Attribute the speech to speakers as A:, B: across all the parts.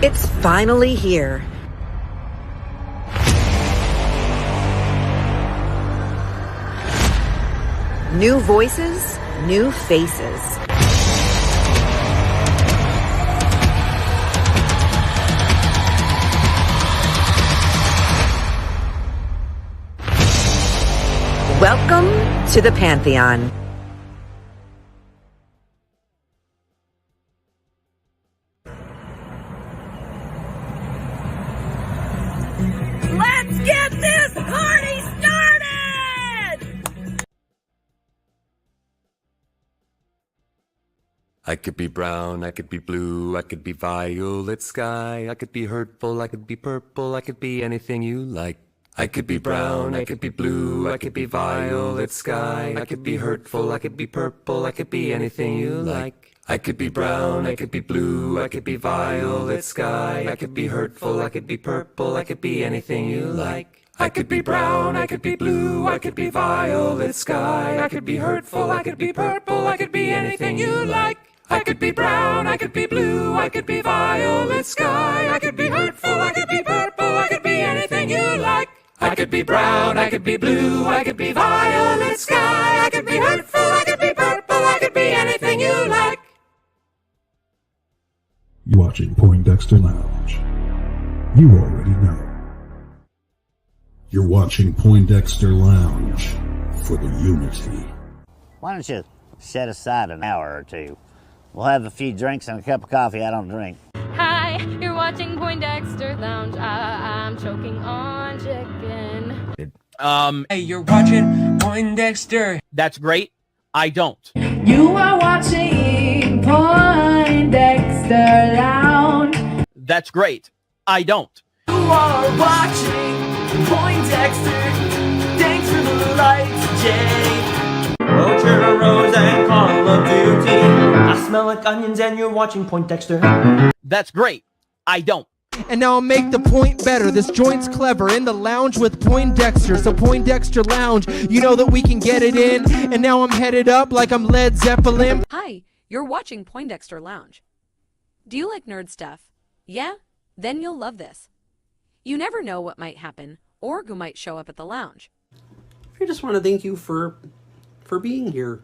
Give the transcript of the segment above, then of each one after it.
A: It's finally here. New voices, new faces. Welcome to the Pantheon. Let's get this party started!
B: I could be brown, I could be blue, I could be violet sky, I could be hurtful, I could be purple, I could be anything you like. I could be brown, I could be blue, I could be violet sky, I could be hurtful, I could be purple, I could be anything you like. I could be brown, I could be blue, I could be violet sky, I could be hurtful, I could be purple, I could be anything you like. I could be brown, I could be blue, I could be violet sky, I could be hurtful, I could be purple, I could be anything you like. I could be brown, I could be blue, I could be violet sky, I could be hurtful, I could be purple, I could be anything you like. I could be brown, I could be blue, I could be violet sky, I could be hurtful, I could be purple, I could be anything you like.
C: You're watching Poindexter Lounge. You already know. You're watching Poindexter Lounge for the unity.
D: Why don't you set aside an hour or two? We'll have a few drinks and a cup of coffee. I don't drink.
E: Hi, you're watching Poindexter Lounge. I'm choking on chicken.
F: Hey, you're watching Poindexter.
G: That's great. I don't.
H: You are watching Poindexter Lounge.
G: That's great. I don't.
F: You are watching Poindexter. Thanks for the lights, Jay. Roger, Rose, and Call of Duty. I smell like onions and you're watching Poindexter.
G: That's great. I don't.
I: And now I'll make the point better. This joint's clever. In the lounge with Poindexter. So Poindexter Lounge, you know that we can get it in. And now I'm headed up like I'm Led Zeppelin.
J: Hi, you're watching Poindexter Lounge. Do you like nerd stuff? Yeah? Then you'll love this. You never know what might happen or who might show up at the lounge.
K: I just want to thank you for being here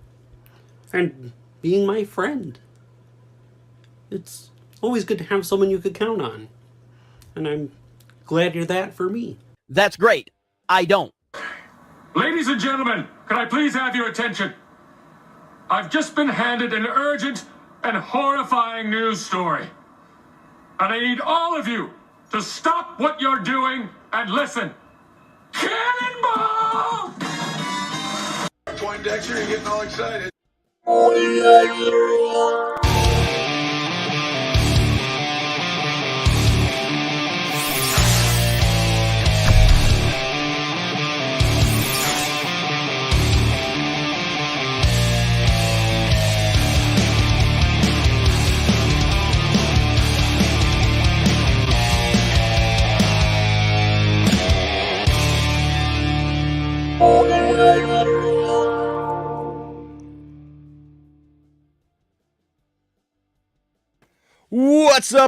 K: and being my friend. It's always good to have someone you could count on. And I'm glad you're that for me.
G: That's great. I don't.
L: Ladies and gentlemen, can I please have your attention? I've just been handed an urgent and horrifying news story. And I need all of you to stop what you're doing and listen. Cannonball!
M: Poindexter, you're getting all excited.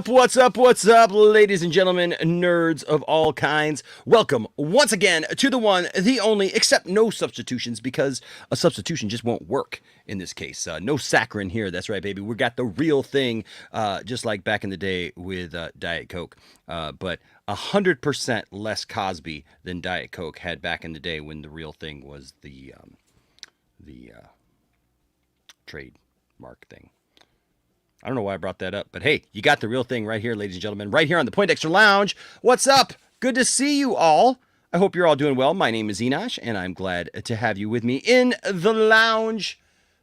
G: What's up, ladies and gentlemen, nerds of all kinds. Welcome once again to the one, the only, except no substitutions, because a substitution just won't work in this case. No saccharin here. That's right, baby. We got the real thing, just like back in the day with Diet Coke, but 100% less Cosby than Diet Coke had back in the day when the real thing was the trademark thing. I don't know why I brought that up, but hey, you got the real thing right here, ladies and gentlemen, right here on the Poindexter Lounge. What's up? Good to see you all. I hope you're all doing well. My name is Enosh, and I'm glad to have you with me in the lounge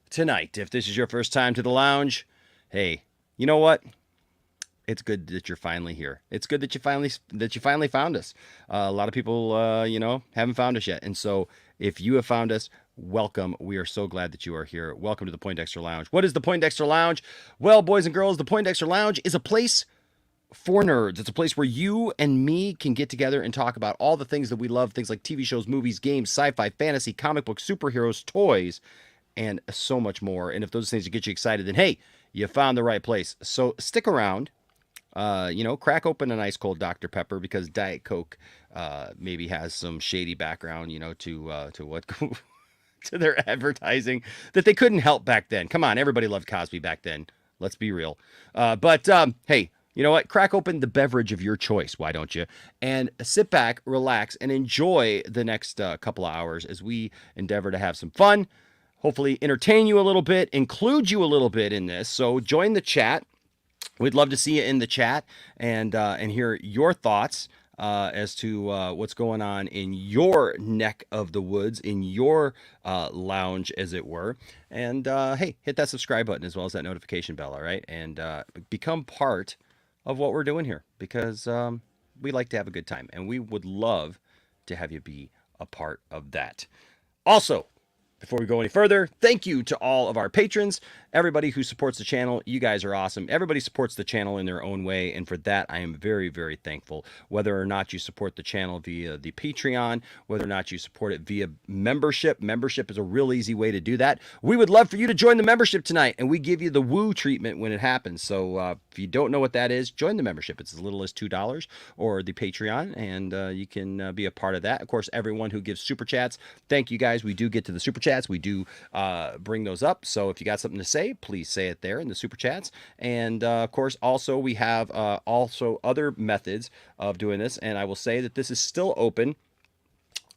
G: tonight. If this is your first time to the lounge, hey, you know what? It's good that you're finally here. It's good that you finally found us. A lot of people, haven't found us yet, and so if you have found us, welcome. We are so glad that you are here. Welcome to the Poindexter Lounge. What is the Poindexter Lounge? Well, boys and girls, the Poindexter Lounge is a place for nerds. It's a place where you and me can get together and talk about all the things that we love, things like TV shows, movies, games, sci-fi, fantasy, comic books, superheroes, toys, and so much more. And if those things get you excited, then hey, you found the right place. So stick around. crack open an ice cold Dr. Pepper, because Diet Coke maybe has some shady background, to what to their advertising that they couldn't help back then. Come on, everybody loved Cosby back then. Let's be real. But hey, you know what? Crack open the beverage of your choice. Why don't you? And sit back, relax, and enjoy the next couple of hours as we endeavor to have some fun. Hopefully entertain you a little bit, include you a little bit in this. So join the chat. We'd love to see you in the chat and hear your thoughts as to what's going on in your neck of the woods, in your lounge, as it were. And hey, hit that subscribe button as well as that notification bell, all right? And become part of what we're doing here, because we like to have a good time, and we would love to have you be a part of that. Also, before we go any further, thank you to all of our patrons, everybody who supports the channel. You guys are awesome. Everybody supports the channel in their own way, and for that, I am very, very thankful. Whether or not you support the channel via the Patreon, whether or not you support it via membership. Membership is a real easy way to do that. We would love for you to join the membership tonight, and we give you the woo treatment when it happens. So if you don't know what that is, join the membership. It's as little as $2, or the Patreon, and you can be a part of that. Of course, everyone who gives super chats, thank you guys. We do get to the super chats. We do bring those up. So if you got something to say, please say it there in the super chats. And of course, also we have also other methods of doing this. And I will say that this is still open.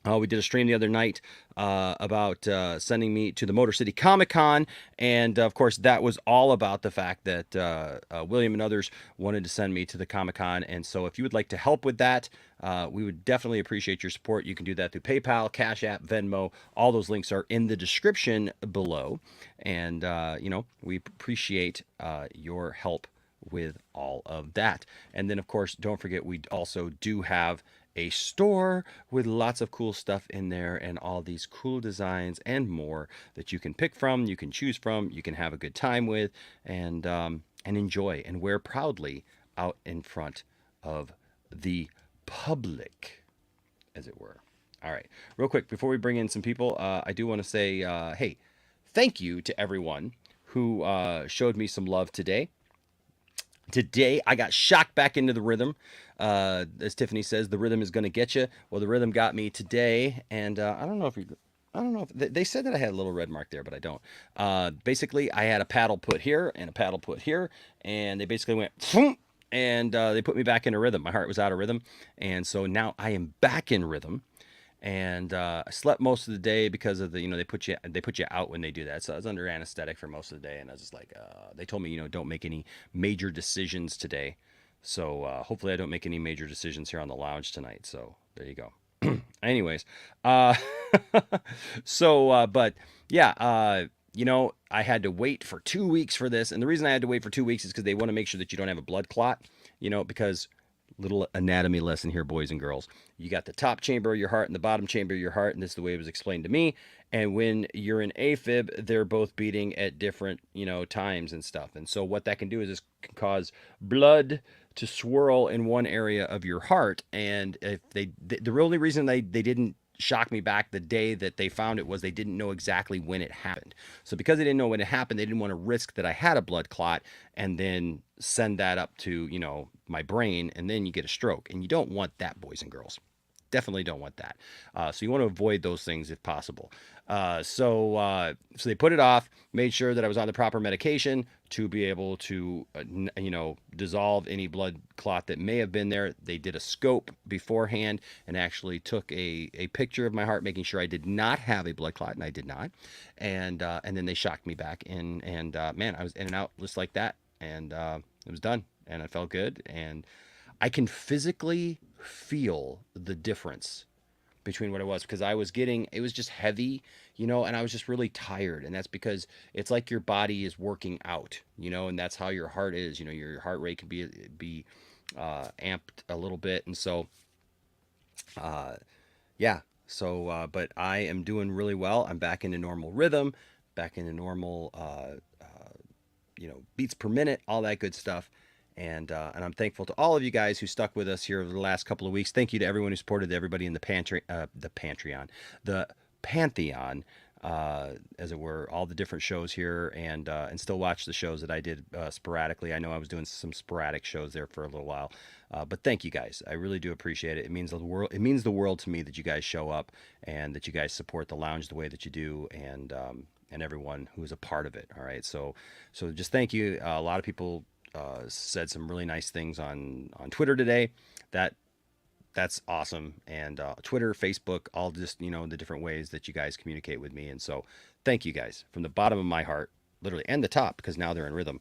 G: We did a stream the other night about sending me to the Motor City Comic Con. And of course, that was all about the fact that William and others wanted to send me to the Comic Con. And so if you would like to help with that, we would definitely appreciate your support. You can do that through PayPal, Cash App, Venmo. All those links are in the description below. And, we appreciate your help with all of that. And then, of course, don't forget, we also do have a store with lots of cool stuff in there, and all these cool designs and more that you can pick from, you can choose from, you can have a good time with, and enjoy and wear proudly out in front of the public, as it were. All right, real quick before we bring in some people, I do want to say, hey, thank you to everyone who showed me some love today. Today, I got shocked back into the rhythm. As Tiffany says, the rhythm is going to get you. Well, the rhythm got me today, and I don't know if they said that I had a little red mark there, but I don't. Basically, I had a paddle put here and a paddle put here, and they basically went, and they put me back into rhythm. My heart was out of rhythm, and so now I am back in rhythm. And I slept most of the day because of the, they put you out when they do that. So I was under anesthetic for most of the day, and I was just like, they told me, don't make any major decisions today. So hopefully I don't make any major decisions here on the lounge tonight. So there you go. Anyways, but yeah, I had to wait for 2 weeks for this. And the reason I had to wait for 2 weeks is because they want to make sure that you don't have a blood clot, because little anatomy lesson here, boys and girls. You got the top chamber of your heart and the bottom chamber of your heart, and this is the way it was explained to me. And when you're in AFib, they're both beating at different, times and stuff. And so what that can do is this can cause blood to swirl in one area of your heart. And if the only reason they didn't shock me back the day that they found it was they didn't know exactly when it happened. So because they didn't know when it happened, they didn't want to risk that I had a blood clot and then send that up to, my brain, and then you get a stroke. And you don't want that, boys and girls. Definitely don't want that. So you want to avoid those things if possible. So they put it off, made sure that I was on the proper medication to be able to, dissolve any blood clot that may have been there. They did a scope beforehand and actually took a picture of my heart, making sure I did not have a blood clot, and I did not. And then they shocked me back in, and man, I was in and out just like that, and it was done, and I felt good, and I can physically feel the difference between what it was, because it was just heavy, and I was just really tired. And that's because it's like your body is working out, and that's how your heart is, your heart rate can be amped a little bit. And so, yeah. So, but I am doing really well. I'm back into normal rhythm, back into normal, beats per minute, all that good stuff. And I'm thankful to all of you guys who stuck with us here over the last couple of weeks. Thank you to everyone who supported everybody in the Pantheon. as it were, all the different shows here, and still watch the shows that I did sporadically. I know I was doing some sporadic shows there for a little while, but thank you guys. I really do appreciate it. It means the world. It means the world to me that you guys show up and that you guys support the lounge the way that you do, and everyone who is a part of it. All right, so just thank you. A lot of people said some really nice things on Twitter today. That's awesome. And Twitter, Facebook, all just, the different ways that you guys communicate with me. And so thank you guys from the bottom of my heart, literally, and the top, because now they're in rhythm.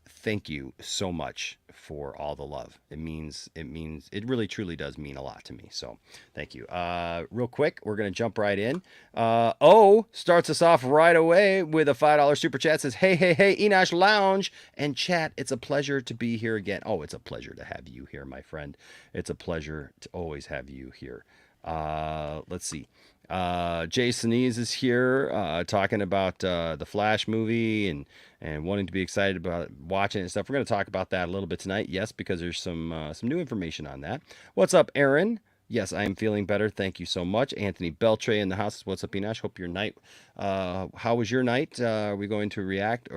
G: Thank you so much for all the love. It really truly does mean a lot to me. So thank you. Real quick, we're going to jump right in. Starts us off right away with a $5 super chat. Says, hey, Enosh Lounge and chat. It's a pleasure to be here again. Oh, it's a pleasure to have you here, my friend. It's a pleasure to always have you here. Let's see. Jason Ease is here talking about the Flash movie and wanting to be excited about watching it and stuff. We're going to talk about that a little bit tonight. Yes, because there's some new information on that. What's up, Aaron? Yes, I am feeling better. Thank you so much. Anthony Beltre in the house. What's up, Enosh? Hope your night. How was your night? Are we going to react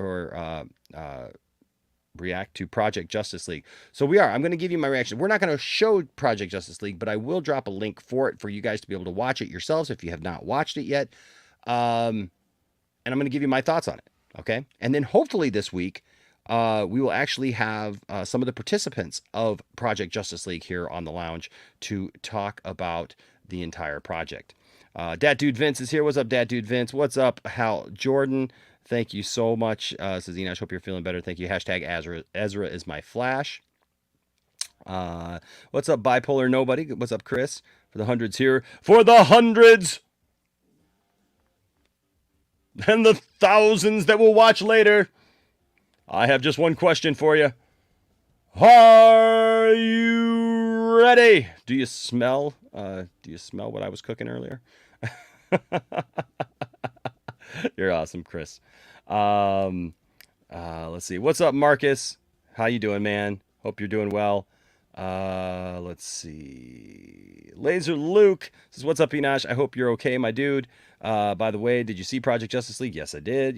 G: to Project Justice League? So we are. I'm going to give you my reaction. We're not going to show Project Justice League, but I will drop a link for it for you guys to be able to watch it yourselves if you have not watched it yet. And I'm going to give you my thoughts on it. Okay. And then hopefully this week, we will actually have some of the participants of Project Justice League here on the lounge to talk about the entire project. Dat Dude Vince is here. What's up, Dat Dude Vince? What's up, Hal Jordan? Thank you so much. Says Enosh, hope you're feeling better. Thank you. Hashtag Ezra is my Flash. What's up, Bipolar Nobody? What's up, Chris? For the hundreds here. For the hundreds! And the thousands that will watch later. I have just one question for you. Are you ready? Do you smell what I was cooking earlier? You're awesome, Chris. Let's see. What's up, Marcus? How you doing, man? Hope you're doing well. Let's see. Laser Luke says, what's up, Enosh? I hope you're okay, my dude. By the way, did you see Project Justice League? Yes, I did.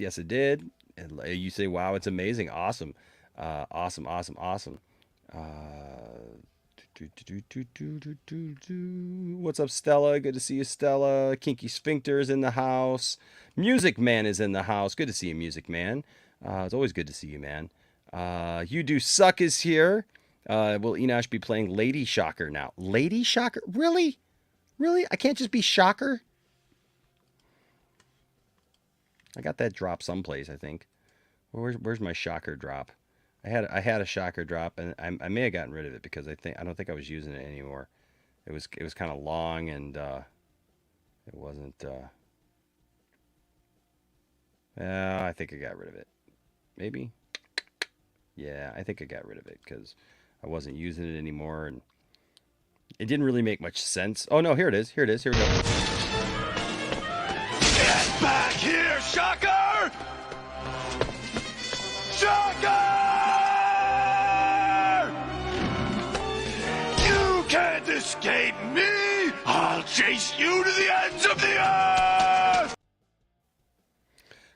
G: And you say, wow, it's amazing. Awesome. Awesome. What's up, Stella? Good to see you, Stella. Kinky Sphincter is in the house. Music Man is in the house. Good to see you, Music Man. It's always good to see you, man. You Do Suck is here. Will Enosh be playing Lady Shocker now? Lady Shocker? Really? I can't just be Shocker? I got that drop someplace, I think. Where's my Shocker drop? I had a Shocker drop, and I may have gotten rid of it because I don't think I was using it anymore. It was kind of long, and it wasn't. I think I got rid of it. Maybe. Yeah, I think I got rid of it because I wasn't using it anymore, and it didn't really make much sense. Oh no, here it is. Here we go.
M: Get back here, Shocker! Shocker! You can't escape me! I'll chase you to the ends of the earth!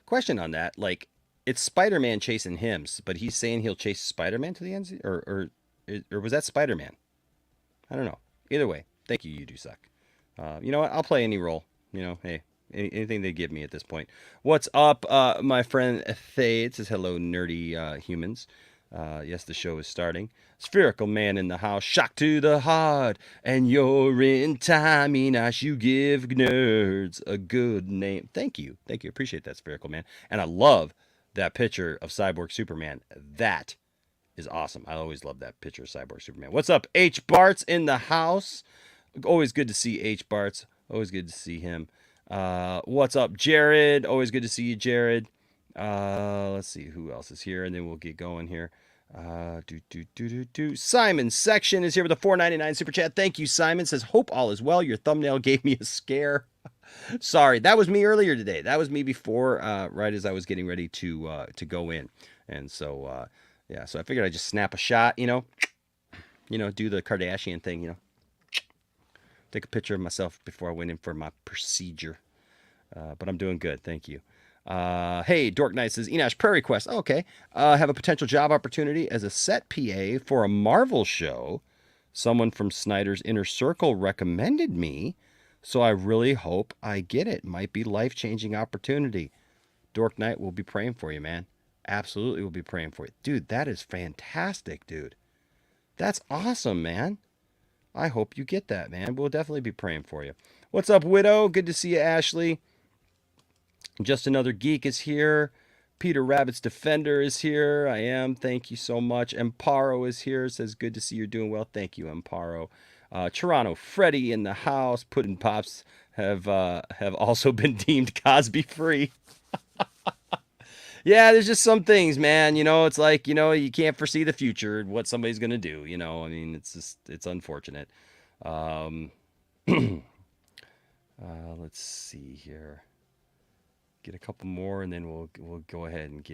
G: Question on that, like, it's Spider-Man chasing him, but he's saying he'll chase Spider-Man to the ends, or was that Spider-Man? I don't know. Either way, thank you, You Do Suck. You know what? I'll play any role. Hey, anything they give me at this point. What's up, my friend Thade? Says hello, nerdy humans. Yes, the show is starting. Spherical Man in the house. Shock to the heart. And you're in time, Enosh. You give nerds a good name. Thank you. Appreciate that, Spherical Man. And I love that picture of Cyborg Superman. That is awesome. I always love that picture of Cyborg Superman. What's up, H. Bart's in the house? Always good to see H. Bart's. Always good to see him. What's up, Jared? Always good to see you, Jared. Let's see who else is here, and then we'll get going here. Simon Section is here with a $4.99 super chat. Thank you, Simon. Says, hope all is well. Your thumbnail gave me a scare. Sorry, that was me earlier today. That was me before, right as I was getting ready to go in. And so, yeah, so I figured I'd just snap a shot, do the Kardashian thing, take a picture of myself before I went in for my procedure. But I'm doing good. Thank you. Hey, Dork Knight says, Enosh Prairie Quest. Oh, okay. Have a potential job opportunity as a set PA for a Marvel show. Someone from Snyder's Inner Circle recommended me, so I really hope I get it. Might be life-changing opportunity. Dork Knight will be praying for you, man. Absolutely will be praying for you. Dude, that is fantastic, dude. That's awesome, man. I hope you get that, man. We'll definitely be praying for you. What's up, Widow? Good to see you, Ashley. Just Another Geek is here. Peter Rabbit's Defender is here. I am. Thank you so much. Amparo is here. Says, good to see you're doing well. Thank you, Amparo. Toronto Freddy in the house. Puddin' Pops have also been deemed Cosby free. Yeah, there's just some things, man. You know, it's like, you know, you can't foresee the future, what somebody's going to do. You know, I mean, it's unfortunate. Let's see here. Get a couple more, and then we'll go ahead and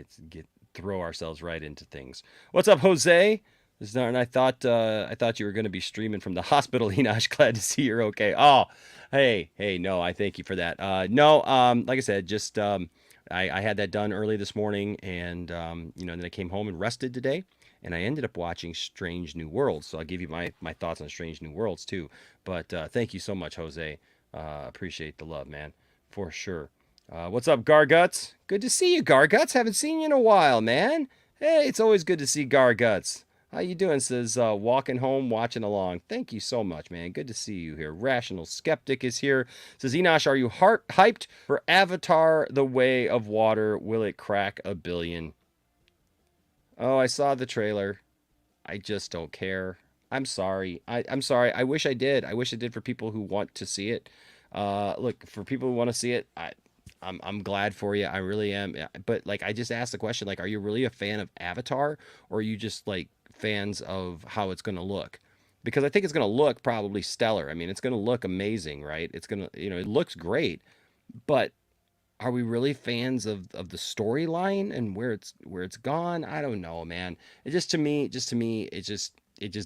G: throw ourselves right into things. What's up, Jose? And I thought you were going to be streaming from the hospital, Enosh. Glad to see you're okay. Oh, hey, no, I thank you for that. No, like I said, just I had that done early this morning, and you know, and then I came home and rested today, and I ended up watching Strange New Worlds. So I'll give you my thoughts on Strange New Worlds too. But thank you so much, Jose. Appreciate the love, man, for sure. What's up, Garguts? Good to see you, Garguts. Haven't seen you in a while, man. Hey, it's always good to see Garguts. How you doing? Says walking home, watching along. Thank you so much, man. Good to see you here. Rational Skeptic is here. Says, Enosh, are you hyped for Avatar: The Way of Water? Will it crack 1 billion? Oh, I saw the trailer. I just don't care. I'm sorry. I'm sorry. I wish I did. I wish I did for people who want to see it. Look, for people who want to see it, I'm glad for you. I really am. But like, I just asked the question, like, are you really a fan of Avatar, or are you just like fans of how it's going to look? Because I think it's going to look probably stellar. I mean, it's going to look amazing, right? It's going to, you know, it looks great, but are we really fans of the storyline and where it's gone? I don't know, man. It just to me, it just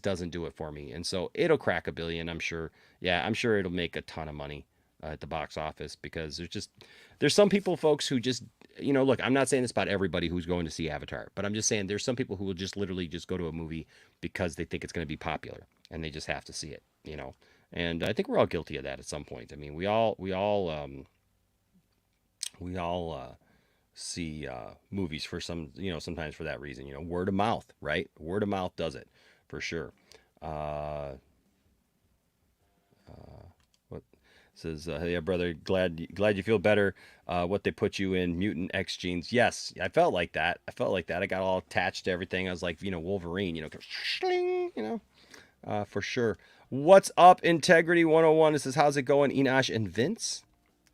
G: doesn't do it for me. And so it'll crack 1 billion, I'm sure. Yeah, I'm sure it'll make a ton of money at the box office, because there's some people, folks, who just, you know, look, I'm not saying this about everybody who's going to see Avatar, but I'm just saying there's some people who will just literally just go to a movie because they think it's going to be popular and they just have to see it, you know. And I think we're all guilty of that at some point. I mean, we all see movies for some, you know, sometimes for that reason, you know, word of mouth, right? Word of mouth does it for sure. What says, hey brother, glad you feel better. What they put you in, mutant X genes? Yes, I felt like that. I got all attached to everything. I was like, you know, Wolverine, you know, for sure. What's up, Integrity 101? It says, how's it going, Enosh and Vince?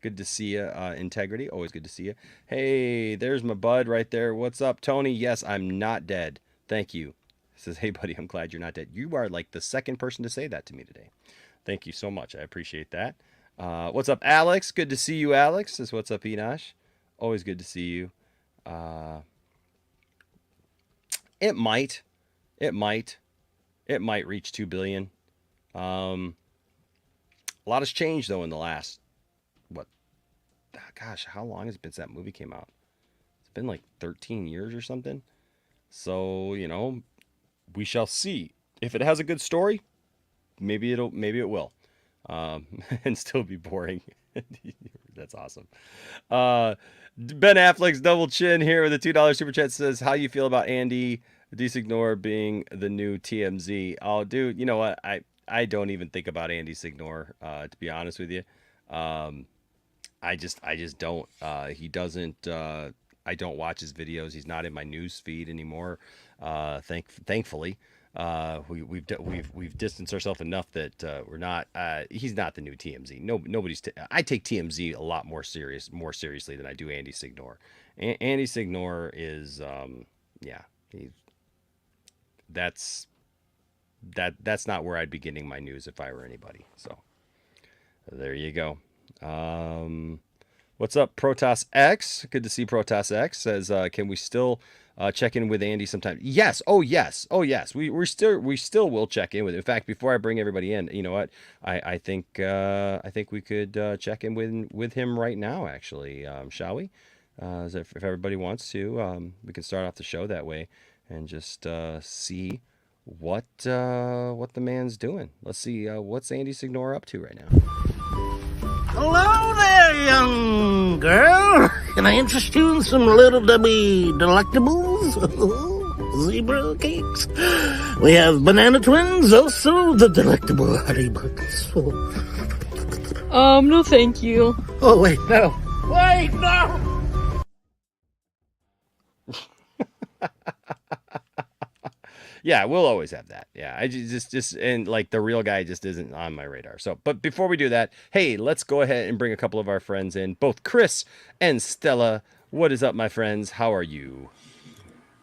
G: Good to see you, Integrity. Always good to see you. Hey, there's my bud right there. What's up, Tony? Yes, I'm not dead. Thank you. He says, hey, buddy, I'm glad you're not dead. You are like the second person to say that to me today. Thank you so much. I appreciate that. What's up, Alex? Good to see you, Alex. Says, what's up, Enosh? Always good to see you. It might reach 2 billion. A lot has changed, though, in the last, gosh, how long has it been since that movie came out? It's been like 13 years or something. So, you know, we shall see. If it has a good story, maybe it will. And still be boring. That's awesome. Ben Affleck's double chin here with a $2 super chat says, how you feel about Andy Signore being the new TMZ? Oh, dude, you know what? I don't even think about Andy Signore, to be honest with you. I just don't. He doesn't. I don't watch his videos. He's not in my news feed anymore. Thankfully, we've distanced ourselves enough that we're not. He's not the new TMZ. Nobody's. I take TMZ a lot more seriously than I do Andy Signore. Andy Signore is, yeah. That's not where I'd be getting my news if I were anybody. So there you go. What's up, Protoss X? Good to see Protoss X. Says, can we still check in with Andy sometime? Yes. Oh yes. Oh yes. We still will check in with him. In fact, before I bring everybody in, you know what? I think we could check in with him right now. Actually, shall we? If everybody wants to, we can start off the show that way and just see what the man's doing. Let's see what's Andy Signore up to right now.
N: Hello there, young girl. Can I interest you in some Little Debbie Delectables? Zebra cakes. We have banana twins, also the delectable honey buns.
E: No thank you.
N: Oh, wait, no. Wait, no!
G: Yeah, we'll always have that. Yeah, I just and like the real guy just isn't on my radar. So, but before we do that, hey, let's go ahead and bring a couple of our friends in, both Chris and Stella. What is up, my friends? How are you?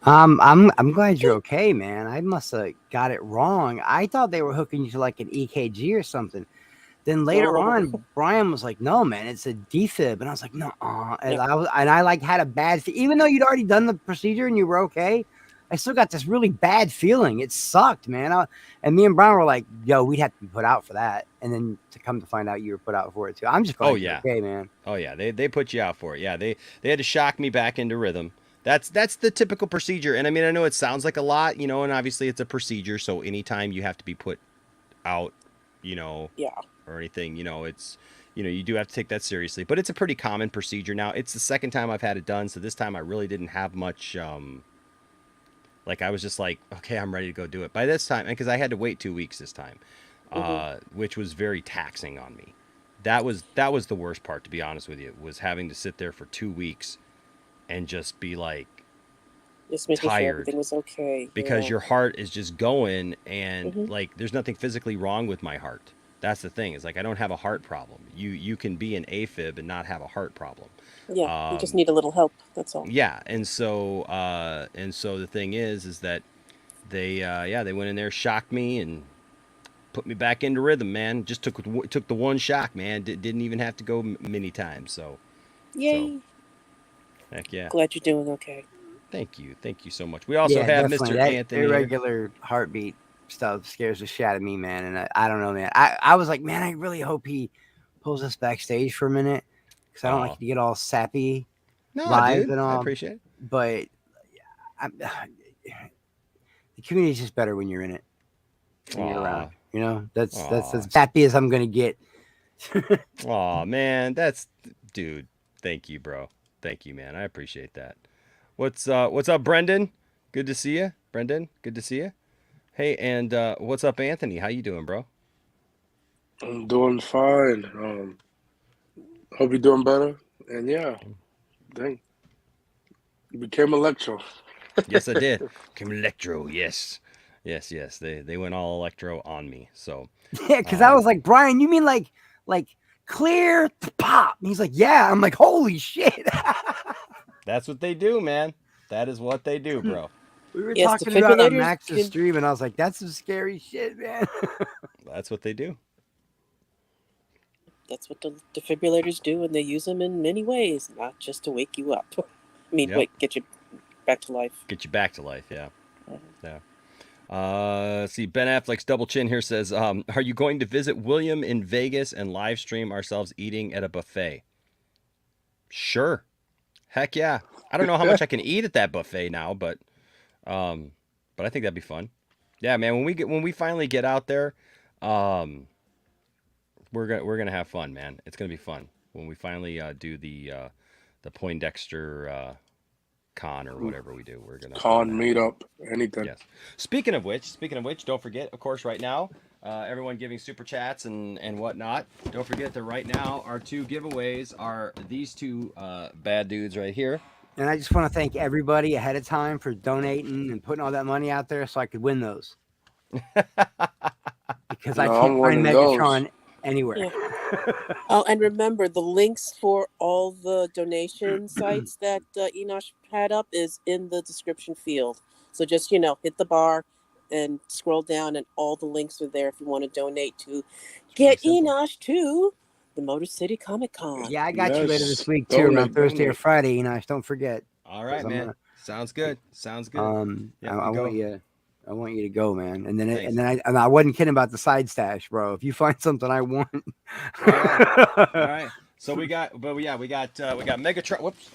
O: I'm glad you're okay, man. I must have got it wrong. I thought they were hooking you to like an EKG or something. Then later on, Brian was like, "No, man, it's a defib," and I was like, "No," and I like had a bad, even though you'd already done the procedure and you were okay. I still got this really bad feeling. It sucked, man. And me and Brian were like, "Yo, we'd have to be put out for that." And then to come to find out you were put out for it too. I'm just glad you're okay, man.
G: Oh yeah, they put you out for it. Yeah, they had to shock me back into rhythm. That's the typical procedure. And I mean, I know it sounds like a lot, you know, and obviously it's a procedure. So anytime you have to be put out, you know, or anything, you know, it's, you know, you do have to take that seriously. But it's a pretty common procedure now. It's the second time I've had it done, so this time I really didn't have much. Like I was just like, okay, I'm ready to go do it. By this time, because I had to wait 2 weeks this time, which was very taxing on me. That was the worst part, to be honest with you, was having to sit there for 2 weeks and just be like
P: just making
G: tired,
P: sure everything was okay.
G: because your heart is just going, and like there's nothing physically wrong with my heart. That's the thing. Is like I don't have a heart problem. You can be an AFib and not have a heart problem.
P: Yeah, you just need a little help. That's all.
G: Yeah, and so the thing is that they went in there, shocked me, and put me back into rhythm, man. Just took the one shock, man. Didn't even have to go many times. So,
P: yay!
G: Heck yeah!
P: Glad you're doing okay.
G: Thank you so much. We also have Mr.
O: That
G: Anthony.
O: Irregular heartbeat stuff scares the shit out of me, man. And I don't know, man. I was like, man, I really hope he pulls us backstage for a minute. Because I don't like to get all sappy live
G: dude,
O: and all.
G: I appreciate it.
O: But the community is just better when you're in it. When you're around. You know, that's as sappy as I'm going to get.
G: Aw, man. Dude, thank you, bro. Thank you, man. I appreciate that. What's up, Brendan? Good to see you. Brendan, good to see you. Hey, and what's up, Anthony? How you doing, bro?
Q: I'm doing fine. Hope you're doing better. And yeah, dang, you became Electro.
G: Yes, I did. Became Electro. Yes. They went all Electro on me. So
O: yeah, because I was like, Brian, you mean like clear to pop? And he's like, yeah. I'm like, holy shit.
G: That's what they do, man. That is what they do, bro.
O: We were talking about on Max's stream, and I was like, that's some scary shit, man.
G: That's what they do.
P: That's what the defibrillators do, and they use them in many ways, not just to wake you up. I mean, get you back to life.
G: Get you back to life, yeah. Yeah. See, Ben Affleck's double chin here says, are you going to visit William in Vegas and live stream ourselves eating at a buffet? Sure. Heck yeah. I don't know how much I can eat at that buffet now, but I think that'd be fun. Yeah, man, when we finally get out there, we're gonna have fun, man. It's gonna be fun when we finally do the Poindexter con or whatever we do. We're gonna
Q: con meetup, anything.
G: Yes. Speaking of which, don't forget, of course, right now, everyone giving super chats and whatnot. Don't forget that right now our two giveaways are these two bad dudes right here.
O: And I just want to thank everybody ahead of time for donating and putting all that money out there so I could win those. Because I can't find Megatron anywhere.
P: Yeah. Oh, and remember, the links for all the donation sites that Enosh had up is in the description field. So just, hit the bar and scroll down, and all the links are there if you want to donate to get Enosh to the Motor City Comic Con.
O: Yeah, I got you later this
Q: Yes.
O: week too, around
Q: Donate,
O: Thursday or
Q: donate.
O: Friday. Don't forget.
G: All right,
O: 'cause I'm
G: man.
O: gonna-
G: Sounds good. Sounds good. Yeah,
O: I
G: you
O: want
G: go.
O: you. I want you to go, man. And then
G: Thanks.
O: I wasn't kidding about the side stash, bro. If you find something I want,
G: All right. All right. So we got Megatron. Whoops.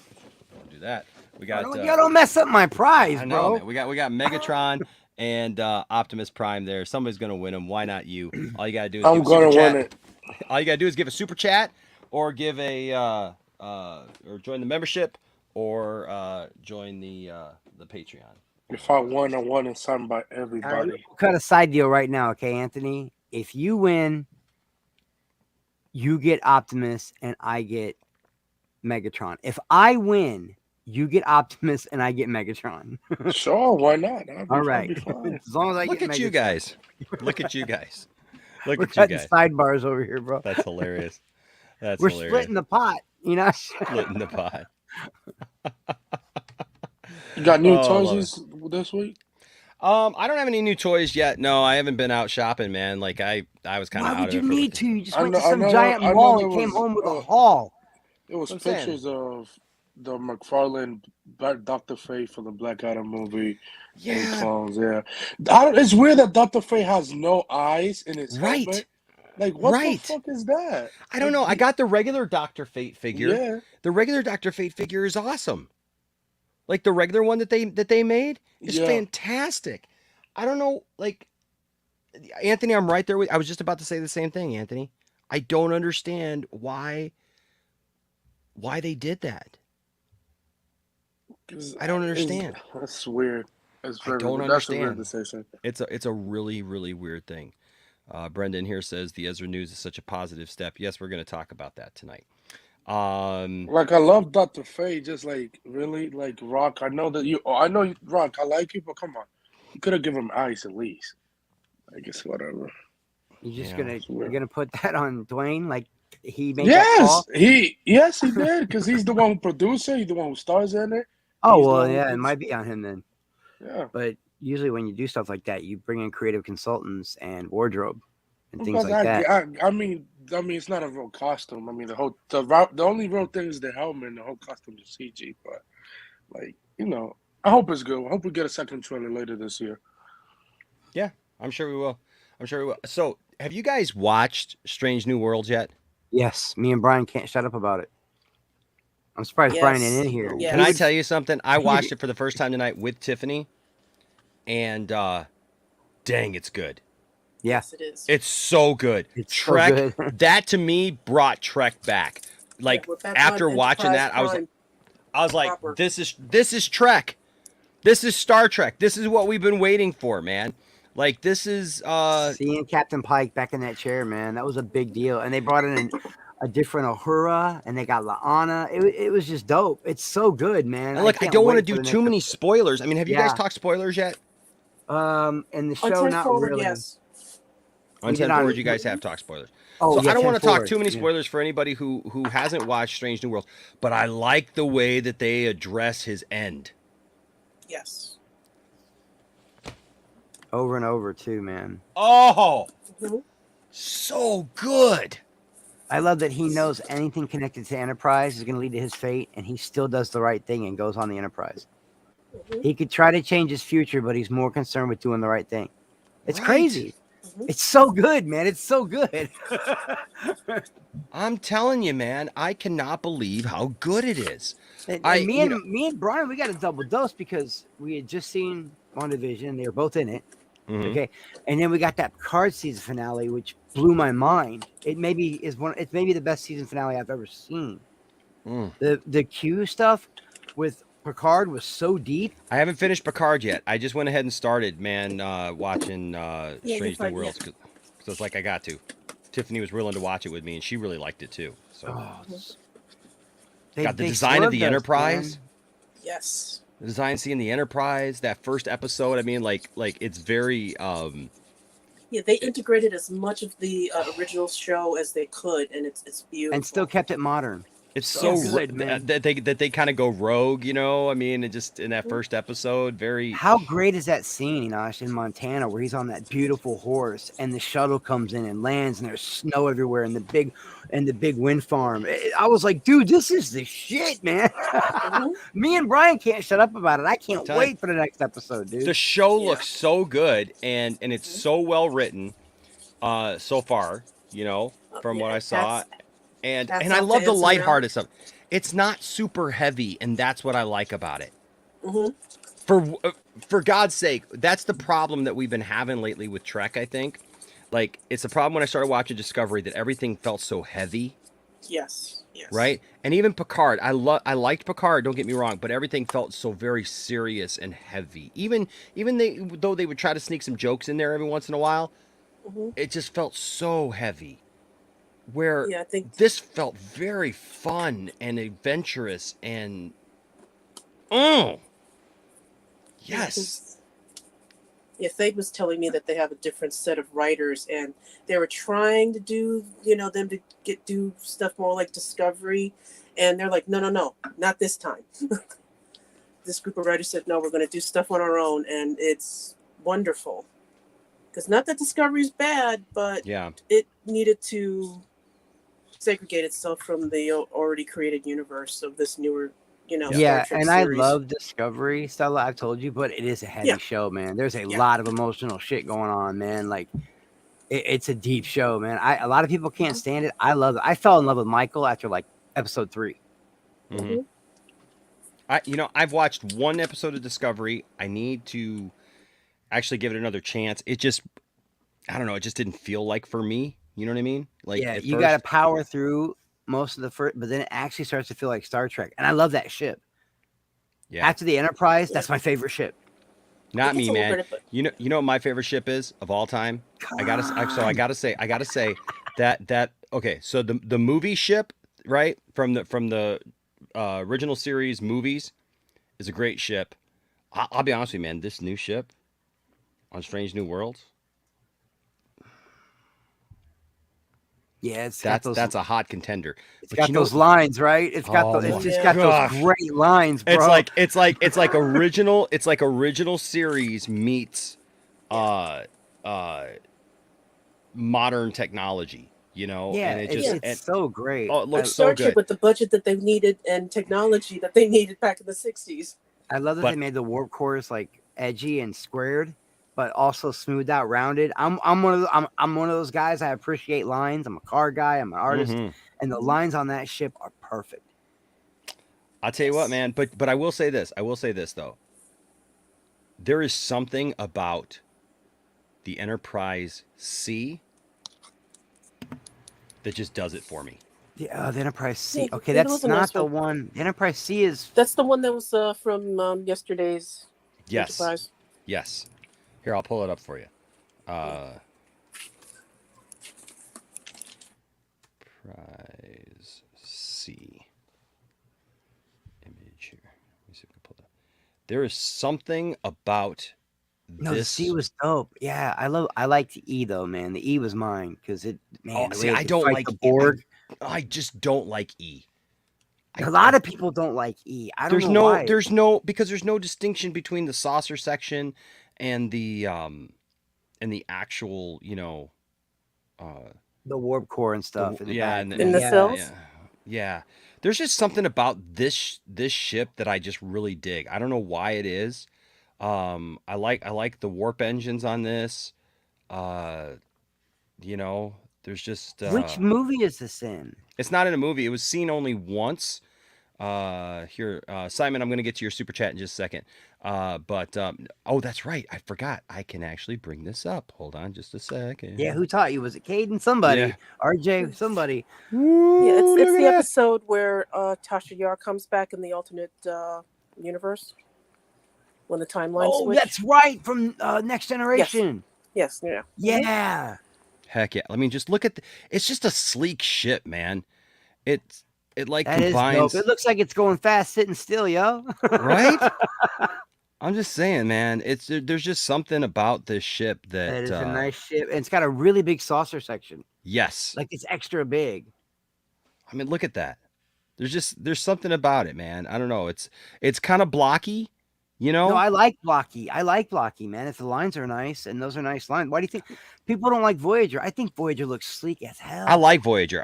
G: Don't do that. We got.
O: y'all don't mess up my prize,
G: I know,
O: bro.
G: man. We got Megatron and Optimus Prime there. Somebody's gonna win them. Why not you? All you gotta do is
Q: I'm
G: give a super
Q: gonna
G: chat.
Q: win it.
G: All you gotta do is give a super chat, or give a or join the membership, or join the Patreon.
Q: If I won, I won and signed by
O: All right,
Q: everybody.
O: we'll cut a side deal right now, okay, Anthony? If you win, you get Optimus and I get Megatron. If I win, you get Optimus and I get Megatron.
Q: Sure, why not?
O: All right.
Q: I'll be fine.
O: As long as I
G: Look
O: get
G: at you
O: Megatron.
G: guys. Look at you guys. Look
O: We're
G: at you
O: cutting
G: guys.
O: sidebars over here, bro.
G: That's hilarious. We're
O: splitting the pot,
G: Splitting the pot.
Q: You got new
G: Oh, I love
Q: toys this week?
G: I don't have any new toys yet. No, I haven't been out shopping, man. Like I was kind of
O: Why
G: out
O: would
G: of
O: you
G: it.
O: need to? You just
Q: I
O: went
Q: know-
O: to some
Q: I know-
O: giant
Q: I know
O: mall
Q: there
O: and came
Q: was,
O: home with a haul.
Q: It was
G: That's what I'm saying.
Q: pictures of the McFarlane Dr. Fate for the Black Adam movie.
G: Yeah.
Q: And clones, yeah. It's weird that Dr. Fate has no eyes in his helmet. Like, what the fuck is that?
G: I don't know. I got the regular Dr. Fate figure.
Q: Yeah.
G: The regular Dr. Fate figure is awesome. Like the regular one that they made is
Q: Yeah.
G: fantastic. I don't know, like Anthony, I'm right there with I was just about to say the same thing, Anthony. I don't understand why they did that. I don't understand.
Q: That's weird. That's
G: I don't
Q: That's
G: understand.
Q: weird to say so.
G: It's a really, really weird thing. Brendan here says the EZRA news is such a positive step. Yes, we're going to talk about that tonight.
Q: Like, I love Dr. Fate, just like, really, like, Rock. I know, Rock, I like you, but come on. You could have given him ice at least. I guess, whatever.
O: You're gonna put that on Dwayne? Like he made that call?
Q: Yes, he did, because he's the one who produced it. He's the one who stars in it.
O: Oh,
Q: He's the
O: well,
Q: one who
O: yeah, it
Q: puts-
O: might be on him then.
Q: Yeah.
O: But usually when you do stuff like that, you bring in creative consultants and wardrobe and things
Q: Because
O: like that.
Q: I mean, it's not a real costume. I mean, the only real thing is the helmet, and the whole costume is CG. But, like, I hope it's good. I hope we get a second trailer later this year.
G: Yeah, I'm sure we will. So, have you guys watched Strange New Worlds yet?
O: Yes, me and Brian can't shut up about it. I'm surprised Brian ain't in here.
G: Can I tell you something? I watched it for the first time tonight with Tiffany, and dang, it's good.
O: Yes,
P: it is.
G: It's so good.
O: It's so
G: Trek,
O: good.
G: that to me brought Trek back. Like
P: we're back
G: after
P: on
G: watching that,
P: Enterprise
G: I was like,
P: proper.
G: this is Trek. This is Star Trek. This is what we've been waiting for, man. Like this is
O: Seeing Captain Pike back in that chair, man, that was a big deal. And they brought in a different Uhura, and they got La'ana. It was just dope. It's so good, man.
G: and look, I
O: can't
G: don't want to
O: wait for
G: do
O: the
G: too
O: next
G: many spoilers. I mean, have you guys
O: Yeah.
G: talked spoilers yet?
O: In the show,
P: On 10
O: not
P: forward,
O: really.
P: yes.
G: On
O: We did
G: 10
O: on-
G: forward, you guys have talked spoilers.
O: Oh,
G: so
O: yeah,
G: I don't
O: 10
G: want to talk
O: forward,
G: too many
O: yeah.
G: spoilers for anybody who hasn't watched Strange New Worlds, but I like the way that they address his end.
P: Yes.
O: Over and over too, man.
G: Oh, so good.
O: I love that he knows anything connected to Enterprise is going to lead to his fate, and he still does the right thing and goes on the Enterprise. He could try to change his future, but he's more concerned with doing the right thing. It's
G: Right.
O: crazy. It's so good, man. It's so good.
G: I'm telling you, man, I cannot believe how good it is.
O: And
G: I-
O: me
G: you
O: and
G: know-
O: me and Brian, we got a double dose because we had just seen WandaVision. They were both in it.
G: Mhm.
O: Okay, and then we got that Picard season finale, which blew my mind. It maybe is one. It's maybe the best season finale I've ever seen.
G: Mm.
O: The Q stuff with Picard was so deep.
G: I haven't finished Picard yet. I just went ahead and started, man, watching
P: you're
G: Strange New
P: fine,
G: Worlds because it's like I got to. Tiffany was willing to watch it with me, and she really liked it too. So got the design of the Enterprise.
P: Yes.
G: The design scene, the Enterprise, that first episode. I mean, like it's very.
P: Yeah, they integrated as much of the original show as they could, and it's beautiful.
O: and still kept it modern.
G: It's
O: So
G: so
O: good, man.
G: that they kind of go rogue, you know. I mean, it just in that first episode, very.
O: How great is that scene, Enosh, in Montana where he's on that beautiful horse and the shuttle comes in and lands and there's snow everywhere and the big wind farm. I was like, dude, this is the shit, man. Me and Brian can't shut up about it. I can't wait for the next episode, dude.
G: The show looks so good and it's so well written so far, you know, from what I saw. And I love the lighthearted stuff. It's not super heavy, and that's what I like about it. For God's sake, that's the problem that we've been having lately with Trek, I think. Like, it's a problem when I started watching Discovery that everything felt so heavy.
P: Yes.
G: Right? And even Picard, I liked Picard, don't get me wrong, but everything felt so very serious and heavy. Even though they would try to sneak some jokes in there every once in a while, it just felt so heavy. Where
P: I think
G: this felt very fun and adventurous and yes.
P: Yeah, Thade was telling me that they have a different set of writers, and they were trying to do, them to do stuff more like Discovery, and they're like, no, not this time. This group of writers said, no, we're going to do stuff on our own, and it's wonderful. Because not that Discovery's bad, but it needed to segregate itself from the already created universe of this newer, Star Trek
O: and
P: series.
O: I love Discovery, Stella. I've told you, but it is a heavy show, man. There's a lot of emotional shit going on, man. Like, it's a deep show, man. A lot of people can't stand it. I love it. I fell in love with Michael after like episode 3.
G: I've watched one episode of Discovery. I need to actually give it another chance. It just, I don't know. It just didn't feel like for me. You know what I mean? Like,
O: you got to power through most of the first, but then it actually starts to feel like Star Trek, and I love that ship. Yeah. After the Enterprise, that's my favorite ship.
G: Not me, man. You know what my favorite ship is of all time? I gotta say that okay. So the movie ship, right, from the original series movies, is a great ship. I'll be honest with you, man. This new ship on Strange New Worlds.
O: Yeah,
G: that's a hot contender.
O: It's got those lines, right? It's got it's just got those great lines, bro.
G: It's like original series meets modern technology, you know?
O: Yeah,
G: and
O: it's so great.
G: Oh, it looks so good.
P: With the budget that they needed and technology that they needed back in the 60s.
O: I love that they made the warp cores like edgy and squared, but also smoothed out, rounded. I'm one of those guys. I appreciate lines. I'm a car guy. I'm an artist, and the lines on that ship are perfect.
G: I'll tell you what, man. But I will say this. Though. There is something about the Enterprise C that just does it for me.
O: The Enterprise C. Okay, that's not the one. The Enterprise C is.
P: That's the one that was from yesterday's Enterprise.
G: Yes. Here, I'll pull it up for you. Prize C. Image here. Let me see if I can pull that. There is something about
O: No, the C was dope. Yeah, I liked E though, man. The E was mine because it. Man,
G: I don't like
O: the Borg.
G: I just don't like E.
O: A lot of people don't like E. I don't know why.
G: There's no distinction between the saucer section and the actual,
O: the warp core and stuff.
P: In the cells.
G: Yeah. There's just something about this ship that I just really dig. I don't know why it is. I like the warp engines on this. There's just
O: which movie is this in?
G: It's not in a movie. It was seen only once. Here, Simon, I'm going to get to your super chat in just a second. Oh, that's right. I forgot. I can actually bring this up. Hold on just a second.
O: Yeah, who taught you? Was it Caden? Somebody.
G: Yeah.
O: RJ? Somebody.
P: Yeah, it's the episode where Tasha Yar comes back in the alternate universe when the timeline switch.
O: That's right, from Next Generation.
P: Yes. Yeah.
O: Yeah.
G: Heck yeah. I mean, just look at it's just a sleek ship, man. It like
O: that
G: combines.
O: Is dope. It looks like it's going fast, sitting still, yo.
G: Right? I'm just saying, man. There's just something about this ship that
O: is a nice ship, and it's got a really big saucer section.
G: Yes,
O: like it's extra big.
G: I mean, look at that. There's something about it, man. I don't know. It's kind of blocky, you know.
O: No, I like blocky. I like blocky, man. If the lines are nice and those are nice lines, why do you think people don't like Voyager? I think Voyager looks sleek as hell.
G: I like Voyager.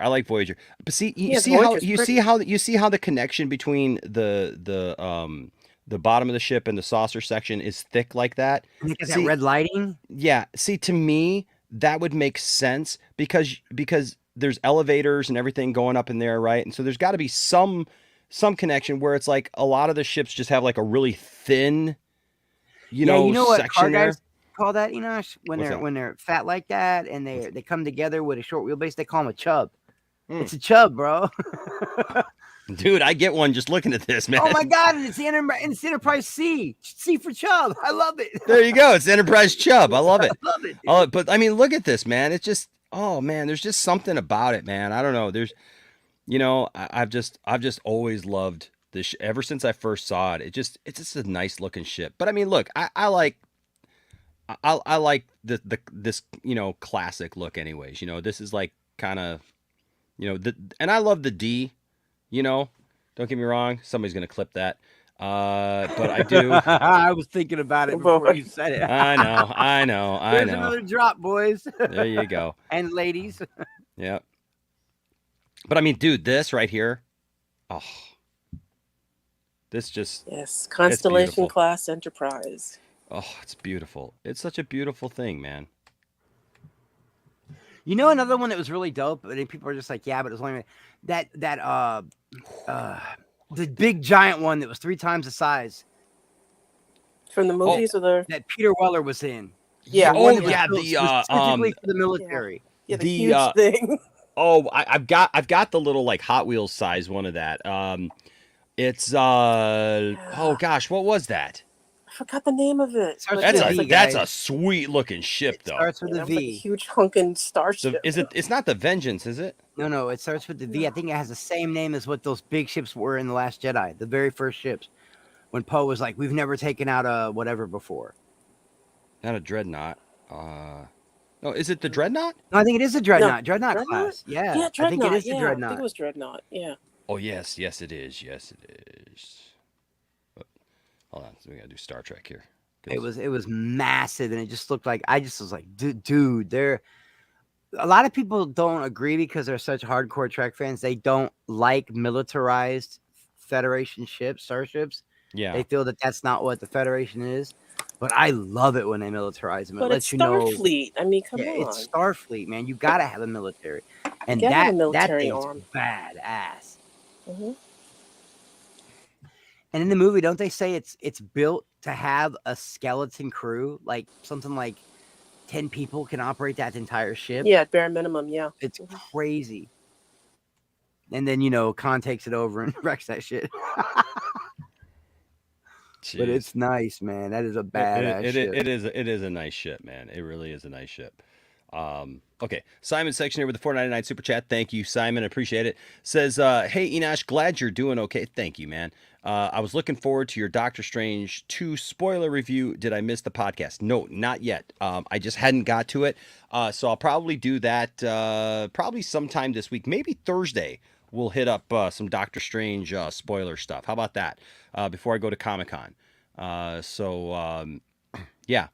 G: But see, you see how the connection between the bottom of the ship and the saucer section is thick like that.
O: And they got that red lighting.
G: Yeah. See, to me, that would make sense because there's elevators and everything going up in there, right? And so there's got to be some connection where it's like a lot of the ships just have like a really thin, you know what section
O: car
G: there.
O: guys call that, when they're fat like that and they come together with a short wheelbase, they call them a chub. It's a chub, bro.
G: Dude, I get one just looking at this, man.
O: Oh my God, and it's the Enterprise C for chub. I love it.
G: There you go. It's Enterprise Chub. I love it.
O: I love it.
G: But I mean, look at this, man. It's just, oh man, there's just something about it, man. I don't know. There's, I've just always loved this ever since I first saw it. It's just a nice looking ship. But I mean, look, I like this classic look, anyways. This is like kind of, and I love the D. Don't get me wrong. Somebody's gonna clip that. But I do.
O: I was thinking about it before you said it.
G: I know.
O: There's another drop, boys.
G: There you go.
O: And ladies.
G: Yep. But I mean, dude, this right here. Oh. This just.
P: Yes, Constellation class Enterprise.
G: Oh, it's beautiful. It's such a beautiful thing, man.
O: Another one that was really dope, and people are just like, yeah, but it was only the big giant one that was 3 times the size.
P: From the movies
O: that Peter Weller was in.
P: Yeah.
O: Specifically for the military.
P: Yeah, the huge thing.
G: Oh, I've got the little like Hot Wheels size one of that. It's oh gosh, what was that?
P: I forgot the name of it.
G: That's a sweet looking ship, though.
O: Starts with a V.
P: Like a huge hunking starship.
G: It's not the Vengeance, is it?
O: No. It starts with the V. I think it has the same name as what those big ships were in The Last Jedi, the very first ships. When Poe was like, "We've never taken out a whatever before."
G: Not a dreadnought. No, is it the dreadnought?
O: No, I think it is a dreadnought.
P: No.
O: Dreadnought class. Yeah.
P: Yeah, dreadnought.
O: I think it is the dreadnought.
P: I think it was dreadnought. Yeah.
G: Oh yes, it is. Yes, it is. But, hold on, so we gotta do Star Trek here.
O: It was massive, and it just looked like I just was like, dude, a lot of people don't agree because they're such hardcore Trek fans. They don't like militarized Federation ships, starships.
G: Yeah,
O: they feel that that's not what the Federation is. But I love it when they militarize them.
P: But it's Starfleet. I mean, come on.
O: It's Starfleet, man. You gotta have a military, and
P: that
O: thing's
P: arm.
O: badass.
P: Mm-hmm.
O: And in the movie, don't they say it's built to have a skeleton crew, like something like 10 people can operate that entire ship?
P: Yeah, at bare minimum, yeah.
O: It's crazy. And then Khan takes it over and wrecks that shit. But it's nice, man. That is a badass ship.
G: It is a nice ship, man. It really is a nice ship. Okay, Simon section here with the $4.99 super chat. Thank you, Simon. Appreciate it. Says, hey Enosh, glad you're doing okay. Thank you, man. I was looking forward to your Doctor Strange 2 spoiler review. Did I miss the podcast? No, not yet. I just hadn't got to it. So I'll probably do that probably sometime this week. Maybe Thursday we'll hit up some Doctor Strange spoiler stuff. How about that? Before I go to Comic-Con. Yeah.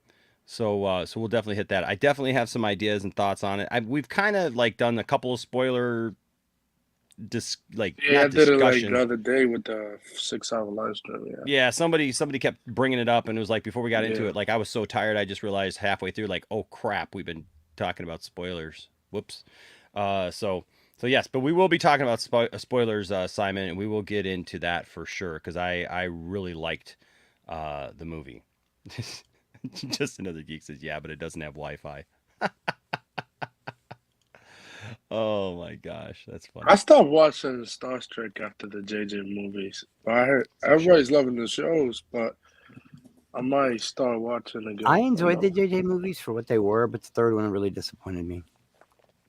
G: So we'll definitely hit that. I definitely have some ideas and thoughts on it. We've kind of like done a couple of spoiler
Q: I did it like the other day with the 6-hour live stream.
G: Yeah, somebody kept bringing it up, and it was like before we got into it, like I was so tired, I just realized halfway through, like, oh crap, we've been talking about spoilers. Whoops. So yes, but we will be talking about spoilers, Simon, and we will get into that for sure because I really liked the movie. Just another geek says, yeah, but it doesn't have Wi-Fi. Oh my gosh, that's funny.
Q: I stopped watching Star Trek after the JJ movies. But I heard everybody's loving the shows, but I might start watching again.
O: I enjoyed the JJ movies for what they were, but the third one really disappointed me.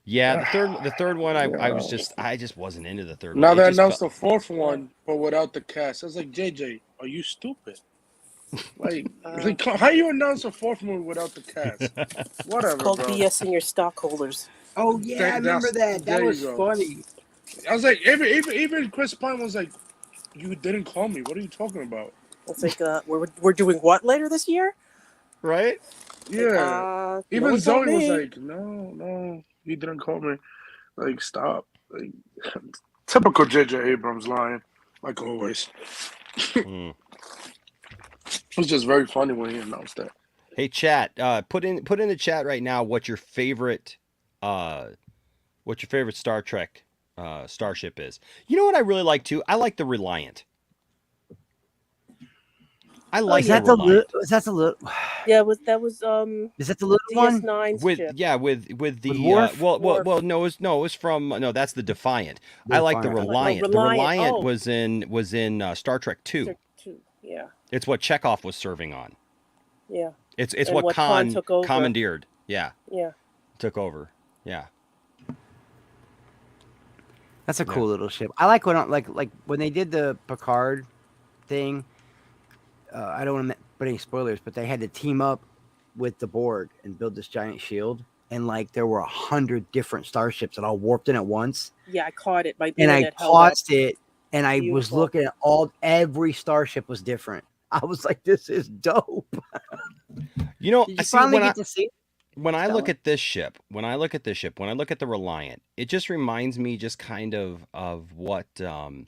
G: Yeah, the third one, I just wasn't into the third one.
Q: Now they announced the fourth one, but without the cast. I was like, JJ, are you stupid? Like how you announce a fourth movie without the cast? Whatever.
P: It's called
Q: bro.
P: BS in your stockholders.
O: Oh yeah, I remember that. That was funny.
Q: I was like, even Chris Pine was like, "You didn't call me. What are you talking about?"
P: It's like, we're doing what later this year?
G: Right?
Q: Yeah.
P: No
Q: Even
P: one told
Q: Zoe was
P: me.
Q: like, "No, you didn't call me." Like, stop. Like, typical J.J. Abrams line, like always.
G: Mm.
Q: It was just very funny when he announced that.
G: Hey, chat. Put in the chat right now what your favorite Star Trek starship is. You know what I really like too? I like the Reliant. I like
O: Is that
G: the
O: the
G: Reliant.
O: is that the little?
P: Yeah, that was
O: Is that the little one?
P: DS9's
G: With
P: ship.
G: with the
O: Worf?
G: well no it was from no, that's the Defiant. I like the
O: Defiant.
G: Reliant. The
P: Reliant.
G: Reliant
P: Oh.
G: was in Star Trek 2.
P: Yeah.
G: It's what Chekhov was serving on.
P: Yeah.
G: It's
P: And
G: what
P: Khan
G: Khan
P: took over.
G: commandeered. Yeah.
P: Yeah.
G: Took over. Yeah.
O: That's a cool little ship. I like like when they did the Picard thing. I don't want to put any spoilers, but they had to team up with the Borg and build this giant shield. And like there were 100 different starships that all warped in at once.
P: Yeah, I caught it. My
O: And I
P: internet held up.
O: paused it, and I was
P: Beautiful.
O: looking at every starship was different. I was like, "This is dope."
G: You know,
O: Did you
G: see,
O: finally get to see?
G: when I look
O: Stella?
G: at this ship, when I look at the Reliant, it just reminds me just kind of what
O: The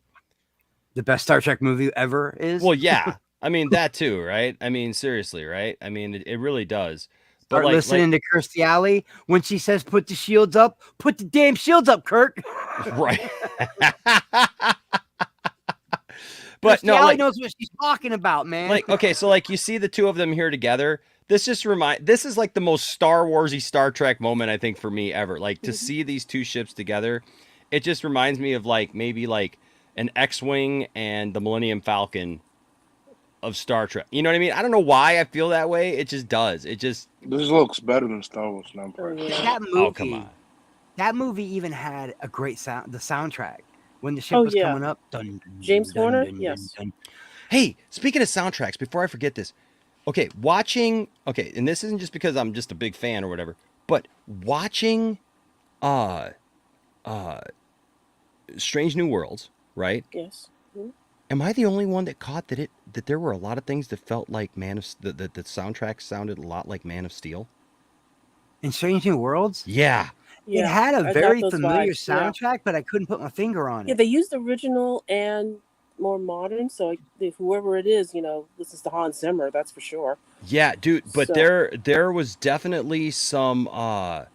O: best Star Trek movie ever is.
G: well, yeah. I mean that too, right? I mean seriously, right? I mean it really does. But
O: Start listening to Kirstie Alley when she says, "Put the shields up. Put the damn shields up, Kirk."
G: Right. But
O: Kirstie
G: no,
O: Alley
G: like,
O: knows what she's talking about, man.
G: like okay, so like you see the two of them here together. This is like the most Star Warsy Star Trek moment I think for me ever. Like to see these two ships together, it just reminds me of like maybe like an X-wing and the Millennium Falcon of Star Trek. You know what I mean? I don't know why I feel that way. It just does. It just
Q: This looks better than Star Wars now.
O: That movie,
G: oh come on.
O: That movie even had a great sound. The soundtrack when the ship
P: Oh,
O: was
P: yeah.
O: coming up. Dun,
P: James
O: dun,
P: Horner?
O: dun, dun,
P: Yes.
O: dun.
G: Hey, speaking of soundtracks, before I forget this, okay, and this isn't just because I'm just a big fan or whatever, but watching Strange New Worlds, right?
P: Yes. Mhm.
G: Am I the only one that caught that there were a lot of things that felt like that the soundtrack sounded a lot like Man of Steel?
O: In Strange New Worlds?
G: Yeah.
O: It
P: Yeah,
O: had
P: I
O: a
P: got
O: very
P: those
O: familiar
P: vibes, yeah.
O: soundtrack, but I couldn't put my finger on
P: Yeah,
O: it.
P: they used the original and more modern, so whoever it is, listens to Hans Zimmer, that's for sure.
G: Yeah, dude, but
P: So-
G: there was definitely some a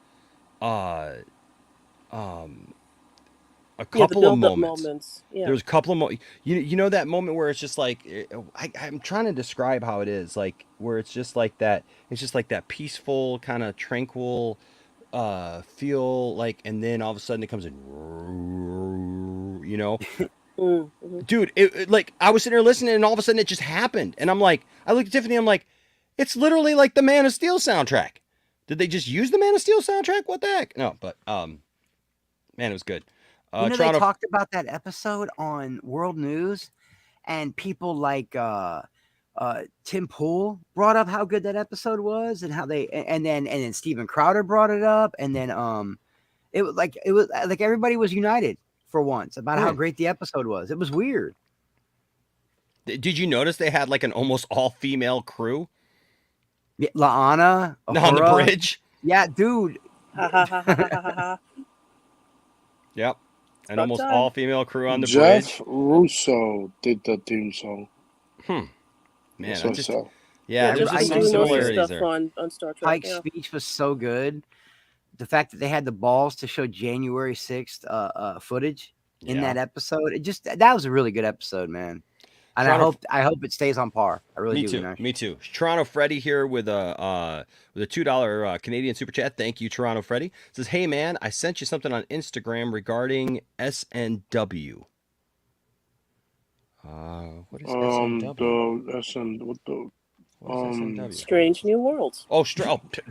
G: couple of
P: build-up
G: moments.
P: Yeah.
G: There was a couple of moments. You know that moment where it's just like I'm trying to describe how it is, like where it's just like that. It's just like that peaceful kind of tranquil feel, like, and then all of a sudden it comes in.
P: Mm-hmm.
G: Dude, it like I was sitting there listening, and all of a sudden it just happened, and I'm like, I looked at Tiffany, I'm like, it's literally like the Man of Steel soundtrack. Did they just use the Man of Steel soundtrack? What the heck? No, but man, it was good.
O: They
G: Toronto,
O: talked about that episode on World News, and people like Tim Pool brought up how good that episode was, and how and then Steven Crowder brought it up, and then it was like everybody was united for once about how great the episode was. It was weird.
G: Did you notice they had like an almost all-female crew?
O: Yeah, La'ana
G: on the
O: Uhura.
G: bridge.
O: Yeah, dude.
G: Yep. An
P: About
G: almost
P: time.
G: all-female crew on the
Q: Jeff
G: bridge.
Q: Russo did the theme song.
G: Man,
Q: That's
G: I
Q: what
G: just
Q: I saw.
G: yeah, there's just some similarities there.
P: on Star Trek.
O: Pike's
P: Yeah.
O: speech was so good. The fact that they had the balls to show January 6th footage in that episode, that was a really good episode, man. And I hope it stays on par. I really
G: Me
O: do.
G: too.
O: Vinash.
G: Me too. Toronto Freddy here with a $2 Canadian super chat. Thank you, Toronto Freddy. Says, hey man, I sent you something on Instagram regarding SNW. What is SNW?
Q: The SN what the
G: What is SNW?
P: Strange New Worlds.
G: Oh,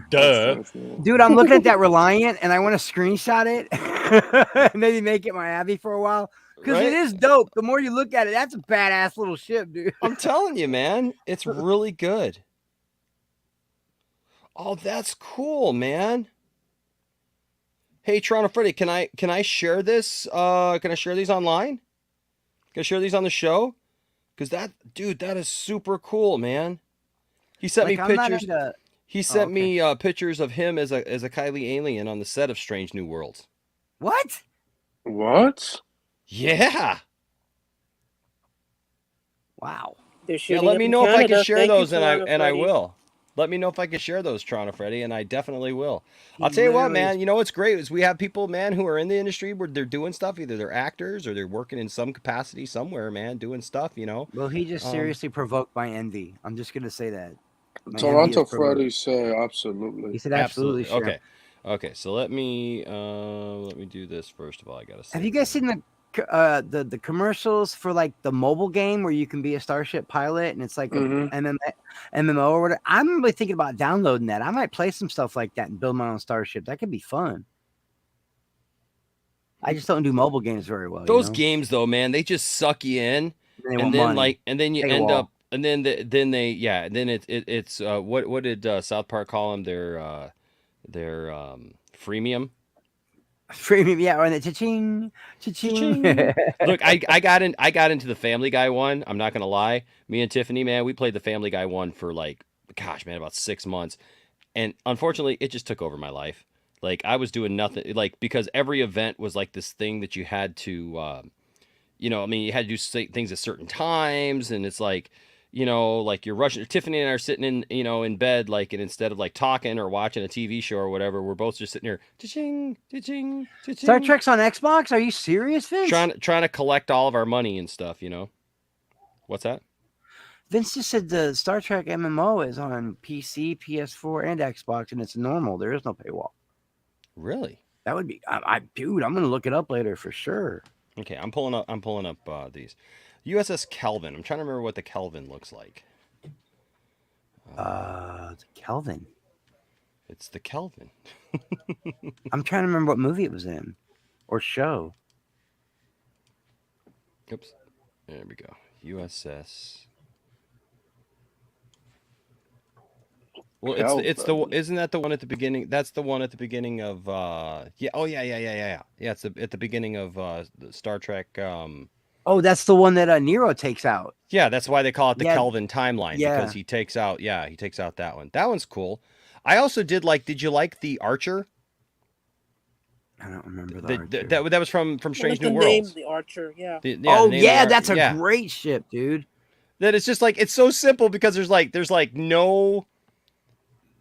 G: duh.
O: Dude, I'm looking at that Reliant and I want to screenshot it. Maybe make it my Abby for a while. Because
G: Right?
O: it is dope. The more you look at it, that's a badass little ship, dude.
G: I'm telling you, man, it's really good. Oh, that's cool, man. Hey, Toronto Freddy, can I share this? Can I share these online? Can I share these on the show? Because that is super cool, man. He sent me
O: Like I'm not
G: pictures.
O: into.
G: He
O: Oh,
G: sent
O: okay.
G: me pictures of him as a Kylie alien on the set of Strange New Worlds.
O: What?
Q: What?
G: Yeah.
P: They're
O: Wow.
G: Yeah,
P: shooting
G: let
P: up
G: me
P: in
G: know if I can
P: Canada.
G: share
P: Thank you,
G: those, and
P: Toronto
G: I
P: Freddy.
G: will. Let me know if I can share those, Toronto Freddy, and I definitely will.
O: He
G: I'll tell you what,
O: literally
G: man.
O: is.
G: You know what's great is we have people, man, who are in the industry where they're doing stuff. Either they're actors or they're working in some capacity somewhere, man, doing stuff. You know.
O: Well, he just seriously provoked my envy. I'm just gonna say that. My envy is
Q: Toronto
O: provoked.
Q: Freddy said absolutely.
O: He said absolutely, sure.
G: Okay. Okay. So let me do this first of all. I gotta
O: Have
G: save
O: you guys seen the commercials for like the mobile game where you can be a starship pilot and it's like a MMO or whatever? I'm really thinking about downloading that. I might play some stuff like that and build my own starship. That could be fun. I just don't do mobile games very well.
G: those
O: You know?
G: games though, man. They just suck you in,
O: They
G: and
O: want
G: then
O: money.
G: and then you
O: Pay
G: end
O: wall.
G: up, and then it's what did South Park call them? Their freemium.
O: Freemium, yeah, or the cha-ching, cha-ching.
G: Look, I got into the Family Guy one. I'm not gonna lie. Me and Tiffany, man, we played the Family Guy one for like, gosh, man, about 6 months, and unfortunately, it just took over my life. Like I was doing nothing, like because every event was like this thing that you had to, I mean, you had to do things at certain times, and it's like, like you're rushing. Tiffany and I are sitting in bed, like, and instead of like talking or watching a TV show or whatever, we're both just sitting here, cha-ching, cha-ching, cha-ching,
O: Star Trek's on Xbox? Are you serious, Vince?
G: trying to collect all of our money and stuff. What's that?
O: Vince just said the Star Trek MMO is on PC, PS4, and Xbox, and it's normal. There is no paywall.
G: Really?
O: That would be, dude. I'm gonna look it up later for sure.
G: Okay, I'm pulling up these. USS Kelvin. I'm trying to remember what the Kelvin looks like.
O: The Kelvin.
G: It's the Kelvin.
O: I'm trying to remember what movie it was in, or show.
G: Oops. There we go. USS. Well, isn't that the one at the beginning? That's the one at the beginning of yeah. Oh yeah. Yeah. It's at the beginning of the Star Trek.
O: Oh, that's the one that Nero takes out.
G: Yeah, that's why they call it the Kelvin timeline, because he takes out that one. That one's cool. I also did you like the Archer?
O: I don't remember the Archer.
G: That was from Strange New
P: the
G: Worlds.
P: Name, the Archer, yeah.
O: That's a great ship, dude.
G: That it's just like it's so simple because there's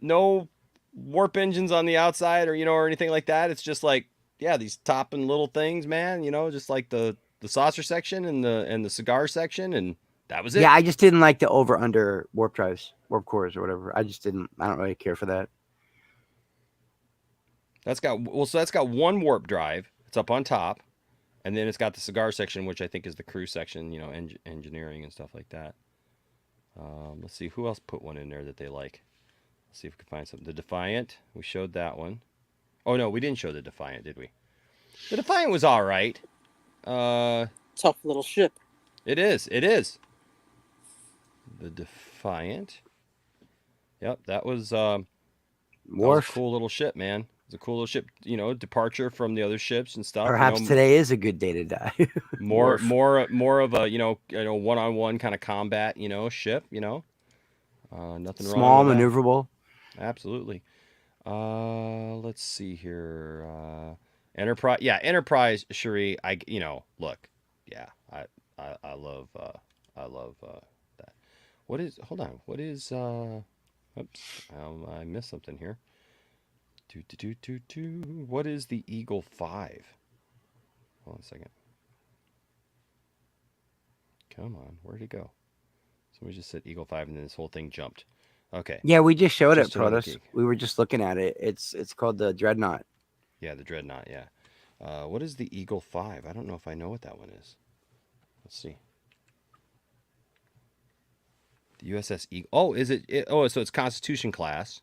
G: no warp engines on the outside or anything like that. It's just like these top and little things, man. Just like the saucer section and the cigar section, and that was it.
O: Yeah, I just didn't like the over under warp drives, warp cores, or whatever. I don't really care for that.
G: That's got one warp drive. It's up on top, and then it's got the cigar section, which I think is the crew section. Engineering and stuff like that. Let's see who else put one in there that they like. Let's see if we can find something. The Defiant. We showed that one. Oh no, we didn't show the Defiant, did we? The Defiant was all right.
P: Tough little ship.
G: It is. The Defiant. Yep, that was a cool little ship, man. It's a cool little ship, departure from the other ships and stuff.
O: Perhaps today is a good day to die.
G: more of a one-on-one kind of combat, ship, nothing wrong.
O: Small,
G: with that.
O: maneuverable.
G: Absolutely. Let's see here. Enterprise. Yeah, Enterprise, Cherie. Look. Yeah, I love that. Hold on. What is oops, I missed something here. What is the Eagle 5? Hold on a second. Come on, where'd it go? Somebody just said Eagle 5 and then this whole thing jumped. Okay.
O: Yeah, we just showed it,
G: another
O: Protus.
G: geek.
O: We were just looking at it. It's called the Dreadnought.
G: Yeah, the Dreadnought, yeah. What is the Eagle 5? I don't know if I know what that one is. Let's see. The USS Eagle. Oh, is it? So it's Constitution class.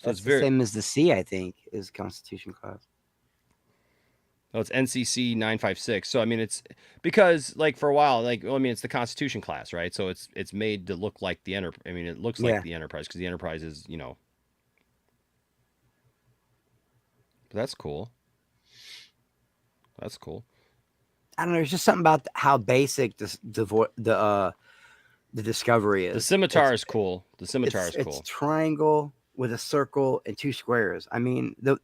G: So
O: That's
G: it's
O: the same as the C, I think, is Constitution class.
G: Oh, it's NCC 956. So I mean, it's because for a while, it's the Constitution class, right? So it's made to look like the Enterprise. I mean, it looks like the Enterprise because the Enterprise is, That's cool. That's cool.
O: I don't know. There's just something about how basic the discovery is.
G: The scimitar is cool. The scimitar is cool.
O: It's triangle with a circle and 2 squares. I mean, the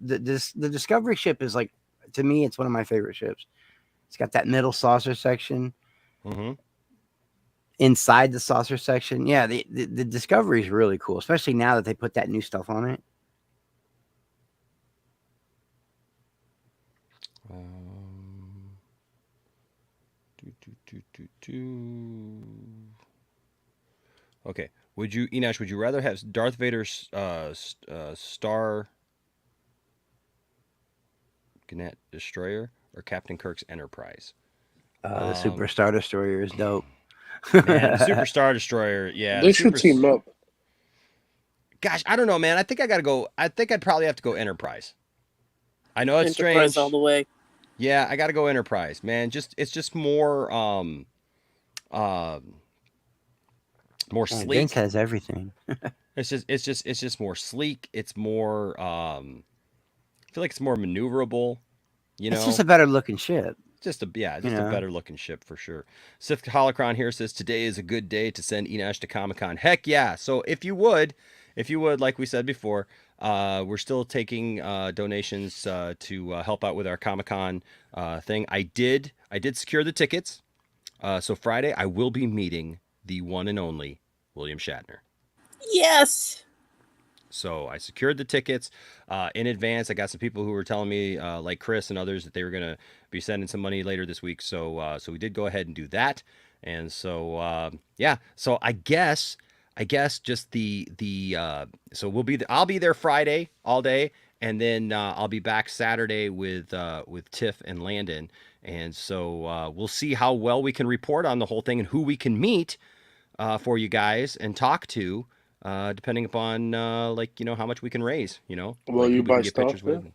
O: discovery ship is like, to me, it's one of my favorite ships. It's got that middle saucer section.
G: Mm-hmm.
O: Inside the saucer section, yeah, the discovery is really cool, especially now that they put that new stuff on it.
G: Okay. Would you, Enosh, would you rather have Darth Vader's Star Gannett Destroyer or Captain Kirk's Enterprise?
O: The Super Star Destroyer is dope.
G: Man, the Super Star Destroyer, yeah.
Q: They should team up.
G: Gosh, I don't know, man. I think I gotta go. I think I'd probably have to go Enterprise. I know it's
P: Enterprise
G: strange.
P: all the way.
G: Yeah, I gotta go Enterprise, man. It's just more more sleek.
O: Vince has everything.
G: It's just more sleek. It's more I feel like it's more maneuverable. You know,
O: It's just a better looking ship.
G: Just a better looking ship for sure. Sith Holocron here says today is a good day to send Enosh to Comic-Con. Heck yeah! So if you would, like we said before, we're still taking donations to help out with our Comic-Con thing. I did secure the tickets. So Friday I will be meeting the one and only William Shatner.
P: Yes.
G: So I secured the tickets in advance. I got some people who were telling me, like Chris and others, that they were going to be sending some money later this week. So we did go ahead and do that. And so yeah. So I guess just so I'll be there Friday all day, and then I'll be back Saturday with Tiff and Landon. And so we'll see how well we can report on the whole thing and who we can meet for you guys and talk to. Depending upon how much we can raise,
Q: Will
G: like
Q: you
G: who we
Q: buy
G: can get
Q: stuff?
G: pictures with.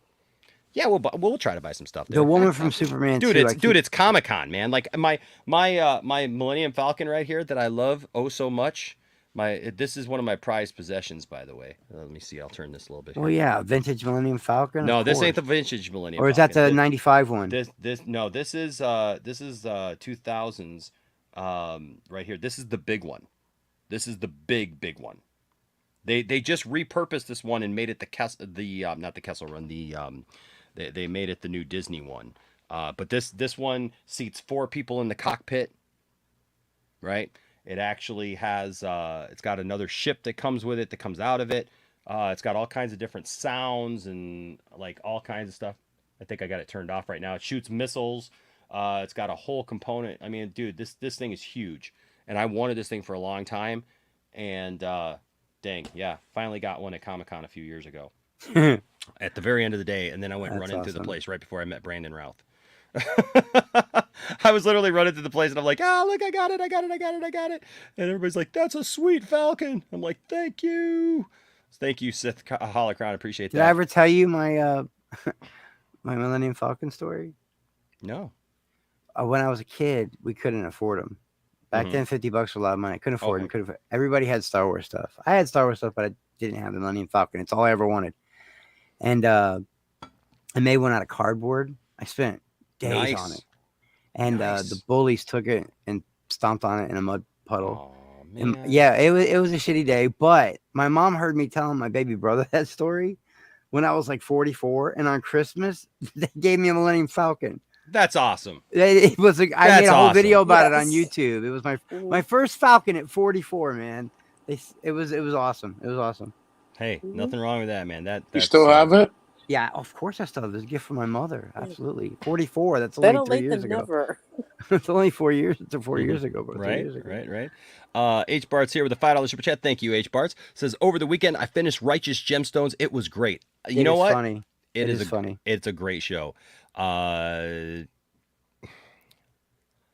G: Yeah, we'll try to buy some stuff.
O: The woman from Superman,
G: dude,
O: too,
G: it's Comic-Con, man. Like my Millennium Falcon right here that I love so much. This is one of my prized possessions, by the way. Let me see. I'll turn this a little bit.
O: Well, yeah, vintage Millennium Falcon.
G: No, this ain't the vintage Millennium.
O: Or is
G: Falcon.
O: that the '95 one?
G: This is 2000s. Right here. This is the big one. This is the big one. They just repurposed this one and made it not the Kessel Run. They made it the new Disney one. But this one seats 4 people in the cockpit. Right. It actually has it's got another ship that comes with it, that comes out of it. It's got all kinds of different sounds and like all kinds of stuff. I think I got it turned off right now. It shoots missiles. It's got a whole component. I mean, dude, this thing is huge, and I wanted this thing for a long time. And dang, yeah, finally got one at Comic-Con a few years ago. At the very end of the day, and then I went running through the place right before I met Brandon Routh. I was literally running through the place, and I'm like, "Oh, look, I got it!" And everybody's like, "That's a sweet Falcon." I'm like, "Thank you, Sith Holocron. Appreciate that."
O: Did I ever tell you my my Millennium Falcon story?
G: No.
O: When I was a kid, we couldn't afford them. Back then, $50 was a lot of money. I couldn't afford them. Everybody had Star Wars stuff. I had Star Wars stuff, but I didn't have the Millennium Falcon. It's all I ever wanted. And I made one out of cardboard. I spent days on it. And the bullies took it and stomped on it in a mud puddle.
G: Oh, man.
O: And, yeah, it was a shitty day. But my mom heard me telling my baby brother that story when I was like 44. And on Christmas, they gave me a Millennium Falcon.
G: That's awesome.
O: It was. I made a whole video about it on YouTube. It was my first Falcon at 44, man. It was awesome. It was awesome.
G: Hey, nothing wrong with that, man. That's
Q: you still have it?
O: Yeah, of course I still have it. It's a gift from my mother. Absolutely. 44. That's only 3 years ago.
P: Never.
O: It's only 4 years. It's 4 years ago. But 3 years ago.
G: Right. H Bart's here with a $5 super chat. Thank you, H Bart's. Says over the weekend I finished Righteous Gemstones. It was great. You know what?
O: Funny. It is funny.
G: It's a great show.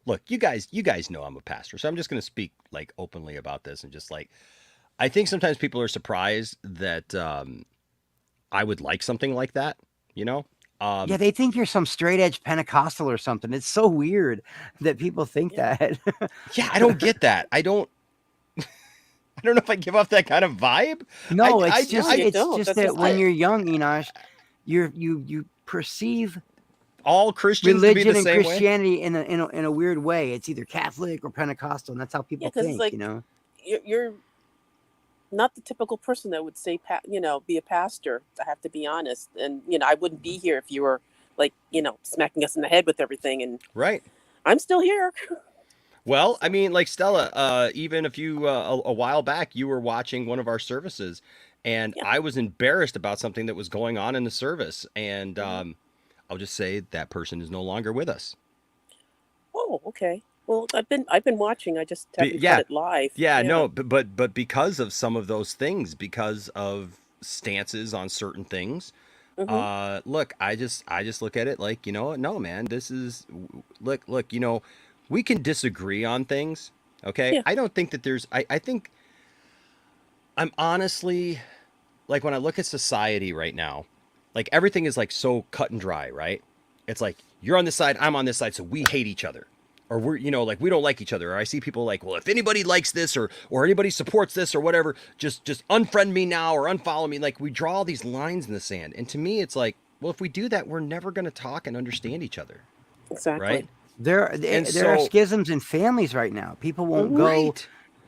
G: Look, you guys know I'm a pastor, so I'm just going to speak like openly about this and just like, I think sometimes people are surprised that I would like something like that, you know?
O: Yeah, they think you're some straight edge Pentecostal or something. It's so weird that people think that.
G: Yeah, I don't get that. I don't know if I give off that kind of vibe.
O: No, it's just that when you're young, Enosh, you perceive
G: all Christians to be
O: religion
G: the
O: and
G: same way?
O: Christianity in a weird way. It's either Catholic or Pentecostal, and that's how people
P: because
O: think.
P: it's like
O: You know,
P: you're not the typical person that would say, be a pastor. I have to be honest, and I wouldn't be here if you were like, smacking us in the head with everything. And
G: right,
P: I'm still here.
G: Well, I mean, like Stella, even a while back, you were watching one of our services, and I was embarrassed about something that was going on in the service, and I'll just say that person is no longer with us.
P: Oh, okay. Well, I've been watching. I just haven't caught it live.
G: Yeah, no, but because of some of those things, because of stances on certain things, look, I just look at it like, no, man, this is look, we can disagree on things. Okay.
P: Yeah.
G: I don't think that I think I'm honestly, like, when I look at society right now, like, everything is like so cut and dry, right? It's like, you're on this side, I'm on this side, so we hate each other. Or we're, like, we don't like each other. Or I see people like, well, if anybody likes this or anybody supports this or whatever, just unfriend me now or unfollow me. Like, we draw all these lines in the sand. And to me, it's like, well, if we do that, we're never going to talk and understand each other.
P: Exactly.
G: Right?
O: There are schisms in families right now. People won't go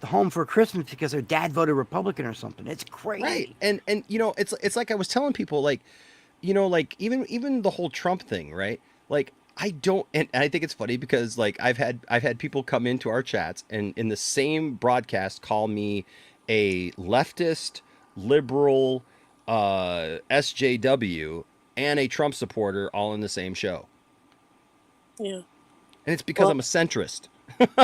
O: home for Christmas because their dad voted Republican or something. It's crazy.
G: Right. And it's like I was telling people, like, like even the whole Trump thing, right? Like, I don't, and I think it's funny because, like, I've had people come into our chats and in the same broadcast call me a leftist, liberal, SJW, and a Trump supporter all in the same show.
P: Yeah.
G: And it's because I'm a centrist.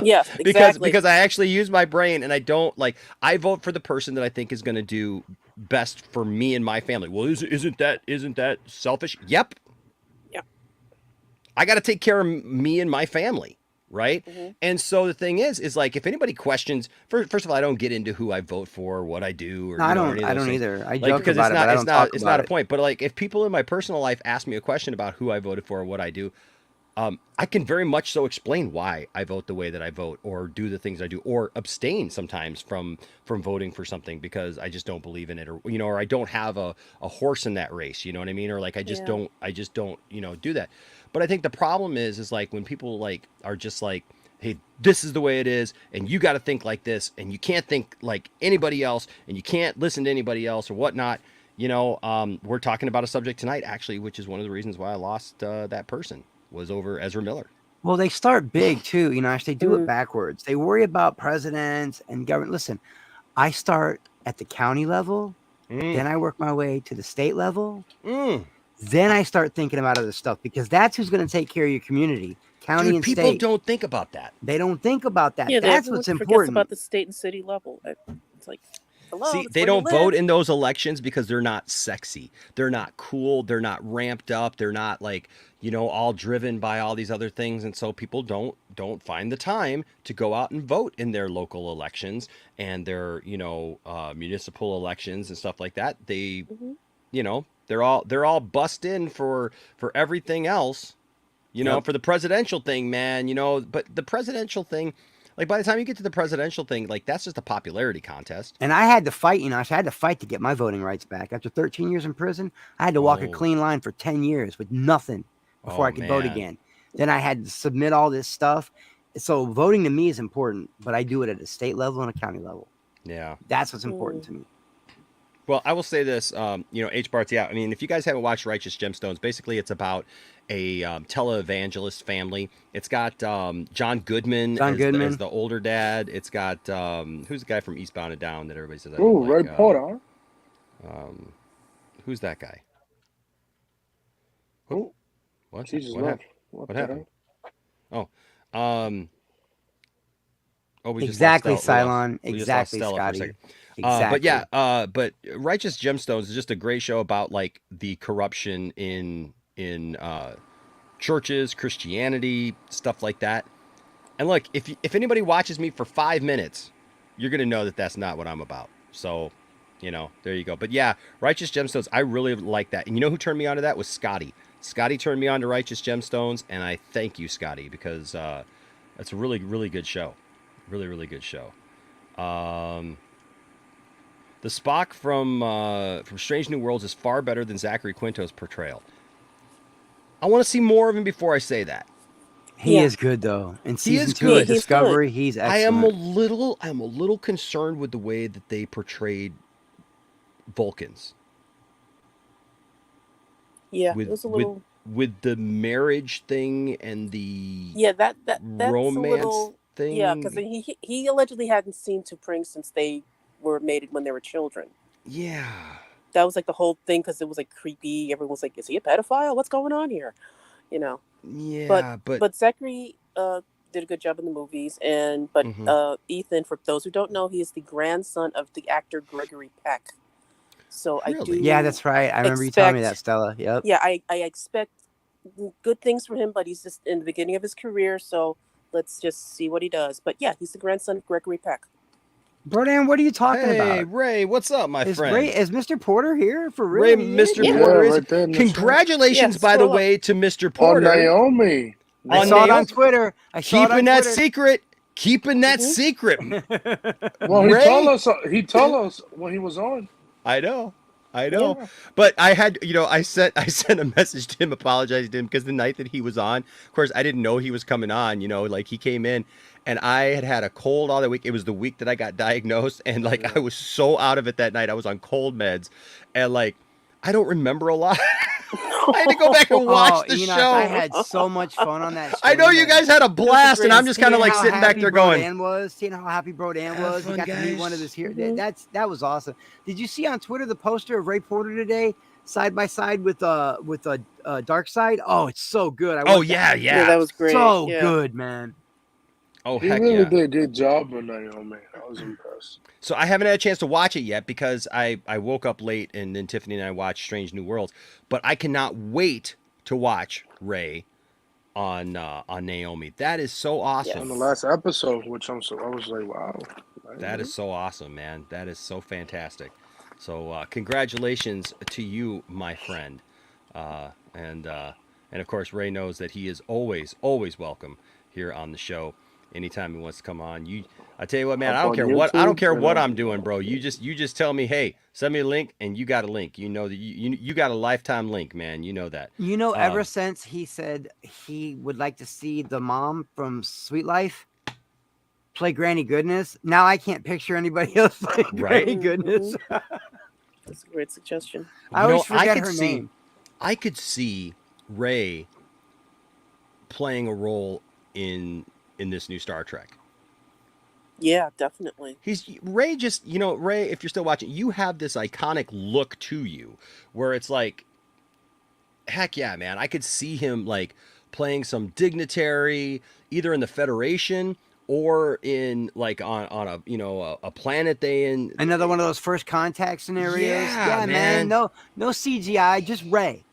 P: Yes, exactly.
G: because I actually use my brain, and I vote for the person that I think is going to do best for me and my family. Well, isn't that selfish? Yep. I got to take care of me and my family, right? And so the thing is like, if anybody questions, first of all, I don't get into who I vote for, or what I do, or
O: no, I don't either. I joke
G: because
O: about it, but I don't talk
G: it's
O: about
G: not
O: it.
G: a point. But like, if people in my personal life ask me a question about who I voted for or what I do, I can very much so explain why I vote the way that I vote, or do the things I do, or abstain sometimes from voting for something because I just don't believe in it, or or I don't have a horse in that race, you know what I mean, or like I just don't do that. But I think the problem is like when people like are just like, hey, this is the way it is, and you got to think like this, and you can't think like anybody else, and you can't listen to anybody else or whatnot. We're talking about a subject tonight, actually, which is one of the reasons why I lost that person, was over Ezra Miller.
O: Well, they start big too, they do it backwards. They worry about presidents and government. Listen, I start at the county level, then I work my way to the state level. Then I start thinking about other stuff, because that's who's going to take care of your community, county and
G: people
O: state.
G: Don't think about that.
O: They don't think about that.
P: Yeah,
O: that's what's
P: forgets
O: important.
P: about the state and city level. It's like, hello.
G: See, they don't vote in those elections because they're not sexy. They're not cool. They're not ramped up. They're not like, all driven by all these other things. And so people don't find the time to go out and vote in their local elections and their, municipal elections and stuff like that. They, they're all bussed in for everything else, for the presidential thing, man, but the presidential thing, like, by the time you get to the presidential thing, like, that's just a popularity contest.
O: And I had to fight, I had to fight to get my voting rights back. After 13 years in prison, I had to walk a clean line for 10 years with nothing before I could vote again. Then I had to submit all this stuff. So voting to me is important, but I do it at a state level and a county level.
G: Yeah.
O: That's what's important to me.
G: Well, I will say this, H. Bart's, I mean, if you guys haven't watched Righteous Gemstones, basically it's about a televangelist family. It's got John Goodman as the older dad. It's got, who's the guy from Eastbound and Down that everybody says?
Q: Oh, Ray Porter.
G: Who's that guy?
Q: Oh,
G: what?
Q: Jesus,
G: What happened? What happened? Oh, we
O: exactly,
G: just lost
O: Cylon. Exactly, Scotty.
G: Exactly. But Righteous Gemstones is just a great show about like the corruption in churches, Christianity, stuff like that. And look, if anybody watches me for 5 minutes, you're gonna know that that's not what I'm about. So, there you go. But yeah, Righteous Gemstones, I really like that. And you know who turned me on to that was Scotty. Scotty turned me on to Righteous Gemstones, and I thank you, Scotty, because that's a really, really good show. Really, really good show. The The Spock from Strange New Worlds is far better than Zachary Quinto's portrayal. I want to see more of him before I say that.
O: He is good though. In
G: He
O: season
G: is
O: 2 of
G: good.
O: Discovery, he's excellent.
G: I am a little concerned with the way that they portrayed Vulcans.
P: Yeah,
G: With
P: it was a little.
G: with the marriage thing and the
P: That's a
G: romance
P: little.
G: thing.
P: Yeah, because he allegedly hadn't seen T'Pring since they were mated when they were children.
G: Yeah.
P: That was like the whole thing because it was like creepy. Everyone was like, "Is he a pedophile? What's going on here?" You know.
G: Yeah,
P: but Zachary did a good job in the movies, but Ethan, for those who don't know, he is the grandson of the actor Gregory Peck. So I do.
O: Yeah, that's right. I remember you telling me that, Stella. Yep.
P: Yeah, I expect good things from him, but he's just in the beginning of his career. So let's just see what he does. But yeah, he's the grandson of Gregory Peck.
O: Brodan, what are you talking
G: Hey,
O: about?
G: Ray, what's up, my friend?
O: Is Mr. Porter here for real?
G: Ray, Mr. Porter is.
Q: right there,
G: Congratulations, by the way, to Mr. Porter.
Q: On Naomi.
O: I saw it on Twitter.
G: Keeping that secret. Keeping that secret.
Q: Well, he told us when he was on.
G: I know.
Q: Yeah.
G: But I had, I sent a message to him, apologizing to him, because the night that he was on, of course, I didn't know he was coming on, like he came in and I had a cold all that week. It was the week that I got diagnosed, and I was so out of it that night. I was on cold meds, and I don't remember a lot. I had to go back and watch the show.
O: I had so much fun on that show.
G: I know you guys had a blast, and I'm just kind of sitting back there going,
O: seeing how happy Brodan was. He got to meet one of his here. That was awesome. Did you see on Twitter the poster of Ray Porter today, side by side with Dark Side? Oh, it's so good.
G: Yeah,
P: that was great.
O: So good, man.
G: Oh,
Q: he
G: heck
Q: really
G: yeah.
Q: did a good job on Naomi. I was impressed.
G: So I haven't had a chance to watch it yet because I woke up late and then Tiffany and I watched Strange New Worlds. But I cannot wait to watch Ray on Naomi. That is so awesome.
Q: On the last episode, I was like, wow.
G: That is so awesome, man. That is so fantastic. So congratulations to you, my friend. And of course, Ray knows that he is always welcome here on the show. Anytime he wants to come on, I tell you what, man, I don't care what I'm doing, bro. You just tell me, hey, send me a link, and you got a link. You know that you got a lifetime link, man. You know that.
O: Ever since he said he would like to see the mom from Sweet Life play Granny Goodness, now I can't picture anybody else playing Granny Goodness.
P: That's a great suggestion.
O: I always forget her name.
G: I could see Ray playing a role in this new Star Trek.
P: Yeah, definitely.
G: Ray, if you're still watching, you have this iconic look to you where it's like, heck yeah, man. I could see him playing some dignitary either in the Federation or in on a planet
O: another one of those first contact scenarios.
G: Yeah,
O: man. No CGI, just Ray.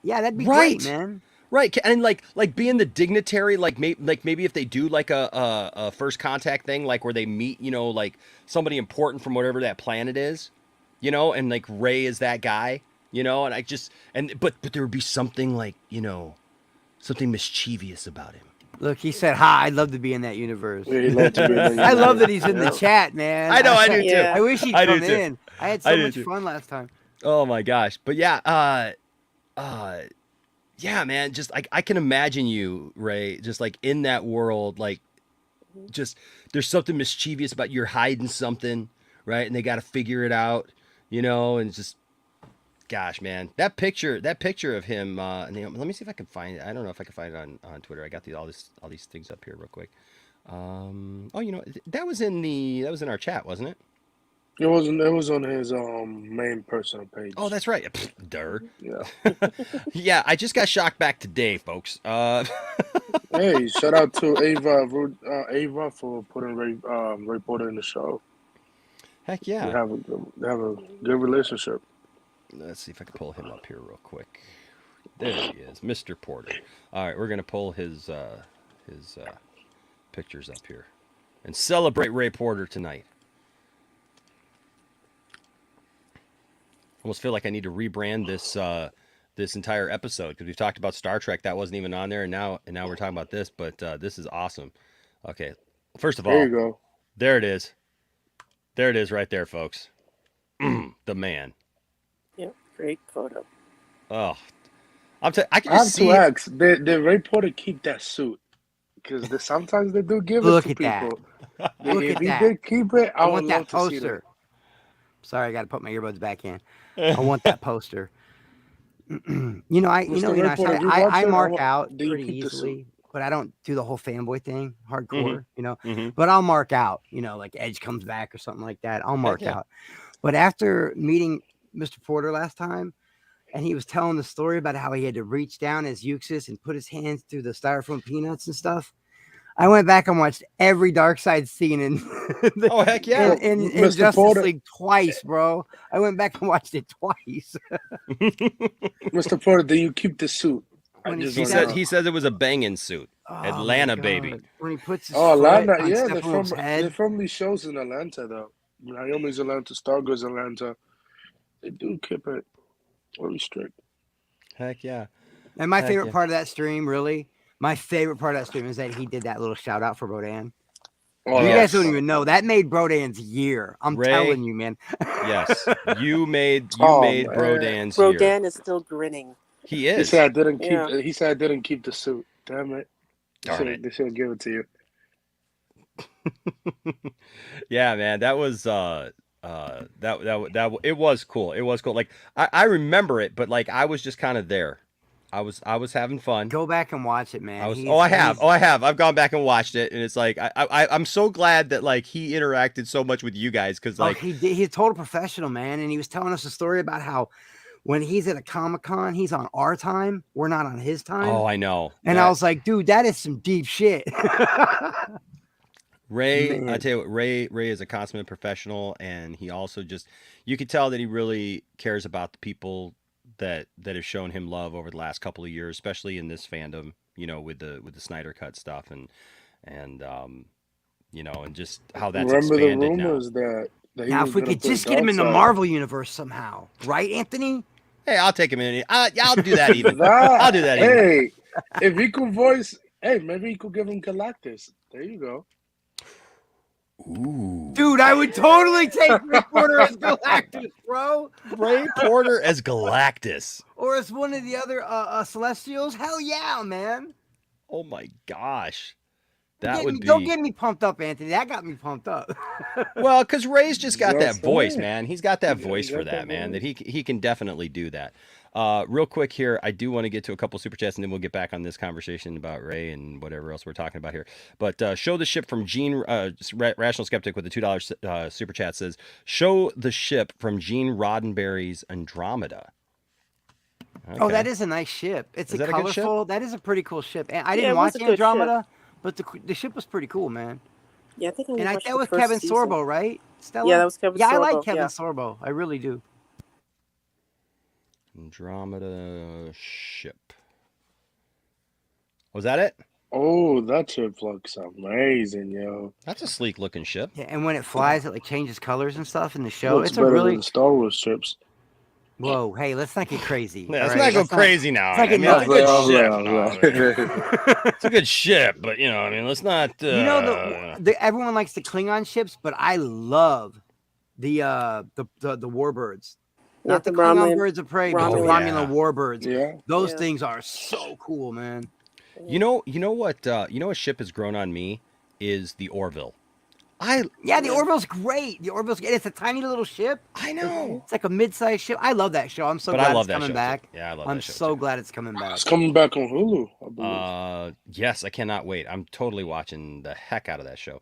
O: Yeah, that'd be great, man.
G: Right, and being the dignitary, maybe if they do a first contact thing, where they meet, somebody important from whatever that planet is, and Ray is that guy, and but there would be something something mischievous about him.
O: Look, he said, "Hi, I'd love to be in that universe."
Q: Yeah, he'd love to be in that
O: I love that he's in the chat, man.
G: I know, I do too.
O: I wish he'd come in. I had so much fun last time.
G: Oh my gosh, but yeah, yeah, man, just I can imagine you, Ray, just in that world, just there's something mischievous about you're hiding something, right? And they got to figure it out, and just, gosh, man, that picture of him. Let me see if I can find it. I don't know if I can find it on Twitter. I got all these things up here real quick. That was in our chat, wasn't it?
Q: It was on his main personal page.
G: Oh, that's right. Durr.
Q: Yeah.
G: Yeah, I just got shocked back today, folks.
Q: Hey, shout out to Ava for putting Ray Porter in the show.
G: Heck yeah.
Q: They have a good relationship.
G: Let's see if I can pull him up here real quick. There he is, Mr. Porter. All right, we're gonna pull his pictures up here and celebrate Ray Porter tonight. Almost feel like I need to rebrand this entire episode because we've talked about Star Trek that wasn't even on there, and now we're talking about this. But this is awesome. Okay, first of all,
Q: there you go.
G: There it is. There it is, right there, folks. The man.
P: Yep, great photo.
G: Oh, I can
Q: I
G: just
Q: have
G: see
Q: to ask, did Ray Porter keep that suit? Because sometimes they do give it
O: Look
Q: to
O: at that.
Q: people.
O: Look
Q: If
O: at
Q: he
O: that.
Q: did keep it, I would
O: want
Q: love
O: that
Q: to see that.
O: poster. Sorry, I got to put my earbuds back in. I want that poster.
Q: Mr. Ray Porter, if you watch
O: I
Q: it,
O: mark out
Q: do you
O: pretty
Q: keep the suit?
O: easily, but I don't do the whole fanboy thing, hardcore,
G: Mhm.
O: But I'll mark out, like Edge comes back or something like that. I'll mark
G: yeah.
O: out. But after meeting Mr. Porter last time, and he was telling the story about how he had to reach down his Euxis and put his hands through the styrofoam peanuts and stuff. I went back and watched every Dark Side scene in
G: Oh, heck yeah.
O: in
Q: Mr.
O: Justice
Q: Porter-
O: League twice, bro. I went back and watched it twice.
Q: Mr. Porter, do you keep the suit?
G: He says it was a banging suit. Atlanta, baby.
O: When he puts his
Q: Oh,
O: foot
Q: Atlanta,
O: on
Q: yeah, they're
O: Steppenwolf's head.
Q: from these shows in Atlanta, though. Naomi's Atlanta, Stargirl's Atlanta. They do keep it very strict.
G: Heck yeah.
O: And my
G: Heck
O: favorite
G: yeah.
O: part of that stream, really, my favorite part of that stream is that he did that little shout out for Brodan.
Q: Oh,
O: You
Q: yes.
O: guys don't even know. That made Brodan's year. I'm
G: Ray,
O: telling you, man.
G: Yes, you made
Q: Man.
G: Brodan's year.
P: Brodan is still grinning.
G: He
Q: He
G: is.
Q: said I didn't keep.
P: Yeah.
Q: He said I didn't keep the suit. Damn it!
G: Darn it.
Q: They should give it to you.
G: Yeah, man, that was it was cool. It was cool. Like I remember it, but like I was just kind of there. I was having fun.
O: Go back and watch it, man.
G: I have. I've gone back and watched it, and it's like I'm so glad that like he interacted so much with you guys because like
O: he's a total professional, man. And he was telling us a story about how when he's at a Comic-Con, he's on our time. We're not on his time.
G: oh, I know.
O: And I was like, dude, that is some deep shit.
G: Ray,
O: Man.
G: I tell you what, Ray is a consummate professional, and he also you could tell that he really cares about the people that have shown him love over the last couple of years, especially in this fandom, with the Snyder Cut stuff and and just how that's
Q: Remember the
G: expanded
Q: rumors that he
O: now,
Q: was
O: if we
Q: gonna
O: could
Q: put
O: just get him in the
Q: Darkseid.
O: Marvel universe somehow, right, Anthony?
G: Hey, I'll take him in. I'll do that even.
Q: That-
G: I'll do that even.
Q: Hey, if he could voice, maybe he could give him Galactus. There you go.
G: Ooh.
O: Dude, I would totally take Ray Porter as Galactus, bro.
G: Ray Porter as Galactus.
O: Or as one of the other Celestials. Hell yeah, man.
G: Oh my gosh.
O: Don't get me pumped up, Anthony. That got me pumped up.
G: Well, because Ray's just got that
O: Just
G: voice,
O: saying.
G: man. He's got that
O: Yeah,
G: voice
O: he
G: for
O: got
G: that,
O: that
G: man.
O: voice.
G: That he can definitely do that. Real quick here, I do want to get to a couple super chats, and then we'll get back on this conversation about Ray and whatever else we're talking about here. But show the ship from Gene Rational Skeptic with the $2 super chat says, "Show the ship from Gene Roddenberry's Andromeda."
O: Oh,
G: Okay.
O: that is a nice ship. It's
G: Is
O: a
G: that a good ship?
O: colorful. That is a pretty cool ship. And I
P: Yeah,
O: didn't
P: it was
O: watch
P: a good ship.
O: Andromeda, but the ship was pretty cool, man.
P: Yeah, I think I
O: And
P: watched
O: that
P: the
O: was
P: first
O: Kevin
P: season.
O: Sorbo, right? Stella?
P: Yeah, that was Kevin
O: Yeah, I like
P: Sorbo,
O: Kevin
P: yeah.
O: Sorbo. I really do.
G: Andromeda ship. Was that it?
Q: Oh, that ship looks amazing, yo.
G: That's a sleek looking ship.
O: Yeah, and when it flies, it like changes colors and stuff in the show.
Q: Looks
O: It's a
Q: better
O: really
Q: than Star Wars ships.
O: whoa. Hey, let's not get crazy.
G: Yeah, let's
O: all
G: not
O: right?
G: go crazy now.
O: Let's not get
G: it's a good
O: nuts.
G: ship. It's a good ship, but let's not.
O: You know, everyone likes the Klingon ships, but I love the warbirds.
P: Yeah,
O: Not the
P: the
O: Klingon
P: Romulan-
O: birds of prey, but the
P: Romulan.
O: Romulan warbirds.
Q: Yeah.
O: Those
P: Yeah.
O: things are so cool, man.
G: You know what ship has grown on me is the Orville.
O: Yeah, the Orville's great. It's a tiny little ship.
G: I know.
O: It's like a mid-sized ship. I love that show. I'm so
G: But I
O: glad
G: love
O: it's
G: that
O: coming
G: show,
O: back.
G: too. Yeah, I love
O: I'm
G: that show,
O: so glad it's coming back.
Q: It's coming back on Hulu, I believe.
G: Yes, I cannot wait. I'm totally watching the heck out of that show.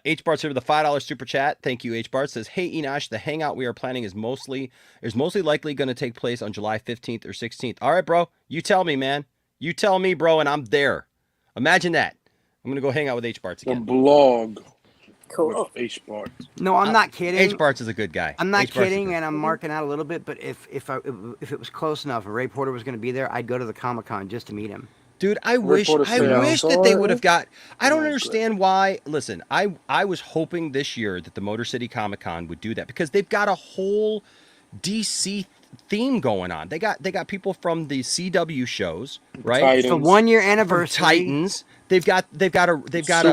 G: H Bart's here with the $5 super chat. Thank you, H Bart. Says, "Hey Enosh, the hangout we are planning is mostly likely going to take place on July 15th or 16th. All right, bro. You tell me, man. You tell me, bro, and I'm there. Imagine that. I'm gonna go hang out with H Bart's
Q: The
G: again.
Q: blog.
P: Cool.
Q: With H Bart.
O: No, I'm not kidding.
G: H Bart's is a good guy.
O: I'm not
G: H. Bart's is
O: kidding,
G: good.
O: and I'm marking out a little bit. But if it was close enough, and Ray Porter was going to be there, I'd go to the Comic-Con just to meet him.
G: Dude, I wish that they would have got. I don't understand why. Listen, I was hoping this year that the Motor City Comic Con would do that because they've got a whole DC theme going on. They got people from the CW shows, right?
O: It's the 1 year anniversary.
G: Titans. They've got a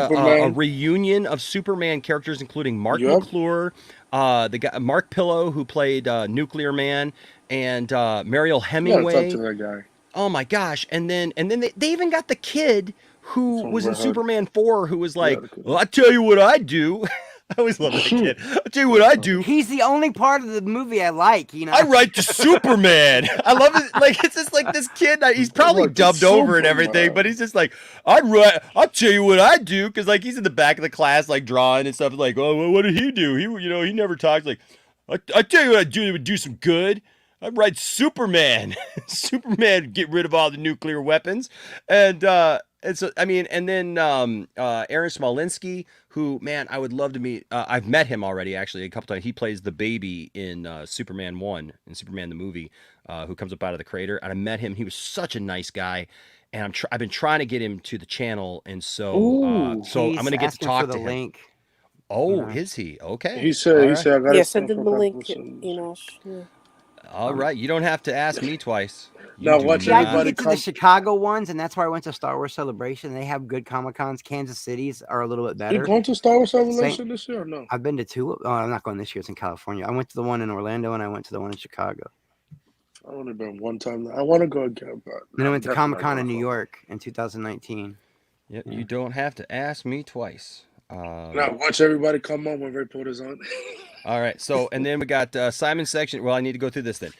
Q: Superman.
G: reunion of Superman characters, including Mark
Q: Yep.
G: McClure, the guy Mark Pillow, who played Nuclear Man, and Mariel
Q: You gotta talk
G: Hemingway.
Q: to that guy
G: Oh my gosh! And then they even got the kid who
Q: from
G: was in
Q: Red Hood.
G: Superman 4, who was like,
Q: Yeah,
G: "Well, I tell you what I do." I always love that kid. I tell you what I do.
O: He's the only part of the movie I like.
G: I write to Superman. I love it. Like, it's just like this kid. He's probably
Q: What, the
G: dubbed over and everything,
Q: Superman?
G: but he's just like, I'll tell you what I do, because like he's in the back of the class, like drawing and stuff. Like, oh, well, what did he do? He never talks. Like, I tell you what I do. It would do some good. I write Superman. Superman get rid of all the nuclear weapons, and so I mean, and then Aaron Smolinski, who, man, I would love to meet. I've met him already, actually, a couple times. He plays the baby in Superman 1, in Superman the movie, who comes up out of the crater. And I met him. He was such a nice guy. And I've been trying to get him to the channel. And so I'm going to get to talk to him.
O: Link.
G: Oh, is he? Okay.
Q: He said,
G: All right.
Q: I got his
P: send
Q: stuff
P: him
Q: for
P: the
Q: a
P: link,
Q: couple of
P: Enosh. Yeah.
G: All right. You don't have to ask me twice. You
Q: Now
G: do
Q: watch
O: Yeah, I
G: not-
O: can get to the Chicago ones, and that's where I went to Star Wars Celebration. They have good Comic Cons. Kansas City's are a little bit better.
Q: You going to Star Wars
O: Same-
Q: Celebration this year or no?
O: I've been to two. Oh, I'm not going this year. It's in California. I went to the one in Orlando, and I went to the one in Chicago.
Q: I've only been one time. I want to go again, but
O: Then I went to
Q: definitely
O: Comic Con
Q: not
O: in New
Q: going.
O: York in 2019.
G: Yep, you don't have to ask me twice.
Q: Now watch everybody come on when Ray Porter's on.
G: All right. So, and then we got Simon's section. Well, I need to go through this then.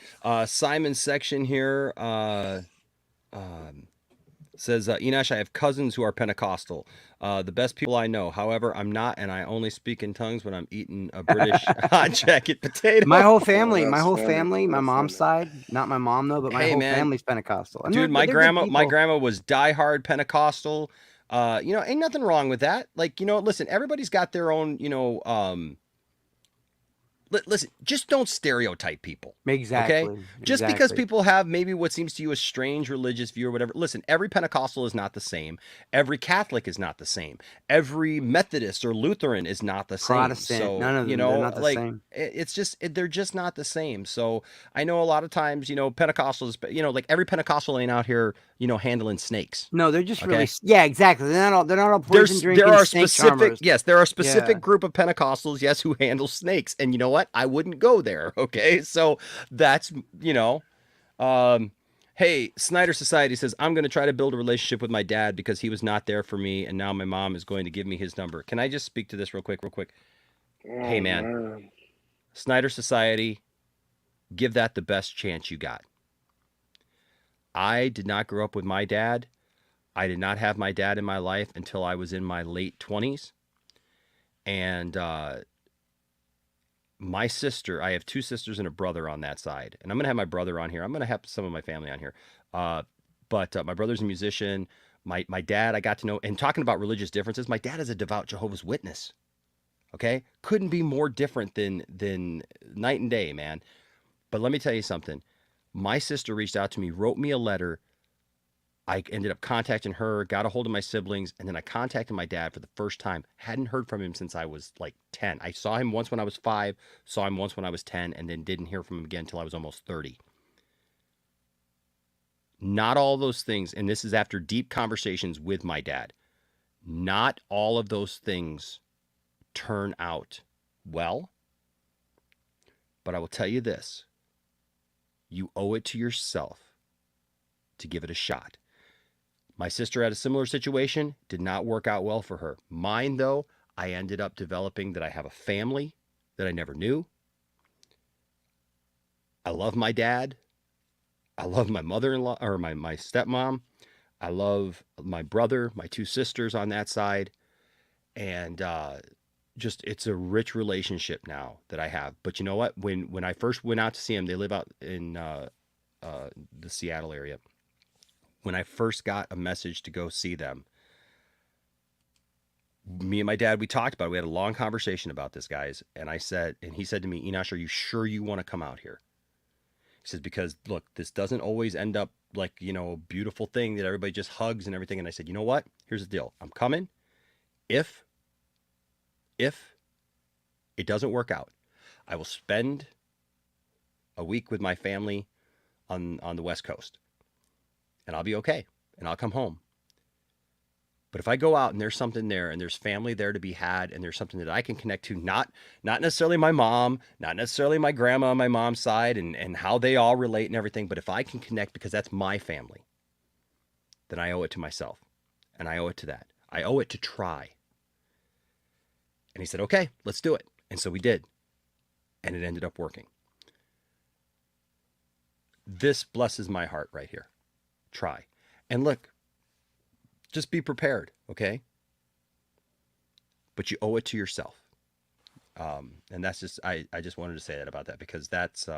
G: Simon's section here says, Enosh, I have cousins who are Pentecostal. The best people I know. However, I'm not, and I only speak in tongues when I'm eating a British hot jacket potato.
O: My whole family,
Q: Oh,
O: my
Q: that's
O: whole
Q: funny.
O: family, my
Q: That's
O: mom's
Q: funny.
O: side, not my mom though, but my
G: Hey,
O: whole
G: man.
O: family's Pentecostal. And
G: Dude,
O: they're
G: my
O: good
G: grandma
O: people.
G: was diehard Pentecostal. Ain't nothing wrong with that. Like, listen, everybody's got their own, listen, just don't stereotype people.
O: Exactly.
G: Okay? Just because
O: exactly.
G: people have maybe what seems to you a strange religious view or whatever. Listen, every Pentecostal is not the same. Every Catholic is not the same. Every Methodist or Lutheran is not the same.
O: Protestant,
G: So,
O: none of them, they're not the
G: like,
O: same.
G: it's just, they're just not the same. So I know a lot of times, Pentecostals, like every Pentecostal ain't out here, handling snakes.
O: No, they're just
G: Okay?
O: really, yeah, exactly. They're not all poison drinking
G: There are
O: snake
G: specific,
O: charmers.
G: yes, there are a specific
O: Yeah.
G: group of Pentecostals, yes, who handle snakes. And you know what? I wouldn't go there. Okay. So that's, hey, Snyder Society says, I'm going to try to build a relationship with my dad because he was not there for me. And now my mom is going to give me his number. Can I just speak to this real quick? Hey, man, Snyder Society, give that the best chance you got. I did not grow up with my dad. I did not have my dad in my life until I was in my late 20s. And my sister, I have two sisters and a brother on that side. And I'm going to have my brother on here. I'm going to have some of my family on here. But my brother's a musician. My dad, I got to know, and talking about religious differences, my dad is a devout Jehovah's Witness. Okay? Couldn't be more different than night and day, man. But let me tell you something. My sister reached out to me, wrote me a letter. I ended up contacting her, got a hold of my siblings, and then I contacted my dad for the first time. Hadn't heard from him since I was like 10. I saw him once when I was 5, saw him once when I was 10, and then didn't hear from him again until I was almost 30. Not all those things, and this is after deep conversations with my dad, not all of those things turn out well. But I will tell you this. You owe it to yourself to give it a shot. My sister had a similar situation, did not work out well for her. Mine, though, I ended up developing that I have a family that I never knew. I love my dad. I love my mother-in-law, or my stepmom. I love my brother, my two sisters on that side. And just, it's a rich relationship now that I have. But you know what? When I first went out to see them, they live out in the Seattle area. When I first got a message to go see them, me and my dad, we talked about it. We had a long conversation about this, guys. And he said to me, Enosh, are you sure you want to come out here? He says, because look, this doesn't always end up like, a beautiful thing that everybody just hugs and everything. And I said, you know what? Here's the deal. I'm coming. If it doesn't work out, I will spend a week with my family on the West Coast. And I'll be okay. And I'll come home. But if I go out and there's something there and there's family there to be had and there's something that I can connect to, not necessarily my mom, not necessarily my grandma on my mom's side and how they all relate and everything, but if I can connect because that's my family, then I owe it to myself. And I owe it to that. I owe it to try. And he said, okay, let's do it. And so we did. And it ended up working. This blesses my heart right here. Try. And look, just be prepared, okay? But you owe it to yourself. And that's just, I just wanted to say that about that because that's,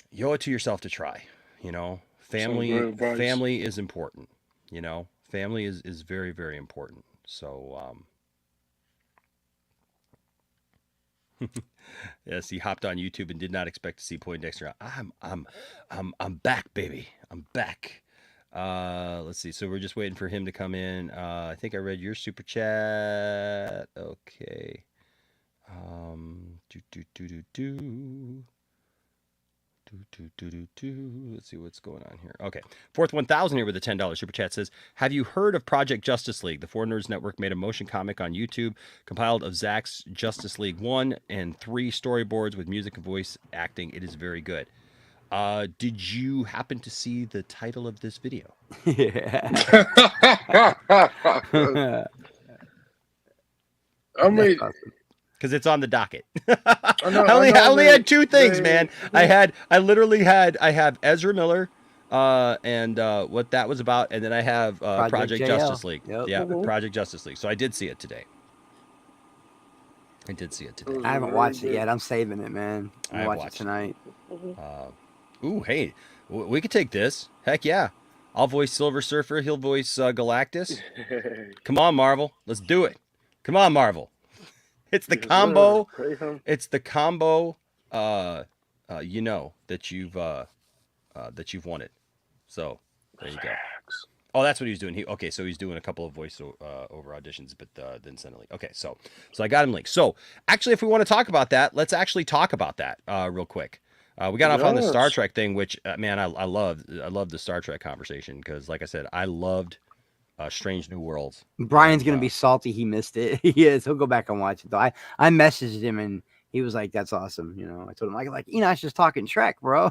G: you owe it to yourself to try, you know? Family is important, you know? Family is very, very important. So, yes, he hopped on YouTube and did not expect to see Poindexter. I'm back, baby. I'm back. Let's see. So we're just waiting for him to come in. I think I read your super chat. Okay. Let's see what's going on here. Okay. Fourth 1000 here with a $10 super chat says, have you heard of Project Justice League? The Four Nerds Network made a motion comic on YouTube compiled of Zach's Justice League 1 and 3 storyboards with music and voice acting. It is very good. Did you happen to see the title of this video?
Q: I mean,
G: because it's on the docket. I only had two things, man. I have Ezra Miller, and what that was about, and then I have Project Justice League.
O: Yep.
G: Yeah, Project Justice League. So I did see it today.
O: I haven't watched it yet. I'm saving it, man. I'll watch it tonight.
G: Ooh, hey, we could take this. Heck yeah. I'll voice Silver Surfer. He'll voice Galactus. Come on, Marvel. Let's do it. Come on, Marvel. It's the combo. It's the combo. You know that you've wanted. So there you go. Oh, that's what he was doing. So he's doing a couple of voice over auditions, but then send a link. Okay, so I got him linked. So actually, if we want to talk about that, let's actually talk about that real quick. We got off on the Star Trek thing, which man, I love the Star Trek conversation because, like I said, I loved Strange New Worlds.
O: Brian's gonna be salty he missed it. He is. He'll go back and watch it though. I messaged him and he was like, "That's awesome." You know, I told him like Enoch's just talking Shrek, bro.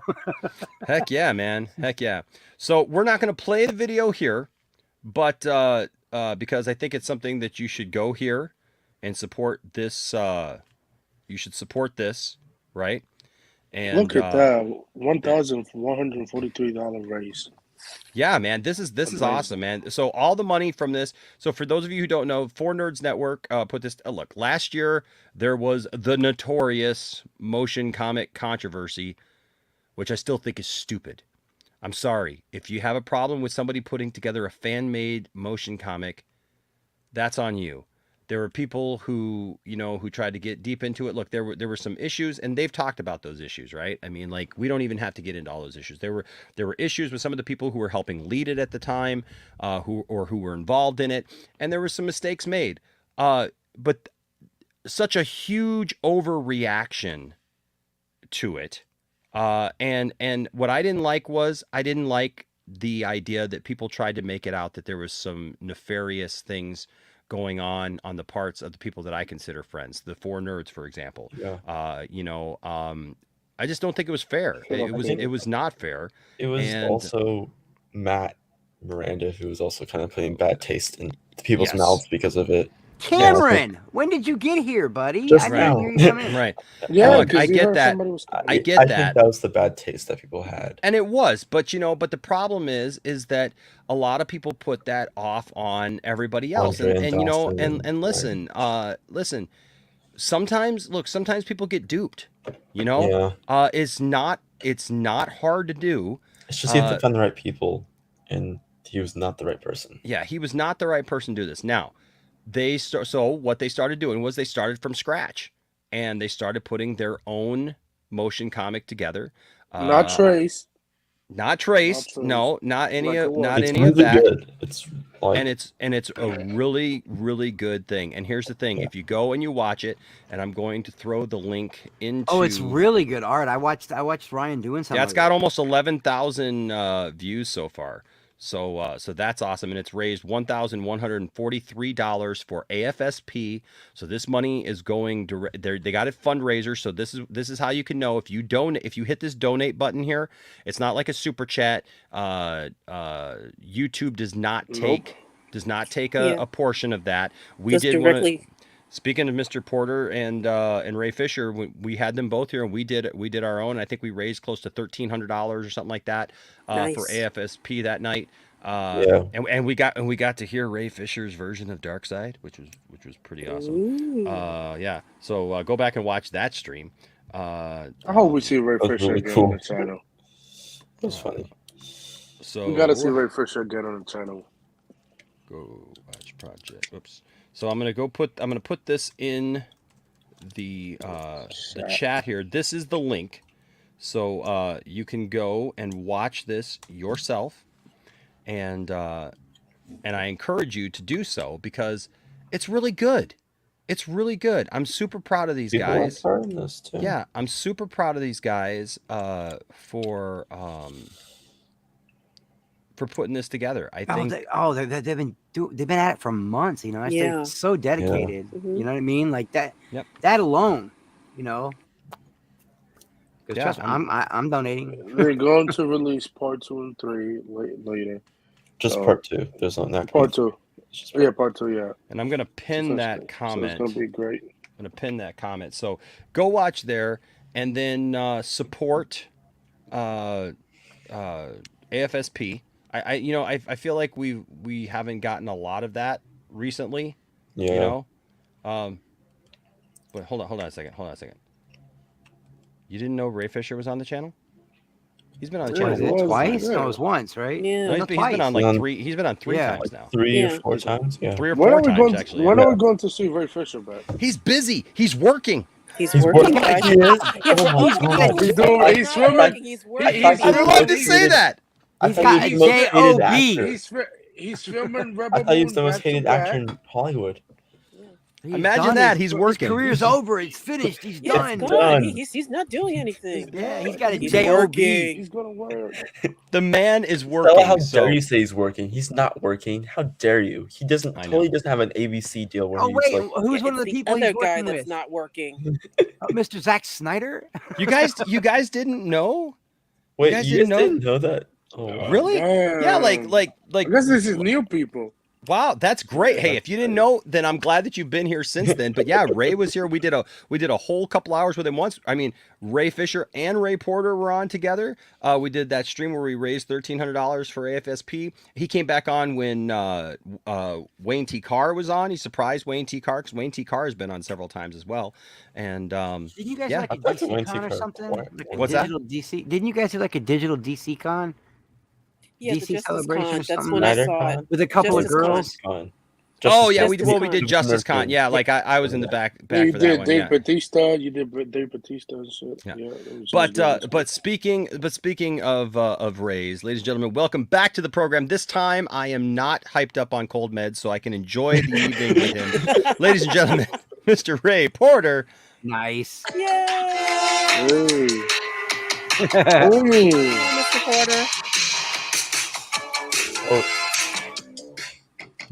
G: Heck yeah, man. Heck yeah. So we're not gonna play the video here, but because I think it's something that you should go here and support this. You should support this, right? And
Q: look at that, $1,143 raise.
G: Yeah, man, this is awesome, man. So all the money from this. So for those of you who don't know, Four Nerds Network put this. Look, last year there was the notorious motion comic controversy, which I still think is stupid. I'm sorry if you have a problem with somebody putting together a fan-made motion comic. That's on you. There were people who tried to get deep into it. Look, there were some issues, and they've talked about those issues, right? I mean, like, we don't even have to get into all those issues. There were issues with some of the people who were helping lead it at the time, who were involved in it, and there were some mistakes made. But such a huge overreaction to it, and what I didn't like was the idea that people tried to make it out that there was some nefarious things going on the parts of the people that I consider friends, the Four Nerds, for example.
R: Yeah.
G: I just don't think it was fair. It was not fair.
R: It was also Matt Miranda who was also kind of putting bad taste in people's mouths because of it.
O: Cameron, when did you get here, buddy?
R: Just
O: I
R: now.
O: didn't hear you come in.
G: Right.
Q: Yeah,
G: look, I get that. I get that.
R: I think that was the bad taste that people had.
G: And it was, but the problem is that a lot of people put that off on everybody else. And listen, sometimes people get duped, it's not hard to do.
R: It's just you have to find the right people, and he was not the right person.
G: Yeah, he was not the right person to do this. Now, so what they started doing was they started from scratch, and they started putting their own motion comic together.
Q: Not Trace.
G: No, not any of
R: really
G: that.
R: Good. It's like...
G: and it's a really, really good thing. And here's the thing: if you go and you watch it, and I'm going to throw the link into.
O: Oh, it's really good art. I watched Ryan doing something.
G: Yeah, it's got almost 11,000 views so far. So that's awesome, and it's raised $1,143 for AFSP. So this money is going they got a fundraiser. So this is how you can know if you hit this donate button here. It's not like a super chat. YouTube does not take a portion of that. We
P: Just
G: did
P: directly.
G: Speaking of Mr. Porter and Ray Fisher, we had them both here, and we did our own. I think we raised close to $1,300 or something like that for AFSP that night. And we got to hear Ray Fisher's version of Dark Side, which was pretty awesome. Yeah. So go back and watch that stream.
Q: I hope we see Ray Fisher again on the channel.
R: That's funny.
G: So
Q: we gotta see Ray Fisher again on the channel.
G: Go watch project. Oops. So I'm gonna put this in the chat here. This is the link, so you can go and watch this yourself, and I encourage you to do so because it's really good. It's really good. I'm super proud of these guys. Yeah, I'm super proud of these guys for putting this together. I think.
O: They've been at it for months. You know, they're so dedicated.
P: Yeah. Mm-hmm.
O: You know what I mean? Like that.
G: Yep.
O: That alone. You know.
G: Yeah,
O: trust me, I'm donating.
Q: They're going to release part 2 and 3 later.
R: Just part 2. There's not
Q: part 2. Yeah, part 2. Yeah.
G: And I'm gonna pin that comment.
Q: So it's gonna be great.
G: I'm gonna pin that comment. So go watch there, and then support AFSP. I feel like we haven't gotten a lot of that recently.
R: Yeah.
G: You know. But hold on a second. You didn't know Ray Fisher was on the channel? He's been on the channel
O: twice. No, it was once, right?
P: Yeah.
G: No, he's been on like three. He's been on three times now.
R: 3 or 4 times. Yeah.
G: 3 or 4 times actually.
Q: When are we going to see Ray Fisher back?
G: He's busy. He's working.
P: He's working.
R: He is.
Q: He's swimming.
P: He's working.
G: I wanted to say that.
O: He's got a J-O-B.
Q: He's filming Rebel
R: I thought he was the
Q: Moon
R: most hated
Q: back-to-back.
R: actor in Hollywood.
G: Imagine that. He's working.
O: His career's over. It's finished. He's done.
R: done.
P: He's not doing anything.
O: Yeah, he's got a
P: He's
O: J-O-B.
P: working.
Q: He's gonna work.
G: The man is
R: Stella,
G: working.
R: how
G: So
R: dare you say he's working? He's not working. How dare you? He doesn't have an ABC deal where
O: Oh
R: he's
O: wait,
R: like,
O: who's one of the
P: It's
O: people
P: other
O: he's
P: guy
O: working
P: that's
O: with?
P: not working.
O: Mr. Zack Snyder.
G: you guys didn't know?
R: wait,
G: guys
R: you
G: didn't
R: guys
G: know?
R: didn't know that? Oh, wow.
G: Really?
Q: Damn.
G: Yeah, like.
Q: I guess this is new people.
G: Wow, that's great. Hey, if you didn't know, then I'm glad that you've been here since then. But yeah, Ray was here. We did a whole couple hours with him once. I mean, Ray Fisher and Ray Porter were on together. We did that stream where we raised $1,300 for AFSP. He came back on when Wayne T. Carr was on. He surprised Wayne T. Carr because Wayne T. Carr has been on several times as well. And
O: Didn't you guys
G: yeah.
O: like a
R: I thought
O: DC
R: Wayne
O: con
R: T.
O: or
R: Carr-
O: something?
R: what?
O: Like a
G: What's that?
O: digital DC? Didn't you guys do like a digital DC con?
P: Yeah, the
O: DC
P: Justice
O: celebration
P: Con.
O: or
P: That's
O: something?
P: when I
R: Snyder
P: saw
R: Con?
P: it.
O: With a couple
P: Justice
O: of
P: Con.
O: girls.
R: Con.
G: oh yeah,
P: Justice
G: we did Justice Con. Yeah, like I was in the back
Q: Yeah, you
G: for that
Q: did
G: one.
Q: Dave
G: Yeah.
Q: Batista. You did Dave Batista and shit.
G: Yeah.
Q: It was good.
G: But speaking of Rays, ladies and gentlemen, welcome back to the program. This time I am not hyped up on cold meds, so I can enjoy the evening with him. Ladies and gentlemen, Mr. Ray Porter.
O: Nice.
P: Yay!
Q: Hey.
P: Mr. Porter.
R: Oh.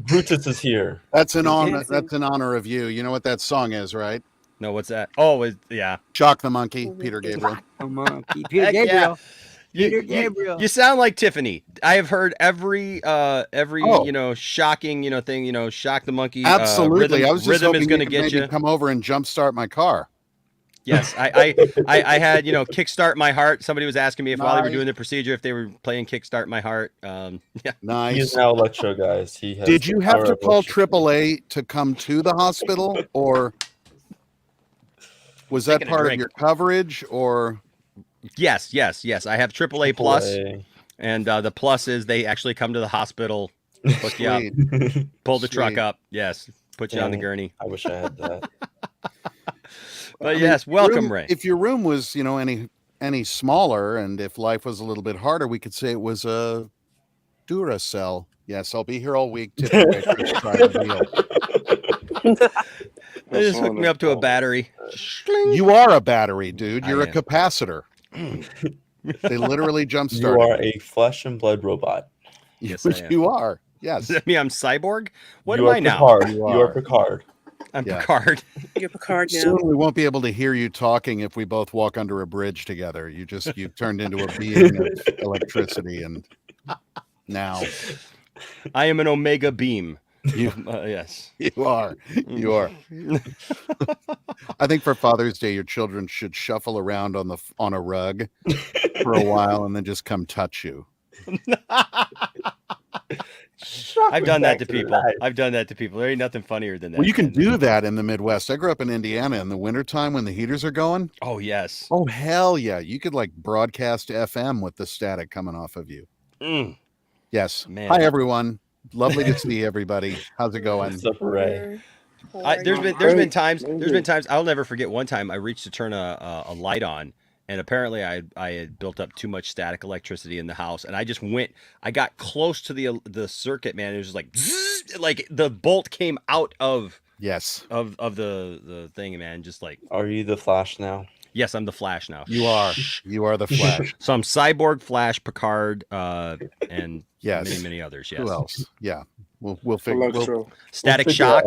R: Brutus is here.
S: That's an honor. That's an honor of you. You know what that song is, right?
G: No, what's that? Oh, yeah.
S: Shock the Monkey, Peter Gabriel.
O: Peter
G: Heck
O: Gabriel.
G: You,
O: Peter Gabriel.
G: you sound like Tiffany. I have heard every shocking thing. Shock the monkey.
S: Absolutely. I was just
G: rhythm
S: hoping
G: is going to
S: you could
G: get
S: maybe
G: you.
S: come over and jumpstart my car.
G: Yes, I had Kickstart My Heart. Somebody was asking me if while they were doing the procedure if they were playing Kickstart My Heart. Yeah.
S: Nice.
R: He's now electro, guys. He has
S: Did you
R: the
S: have
R: power
S: to
R: of
S: call
R: electro.
S: AAA to come to the hospital, or was that
G: Taking a
S: part of
G: drink.
S: your coverage? Or
G: Yes. I have AAA plus,
R: AAA.
G: and the plus is they actually come to the hospital, hook you up, pull the truck
S: Sweet.
G: up. Yes, put you on the
R: Dang,
G: gurney.
R: I wish I had that.
G: But
S: I mean,
G: yes, welcome, Ray.
S: If your room was, any smaller, and if life was a little bit harder, we could say it was a Duracell. Yes, I'll be here all week. Tipping waitress trying to deal.
G: They just hooked me up to a battery.
S: You are a battery, dude. You're
G: I
S: a
G: am.
S: capacitor. They literally jump
R: You
S: started.
R: are a flesh and blood robot.
G: Yes, I am.
S: You are. Yes.
G: Does that mean I'm cyborg? What
R: You
G: am
R: are
G: I now?
R: Picard. You are Picard.
G: I'm
S: Yeah.
G: Picard.
P: You're Picard now.
S: Soon we won't be able to hear you talking if we both walk under a bridge together. You turned into a being of electricity, and now
G: I am an Omega beam.
S: You,
G: yes,
S: you are. You are. I think for Father's Day, your children should shuffle around on a rug for a while and then just come touch you.
G: I've done that to people. I've done that to people. There ain't nothing funnier than that.
S: Well, you can do that in the Midwest. I grew up in Indiana in the wintertime when the heaters are going.
G: Oh, yes.
S: Oh, hell yeah. You could like broadcast FM with the static coming off of you. Yes.
G: Man.
S: Hi, everyone. Lovely to see everybody. How's it going?
R: What's up, Ray?
G: There's been times I'll never forget. One time I reached to turn a light on, and apparently I had built up too much static electricity in the house, and I just went. I got close to the circuit, man. It was just like zzz, like the bolt came out of of the thing, man. Just like,
R: are you the Flash now?
G: Yes, I'm the Flash now.
S: You are. You are the Flash.
G: So I'm Cyborg, Flash, Picard, and many others. Yes.
S: Who else? Yeah. We'll figure.
G: Static Shock.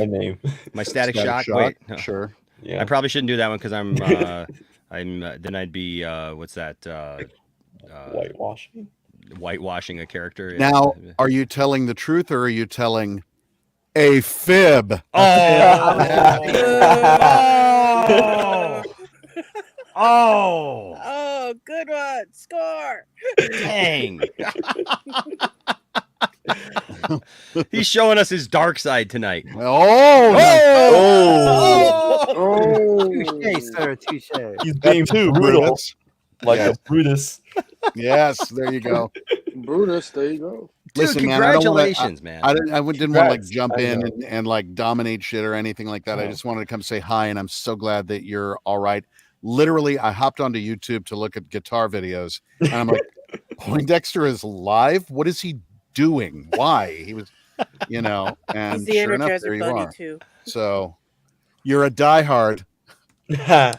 G: My Static Shock. Wait, no.
S: Sure.
G: Yeah. I probably shouldn't do that one because I'm then I'd be what's that?
R: Whitewashing.
G: Whitewashing a character.
S: Now, are you telling the truth or are you telling a fib?
P: Oh, good one. Score.
G: Dang. He's showing us his dark side tonight.
O: Touche, sir, touche.
R: He's being brutal. Like a Brutus.
S: Yes, there you go.
Q: Brutus, there you go.
G: Dude,
S: Listen,
G: congratulations,
S: man.
G: man.
S: I didn't want to like jump in and like dominate shit or anything like that. I just wanted to come say hi, and I'm so glad that you're all right. Literally, I hopped onto YouTube to look at guitar videos, and I'm like, Poindexter is live? What is he doing? Why? He was, and
P: He's the
S: sure enough,
P: Energizer
S: there you
P: Bunny,
S: are.
P: too.
S: So, you're a diehard. And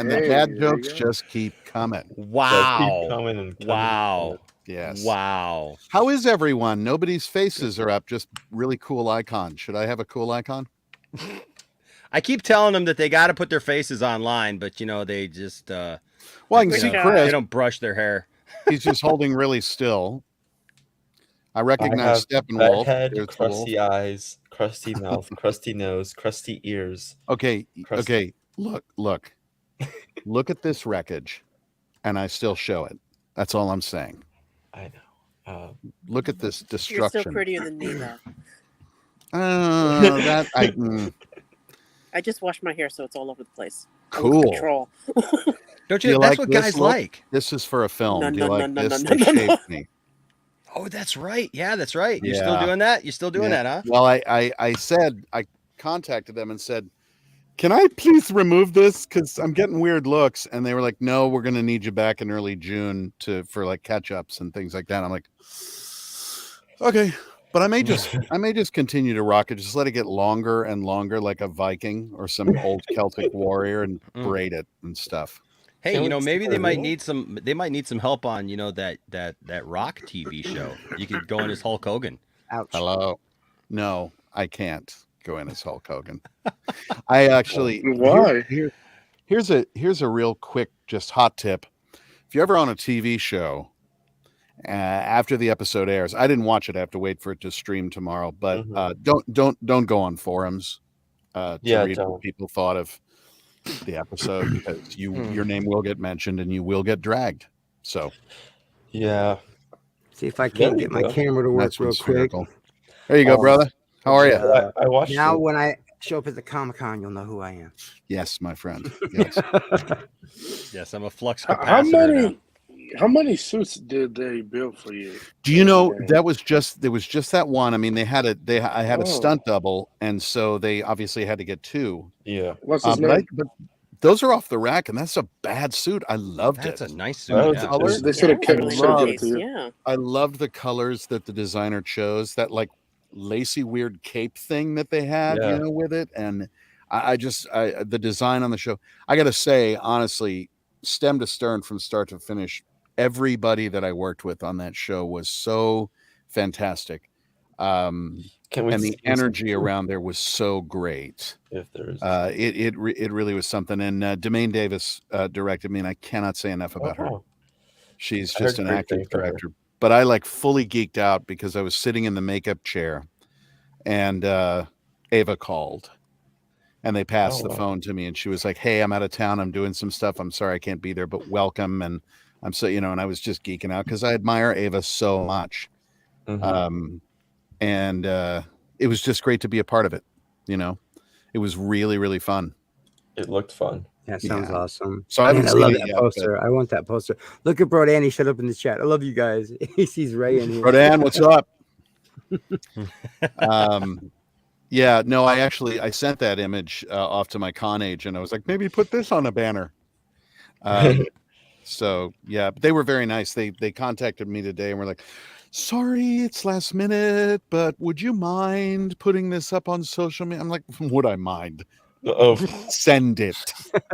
S: the bad jokes just keep coming.
G: Wow.
R: Keep coming and coming.
G: Wow.
S: Yes.
G: Wow.
S: How is everyone? Nobody's faces are up. Just really cool icons. Should I have a cool icon?
G: I keep telling them that they got to put their faces online, but they just
S: well, I can see Chris.
G: They don't brush their hair.
S: He's just holding really still. I recognize Steppenwolf.
R: Head, crusty eyes, crusty mouth, crusty nose, crusty ears.
S: Okay, okay. Look at this wreckage, and I still show it. That's all I'm saying.
R: I know.
S: Look at this destruction.
P: You're still prettier than me, though. I just washed my hair, so it's all over the place.
S: Cool.
P: Control.
G: Don't you? That's what guys like.
S: This is for a film.
P: No,
S: Do you
P: no,
S: like
P: no,
S: this?
P: no,
S: They
P: no, no.
S: shaped me.
G: Oh, that's right. Yeah, that's right. You're
S: Yeah.
G: still doing that? You're still doing
S: Yeah.
G: that, huh?
S: Well, I said, I contacted them and said, can I please remove this? Because I'm getting weird looks. And they were like, no, we're going to need you back in early June for like catch-ups and things like that. I'm like, okay. But I may just continue to rock it. Just let it get longer and longer, like a Viking or some old Celtic warrior, and braid it and stuff.
G: Hey, maybe they might need some. They might need some help on, that Rock TV show. You could go in as Hulk Hogan.
O: Ouch.
S: Hello. No, I can't go in as Hulk Hogan. I actually.
Q: Why?
S: Here's a real quick, just hot tip. If you're ever on a TV show, after the episode airs, I didn't watch it. I have to wait for it to stream tomorrow. But don't go on forums to read what people thought of the episode, because your name will get mentioned and you will get dragged. So
R: yeah.
O: See if I can't get my camera to work
S: That's
O: real quick.
S: There you go, brother. How are you?
R: I watched
O: Now,
R: it.
O: when I show up at the Comic-Con, you'll know who I am.
S: Yes, my friend. Yes.
G: Yes, I'm a flux
Q: How
G: capacitor.
Q: How many suits did they build for you?
S: Do you know there was just that one? I mean, I had a stunt double, and so they obviously had to get two.
R: Yeah.
Q: What's his name?
S: But those are off the rack, and that's a bad suit. I loved
G: That's
S: it.
G: a nice suit. Yeah.
Q: They should have kept
P: Nice,
Q: it to you.
P: yeah.
S: I loved the colors that the designer chose. That like lacy weird cape thing that they had, with it, and I the design on the show. I got to say, honestly, stem to stern, from start to finish, everybody that I worked with on that show was so fantastic.
R: Can we
S: And
R: see
S: the
R: some
S: energy
R: proof?
S: around there was so great.
R: If there's
S: It really was something. And Demaine Davis directed me, and I cannot say enough about her.
R: wow.
S: She's
R: I
S: just
R: heard
S: an
R: great
S: actor
R: things for her.
S: director. But I like fully geeked out because I was sitting in the makeup chair, and Ava called, and they passed
R: Oh,
S: the
R: wow.
S: phone to me, and she was like, "Hey, I'm out of town. I'm doing some stuff. I'm sorry I can't be there, but welcome." And I'm so, you know, and I was just geeking out because I admire Ava so much. And it was just great to be a part of it. You know, it was really, really fun.
R: It looked fun.
O: That sounds awesome.
S: So I
O: Man,
S: haven't
O: I
S: seen
O: love
S: it
O: that
S: yet,
O: poster. I want that poster. Look at Bro Danny shut up in the chat. I love you guys. He sees Ray in here.
S: Rodan, what's up? Yeah, no, I sent that image off to my con agent. I was like, maybe put this on a banner. So yeah, but they were very nice. They contacted me today and were like, sorry, it's last minute, but would you mind putting this up on social media? I'm like, would I mind?
R: Oh,
S: send it.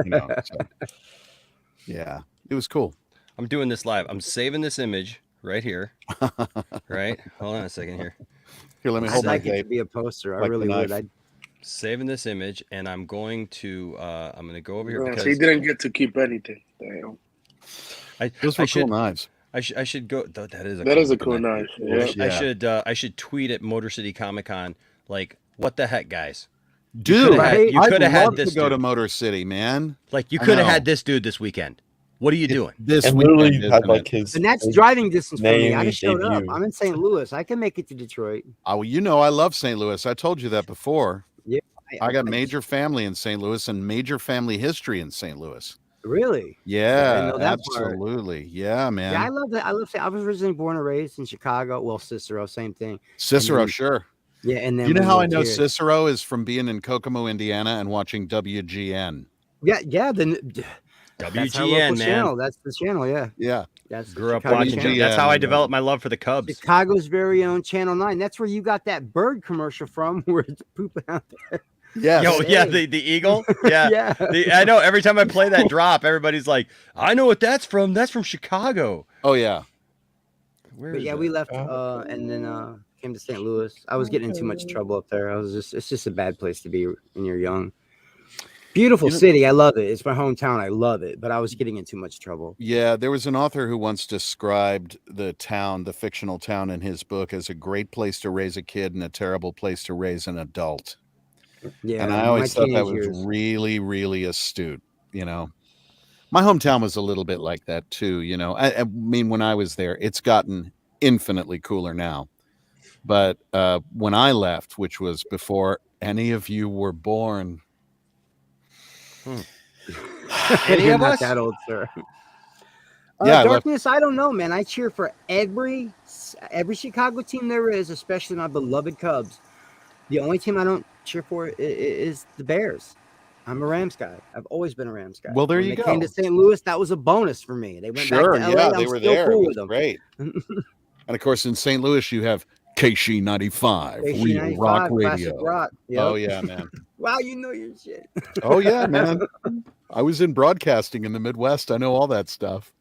S: You know, so, yeah, it was cool.
G: I'm doing this live. I'm saving this image right here. Right? Hold on a second here.
S: Here, let me
O: I'd
S: hold
O: like
S: my
O: it to
S: vape.
O: be a poster. I
S: Like the
O: really would.
S: knife.
G: Saving this image, and I'm going to go over here
Q: No,
G: because
Q: so he didn't get to keep anything. Damn.
S: Those were cool knives.
G: I should go. That is
Q: a cool knife. Yeah.
G: I should tweet at Motor City Comic Con like, what the heck, guys?
S: Dude,
G: you could have
S: I'd
G: had
S: love
G: this
S: to go to
G: dude.
S: Motor City, man.
G: Like you
S: I
G: could have
S: know.
G: had this dude this weekend. What are you doing?
S: This
R: and
S: weekend,
R: literally had
S: isn't
R: like
S: it?
R: his
O: And that's driving distance for me. I
R: Miami
O: just showed up.
R: debut.
O: I'm in St. Louis. I can make it to Detroit.
S: Oh, well, you know, I love St. Louis. I told you that before.
O: Yeah.
S: I got major family in St. Louis and major family history in St. Louis.
O: Really?
S: Yeah,
O: I didn't know that part.
S: absolutely. Yeah, man.
O: Yeah, I love that. I was originally born and raised in Chicago. Well, Cicero, same thing.
S: Cicero,
O: And then-
S: sure.
O: Yeah, and then
S: You know
O: we
S: how I
O: moved
S: know
O: here.
S: Cicero is from being in Kokomo, Indiana, and watching WGN.
O: Yeah. Then that's our local
G: WGN, man.
O: channel. That's the channel. Yeah.
S: Yeah.
O: That's the
G: Grew up
O: Chicago
G: watching.
O: channel.
G: That's how I developed my love for the Cubs.
O: Chicago's very own Channel 9. That's where you got that bird commercial from, where it's pooping out there.
S: Yes.
G: Yo, yeah, the eagle. Yeah,
O: Yeah.
G: I know. Every time I play that drop, everybody's like, "I know what that's from. That's from Chicago."
S: Oh yeah.
O: But yeah, we left and then came to St. Louis. I was getting in too much trouble up there. It's just a bad place to be when you're young. Beautiful city. I love it. It's my hometown. I love it. But I was getting in too much trouble.
S: Yeah, there was an author who once described the town, the fictional town in his book, as a great place to raise a kid and a terrible place to raise an adult.
O: Yeah.
S: And I
O: my
S: always thought that
O: teenage
S: was
O: years.
S: really, really astute, you know. My hometown was a little bit like that too, you know. I mean, when I was there, it's gotten infinitely cooler now. But when I left, which was before any of you were born.
G: Any
O: You're
G: of
O: not
G: us?
O: that old, sir.
S: Yeah, I left-
O: Darkness, I don't know, man. I cheer for every Chicago team there is, especially my beloved Cubs. The only team I don't cheer for is the Bears. I'm a Rams guy. I've always been a Rams guy.
S: Well, there
O: When
S: you
O: they came
S: go.
O: to St. Louis, that was a bonus for me. They went
S: Sure,
O: back to LA.
S: yeah,
O: I'm
S: they were
O: still
S: there.
O: cool
S: It
O: with
S: was
O: them.
S: great. And of course, in St. Louis, you have KC95, Real
O: KC95,
S: Rock
O: classic
S: Radio.
O: rock. Yep.
S: Oh yeah, man.
O: Wow, you know your shit.
S: Oh yeah, man. I was in broadcasting in the Midwest. I know all that stuff.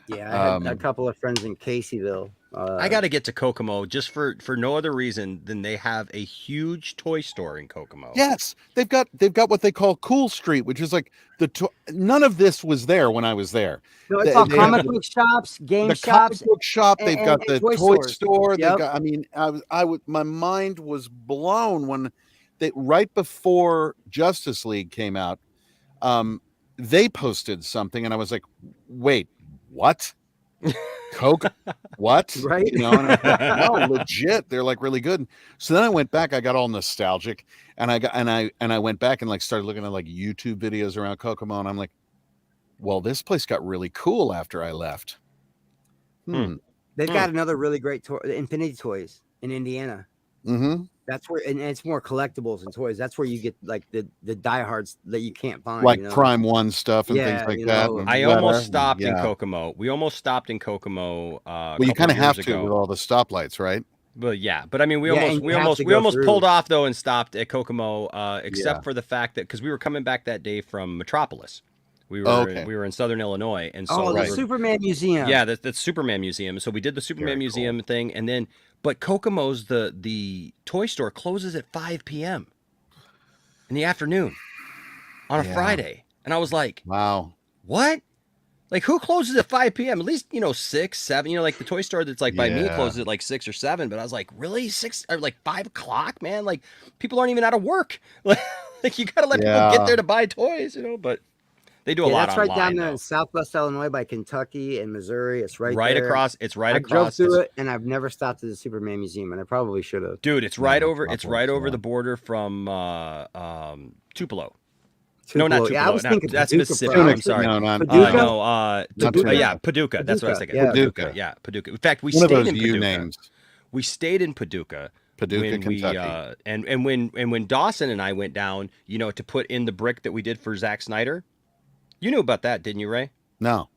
O: Yeah, I had a couple of friends in Caseyville.
G: I got to get to Kokomo just for no other reason than they have a huge toy store in Kokomo.
S: Yes, they've got what they call Cool Street, which is like none of this was there when I was there.
O: No, it's all comic book shops, game
S: the
O: shops.
S: comic book shop. They've got the toy
O: stores.
S: store.
O: Yep.
S: They've got. I mean, my mind was blown when right before Justice League came out. They posted something, and I was like, "Wait, what? Coke? What?
O: Right?
S: You know, and I'm like, no, legit. They're like really good." So then I went back. I got all nostalgic, and I went back and like started looking at like YouTube videos around Kokomo, and I'm like, well, this place got really cool after I left.
O: They've got another really great toy, Infinity Toys in Indiana.
S: Mm-hmm.
O: That's where, and it's more collectibles and toys. That's where you get like the diehards that you can't find,
S: Like
O: you know?
S: Prime One stuff and
O: Yeah,
S: things like
O: you
S: that.
O: know,
S: and
G: I
S: leather,
G: almost stopped in
S: yeah.
G: Kokomo. We almost stopped in Kokomo.
S: Well, you kind of have to with all the stoplights, right?
G: But yeah, but I mean, we
O: Yeah, and you have to go
G: almost
O: through.
G: pulled off though and stopped at Kokomo, except
S: Yeah.
G: for the fact that because we were coming back that day from Metropolis, We were in Southern Illinois, and so
O: the Superman Museum.
G: Yeah, that's Superman Museum. So we did the Superman Museum thing, and then but Kokomo's the toy store closes at 5 p.m. in the afternoon on a Friday, and I was like,
S: wow,
G: what? Like, who closes at 5 p.m.? At least, 6, 7, like the toy store that's like by me closes at like 6 or 7. But I was like, really? 6 or like 5 o'clock, man? Like, people aren't even out of work. Like, you got to let people get there to buy toys, But they do a lot
O: that's
G: online.
O: Right down there in Southwest Illinois by Kentucky and Missouri. It's right there.
G: Across. It's right across.
O: I drove through it, and I've never stopped at the Superman Museum, and I probably should have.
G: Dude, it's right over. It's right over the border from Tupelo. No, not Tupelo.
O: Yeah, I was thinking
G: that's
O: Paducah,
G: Mississippi. I'm sorry.
O: Paducah?
G: Yeah, Paducah. That's what I was thinking.
O: Yeah.
G: Paducah. Yeah, Paducah. In fact, we
S: One of
G: stayed
S: those
G: in
S: U
G: Paducah.
S: names.
G: We stayed in Paducah.
S: Paducah, Kentucky.
G: And when Dawson and I went down, to put in the brick that we did for Zack Snyder, you knew about that, didn't you, Ray?
S: No.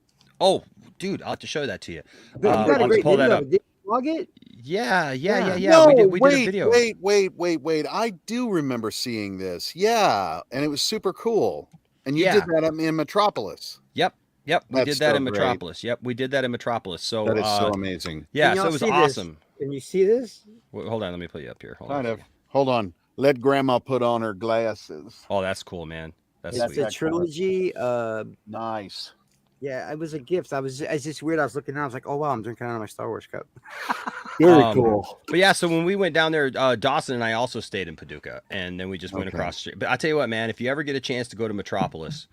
G: Oh, dude, I'll have to show that to you.
O: I'll
G: pull that up.
O: Did you vlog it?
G: Yeah.
S: No,
G: we did a video.
S: Wait. I do remember seeing this. Yeah, and it was super cool. And you did that in Metropolis.
G: Yep. We did that in
S: great.
G: Metropolis. Yep, we did that in Metropolis. So
S: that is so amazing.
G: Yeah, so it was awesome.
O: Can you see this?
G: Wait, hold on, let me put you up here.
S: Hold on. Let Grandma put on her glasses.
G: Oh, that's cool, man. That's
O: sweet. A trilogy.
S: Nice.
O: Yeah, it was a gift. It's just weird. I was looking down. I was like, oh wow, I'm drinking out of my Star Wars cup.
S: Very cool.
G: But yeah, so when we went down there, Dawson and I also stayed in Paducah, and then we just went across the street. But I tell you what, man, if you ever get a chance to go to Metropolis,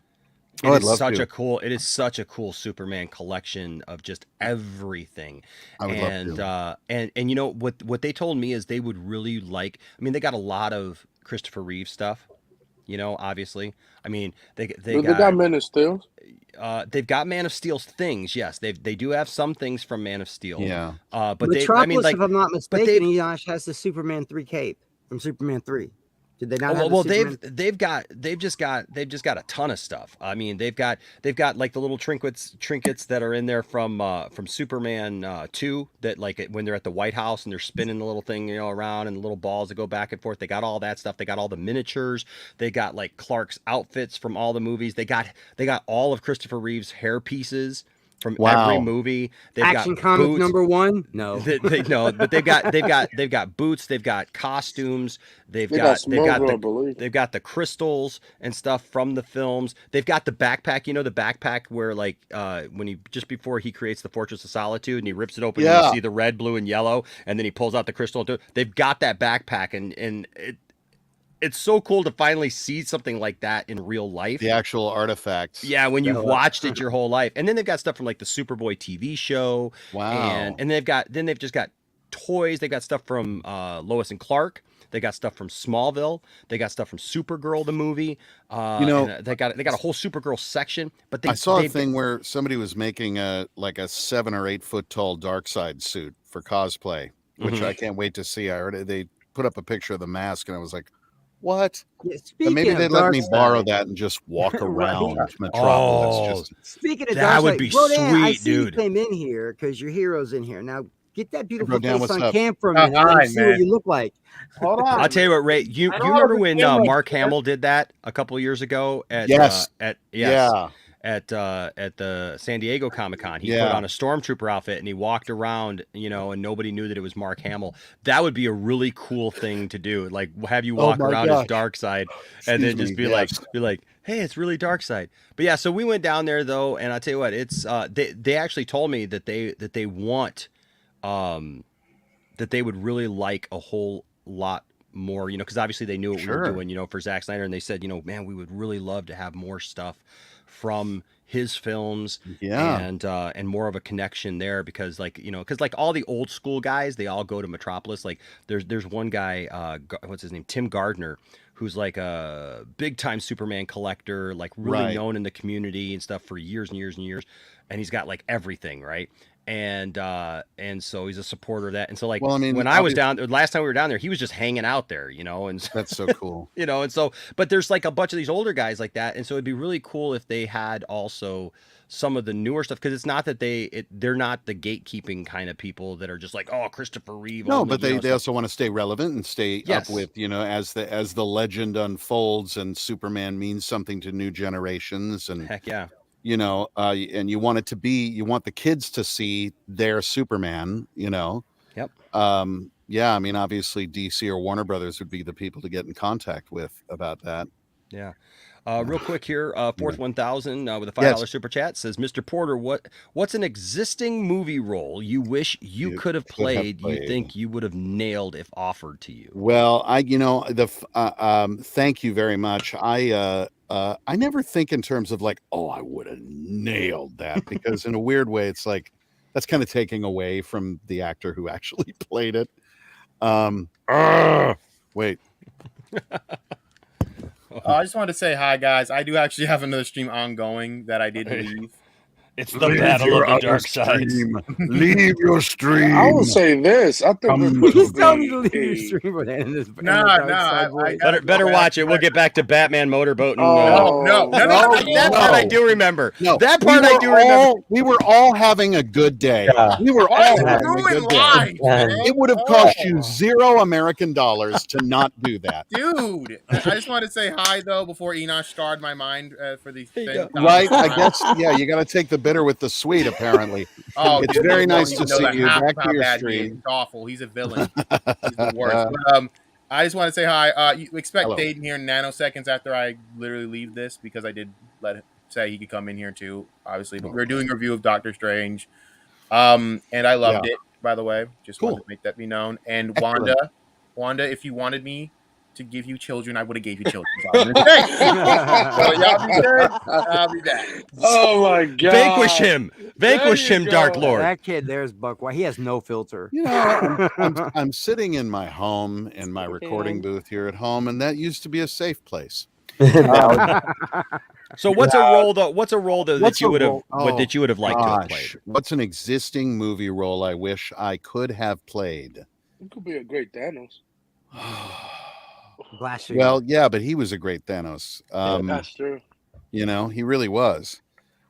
G: it is such a cool Superman collection of just everything.
S: I would love to.
G: And what they told me is they would really like. I mean, they got a lot of Christopher Reeve stuff. Obviously. I mean, they
Q: got Man of Steel.
G: They've got Man of Steel's things. Yes, they do have some things from Man of Steel.
S: Yeah.
G: But
O: Metropolis, if I'm not mistaken, he has the Superman 3 cape from Superman 3. Did they not?
G: Well, they've just got a ton of stuff. I mean, they've got like the little trinkets that are in there from Superman 2 that like when they're at the White House and they're spinning the little thing around and the little balls that go back and forth. They got all that stuff. They got all the miniatures. They got like Clark's outfits from all the movies. They got all of Christopher Reeve's hair pieces from every movie. They've
O: Action
G: got
O: comic
G: boots.
O: number 1. No,
G: but they've got boots. They've got costumes. They've got the crystals and stuff from the films. They've got the backpack. The backpack where like when just before he creates the Fortress of Solitude and he rips it open, and you see the red, blue, and yellow, and then he pulls out the crystal. They've got that backpack, and it's so cool to finally see something like that in real life.
S: The actual artifacts.
G: Yeah, when you've watched it your whole life. And then they've got stuff from like the Superboy TV show.
S: Wow.
G: And they've just got toys. They got stuff from Lois and Clark. They got stuff from Smallville. They got stuff from Supergirl the movie. And they got a whole Supergirl section. But
S: I saw a thing where somebody was making a 7 or 8 foot tall Darkseid suit for cosplay, which I can't wait to see. I heard they put up a picture of the mask, and I was like, what?
O: Yeah,
S: but maybe they'd let me borrow that and just walk around Metropolis.
O: Speaking of
G: that
O: Darkseid,
G: would be
O: Rodan,
G: sweet,
O: I see
G: dude.
O: You came in here because your hero's in here. Now get that beautiful
S: Rodan,
O: face
S: what's
O: on
S: up?
O: cam for me. And let me see what you look like.
Q: Hold on.
G: I'll tell you what, Ray. You remember when Mark Hamill did that a couple of years ago at the San Diego Comic-Con. He put on a stormtrooper outfit and he walked around, and nobody knew that it was Mark Hamill. That would be a really cool thing to do. Like have you walk around as Darkseid and then just be like, hey, it's really Darkseid. But yeah, so we went down there though, and I'll tell you what, it's they actually told me that they want that they would really like a whole lot more, because obviously they knew what we were doing, for Zack Snyder, and they said, man, we would really love to have more stuff from his films and more of a connection there because all the old school guys, they all go to Metropolis. Like there's one guy, what's his name? Tim Gardner, who's like a big time Superman collector, like really known in the community and stuff for years and years and years. And he's got like everything, right? and so he's a supporter of that. And so like
S: Well, I mean,
G: when I was down last time we were down there, he was just hanging out there, you know, and
S: that's so cool.
G: You know, and so but there's like a bunch of these older guys like that, and so it'd be really cool if they had also some of the newer stuff, because it's not that they're not the gatekeeping kind of people that are just like, oh, Christopher Reeve.
S: No,
G: only,
S: but they also want to stay relevant and stay
G: Yes.
S: up with, you know, as the legend unfolds and Superman means something to new generations. And
G: heck yeah.
S: You know, and you want the kids to see their Superman, you know.
G: Yep.
S: Yeah, I mean, obviously DC or Warner Brothers would be the people to get in contact with about that.
G: Yeah. Real quick here, fourth 1000 with a $5
S: Yes.
G: super chat says, Mr. Porter, what's an existing movie role you wish you could have played, you think you would have nailed if offered to you?
S: Well, thank you very much. I never think in terms of like, oh, I would have nailed that, because in a weird way, it's like that's kind of taking away from the actor who actually played it. Wait.
T: I just wanted to say hi, guys. I do actually have another stream ongoing that I did leave.
G: It's the battle of the dark side.
S: Leave your stream.
Q: I will say this. I think
O: He's telling me to leave your stream, but in this.
G: Better watch it. We'll get back to Batman motorboat. And,
T: no.
G: That part I do remember.
S: No,
G: that part I do remember.
S: We were all having a good day.
R: Yeah.
S: We were
T: Why
S: all
T: you
S: having a
T: ruin
S: good day.
T: life, man?
S: It would have cost you $0 American to not do that.
T: Dude, I just want to say hi though before Enosh scarred my mind for the thing.
S: Right? I guess, yeah, you got to take the bitter with the sweet, apparently.
T: Oh,
S: it's
T: dude,
S: very
T: you
S: nice
T: don't
S: to
T: even know
S: see
T: the
S: you
T: half
S: back
T: of
S: to
T: how
S: your
T: bad he is.
S: stream.
T: He's awful. He's a villain. He's the worst. But, I just want to say hi. You expect
S: Hello.
T: Dayton here in nanoseconds after I literally leave this, because I did let him say he could come in here too, obviously. But we're doing a review of Doctor Strange. And I loved it, by the way. Just wanted to make that be known. And Wanda, if you wanted me to give you children, I would have gave you children. So y'all be good. I'll be back.
Q: Oh my God!
G: Vanquish him, Dark Lord.
O: That kid there's Buck. Why he has no filter.
S: You know, I'm sitting in my home, in my recording booth here at home, and that used to be a safe place.
G: So what's a role though? What's a role though that you would have that you would have liked to have played?
S: What's an existing movie role I wish I could have played?
Q: It could be a great Thanos.
S: Well, yeah, but he was a great Thanos.
Q: That's true.
S: You know, he really was.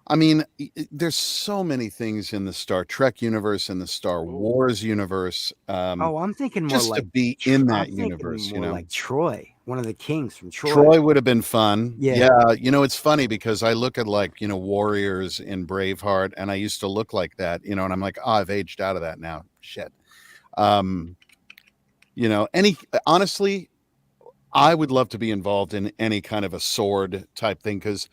S: I mean, there's so many things in the Star Trek universe, in the Star Wars universe.
O: I'm thinking more
S: just
O: like
S: to be in that universe. You know,
O: like Troy, one of the kings from Troy.
S: Troy would have been fun.
O: Yeah.
S: You know, it's funny because I look at like, you know, warriors in Braveheart, and I used to look like that, you know, and I'm like, oh, I've aged out of that now. Shit. You know, honestly, I would love to be involved in any kind of a sword type thing, because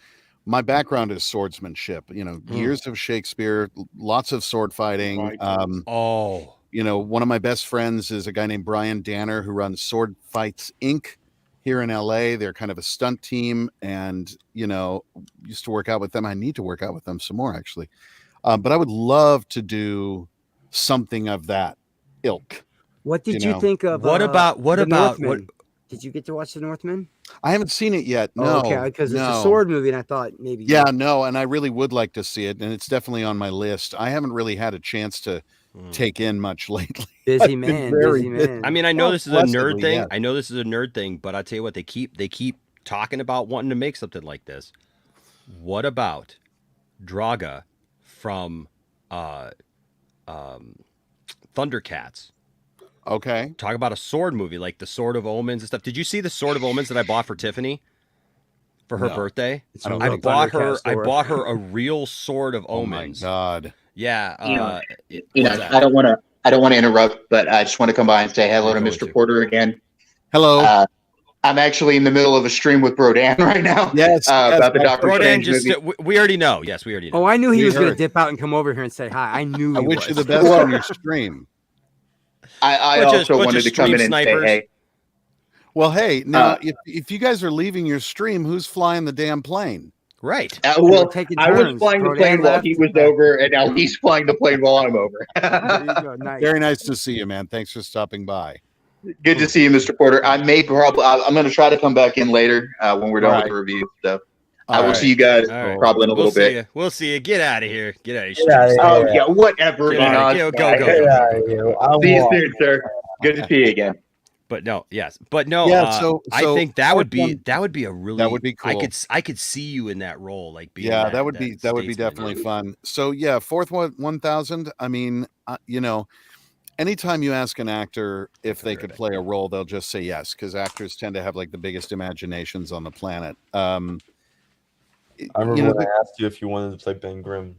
S: my background is swordsmanship. You know, years of Shakespeare, lots of sword fighting. You know, one of my best friends is a guy named Brian Danner who runs Sword Fights Inc. here in LA. They're kind of a stunt team, and you know, used to work out with them. I need to work out with them some more, actually. But I would love to do something of that ilk.
O: What did you think of?
G: What about
O: Northman? Did you get to watch The Northman?
S: I haven't seen it yet. No,
O: okay, because it's a sword movie, and I thought maybe.
S: Yeah, no, and I really would like to see it, and it's definitely on my list. I haven't really had a chance to take in much lately.
O: Busy man.
G: I mean, I know this is a nerd thing.
S: Yeah.
G: I know this is a nerd thing, but I tell you what, they keep talking about wanting to make something like this. What about Draga from Thundercats?
S: Okay.
G: Talk about a sword movie, like the Sword of Omens and stuff. Did you see the Sword of Omens that I bought for Tiffany for her birthday? I bought her a real Sword of Omens.
S: Oh my God.
G: Yeah.
U: I don't want to interrupt, but I just want to come by and say hello to Mr. Porter again.
S: Hello.
U: I'm actually in the middle of a stream with Brodan right now.
S: Yes.
U: About the Doctor Strange movie.
G: We already know. Yes, we already know.
O: Oh, I knew he was going to dip out and come over here and say hi. I knew.
S: I wish you the best on your stream.
U: I also wanted to come in and say hey.
S: Well, hey, now if you guys are leaving your stream, who's flying the damn plane?
G: Right.
U: I was flying the plane while he was over, and now he's flying the plane while I'm over.
O: Nice.
S: Very nice to see you, man. Thanks for stopping by.
U: Good to see you, Mr. Porter. I'm going to try to come back in later when we're done with the review. So I will see you guys probably in a
G: We'll
U: little
G: see
U: bit.
G: you. We'll see you. Get out of here. Get out of
U: Get
G: here.
U: outta here. Oh, yeah, whatever,
G: Get out of
U: Minaj.
G: here. Go,
U: Get
G: go, go,
U: outta
G: go,
U: here.
G: go.
U: See you soon, sir. Good to see you again.
G: But no, yes, but no.
S: Yeah,
G: I think that would be
S: fourth
G: a really
S: that would be cool.
G: I could see you in that role, like being
S: Yeah,
G: that,
S: that would be
G: statesman.
S: definitely fun. So yeah, fourth 1000. I mean, anytime you ask an actor if they could play a role, they'll just say yes, because actors tend to have like the biggest imaginations on the planet.
R: I remember when I asked you if you wanted to play Ben Grimm,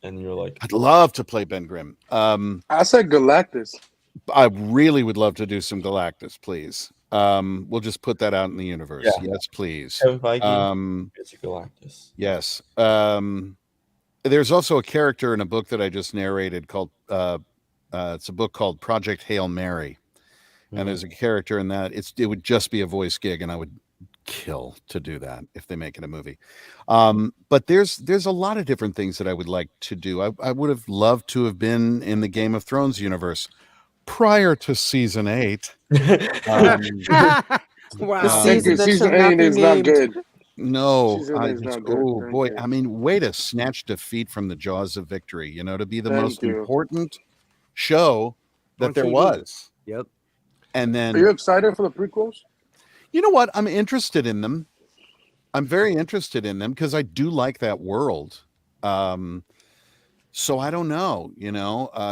R: and you're like,
S: I'd love to play Ben Grimm.
Q: I said Galactus.
S: I really would love to do some Galactus, please. We'll just put that out in the universe.
R: Yeah.
S: Yes, please.
R: Kevin Feige, it's a Galactus.
S: Yes. There's also a character in a book that I just narrated called it's a book called Project Hail Mary. And there's a character in that. It would just be a voice gig, and I would kill to do that if they make it a movie. But there's a lot of different things that I would like to do. I would have loved to have been in the Game of Thrones universe prior to season 8.
O: Wow.
Q: The season 8 is not good.
S: No,
Q: Season
S: I
Q: eight is
S: just,
Q: not good.
S: oh
Q: Thank
S: boy.
Q: you.
S: I mean, way to snatch defeat from the jaws of victory, to be the
Q: Thank
S: most
Q: you.
S: important show that
O: On
S: there
O: TV.
S: was.
O: Yep.
S: And then,
Q: Are you excited for the prequels?
S: you know what? I'm interested in them. I'm very interested in them because I do like that world. So I don't know,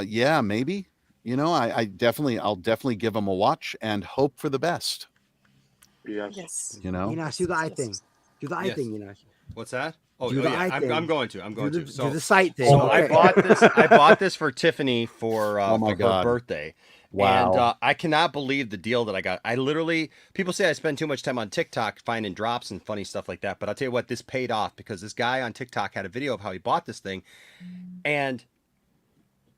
S: yeah, maybe, I'll definitely give them a watch and hope for the best.
Q: Yes.
O: Enos, do the eye thing. Do the eye
G: Yes.
O: thing, Enos.
G: What's that? Oh,
O: Do the
G: yeah.
O: eye thing.
G: I'm going to.
O: Do
G: So
O: the sight thing.
G: So
O: Okay.
G: I bought this. I bought this for Tiffany for
S: Oh my
G: her
S: God.
G: birthday.
S: Wow.
G: And I cannot believe the deal that I got. I literally, people say I spend too much time on TikTok finding drops and funny stuff like that. But I'll tell you what, this paid off because this guy on TikTok had a video of how he bought this thing. And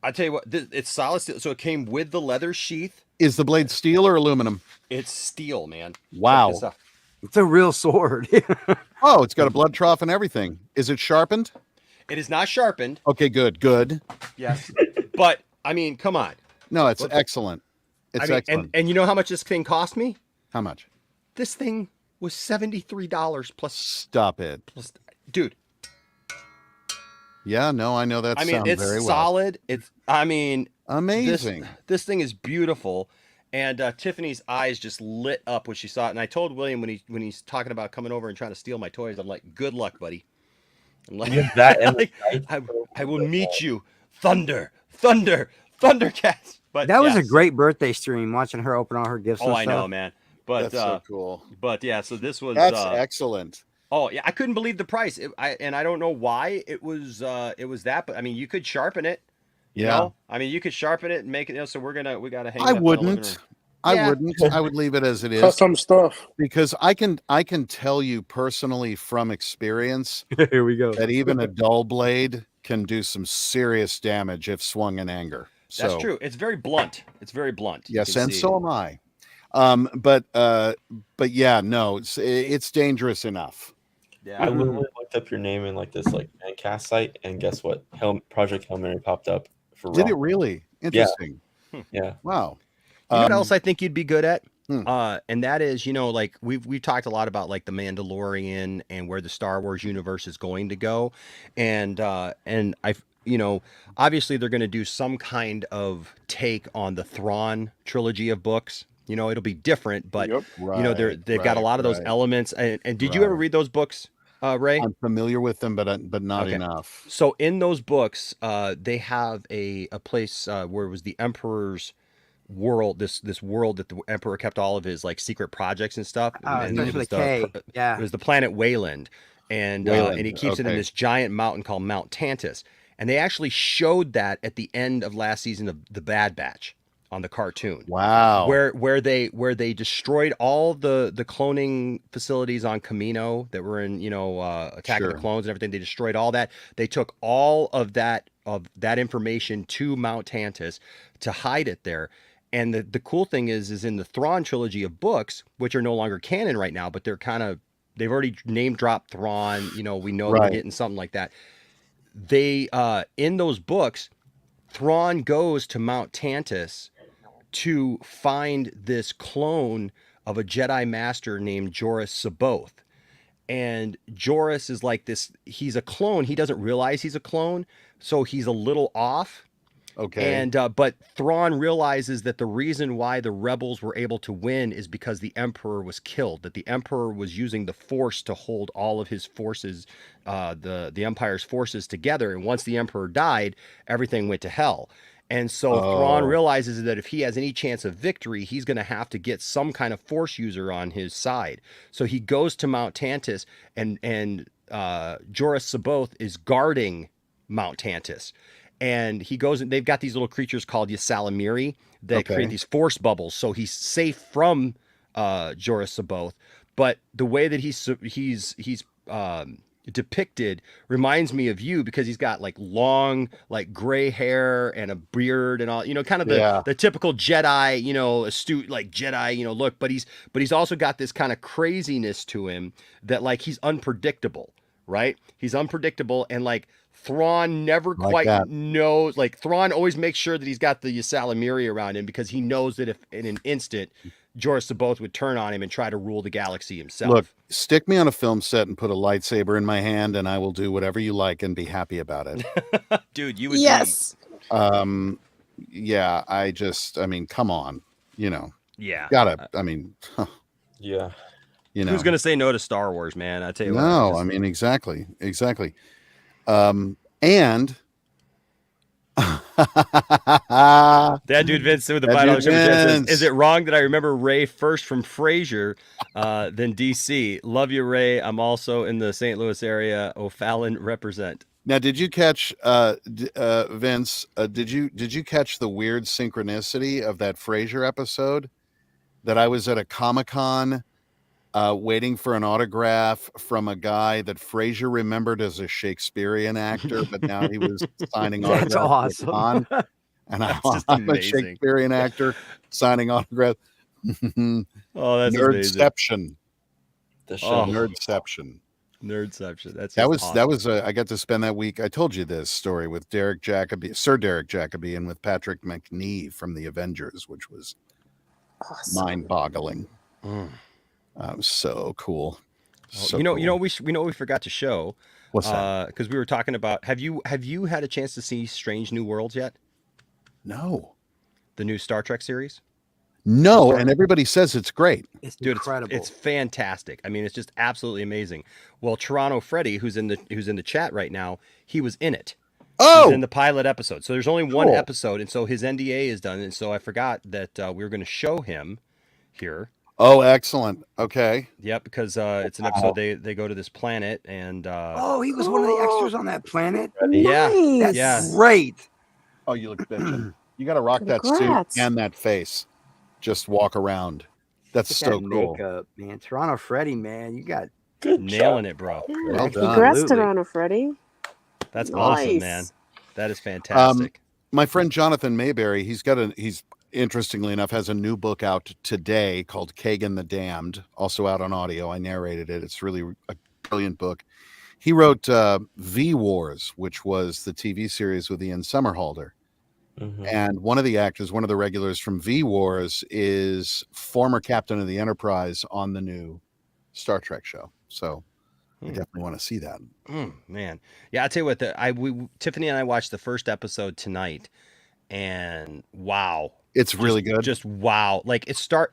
G: I'll tell you what, it's solid steel. So it came with the leather sheath.
S: Is the blade steel or aluminum?
G: It's steel, man.
S: Wow.
G: Check this out.
O: It's a real sword.
S: Oh, it's got a blood trough and everything. Is it sharpened?
G: It is not sharpened.
S: Okay, good.
G: Yes. But I mean, come on.
S: No, it's excellent. It's excellent.
G: And you know how much this thing cost me?
S: How much?
G: This thing was $73 plus.
S: Stop it.
G: Plus, dude.
S: Yeah, no, I know that
G: I mean,
S: sounds
G: it's
S: very well.
G: solid. It's, I mean,
S: amazing.
G: This thing is beautiful. And Tiffany's eyes just lit up when she saw it. And I told William when he's talking about coming over and trying to steal my toys, I'm like, good luck, buddy. I'm like, I will meet you. Thundercats. But
O: that was a
G: yes.
O: great birthday stream, watching her open all her gifts.
G: Oh,
O: and
G: I
O: stuff.
G: know, man. But
S: That's so cool.
G: But yeah, so this was
S: That's excellent.
G: Oh yeah, I couldn't believe the price. I don't know why it was that, but I mean, you could sharpen it. You
S: Yeah.
G: know? I mean, you could sharpen it and make it. So we gotta hang.
S: I
G: it up in the living
S: wouldn't.
G: room.
S: I
G: Yeah.
S: wouldn't. I would leave it as it is.
Q: Custom stuff.
S: Because I can tell you personally from experience
O: Here we go.
S: that even a dull blade can do some serious damage if swung in anger.
G: That's
S: So,
G: true. It's very blunt. It's very blunt. You
S: yes,
G: can
S: and
G: see.
S: so am I. But yeah, no, it's dangerous enough.
G: Yeah.
R: I literally looked up your name in like this Fancast site, and guess what? Project Hail Mary popped up for
S: Did
R: Raw.
S: it really? Interesting.
R: Yeah.
S: Wow.
G: You know what else I think you'd be good at?
S: Hmm.
G: And that is, like we've talked a lot about like the Mandalorian and where the Star Wars universe is going to go, and obviously they're going to do some kind of take on the Thrawn trilogy of books. It'll be different, but they've got a lot of those elements. And did you ever read those books, Ray?
S: I'm familiar with them, but not
G: Okay.
S: enough.
G: So in those books, they have a place where it was the Emperor's world, this world that the Emperor kept all of his like secret projects and stuff. And
O: especially Kay. Yeah.
G: It was the planet Wayland, and he keeps it in this giant mountain called Mount Tantus. And they actually showed that at the end of last season of The Bad Batch on the cartoon.
S: Wow.
G: Where they destroyed all the cloning facilities on Camino that were in Attack of the Clones and everything. They destroyed all that. They took all of that information to Mount Tantus to hide it there. And the cool thing is in the Thrawn trilogy of books, which are no longer canon right now, but they've already name dropped Thrawn. We know we're getting something like that. They in those books, Thrawn goes to Mount Tantus to find this clone of a Jedi Master named Joruus C'baoth. and Joris is like this. He's a clone. He doesn't realize he's a clone, so he's a little off.
S: Okay.
G: And but Thrawn realizes that the reason why the rebels were able to win is because the Emperor was killed. That the Emperor was using the Force to hold all of his forces, the Empire's forces together. And once the Emperor died, everything went to hell. And so Thrawn realizes that if he has any chance of victory, he's going to have to get some kind of Force user on his side. So he goes to Mount Tantus, and Joris Saboth is guarding Mount Tantus. And he goes, and they've got these little creatures called Ysalamiri that create these force bubbles. So he's safe from Joris Saboth. But the way that he's depicted reminds me of you, because he's got like long, like gray hair and a beard and all, kind of the typical Jedi, astute, like Jedi, look. But he's also got this kind of craziness to him that like he's unpredictable, right? He's unpredictable, and like Thrawn never quite knows. Like Thrawn always makes sure that he's got the Ysalamiri around him, because he knows that if in an instant Joris Saboth would turn on him and try to rule the galaxy himself.
S: Look, stick me on a film set and put a lightsaber in my hand, and I will do whatever you like and be happy about it.
G: Dude, you would.
E: Yes.
S: Yeah. I mean, come on.
G: Yeah.
S: Gotta. I mean.
R: Yeah.
G: Who's gonna say no to Star Wars, man? I tell you what.
S: No, I mean exactly. And
G: that dude Vince with the $5 super chat says, "Is it wrong that I remember Ray first from Frasier, then DC? Love you, Ray. I'm also in the St. Louis area. O'Fallon represent."
S: Now, did you catch Vince? Did you catch the weird synchronicity of that Frasier episode? That I was at a Comic-Con waiting for an autograph from a guy that Frasier remembered as a Shakespearean actor, but now he was signing autographs.
O: That's awesome.
S: And I'm a Shakespearean actor signing autographs.
G: Oh, that's
S: Nerdception.
R: The show.
S: Nerdception.
G: Nerdception.
S: That was
G: awesome.
S: I got to spend that week. I told you this story with Sir Derek Jacobi, and with Patrick McNee from the Avengers, which was mind-boggling. So cool.
G: So cool. We forgot to show.
S: What's that?
G: Because we were talking about. Have you had a chance to see Strange New Worlds yet?
S: No.
G: The new Star Trek series?
S: No, and everybody says it's great.
O: It's
G: incredible. It's fantastic. I mean, it's just absolutely amazing. Well, Toronto Freddy, who's in the chat right now, he was in it.
S: Oh,
G: he's in the pilot episode. So there's only one episode, and so his NDA is done, and so I forgot that we were going to show him here.
S: Oh, excellent. Okay.
G: Yep, because it's an episode. They go to this planet, and
O: he was one of the extras on that planet.
G: Yeah,
O: That's
G: yeah,
O: great.
S: Oh, you look bitchin'. You got to rock that suit and that face. Just walk around. That's so cool.
O: Makeup, man. Toronto Freddy, man, you got
G: nailing it, bro.
S: Well done.
P: Congrats, Toronto Freddy.
G: That's awesome, man. That is fantastic.
S: My friend Jonathan Mayberry, he's interestingly enough has a new book out today called Kagan the Damned, also out on audio. I narrated it. It's really a brilliant book. He wrote V Wars, which was the TV series with Ian Somerhalder. Mm-hmm. And one of the actors, one of the regulars from V Wars, is former captain of the Enterprise on the new Star Trek show. So I definitely want to see that.
G: Man, yeah, I'll tell you what. Tiffany and I watched the first episode tonight, and wow,
S: it's really good.
G: Just wow, like it's Star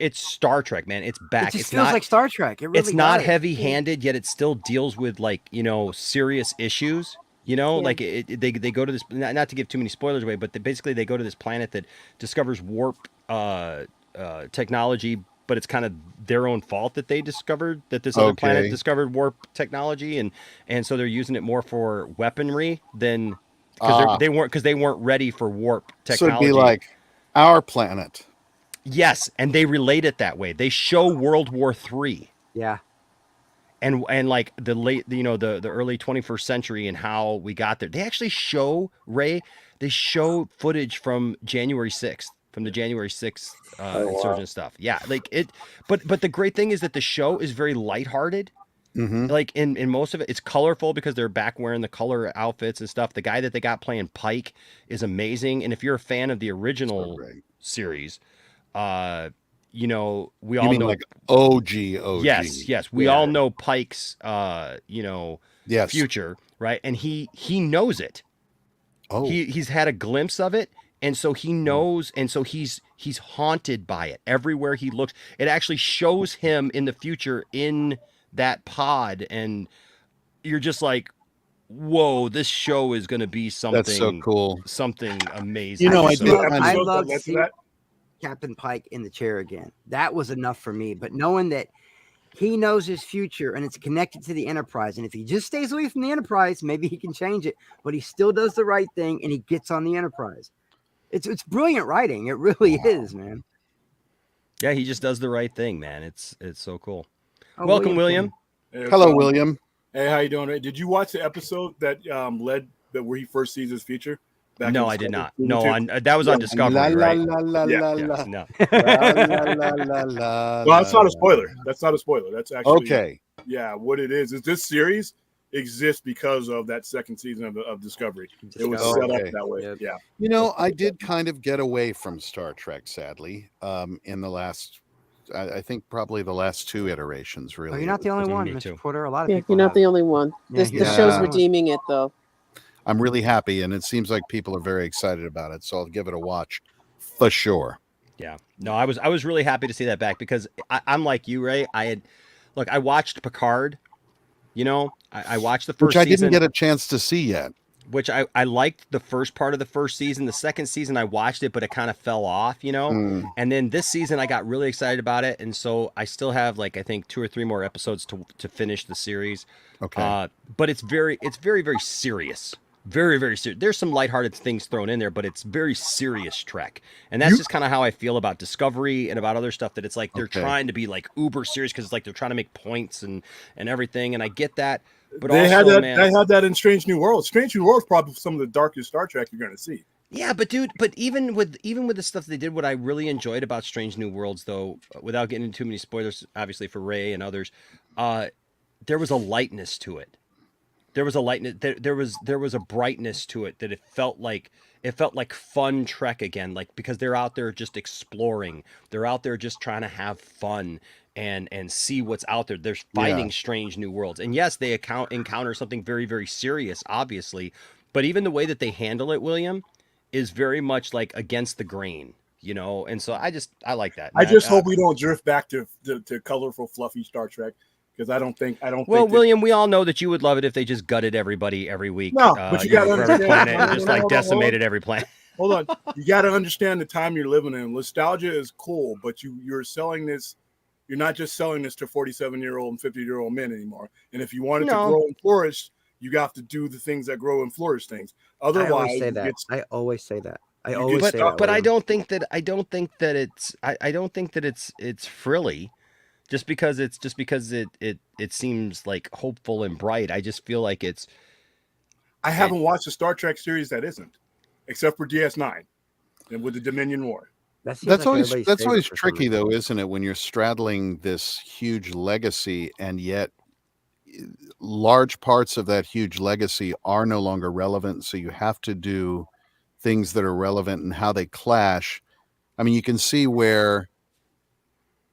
G: Trek, man. It's back.
O: It feels like Star Trek. It really
G: it's not heavy-handed, yet it still deals with like serious issues. Like they go to this, not to give too many spoilers away, but basically they go to this planet that discovers warp technology, but it's kind of their own fault that they discovered that this other planet discovered warp technology, and so they're using it more for weaponry than because they weren't ready for warp technology.
S: So it'd be like our planet.
G: Yes, and they relate it that way. They show World War III.
O: Yeah.
G: And like the early 21st century and how we got there. They actually show they show footage from January 6th, from the January 6th insurgent stuff. Yeah, like it. But the great thing is that the show is very lighthearted.
S: Mm-hmm.
G: Like in most of it, it's colorful because they're back wearing the color outfits and stuff. The guy that they got playing Pike is amazing. And if you're a fan of the original series, you know, we
S: You
G: all
S: mean
G: know
S: like OG.
G: Yes, we all know Pike's you know,
S: Yes.
G: future, right? And he knows it.
S: Oh.
G: He's had a glimpse of it, and so he knows, and so he's haunted by it everywhere he looks. It actually shows him in the future in that pod, and you're just like, whoa, this show is going to be something.
S: That's so cool.
G: Something amazing.
S: You know,
O: I love seeing Captain Pike in the chair again. That was enough for me. But knowing that he knows his future and it's connected to the Enterprise, and if he just stays away from the Enterprise, maybe he can change it. But he still does the right thing, and he gets on the Enterprise. It's brilliant writing. It really is, man.
G: Yeah, he just does the right thing, man. It's so cool.
O: Oh,
G: Welcome, William.
S: Hello, William.
A: Hey, how you doing? Did you watch the episode that led that where he first sees his future?
G: No, I did not. No, that was on Discovery, right?
A: No. Well, that's not a spoiler. That's not a spoiler. That's actually
S: okay.
A: Yeah, what it is this series exists because of that second season of Discovery. It was set up that way. Yep. Yeah.
S: You know, I did kind of get away from Star Trek, sadly, in the last. I think probably the last two iterations. Really,
O: you're not the only one, Mr. Porter. A lot of people.
P: You're not the only one. The show's redeeming it, though.
S: I'm really happy, and it seems like people are very excited about it. So I'll give it a watch for sure.
G: Yeah, no, I was really happy to see that back because I'm like you, Ray. I watched Picard. You know, I watched the first,
S: which I
G: season,
S: didn't get a chance to see yet.
G: Which I liked the first part of the first season. The second season I watched it, but it kind of fell off, you know. And then this season I got really excited about it, and so I still have like I think 2 or 3 more episodes to finish the series.
S: Okay,
G: but it's very serious. Very, very serious. There's some lighthearted things thrown in there, but it's very serious Trek. And that's just kind of how I feel about Discovery and about other stuff, that it's like they're trying to be like uber serious because it's like they're trying to make points and everything. And I get that. But
A: they
G: also,
A: had that in Strange New Worlds. Strange New Worlds is probably some of the darkest Star Trek you're going to see.
G: Yeah, but dude, even with the stuff they did, what I really enjoyed about Strange New Worlds, though, without getting into too many spoilers, obviously for Ray and others, there was a lightness to it. There was a lightness. There was a brightness to it that it felt like fun Trek again. Like, because they're out there just exploring. They're out there just trying to have fun and see what's out there. They're finding strange new worlds. And yes, they encounter something very, very serious, obviously. But even the way that they handle it, William, is very much like against the grain, you know. And so I like that.
A: I just hope we don't drift back to colorful, fluffy Star Trek. Because I don't think.
G: Well, William, we all know that you would love it if they just gutted everybody every week.
A: No, but you got to
G: understand. Every planet and just like decimated every planet.
A: Hold on, you got to understand the time you're living in. Nostalgia is cool, but you're selling this. You're not just selling this to 47-year-old and 50-year-old men anymore. And if you want it to grow and flourish, you have to do the things that grow and flourish things. Otherwise,
O: I always say that.
G: But I don't think that it's frilly. Just because it seems like hopeful and bright. I just feel like it's.
A: I haven't watched a Star Trek series that isn't, except for DS9, and with the Dominion War.
S: That's always tricky, though, isn't it? When you're straddling this huge legacy, and yet large parts of that huge legacy are no longer relevant. So you have to do things that are relevant and how they clash. I mean, you can see where,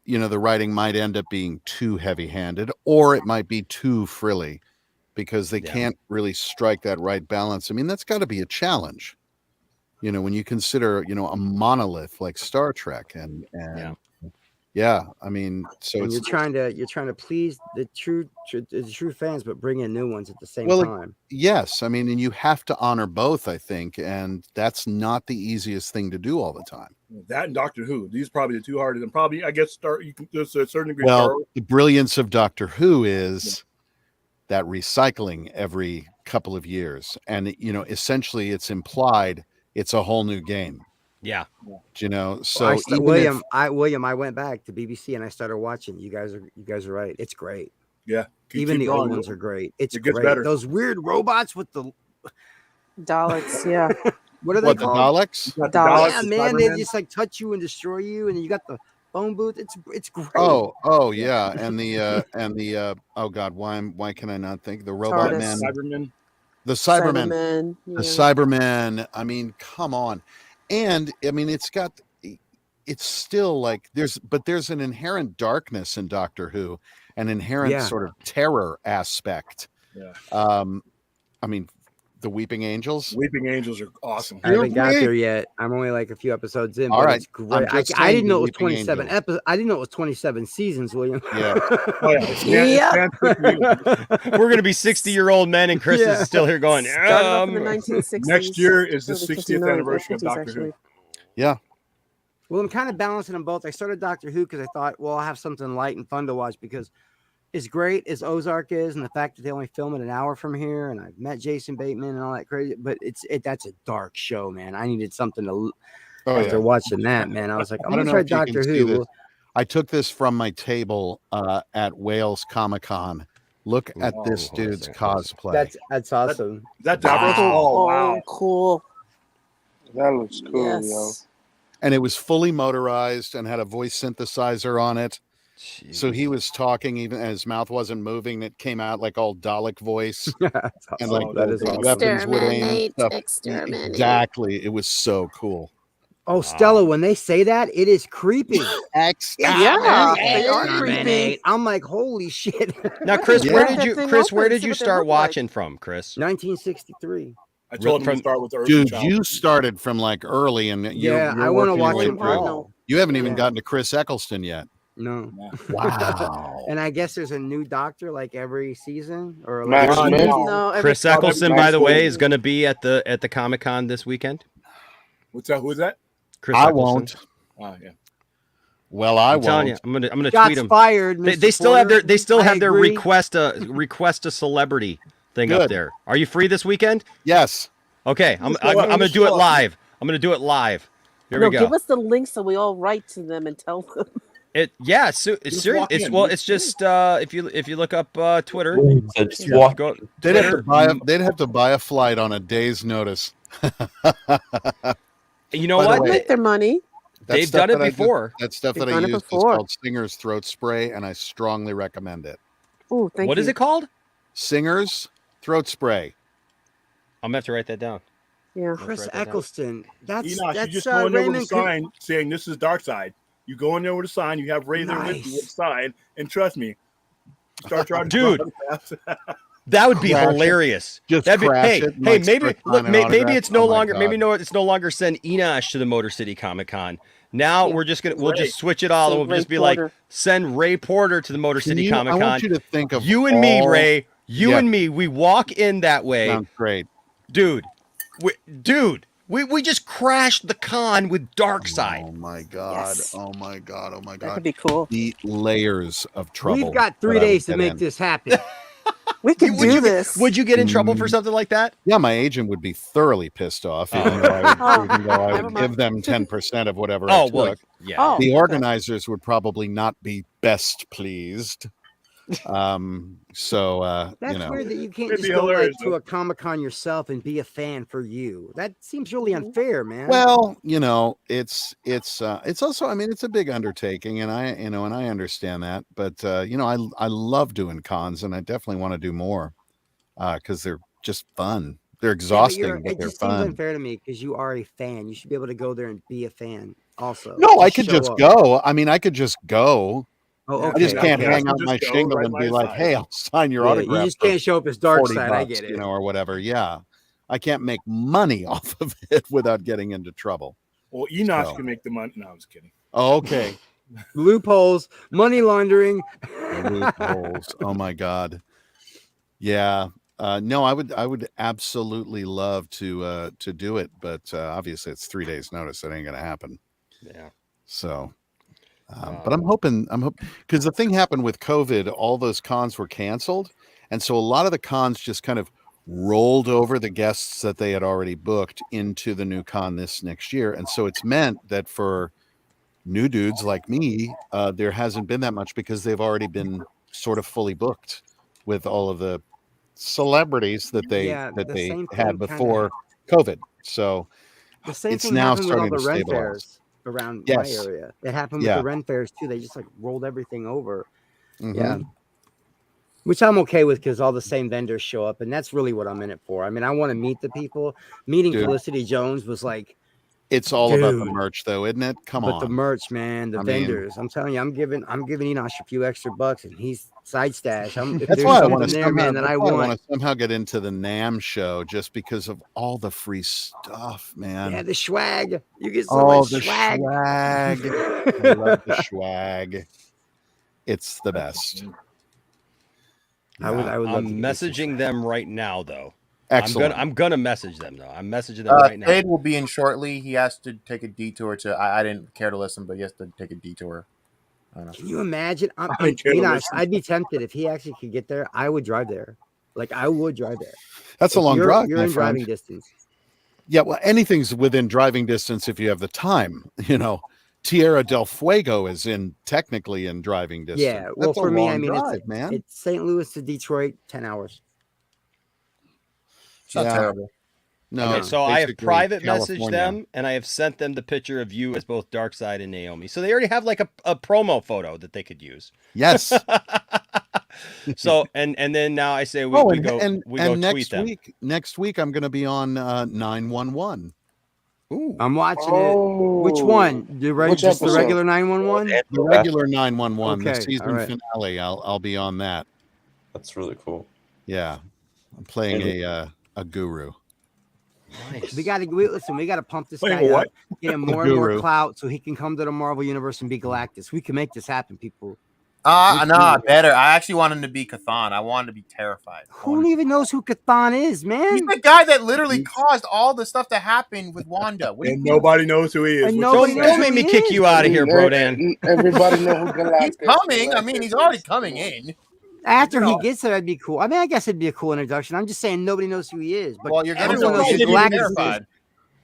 S: you know, the writing might end up being too heavy-handed, or it might be too frilly because they can't really strike that right balance. I mean, that's got to be a challenge, you know, when you consider, you know, a monolith like Star Trek and I mean, so
O: and
S: it's
O: you're trying to please the true fans, but bring in new ones at the same time.
S: Yes, I mean, and you have to honor both, I think, and that's not the easiest thing to do all the time.
A: That and Doctor Who, these are probably the two hardest, and probably I guess you can to a certain degree.
S: Well, the brilliance of Doctor Who is that recycling every couple of years, and you know, essentially, it's implied it's a whole new game.
G: Yeah,
S: you know. So
O: William, I went back to BBC and I started watching. You guys are right. It's great.
A: Yeah,
O: even the old ones are great. It gets
A: great. Better.
O: Those weird robots with the
P: Daleks. Yeah.
O: What are they called?
S: The Daleks?
O: Daleks. Yeah, man, they just like touch you and destroy you, and then you got the phone booth. It's great.
S: Oh yeah, and the oh god, why can I not think the robot man?
A: Cybermen.
S: The Cybermen.
P: Cybermen, yeah.
S: The Cybermen. I mean, come on. And I mean, it's got it's still like there's an inherent darkness in Doctor Who, an inherent sort of terror aspect.
A: Yeah.
S: I mean, the Weeping Angels.
A: Weeping Angels are awesome.
O: I haven't got there yet. I'm only like a few episodes in,
S: All
O: but
S: right.
O: it's great.
S: I'm just
O: I didn't
S: saying
O: know
S: the
O: it was
S: Weeping
O: 27
S: Angels.
O: episodes. I didn't know it was 27 seasons, William.
S: Yeah.
A: Oh, yeah.
G: We're gonna be 60-year-old men, and Chris is still here going.
P: Started off in the 1960s.
A: Next year is the
P: early
A: 60th
P: 59s,
A: anniversary of
P: 50s,
A: Doctor
P: actually.
A: Who.
S: Yeah.
O: Well, I'm kind of balancing them both. I started Doctor Who because I thought, well, I'll have something light and fun to watch because as great as Ozark is, and the fact that they only film it an hour from here, and I've met Jason Bateman and all that crazy, but that's a dark show, man. I needed something to after watching that, man. I was like, I'm
S: I don't
O: gonna
S: know
O: try
S: if you can
O: Doctor
S: see
O: Who.
S: this. I took this from my table at Wales Comic-Con. Look at this dude's cosplay.
O: That's awesome.
A: Oh, wow.
P: Cool.
Q: That looks cool, yo.
S: And it was fully motorized and had a voice synthesizer on it. Jeez. So he was talking even as his mouth wasn't moving. It came out like all Dalek voice. And like
O: that is
S: the
O: awesome.
S: weapons would aim stuff. Exactly. It was so cool.
O: Oh, Stella, when they say that, it is creepy.
P: Yeah, they are creepy.
O: I'm like, holy shit.
G: Now, Chris, where did you start watching from, Chris?
O: 1963.
A: I told him to start with Earth
S: Dude,
A: Child.
S: you started from like early, and you're
O: I want to watch them
S: through.
O: all.
S: You haven't even gotten to Chris Eccleston yet.
O: No.
S: Wow.
O: And I guess there's a new Doctor like every season, or
Q: Max
O: like
Q: Smith.
P: No,
G: Chris Eccleston, by the way, is going to be at the Comic-Con this weekend.
A: What's that? Who is that?
G: Chris
S: I
G: Eccleston.
S: won't.
A: Oh, yeah.
S: Well, I
G: I'm telling
S: won't.
G: you, I'm gonna
O: Shots
G: tweet them.
O: fired.
G: They still have their request a celebrity thing up
S: Good.
G: there. Are you free this weekend?
S: Yes.
G: Okay, I'm gonna do it live. I'm gonna do it live. Here we go.
P: Give us the link so we all write to them and tell them.
G: It's serious. It's just if you look up Twitter,
S: They'd have to buy a flight on a day's notice.
G: You know
S: By the
G: what?
S: way,
P: Make their money.
G: They've done it before.
S: That stuff that
P: They've
S: I
P: done it
S: use is
P: before.
S: called Singer's Throat Spray, and I strongly recommend it.
P: Oh, thank you.
G: What is it called?
S: Singer's Throat Spray.
G: I'm gonna have to write that down.
P: Yeah.
O: Chris Eccleston. That's
A: Enoch,
O: that's
A: you just go in there with a
O: Raymond.
A: sign saying this is Dark Side. You go in there with a sign. You have Ray there with you with a sign, and trust me, start trying
G: Dude.
A: to
G: That would be
S: Crash it.
G: hilarious.
S: Just
G: That'd be,
S: crash
G: hey,
S: it and,
G: hey,
S: like,
G: maybe
S: start
G: look,
S: signing
G: maybe
S: autographs.
G: it's no
S: Oh my
G: longer, maybe
S: God.
G: no, it's no longer send Enosh to the Motor City Comic Con. Now we'll just switch it all, and
P: Send
G: we'll just
P: Ray
G: be
P: Porter.
G: like, send Ray Porter to the Motor City Comic
S: I
G: Con.
S: want you to think of
G: You and me,
S: all-
G: Ray. You
S: Yeah.
G: and me. We walk in that way,
S: Sounds great.
G: dude. We just crashed the con with Darkseid.
S: Oh my God.
P: Yes.
S: Oh my God. Oh my
P: That
S: God.
P: could be cool.
S: The layers of trouble.
O: We've got 3
S: that I would
O: days to
S: get
O: make
S: in.
O: this happen.
P: We could do this.
G: Would you get in trouble for something like that?
S: Yeah, my agent would be thoroughly pissed off, even though I would give them 10% of whatever I
G: Oh,
S: took.
G: well, yeah.
P: Oh,
S: The
P: okay.
S: organizers would probably not be best pleased. So
O: That's
S: you know,
O: weird that you can't
A: It'd
O: just
A: be
O: go
A: hilarious,
O: to a Comic-Con yourself and be a fan for you. That seems really unfair, man.
S: well, you know, it's also, I mean, it's a big undertaking, and I understand that, but you know, I love doing cons, and I definitely want to do more because they're just fun. They're
O: Yeah, but
S: exhausting, but
O: it
S: they're
O: just seems
S: fun.
O: unfair to me because you are a fan. You should be able to go there and be a fan also.
S: No, I could
O: show
S: just
O: up.
S: go. I mean, I could just go.
O: Oh,
S: I
O: okay.
S: just can't
A: okay.
S: hang
A: I
S: out
A: can
S: my
A: just go
S: shingle
A: right
S: and
A: by
S: be
A: his
S: like,
A: side.
S: "Hey, I'll sign your
O: Yeah,
S: autograph."
O: you just
S: for
O: can't show up as Dark
S: 40
O: Side. I
S: bucks,
O: get it.
S: you know, or whatever. Yeah, I can't make money off of it without getting into trouble.
A: Well, Enoch
S: So.
A: can make the money. No, I was kidding.
S: Oh, okay.
O: Loopholes, money laundering.
S: Loopholes. Oh my God. Yeah. No, I would absolutely love to do it, but obviously it's 3 days notice. That ain't gonna happen.
G: Yeah.
S: So, but I'm hoping because the thing happened with COVID, all those cons were canceled, and so a lot of the cons just kind of rolled over the guests that they had already booked into the new con this next year, and so it's meant that for new dudes like me, there hasn't been that much because they've already been sort of fully booked with all of the celebrities that they
O: the same
S: had
O: thing
S: before COVID. So
O: The same
S: it's
O: thing
S: now
O: happened with all
S: starting
O: the
S: to
O: Ren
S: stabilize.
O: fairs around
S: Yes.
O: my area. It happened with
S: Yeah.
O: the Ren fairs too. They just like rolled everything over.
S: Mhm.
O: Yeah. Which I'm okay with because all the same vendors show up, and that's really what I'm in it for. I mean, I want to meet the people. Meeting
S: Dude.
O: Felicity Jones was like
S: It's all about the
O: Dude.
S: merch, though, isn't it? Come
O: But
S: on.
O: the merch, man, the vendors. I'm telling you, I'm giving Enosh a few extra bucks, and he's side stash. If
S: That's
O: there's
S: why I
O: something
S: want to
O: there,
S: somehow,
O: man, that I
S: want
O: want.
S: to somehow get into the NAMM show just because of all the free stuff, man.
O: Yeah, the swag. You get so much
S: the
O: swag.
S: swag. I love the swag. It's the best.
O: I would love
G: I'm
O: to get some
G: messaging them right now, though.
S: Excellent.
G: I'm gonna message them though. I'm messaging them right now.
T: Fade will be in shortly. He has to take a detour to. I didn't care to listen, but he has to take a detour. I don't know.
O: Can you imagine? Enosh, I'd be tempted if he actually could get there. I would drive there. Like I would drive there.
S: That's a long drive.
O: You're
S: my
O: in
S: friend.
O: driving distance.
S: Yeah, well, anything's within driving distance if you have the time. Tierra del Fuego is technically in driving distance.
O: Yeah, well,
S: That's
O: for
S: a
O: me,
S: long
O: I mean,
S: drive, man.
O: it's St. Louis to Detroit, 10 hours.
T: It's not terrible.
S: No.
G: Okay, so I have
S: basically
G: private messaged
S: California.
G: them, and I have sent them the picture of you as both Darkseid and Naomi. So they already have like a promo photo that they could use.
S: Yes.
G: So and then now I say we go tweet them.
S: Next week I'm going to be on 911.
G: Ooh.
O: I'm watching it. Which one? Just the regular 911?
S: The regular 911, the
O: Okay,
S: season
O: all right.
S: finale. I'll be on that.
R: That's really cool.
S: Yeah, I'm playing a guru.
G: Nice.
O: We gotta pump this
S: Playing
O: guy
S: what?
O: up, get him
S: A
O: more and more
S: guru.
O: clout so he can come to the Marvel Universe and be Galactus. We can make this happen, people.
T: Better. I actually want him to be Cathan. I want him to be terrified.
O: Who even knows who Cathan is, man?
T: He's the guy that literally caused all the stuff to happen with Wanda. What do you
A: And
T: mean?
A: nobody knows who he is.
O: And
A: which
O: nobody
A: is
O: knows
G: Don't
O: who
G: make me
O: he
G: kick
O: is.
G: you out of here, Brodan.
Q: Everybody know who Galactus
T: He's coming. I mean, he's already coming in.
O: After he gets there, that'd be cool. I mean, I guess it'd be a cool introduction. I'm just saying nobody knows who he is. But
T: Well, you're gonna
O: everyone
T: know
O: knows who
T: he's
O: Galactus
T: terrified.
O: is.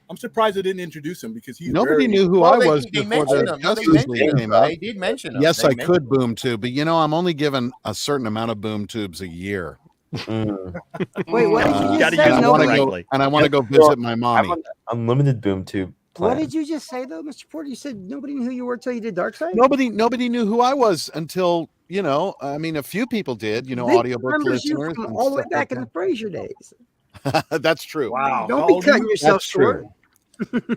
A: I'm surprised they didn't introduce him because he's
S: Nobody knew who
T: Well,
S: I
T: they-
S: was
T: they
S: before
T: mentioned
S: the
T: him. No, they
S: Justice
T: mentioned
S: League
T: him.
S: came out.
T: They did mention him.
S: Yes,
T: They
S: I
T: mentioned
S: could boom tube, but I'm only given a certain amount of boom tubes a year.
O: Wait, what did you just say?
S: And I want to go.
R: correctly.
S: And I want to go visit my mommy.
R: Unlimited boom tube.
O: What
R: plan.
O: did you just say though, Mr. Porter? You said nobody knew who you were till you did Darkseid?
S: Nobody knew who I was until I mean, a few people did.
O: They
S: Audiobook
O: remembers you
S: listeners
O: from
S: and
O: all the way
S: stuff
O: back
S: like
O: in the Fraser days.
S: that. That's true.
A: Wow.
O: Don't be cutting yourself
S: That's
O: short.
S: true.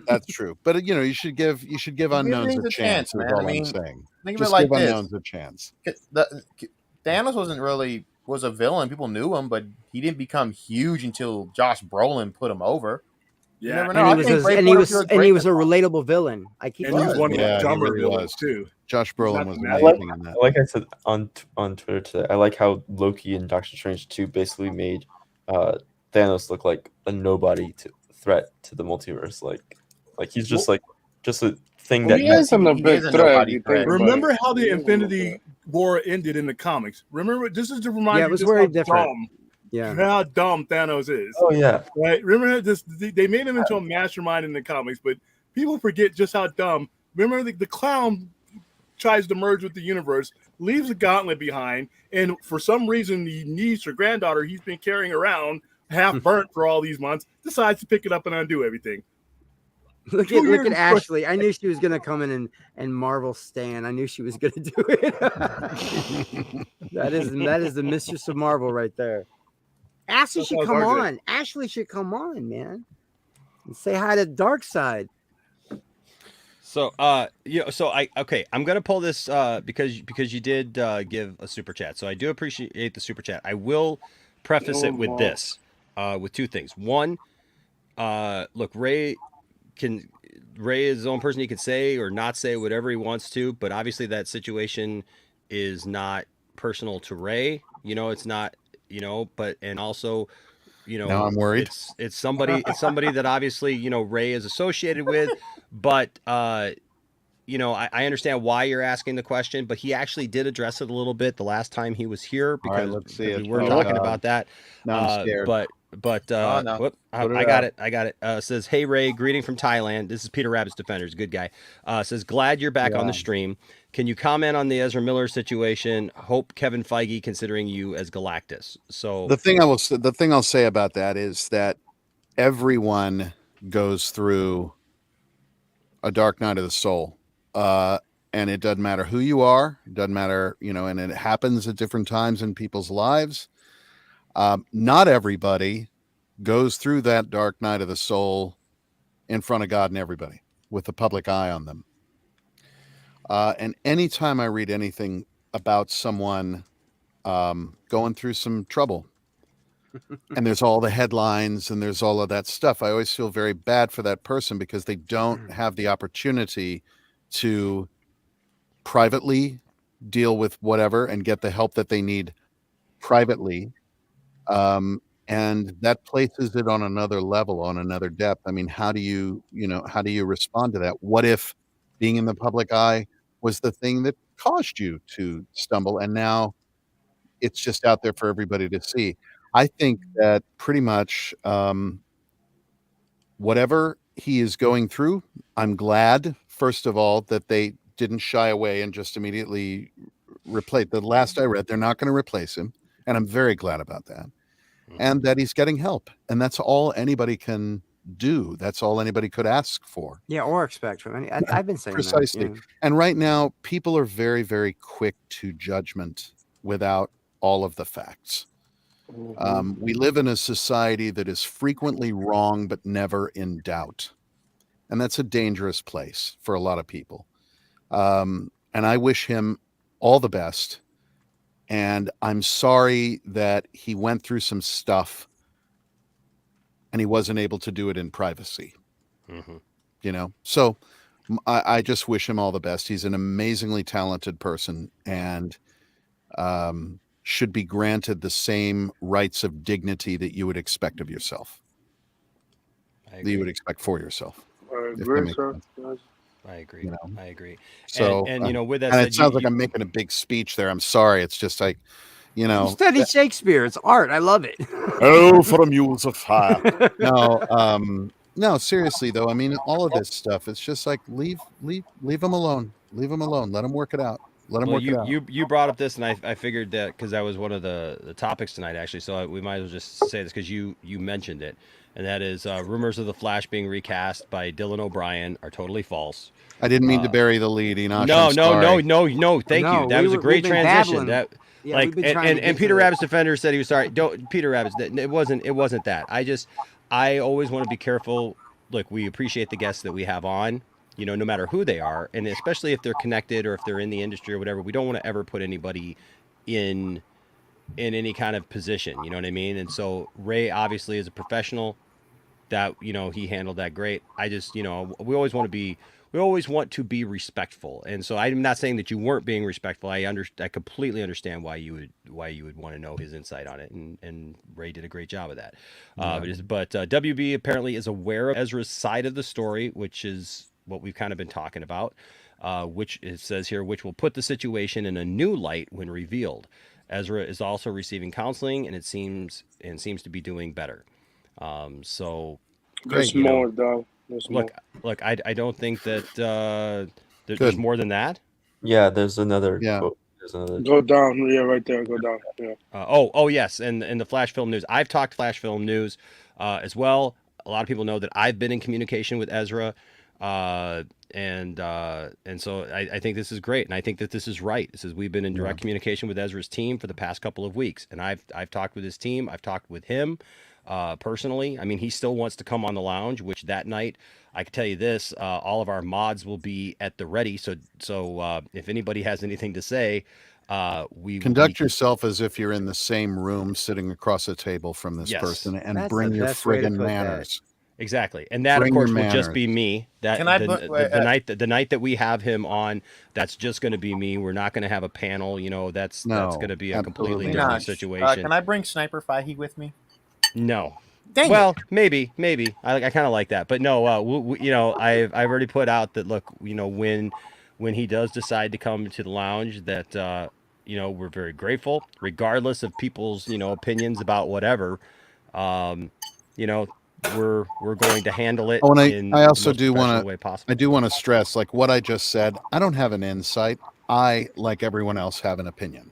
S: That's true. But you should give unknowns
T: things
S: a
T: a
S: chance.
T: chance, man.
S: Is all
T: I mean,
S: I'm saying.
T: think of
S: Just
T: it like
S: give
T: this.
S: unknowns a chance.
T: Thanos was a villain. People knew him, but he didn't become huge until Josh Brolin put him over. You
A: Yeah,
T: never know.
O: And he was a relatable villain. I keep
A: and he was one of the
S: Yeah, he
A: dumber
S: really
A: villains
S: was.
A: too.
S: Josh Brolin was
A: I
S: amazing in that.
R: Like I said on Twitter today, I like how Loki and Doctor Strange 2 basically made Thanos look like a nobody threat to the multiverse. Like he's just a thing that
Q: He isn't a big threat.
A: Remember how the Infinity War ended in the comics? Remember, this is to remind
O: Yeah, it
A: you
O: was
A: just
O: very
A: how
O: different.
A: dumb,
O: Yeah.
A: how dumb Thanos is.
R: Oh yeah.
A: Right? Remember this? They made him into a mastermind in the comics, but people forget just how dumb. Remember the clown tries to merge with the universe, leaves a gauntlet behind, and for some reason the niece or granddaughter he's been carrying around half burnt for all these months decides to pick it up and undo everything.
O: Look at Ashley. I knew she was gonna come in and Marvel Stan. I knew she was gonna do it. that is the mistress of Marvel right there. Ashley should come on. Ashley should come on, man. And say hi to Darkseid.
G: So I'm gonna pull this because you did give a super chat. So I do appreciate the super chat. I will preface it with this, with two things. One, look, Ray is his own person. He can say or not say whatever he wants to, but obviously that situation is not personal to Ray. It's not. But and also,
S: Now I'm worried.
G: It's somebody that obviously Ray is associated with, but I understand why you're asking the question, but he actually did address it a little bit the last time he was here because
S: let's see
G: we
S: it.
G: were
S: Oh,
G: talking
S: God.
G: about that.
S: Now I'm scared.
G: No. Whoop, I got it. Says, hey Ray, greeting from Thailand. This is Peter Rabbit's Defenders, good guy. Says, glad you're back on the stream. Can you comment on the Ezra Miller situation? Hope Kevin Feige considering you as Galactus. So
S: The thing I'll say about that is that everyone goes through a dark night of the soul, and it doesn't matter who you are. It doesn't matter, and it happens at different times in people's lives. Not everybody goes through that dark night of the soul in front of God and everybody with the public eye on them. And anytime I read anything about someone going through some trouble, and there's all the headlines and there's all of that stuff, I always feel very bad for that person because they don't have the opportunity to privately deal with whatever and get the help that they need privately. And that places it on another level, on another depth. I mean, how do you respond to that? What if being in the public eye was the thing that caused you to stumble, and now it's just out there for everybody to see? I think that pretty much whatever he is going through, I'm glad, first of all, that they didn't shy away and just immediately replace. The last I read, they're not going to replace him, and I'm very glad about that. And that he's getting help, and that's all anybody can do. That's all anybody could ask for.
O: Yeah, or expect from any. I've been saying
S: Precisely.
O: that. Yeah.
S: And right now, people are very, very quick to judgment without all of the facts. We live in a society that is frequently wrong, but never in doubt. And that's a dangerous place for a lot of people. And I wish him all the best. And I'm sorry that he went through some stuff and he wasn't able to do it in privacy. So I just wish him all the best. He's an amazingly talented person and should be granted the same rights of dignity that you would expect of yourself. That you would expect for yourself.
Q: I agree, sir.
G: I agree. I agree.
S: So,
G: and with that
S: and
G: said,
S: it sounds like I'm making a big speech there. I'm sorry. It's just like,
O: You studied Shakespeare. It's art. I love it.
S: Oh, for the mules of fire. No, seriously though. I mean, all of this stuff. It's just like leave them alone. Leave them alone. Let them work it out. Let them work it out.
G: You brought up this, and I figured that because that was one of the topics tonight, actually. So we might as well just say this because you mentioned it, and that is rumors of the Flash being recast by Dylan O'Brien are totally false.
S: I didn't mean to bury the lead, Enoch.
G: No. Thank
O: No,
G: you. That was a great transition.
O: babbling. Yeah,
G: Like
O: we've been trying to get
G: and
O: to
G: Peter
O: it.
G: Rabbit's defender said he was sorry. Peter Rabbit's it wasn't that. I always want to be careful. Look, we appreciate the guests that we have on, no matter who they are, and especially if they're connected or if they're in the industry or whatever. We don't want to ever put anybody in any kind of position. You know what I mean? And so Ray obviously is a professional. That he handled that great. I just we always want to be respectful, and so I'm not saying that you weren't being respectful. I completely understand why you would want to know his insight on it, and Ray did a great job of that. But WB apparently is aware of Ezra's side of the story, which is what we've kind of been talking about. Which it says here, which will put the situation in a new light when revealed. Ezra is also receiving counseling, and seems to be doing better. So
Q: there's more though.
G: Look, I don't think that there's more than that.
R: Yeah, there's another quote. There's another.
Q: Go down. Yeah, right there. Go down. Yeah.
G: Oh yes, and the Flash Film News. I've talked Flash Film News as well. A lot of people know that I've been in communication with Ezra, and so I think this is great, and I think that this is right. We've been in direct communication with Ezra's team for the past couple of weeks, and I've talked with his team. I've talked with him. Personally, I mean, he still wants to come on the lounge, which that night, I can tell you this, all of our mods will be at the ready. So if anybody has anything to say,
S: conduct yourself as if you're in the same room sitting across a table from this person, and bring your friggin' manners.
G: Exactly. And that,
S: Bring
G: of course,
S: your
G: will just
S: manners.
G: be me. That
T: Can I
G: the,
T: put-
G: the night that we have him on, that's just going to be me. We're not going to have a panel. That's going to be a completely different
T: Enoch,
G: situation.
T: can I bring Sniper Fahey with me?
G: No.
T: Dang
G: well, maybe. I kind of like that, but no. I've already put out that. Look, when he does decide to come to the lounge, that we're very grateful, regardless of people's opinions about whatever. We're going to handle it.
S: Oh, and
G: in
S: I also
G: the most
S: do
G: professional
S: want
G: way
S: to.
G: possible.
S: I do want to stress, like what I just said. I don't have an insight. I, like everyone else, have an opinion,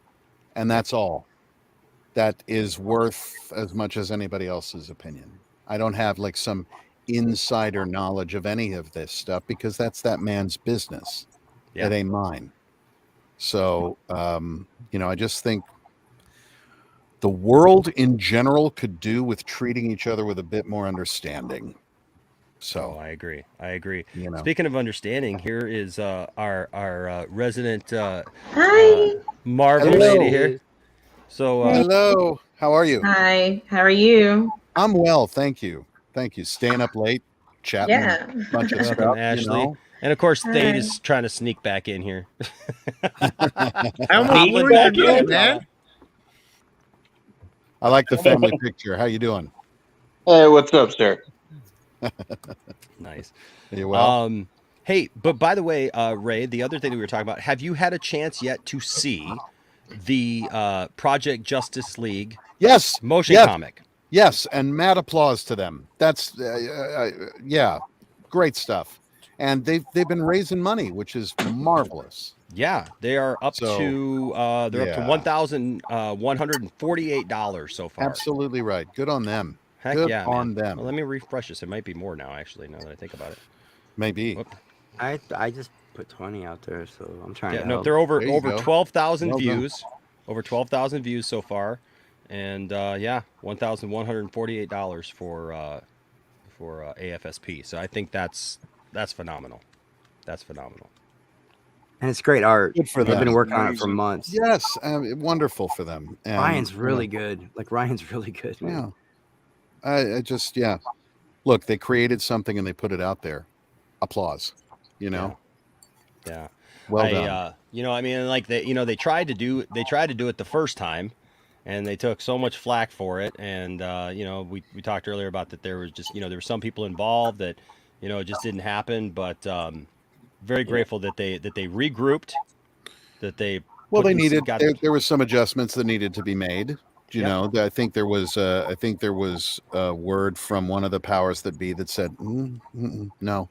S: and that's all. That is worth as much as anybody else's opinion. I don't have like some insider knowledge of any of this stuff because that's that man's business.
G: Yeah.
S: It ain't mine. So, I just think the world in general could do with treating each other with a bit more understanding. So
G: I agree. I agree.
S: You know.
G: Speaking of understanding, here is our resident
B: Hi.
G: Marvel
S: Hello.
G: lady here. So
S: hello, how are you?
B: Hi. How are you?
S: I'm well, thank you. Thank you. Staying up late, chatting
B: Yeah.
S: a bunch of
G: welcome,
S: stuff.
G: Ashley.
S: You know.
G: And of course, Thade
B: Hi.
G: is trying to sneak back in here.
T: I almost
G: Hopping
T: ruined
G: back
T: your day,
G: in.
T: man.
S: I like the family picture. How you doing?
U: Hey, what's up, sir?
G: Nice.
S: You well?
G: Hey, but by the way, Ray, the other thing that we were talking about, have you had a chance yet to see the Project Justice League
S: Yes.
G: motion
S: yes.
G: comic?
S: Yes, and mad applause to them. That's yeah, great stuff. And they've been raising money, which is marvelous.
G: Yeah, they are up
S: So,
G: to up to
S: yeah.
G: $1,148 so far.
S: Absolutely right. Good on them.
G: Heck
S: Good
G: yeah,
S: on
G: man.
S: them.
G: Well, let me refresh this. It might be more now, actually. Now that I think about it,
S: maybe.
G: Whoop.
O: I just put 20 out there, so I'm trying
G: Yeah,
O: to
G: no,
O: help.
G: they're over
S: There you
G: over
S: go.
G: 12,000
S: Well done.
G: views. Over 12,000 views so far, and yeah, $1,148 for AFSP. So I think that's phenomenal. That's phenomenal.
O: And it's great art.
S: Good for
O: They've
S: them.
O: been working on it for months.
S: Yes, wonderful for them. And,
O: Ryan's really
S: you know,
O: good. Like Ryan's really good. Man.
S: Yeah, I just Look, they created something and they put it out there. Applause. You know.
G: Yeah.
S: Well done.
G: You know, I mean, like they tried to do it the first time, and they took so much flack for it. And you know, we talked earlier about that there was just there were some people involved that it just didn't happen. But very grateful that they regrouped, that they
S: Well,
G: put
S: they
G: these-
S: needed
G: got
S: there was some adjustments that needed to be made. You know, I think there was a word from one of the powers that be that said no,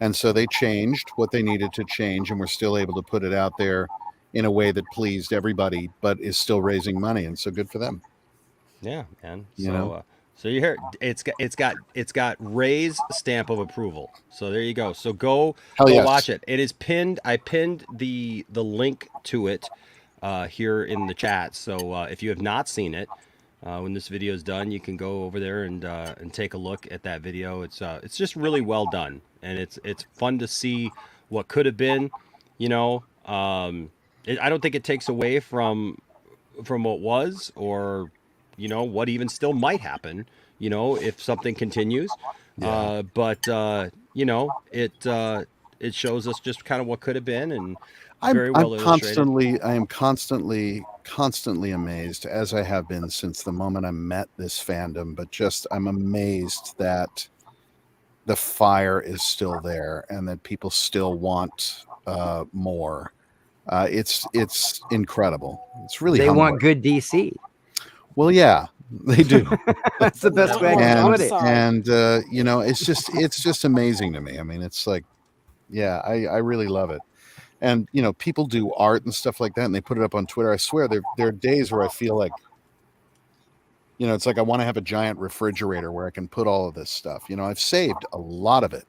S: and so they changed what they needed to change, and we're still able to put it out there in a way that pleased everybody, but is still raising money, and so good for them.
G: Yeah, man.
S: You know?
G: So you hear it's got Ray's stamp of approval. So there you go. So go
S: yes.
G: watch it. It is pinned. I pinned the link to it here in the chat. So if you have not seen it, when this video is done, you can go over there and take a look at that video. It's just really well done, and it's fun to see what could have been. I don't think it takes away from what was, or what even still might happen, if something continues. But it shows us just kind of what could have been, and very well illustrated.
S: I am constantly amazed, as I have been since the moment I met this fandom, but I'm amazed that the fire is still there and that people still want more. It's incredible. It's really
O: They
S: humbling.
O: want good DC.
S: Well, yeah, they do.
O: That's the best way I can put it.
S: And it's just amazing to me. I mean, it's like, yeah, I really love it. And people do art and stuff like that, and they put it up on Twitter. I swear, there are days where I feel like, it's like I want to have a giant refrigerator where I can put all of this stuff. I've saved a lot of it,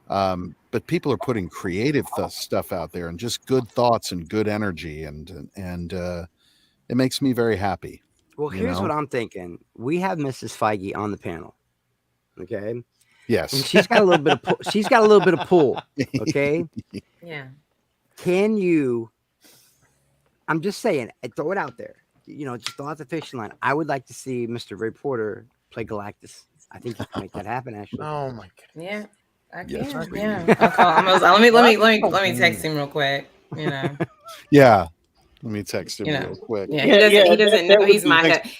S: but people are putting creative stuff out there and just good thoughts and good energy, and it makes me very happy.
O: Well, here's what I'm thinking. We have Mrs. Feige on the panel, okay?
S: Yes,
O: and she's got a little bit of she's got a little bit of pull, okay?
B: Yeah.
O: Can you? I'm just saying, throw it out there. Just throw out the fiction line. I would like to see Mr. Ray Porter play Galactus. I think you can make that happen, Ashley.
T: Oh my god.
B: Yeah. I can.
S: Yes,
B: Yeah. I'll call him. Let me text him real quick.
S: Yeah. Let me text him real quick.
B: Yeah, he doesn't know he's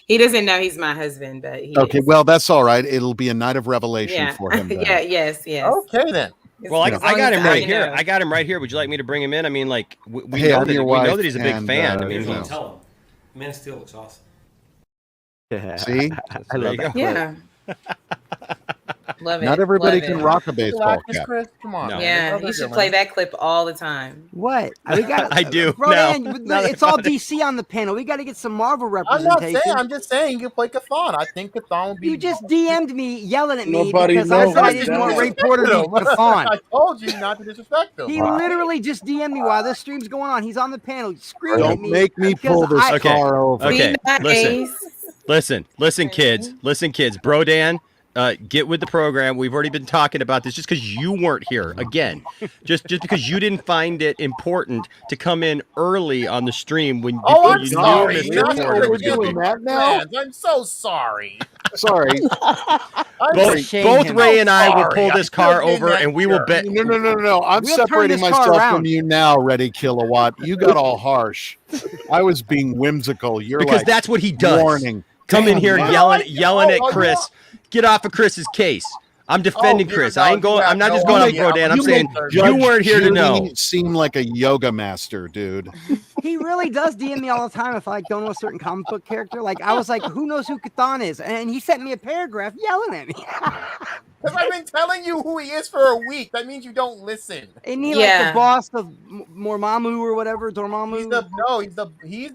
B: he doesn't know he's my husband, but he
S: okay,
B: is.
S: well, that's all right. It'll be a night of revelation for him. Then.
B: Yes.
T: Okay then.
G: Well, I got him right here. I got him right here. Would you like me to bring him in? I mean, like we know that he's a big fan. I mean,
V: tell him. Man of Steel looks awesome.
O: Yeah.
S: See,
O: I love that.
B: Yeah. Love it.
S: Not everybody can rock a baseball cap.
T: Chris, come on.
G: No.
B: Yeah, you should play that clip all the time.
O: What? We got.
G: I do.
O: Rodan, it's all DC on the panel. We got to get some Marvel representation.
T: I'm just saying you play Cthulhu. I think Cthulhu would be.
O: You just DM'd me yelling at me
S: Nobody
O: because I
S: knows
O: said I didn't want Ray Porter to be Cthulhu.
T: I told you not to disrespect him.
O: He literally just DM'd me while this stream's going on. He's on the panel screaming at me.
S: Don't make me pull this car over.
G: Okay, listen, kids. Brodan, Get with the program. We've already been talking about this. Just because you weren't here again, just because you didn't find it important to come in early on the stream when
T: I'm
G: you
T: sorry.
G: knew Mr. Porter was going to be.
S: that now?
T: I'm so sorry.
S: Sorry.
G: Both Ray and I will pull this car over, and we will bet.
S: No. I'm separating myself from you now, Ready Kilowatt. You got all harsh. I was being whimsical. You're
G: because
S: like,
G: that's what he does.
S: Warning.
G: Come in here
S: Damn,
G: yelling at Chris. Get off of Chris's case. I'm defending Chris. I ain't going. I'm not just going on Rodan. I'm saying you weren't here to know.
S: Seem like a yoga master, dude.
O: He really does DM me all the time if I don't know a certain comic book character. Like I was like, who knows who Cthon is? And he sent me a paragraph yelling at me.
T: Because I've been telling you who he is for a week. That means you don't listen.
O: Isn't he like the boss of Mormamu or whatever? Dormammu?
T: He's the reason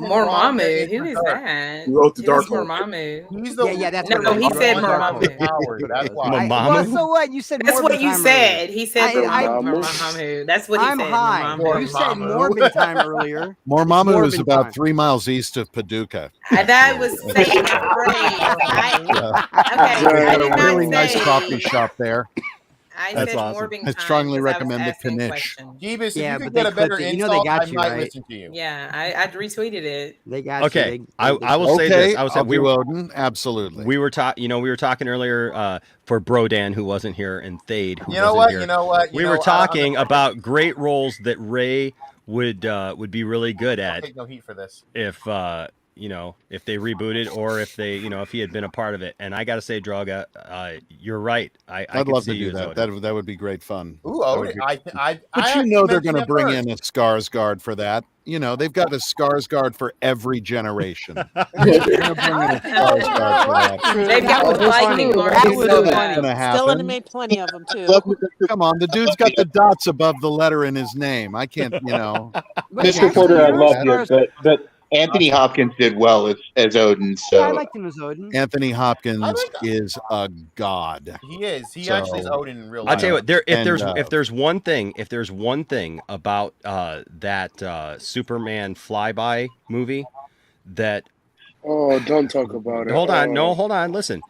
B: Mormamu. Who is that?
A: He wrote the
B: Dark
A: Mormamu.
T: He's the
O: that's
B: no. He said Mormamu.
T: That's why.
O: Well, so what? You said
B: that's what you said.
O: Earlier.
B: He said Mormamu. That's what he
O: I'm
B: said.
O: high. You said Morbin time earlier.
S: Mormamu is about 3 miles east of Paducah.
B: That was saying
S: I did not really nice coffee shop there.
B: That's
S: said
B: awesome.
S: I strongly recommend the Knish.
T: Jeebus, if you could get a better install, I might listen to you.
B: Yeah, I retweeted it.
O: They got
G: okay.
O: you.
G: I will say this. I will say
S: Odin, absolutely.
G: We were talking. We were talking earlier for Brodan, who wasn't here, and Thade, who
T: You know
G: wasn't
T: what?
G: here.
T: You know what?
G: We were talking about great roles that Ray would be really good
T: I'll
G: at.
T: take no heat for this.
G: If if they rebooted or if they, if he had been a part of it. And I got to say, Draga, you're right.
S: I'd love to do that. That would be great fun.
T: Ooh, Odin.
S: But they're going to bring in a Skarsgård for that. They've got a Skarsgård for every generation. They're going to bring in a Skarsgård for that.
B: They've got the Viking army.
P: Still to make plenty of them too.
S: Come on, the dude's got the dots above the letter in his name. I can't,
U: Mr. Porter, I love you, but Anthony Hopkins did well as Odin. So
O: I liked him as Odin.
S: Anthony Hopkins is a god.
T: He is. He actually is Odin in real life.
G: I'll tell you what. If there's one thing about that Superman flyby movie that.
Q: Oh, don't talk about it.
G: Hold on. Listen,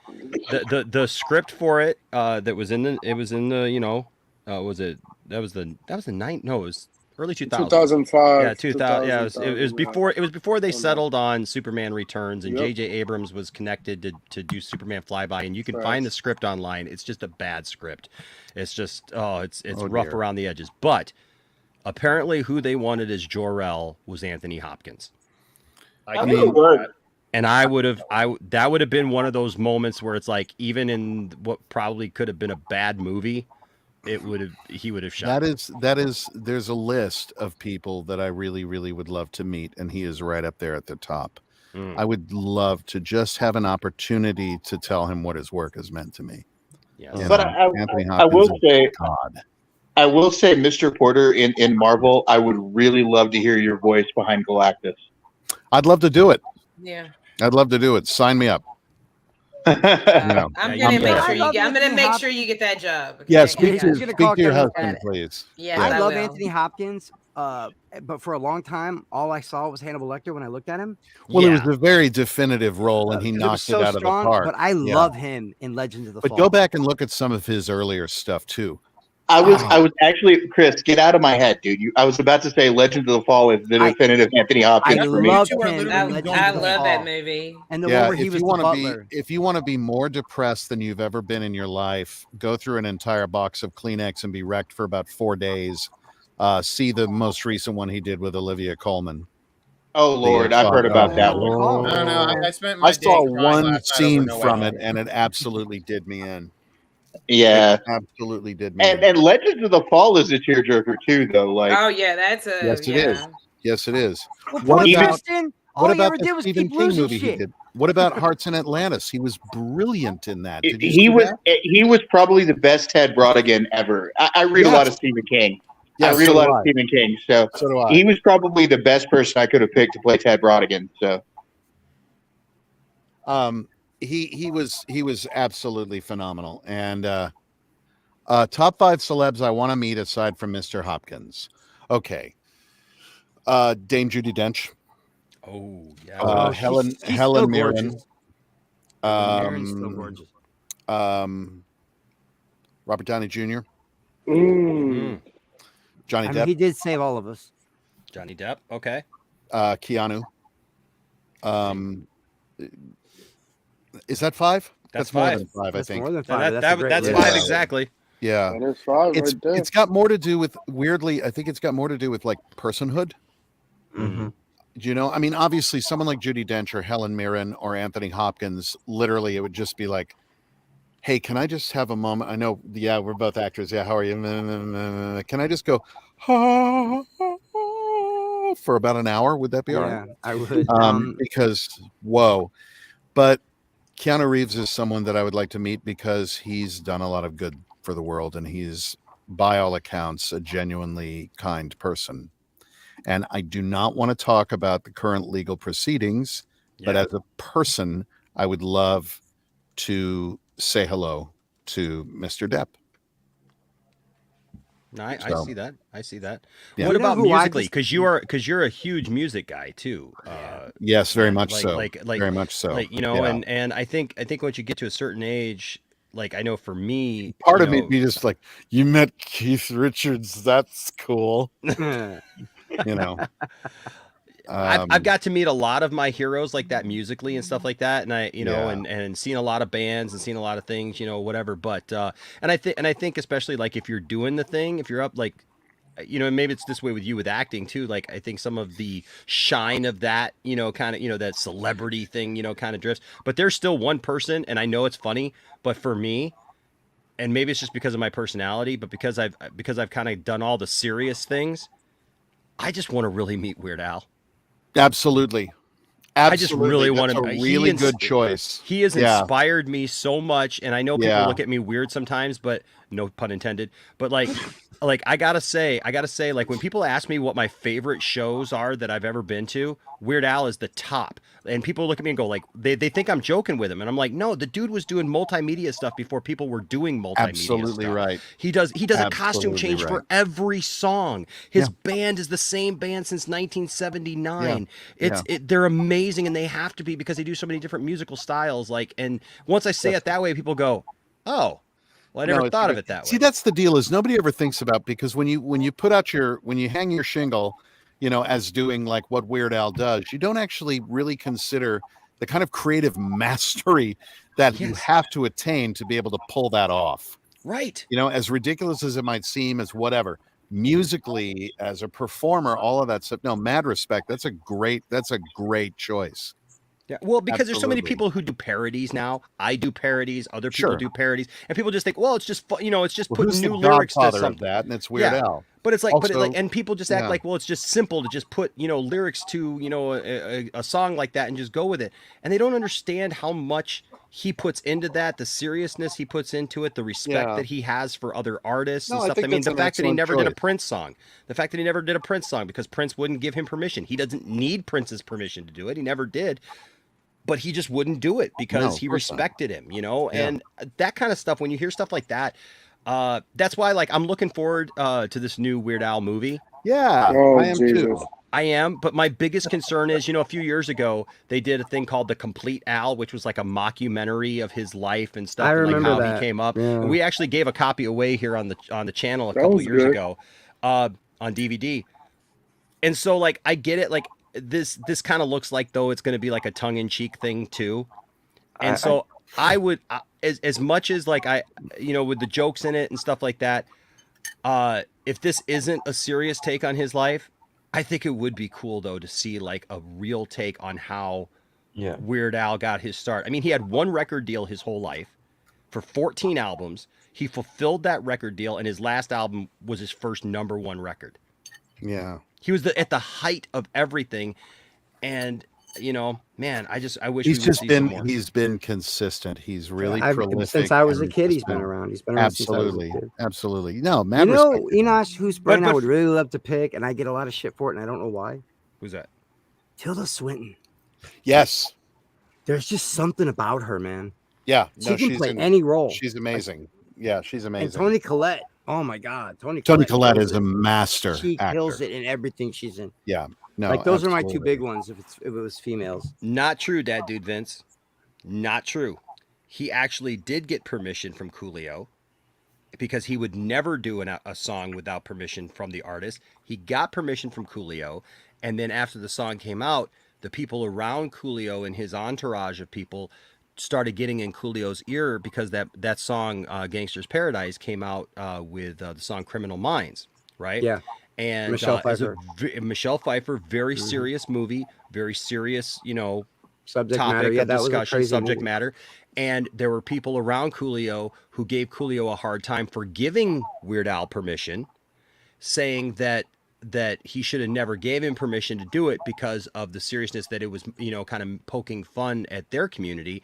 G: the script for it that was in the early 2000s.
Q: 2005.
G: Yeah, 2000. Yeah, it was before they settled on Superman Returns, and J.J. Abrams was connected to do Superman Flyby, and you can find the script online. It's just a bad script. It's just it's rough around the edges. But apparently, who they wanted as Jor-El was Anthony Hopkins. And that would have been one of those moments where it's like, even in what probably could have been a bad movie, he would have shot.
S: There's a list of people that I really, really would love to meet, and he is right up there at the top. I would love to just have an opportunity to tell him what his work has meant to me.
G: Yeah.
U: But I will say, Mr. Porter, in Marvel, I would really love to hear your voice behind Galactus.
S: I'd love to do it.
B: Yeah.
S: I'd love to do it. Sign me up.
B: I'm gonna make sure you get that job. Okay?
S: Yeah, speak to your husband, please.
B: Yeah,
O: I love Anthony Hopkins, but for a long time, all I saw was Hannibal Lecter when I looked at him.
S: Well, it was a very definitive role, and he knocked it out of the park.
O: But I love him in Legends of the Fall.
S: But go back and look at some of his earlier stuff too.
U: I was actually, Chris, get out of my head, dude. I was about to say Legends of the Fall is the definitive Anthony Hopkins for me.
B: I love that movie.
O: And the one where he was the butler.
S: If you want to be more depressed than you've ever been in your life, go through an entire box of Kleenex and be wrecked for about 4 days. See the most recent one he did with Olivia Colman.
U: Oh Lord, I've heard about that one.
T: I don't know. I
S: saw one scene from it, and it absolutely did me in.
U: Yeah,
S: it absolutely did me.
U: And Legends of the Fall is a tearjerker too, though. Like,
B: oh yeah, that's a
S: yes, it is. Yes, it is.
O: Well,
S: what
O: about
S: the Stephen King movie he did? What about Hearts in Atlantis? He was brilliant in that.
U: He was probably the best Ted Brodigan ever. I read a lot of Stephen King.
S: Yes,
U: I read a lot of Stephen King, so
S: do I.
U: He was probably the best person I could have picked to play Ted Brodigan. So,
S: he was absolutely phenomenal. And top 5 celebs I want to meet aside from Mr. Hopkins. Okay, Dame Judi Dench.
G: Oh yeah.
S: Helen Mirren.
O: Mirren's so gorgeous.
S: Robert Downey Jr. Johnny Depp.
O: He did save all of us.
G: Johnny Depp. Okay.
S: Keanu. Is that 5?
G: That's
S: more
G: 5.
S: than 5,
O: That's
S: I think.
O: more than 5.
G: That's 5 exactly.
S: Yeah.
Q: That is 5 right there.
S: It's got more to do with, weirdly, I think it's got more to do with like personhood.
O: Mm-hmm.
S: You know, I mean, obviously someone like Judi Dench or Helen Mirren or Anthony Hopkins, literally it would just be like, hey, can I just have a moment? I know, yeah, we're both actors. Yeah, how are you? Can I just go for about an hour? Would that be all right?
O: Yeah, I would.
S: Because, whoa. But Keanu Reeves is someone that I would like to meet because he's done a lot of good for the world, and he's, by all accounts, a genuinely kind person. And I do not want to talk about the current legal proceedings, but as a person, I would love to say hello to Mr. Depp.
G: No, I see that. I see that.
S: Yeah.
G: What
S: You know
G: about
S: who I
G: musically?
S: just-
G: Because you're a huge music guy too.
S: Yes, very much
G: like,
S: so.
G: Like
S: very much so.
G: Like, you know,
S: Yeah.
G: and I think once you get to a certain age, like I know for me,
S: Part
G: you
S: of me
G: know,
S: be just like, you met Keith Richards. That's cool. You know.
G: I've got to meet a lot of my heroes like that musically and stuff like that, and I, you know, and seen a lot of bands and seen a lot of things, you know, whatever. But and I think especially like if you're doing the thing, if you're up like, you know, and maybe it's this way with you with acting too. Like I think some of the shine of that, you know, kind of, you know, that celebrity thing, you know, kind of drifts. But there's still one person, and I know it's funny, but for me, and maybe it's just because of my personality, but because I've kind of done all the serious things, I just want to really meet Weird Al.
S: Absolutely.
G: I just really want
S: That's
G: to.
S: a really good choice.
G: He has
S: Yeah.
G: inspired me so much, and I know people
S: Yeah.
G: look at me weird sometimes, but no pun intended. But like I gotta say, like when people ask me what my favorite shows are that I've ever been to, Weird Al is the top. And people look at me and go like, they think I'm joking with him, and I'm like, no, the dude was doing multimedia stuff before people were doing multimedia
S: Absolutely
G: stuff.
S: right.
G: He does a costume
S: Absolutely
G: change for
S: right.
G: every song. His band is the same band since 1979.
S: Yeah.
G: They're amazing, and they have to be because they do so many different musical styles. Like, and once I say it that way, people go, oh, well, I never
S: No, it's
G: thought of
S: great.
G: it that way.
S: See, that's the deal, is nobody ever thinks about, because when you put out when you hang your shingle, you know, as doing like what Weird Al does, you don't actually really consider the kind of creative mastery that you have to attain to be able to pull that off.
G: Right.
S: You know, as ridiculous as it might seem, as whatever, musically, as a performer, all of that stuff. No, mad respect. That's a great choice.
G: Yeah, well, because there's so many
S: Absolutely.
G: people who do parodies now. I do parodies. Other people
S: Sure.
G: do parodies, and people just think, well, it's just you know, it's just
S: Well,
G: putting
S: who's the
G: new lyrics to
S: godfather of
G: something.
S: that? And it's Weird Al.
G: But it's like,
S: Also,
G: and people just act
S: yeah.
G: like, well, it's just simple to just put, you know, lyrics to, you know, a song like that and just go with it. And they don't understand how much he puts into that, the seriousness he puts into it, the respect
S: Yeah.
G: that he has for other artists
S: No,
G: and
S: I
G: stuff.
S: think
G: I mean,
S: that's
G: the
S: an
G: fact that he
S: excellent
G: never did a
S: choice.
G: Prince song, because Prince wouldn't give him permission. He doesn't need Prince's permission to do it. He never did. But he just wouldn't do it because
S: No, of
G: he
S: course not.
G: respected him, you know,
S: Yeah.
G: and that kind of stuff. When you hear stuff like that, that's why, like, I'm looking forward to this new Weird Al movie.
S: Yeah,
Q: Oh,
S: I am
Q: Jesus.
S: too.
G: I am, but my biggest concern is, you know, a few years ago they did a thing called The Complete Al, which was like a mockumentary of his life and stuff,
O: I
G: and like
O: remember
G: how
O: that.
G: he came up.
O: Yeah.
G: And we actually gave a copy away here on the channel a
Q: That
G: couple
Q: was
G: years
Q: good.
G: ago on DVD. And so, like, I get it. Like, this kind of looks like though it's going to be like a tongue-in-cheek thing too. And so I would, as much as like you know, with the jokes in it and stuff like that, if this isn't a serious take on his life, I think it would be cool though to see like a real take on how Weird Al got his start. I mean, he had one record deal his whole life for 14 albums. He fulfilled that record deal, and his last album was his first #1 record.
S: Yeah.
G: He was at the height of everything, and you know, man, I wish
S: He's
G: we would
S: just
G: see
S: been
G: some more.
S: he's been consistent. He's really prolific.
O: Since I was a
S: and
O: kid, he's
S: just
O: been around. He's been around since I was a
S: absolutely,
O: kid.
S: absolutely. No,
O: You
S: man.
O: know, Enosh, whose brain
G: But-
O: I would really love to pick, and I get a lot of shit for it, and I don't know why.
G: Who's that?
O: Tilda Swinton.
S: Yes.
O: There's just something about her, man.
S: Yeah.
O: She can play any role.
S: She's amazing. Yeah, she's amazing.
O: And Toni Collette. Oh my God, Toni
S: Collette
O: kills
S: is
O: it.
S: a master
O: She
S: actor.
O: kills it in everything she's in.
S: Yeah. No,
O: like those are my two
S: absolutely.
O: big ones. If it was females,
G: Not true, Dad, dude, Vince. Not true. he actually did get permission from Coolio, because he would never do a song without permission from the artist. He got permission from Coolio, and then after the song came out, the people around Coolio and his entourage of people started getting in Coolio's ear, because that song Gangster's Paradise came out with the song Criminal Minds, right?
O: Yeah.
G: And
O: Michelle Pfeiffer.
G: Michelle Pfeiffer, very serious movie, very serious,
O: Subject
G: topic
O: matter. Yeah,
G: of
O: that was a
G: discussion,
O: crazy
G: subject
O: movie.
G: matter. And there were people around Coolio who gave Coolio a hard time for giving Weird Al permission, saying that he should have never gave him permission to do it because of the seriousness that it was, kind of poking fun at their community.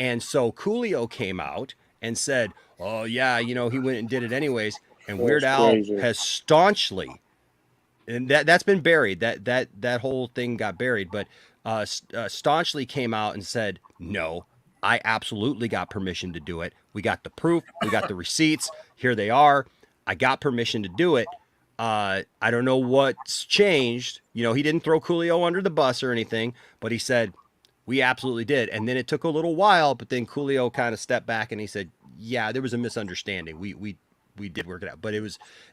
G: And so Coolio came out and said, oh yeah, he went and did it anyways. And
Q: That's
G: Weird Al
Q: crazy.
G: has staunchly, and that's been buried. That whole thing got buried, but staunchly came out and said, no, I absolutely got permission to do it. We got the proof. We got the receipts. Here they are. I got permission to do it. I don't know what's changed. He didn't throw Coolio under the bus or anything, but he said, we absolutely did. And then it took a little while, but then Coolio kind of stepped back and he said, yeah, there was a misunderstanding. We did work it out, but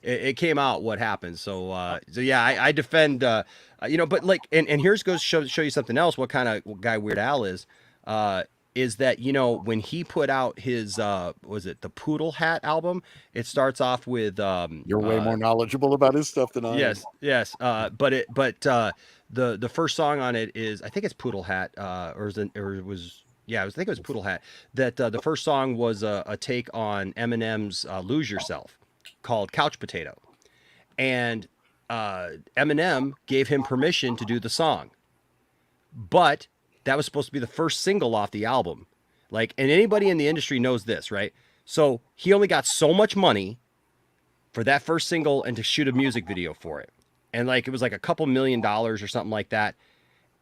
G: it came out what happened. So yeah, I defend, but like, and here's goes show you something else. What kind of guy Weird Al is that, when he put out his, was it the Poodle Hat album? It starts off with,
S: you're way more knowledgeable about his stuff than I am.
G: Yes. But the first song on it is, I think it's Poodle Hat, I think it was Poodle Hat. That the first song was a take on Eminem's "Lose Yourself," called "Couch Potato," and Eminem gave him permission to do the song, but that was supposed to be the first single off the album. Like, and anybody in the industry knows this, right? So he only got so much money for that first single and to shoot a music video for it, and like it was like a couple $1 million or something like that,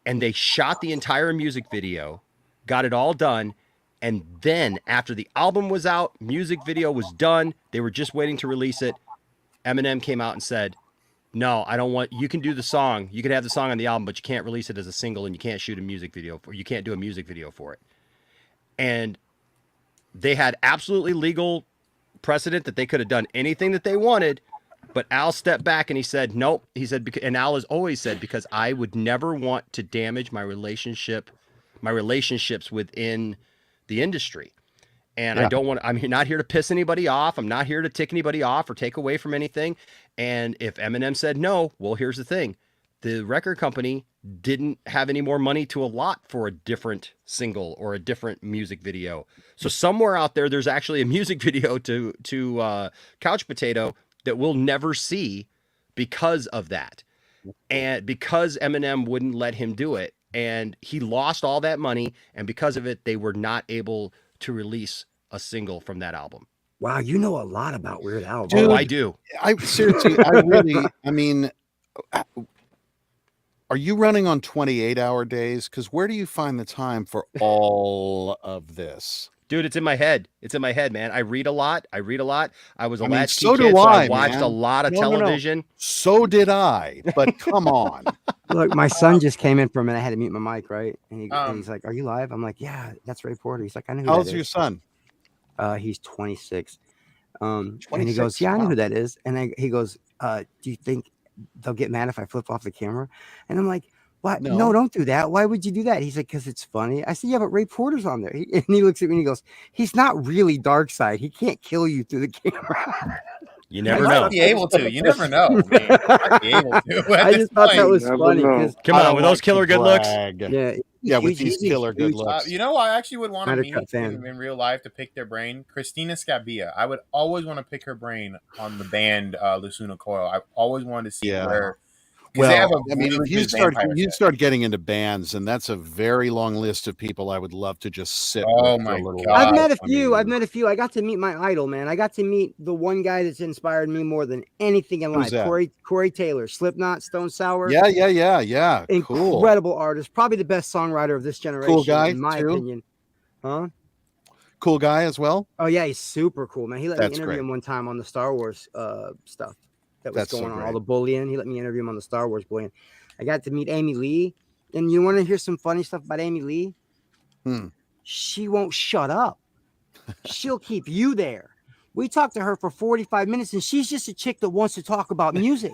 G: and they shot the entire music video. Got it all done, and then after the album was out, music video was done, they were just waiting to release it, Eminem came out and said, no, I don't want, you can do the song, you can have the song on the album, but you can't release it as a single, and you can't shoot a music video you can't do a music video for it. And they had absolutely legal precedent that they could have done anything that they wanted, but Al stepped back and he said, nope. He said, and Al has always said, because I would never want to damage my relationships within the industry. And I don't want, I'm not here to piss anybody off. I'm not here to tick anybody off or take away from anything. And if Eminem said no, well, here's the thing. The record company didn't have any more money to allot for a different single or a different music video. So somewhere out there, there's actually a music video to Couch Potato that we'll never see because of that. And because Eminem wouldn't let him do it, and he lost all that money, and because of it, they were not able to release a single from that album.
O: Wow, you know a lot about Weird Al.
G: Dude, I do.
S: Seriously, I mean, are you running on 28-hour days? Because where do you find the time for all of this?
G: Dude, it's in my head. It's in my head, man. I read a lot. I was a latchkey
S: so
G: kid,
S: do
G: so I
S: I,
G: watched
S: man.
G: a lot of television.
S: So did I, but come on.
O: Look, my son just came in for a minute. I had to mute my mic, right? And he's like, are you live? I'm like, yeah, that's Ray Porter. He's like, I know who
S: How
O: that
S: old's
O: is.
S: your son?
O: He's 26. And he
S: 26?
O: goes, yeah, I know
S: Wow.
O: who that is. And he goes, do you think they'll get mad if I flip off the camera? And I'm like, what? No, don't do that. Why would you do that? He's like, because it's funny. I said, yeah, but Ray Porter's on there. And he looks at me and he goes, he's not really dark side. He can't kill you through the camera.
G: You never
T: You
G: know.
T: might be able to. You never know. Man. You might be able to.
O: I just thought that was funny.
G: Come on, with those killer good looks.
O: Yeah,
S: with these killer good looks.
T: You know, I actually would want to meet
O: fan.
T: in real life to pick their brain. Christina Scabia. I would always want to pick her brain on the band Lucuna Coil. I always wanted to see where.
S: Well,
T: they have a
S: I mean,
T: really
S: you
T: good
S: start getting into bands, and that's a very long list of people I would love to just sit
T: Oh
S: with for
T: my
S: a little
T: God.
S: while.
O: I've met a few. I got to meet my idol, man. I got to meet the one guy that's inspired me more than anything in
S: Who's
O: life.
S: that?
O: Corey Taylor, Slipknot, Stone Sour.
S: Yeah. Cool.
O: Incredible artist. Probably the best songwriter of this generation,
S: Cool guy,
O: in my
S: too?
O: opinion. Huh?
S: Cool guy as well.
O: Oh yeah, he's super cool, man. He let me
S: That's
O: interview
S: great.
O: him one time on the Star Wars stuff that was
S: That's so
O: going on, all
S: great.
O: the bullying. He let me interview him on the Star Wars bullying. I got to meet Amy Lee, and you want to hear some funny stuff about Amy Lee? She won't shut up. she'll keep you there. We talked to her for 45 minutes, and she's just a chick that wants to talk about music.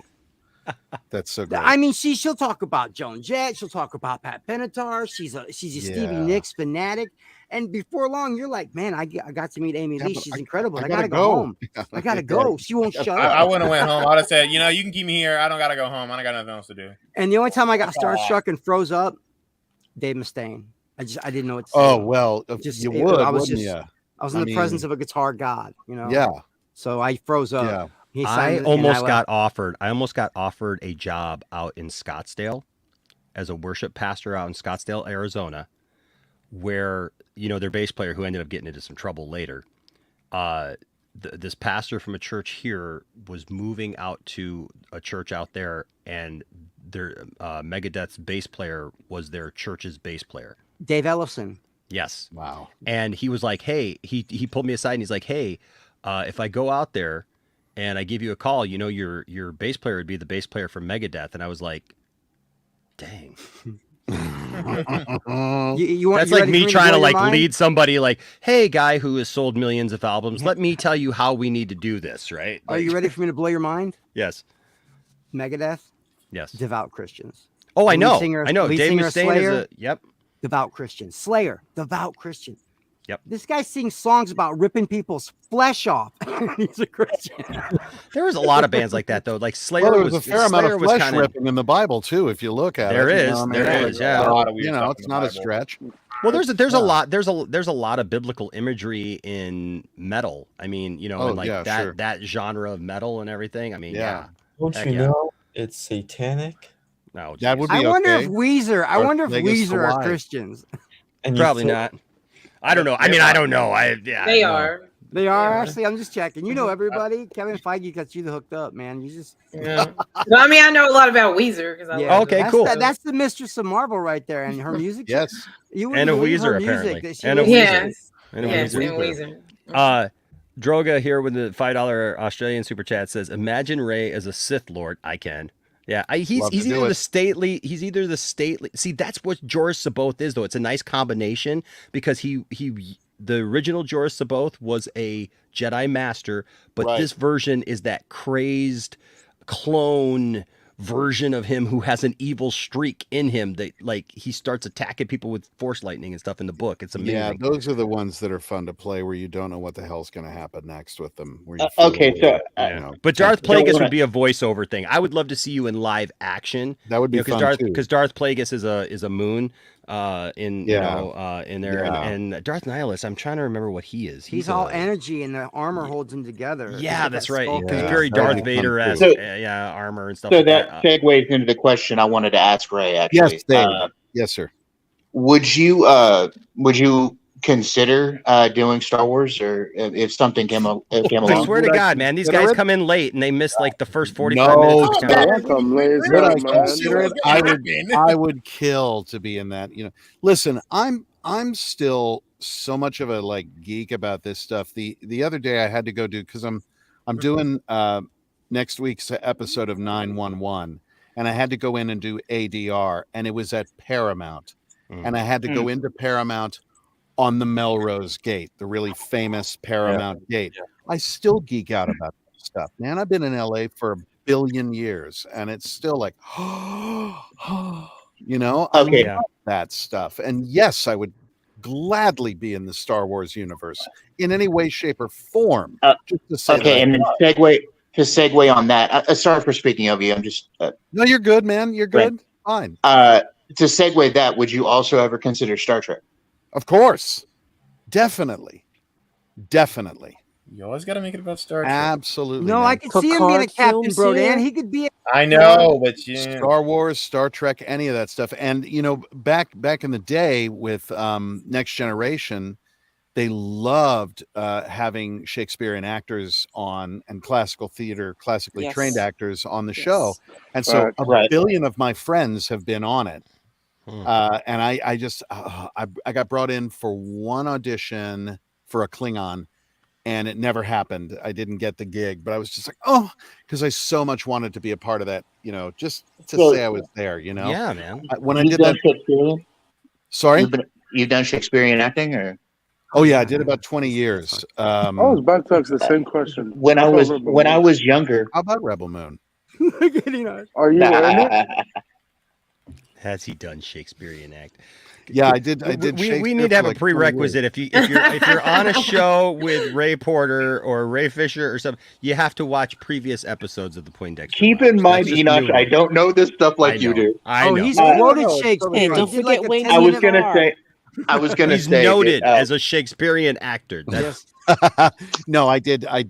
S: That's so great.
O: I mean, she'll talk about Joan Jett. She'll talk about Pat Benatar. She's a Stevie Nicks fanatic. And before long, you're like, man, I got to meet Amy Lee. She's incredible. I gotta go home. I gotta go. She won't shut up.
T: I wouldn't have went home. I'd have said, you can keep me here. I don't gotta go home. I got nothing else to do.
O: And the only time I got starstruck and froze up, Dave Mustaine. I didn't know what to say.
S: Oh well, you would. I was
O: in the presence of a guitar god.
S: Yeah.
O: So I froze up.
S: Yeah.
G: I almost got offered a job out in Scottsdale as a worship pastor out in Scottsdale, Arizona, where, their bass player, who ended up getting into some trouble later, this pastor from a church here was moving out to a church out there, and their Megadeth's bass player was their church's bass player.
O: Dave Ellefson.
G: Yes.
S: Wow.
G: And he was like, hey, he pulled me aside and he's like, hey, if I go out there and I give you a call, your bass player would be the bass player for Megadeth. And I was like, dang. That's like me trying to lead somebody like, hey, guy who has sold millions of albums, let me tell you how we need to do this, right?
O: Are you ready for me to blow your mind?
G: Yes.
O: Megadeth?
G: Yes.
O: Devout Christians.
G: Oh, I know.
O: Singer,
G: I know. Dave Mustaine is
O: yep. Devout Christian. Slayer, devout Christian.
G: Yep.
O: This guy sings songs about ripping people's flesh off. He's a Christian.
G: There was a lot of bands like that, though. Like Slayer
S: there
G: was
S: a fair amount of flesh ripping in the Bible too. If you look at
G: there
S: it,
G: is, there is, yeah.
S: It's not a stretch.
G: Well, there's a lot of biblical imagery in metal. I mean, that genre of metal and everything. I mean,
R: Don't you know it's satanic?
G: No,
S: that would be
O: I wonder
S: okay.
O: if Weezer. I wonder if Weezer are Christians.
G: And probably not. I don't know. I mean, I don't know.
B: They are.
O: They are actually. I'm just checking. You know everybody. Kevin Feige got you hooked up, man. You just.
B: Yeah. Well, I mean, I know a lot about Weezer because
G: okay, cool.
O: That's the Mistress of Marvel right there, and her music.
S: Yes.
G: And a Weezer apparently.
B: And a Weezer.
G: Droga here with the $5 Australian super chat says, "Imagine Ray as a Sith Lord. I can." Yeah, he's either the stately. He's either the stately. See, that's what Joris Saboth is, though. It's a nice combination because the original Joris Saboth was a Jedi Master, but this version is that crazed clone version of him who has an evil streak in him that he starts attacking people with force lightning and stuff in the book. It's amazing.
S: Yeah, those are the ones that are fun to play where you don't know what the hell's going to happen next with them.
G: But Darth Plagueis would be a voiceover thing. I would love to see you in live action.
S: That would be fun too.
G: Because Darth Plagueis is a moon in there, and Darth Nihilus. I'm trying to remember what he is.
O: He's all energy, and the armor holds him together.
G: Yeah, that's right. Because very Darth Vader-esque, armor and stuff.
U: So that segues into the question I wanted to ask Ray. Actually,
S: yes, Dave. Yes, sir.
U: Would you consider doing Star Wars, or if something came along?
G: I swear to God, man, these guys come in late and they miss the first 45 minutes.
S: I would kill to be in that. Listen, I'm still so much of a geek about this stuff. The other day I had to go do because I'm doing next week's episode of 911, and I had to go in and do ADR, and it was at Paramount, and I had to go into Paramount on the Melrose Gate, the really famous Paramount Gate. I still geek out about that stuff, man. I've been in LA for 1 billion years, and it's still like, I love that stuff. And yes, I would gladly be in the Star Wars universe in any way, shape, or form. Just to say
U: and to segue on that. Sorry for speaking of you. I'm just.
S: No, you're good, man. You're good. Fine.
U: To segue that, would you also ever consider Star Trek?
S: Of course. Definitely.
T: You always got to make it about Star Trek.
S: Absolutely.
O: No,
S: man.
O: I could see him being a Captain Brodan. He could be.
T: I know, but
S: Star Wars, Star Trek, any of that stuff. And back in the day with Next Generation, they loved having Shakespearean actors on and classical theater, classically trained actors on the show. And so a billion of my friends have been on it. And I got brought in for one audition for a Klingon, and it never happened. I didn't get the gig, but I was just like, because I so much wanted to be a part of that, just to say I was there,
G: Yeah, man.
U: When I did that,
S: sorry,
U: you've done Shakespearean acting, or
S: Oh yeah, I did about 20 years.
Q: I was about to ask the same question.
U: When I was younger.
S: How about Rebel Moon?
Q: Are you in it?
G: Has he done Shakespearean act?
S: Yeah, I did.
G: We need to have a prerequisite. If you're on a show with Ray Porter or Ray Fisher or something, you have to watch previous episodes of the Poindexter.
U: Keep in mind, Enoch, I don't know this stuff like you do.
G: I know.
O: He's quoted Shakespeare.
U: Hey,
O: don't forget Wayne.
U: I was gonna
G: He's
U: say
G: noted
U: that,
G: as a Shakespearean actor. That's
S: No, I did. I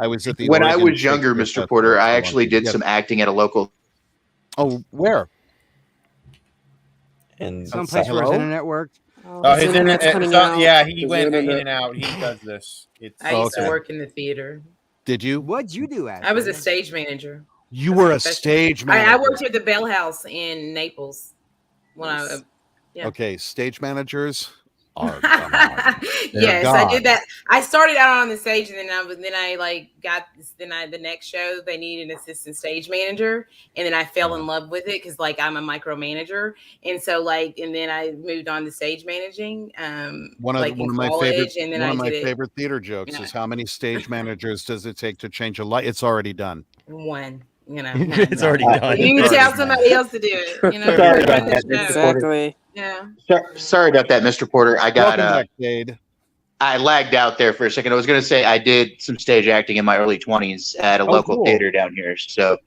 S: was at the
U: when I
S: Oregon
U: was younger,
S: Shakespeare
U: Mr. Porter.
S: Festival.
U: I actually did some acting at a local.
S: Oh, where?
R: And
O: Someplace where his internet worked.
T: Oh, his internet's
B: cutting out.
T: Yeah, he
Q: His
T: went
Q: internet.
T: in and out. He does this.
B: I used to work in the theater.
S: Did you?
O: What'd you do? Ashley?
B: I was a stage manager.
S: You were a stage manager.
B: I worked at the Bell House in Naples. When yeah.
S: Okay, stage managers are
B: yes, I did that. I started out on the stage, and then the next show they needed an assistant stage manager, and then I fell in love with it because I'm a micromanager, and so and then I moved on to stage managing.
S: One of my favorite theater jokes
B: Yeah.
S: is how many stage managers does it take to change a light? It's already done.
B: One.
G: It's already done.
B: You can tell somebody else to do it.
U: Sorry about that, Mr. Porter.
B: Yeah.
U: Sorry about that, Mr. Porter. I got
S: Welcome back, Cade.
U: I lagged out there for a second. I was going to say I did some stage acting in my early 20s at a local theater down here. So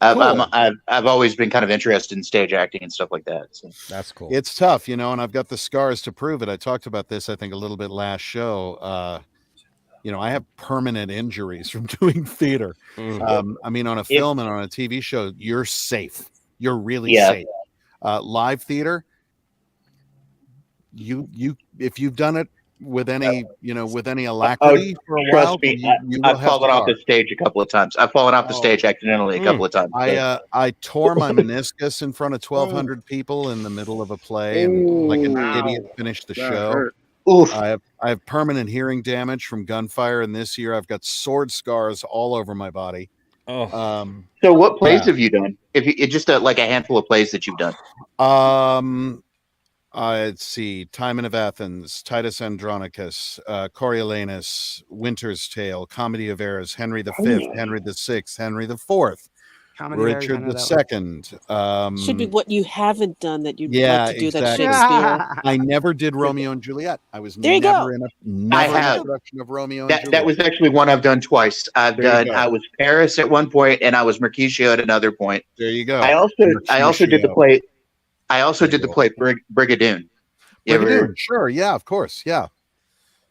U: I've always been kind of interested in stage acting and stuff like that. So.
G: That's cool.
S: It's tough, and I've got the scars to prove it. I talked about this, I think, a little bit last show. I have permanent injuries from doing theater. I mean, on a film and on a TV show, you're safe. You're really safe. Live theater, you if you've done it with any alacrity for a while,
U: trust me, I've fallen off the stage a couple of times. I've fallen off the stage accidentally a couple of times.
S: I tore my meniscus in front of 1,200 people in the middle of a play, and like an idiot finished the show. I have permanent hearing damage from gunfire, and this year I've got sword scars all over my body.
U: So what plays have you done? If it's just a handful of plays that you've done.
S: Let's see: Timon of Athens, Titus Andronicus, Coriolanus, Winter's Tale, Comedy of Errors, Henry V, Henry VI, Henry IV, Richard II.
P: Should be what you haven't done that you'd
S: yeah,
P: like to do
S: exactly.
P: that Shakespeare.
S: I never did Romeo and Juliet. I was
P: There you
S: never
P: go.
S: in a
U: have.
S: production of Romeo and Juliet.
U: That was actually one I've done twice. I was Paris at one point, and I was Mercutio at another point.
S: There you go.
U: I also did the play. I also did the play Brigadoon.
S: Brigadoon, sure, yeah, of course, yeah,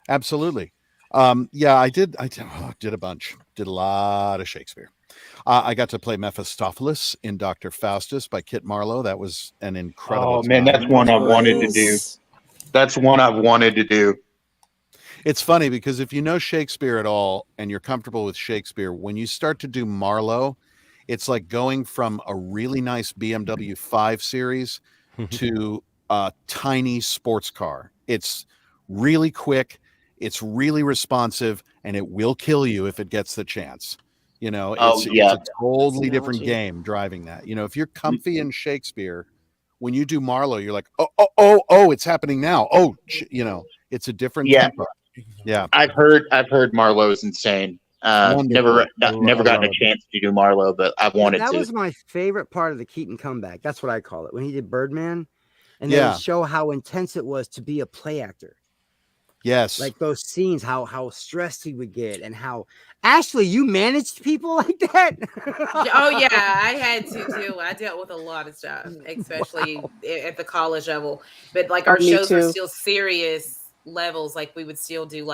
S: absolutely. I did a bunch. Did a lot of Shakespeare. I got to play Mephistopheles in Dr. Faustus by Kit Marlowe. That was an incredible.
U: Oh man, that's one I've wanted to do. That's one I've wanted to do.
S: It's funny because if you know Shakespeare at all and you're comfortable with Shakespeare, when you start to do Marlowe, it's like going from a really nice BMW 5 Series to a tiny sports car. It's really quick, it's really responsive, and it will kill you if it gets the chance. It's a totally different game driving that. If you're comfy in Shakespeare, when you do Marlowe, you're like, oh, it's happening now. It's a different tempo. Yeah,
U: I've heard Marlowe is insane. Never gotten a chance to do Marlowe, but I wanted to.
O: That was my favorite part of the Keaton comeback. That's what I call it. When he did Birdman, and they would show how intense it was to be a play actor.
S: Yes.
O: Like those scenes, how stressed he would get, and how Ashley, you managed people like that.
B: Oh yeah, I had to too. I dealt with a lot of stuff, especially at the college level. But our shows were still serious levels. We would still do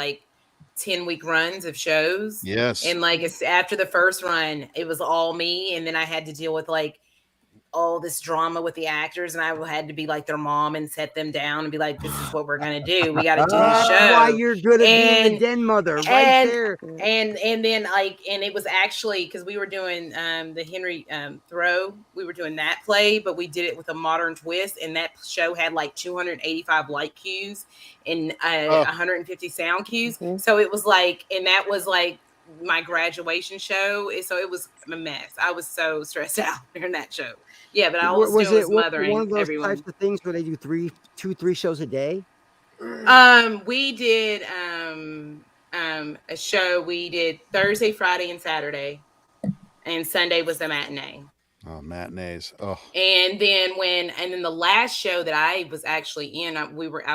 B: 10-week runs of shows.
S: Yes.
B: And it's after the first run, it was all me, and then I had to deal with all this drama with the actors, and I had to be their mom and set them down and be like, this is what we're gonna do. We gotta do the show.
O: Why you're good at being the den mother there.
B: And then and it was actually because we were doing the Henry Thoreau, we were doing that play, but we did it with a modern twist, and that show had 285 light cues and 150 sound cues. So it was and that was my graduation show, so it was a mess. I was so stressed out during that show. Yeah, but I was mothering
O: one of those
B: everyone.
O: types of things where they do 3 shows a day.
B: We did a show. We did Thursday, Friday, and Saturday, and Sunday was the matinee.
S: Oh, matinees. Oh.
B: And then the last show that I was actually in, I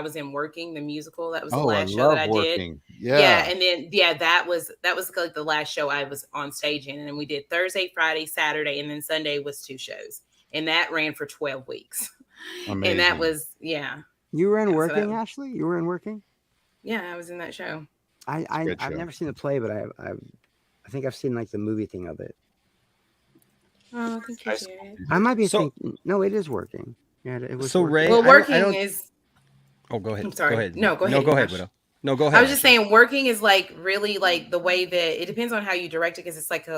B: was in Working the musical. That was the last show that I
S: Working.
B: did.
S: Yeah.
B: And then that was like the last show I was on stage in. And then we did Thursday, Friday, Saturday, and then Sunday was 2 shows. And that ran for 12 weeks.
S: Amazing.
B: And that was
O: You were in Working, Ashley? You were in Working?
B: Yeah, I was in that show.
O: I've never seen the play, but I think I've seen like the movie thing of it.
B: Oh, I think you did.
O: I might be thinking. No, it is Working. Yeah, it was.
G: So
O: Working.
G: Ray,
B: Well, Working is.
G: Oh, go ahead.
B: I'm sorry.
G: Go ahead.
B: No, go ahead.
G: No, go ahead,
B: Josh.
G: Widow. No, go ahead.
B: I was just saying, Working is like really like the way that it depends on how you direct it, because it's like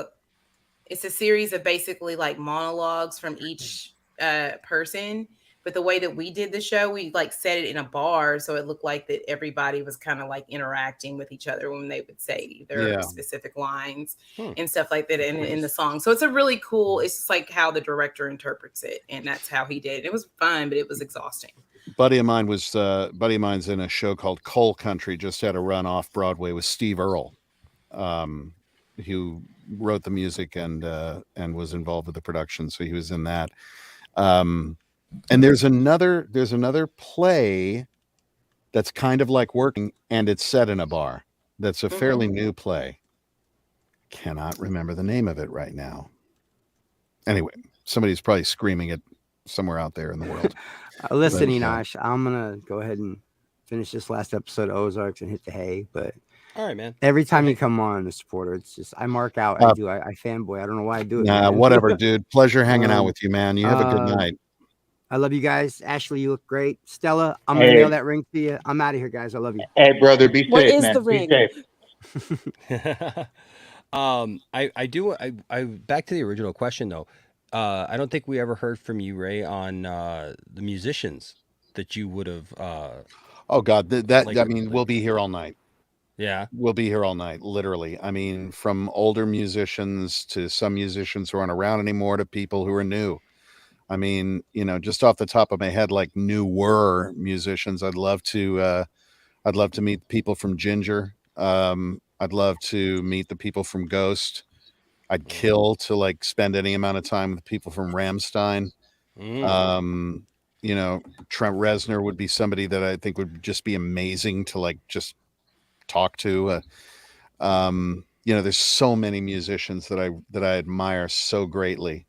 B: it's a series of basically like monologues from each person. But the way that we did the show, we like set it in a bar, so it looked like that everybody was kind of like interacting with each other when they would say their specific lines and stuff like that in the song. So it's a really cool. It's just like how the director interprets it, and that's how he did it. It was fun, but it was exhausting.
S: Buddy of mine's in a show called Coal Country, just had a run off Broadway with Steve Earle, who wrote the music and was involved with the production. So he was in that. And there's another play that's kind of like Working, and it's set in a bar. That's a fairly new play. Cannot remember the name of it right now. Anyway, somebody's probably screaming it somewhere out there in the world.
O: Listen, Enosh, I'm gonna go ahead and finish this last episode of Ozarks and hit the hay. But
G: all right, man.
O: Every time you come on, the supporter, it's just I mark out. I fanboy. I don't know why I do it.
S: Nah, whatever, dude. Pleasure hanging out with you, man. You have a good night.
O: I love you guys. Ashley, you look great. Stella, I'm gonna mail that ring to you. I'm out of here, guys. I love you.
U: Hey, brother, be safe.
P: What is
U: man.
P: the ring?
U: Be safe.
G: I back to the original question though. I don't think we ever heard from you, Ray, on the musicians that you would have.
S: Oh God, I mean, we'll be here all night.
G: Yeah,
S: we'll be here all night, literally. I mean, from older musicians to some musicians who aren't around anymore to people who are new. I mean, just off the top of my head, like newer musicians, I'd love to meet people from Ginger. I'd love to meet the people from Ghost. I'd kill to like spend any amount of time with people from Rammstein. Trent Reznor would be somebody that I think would just be amazing to like just talk to. There's so many musicians that I admire so greatly.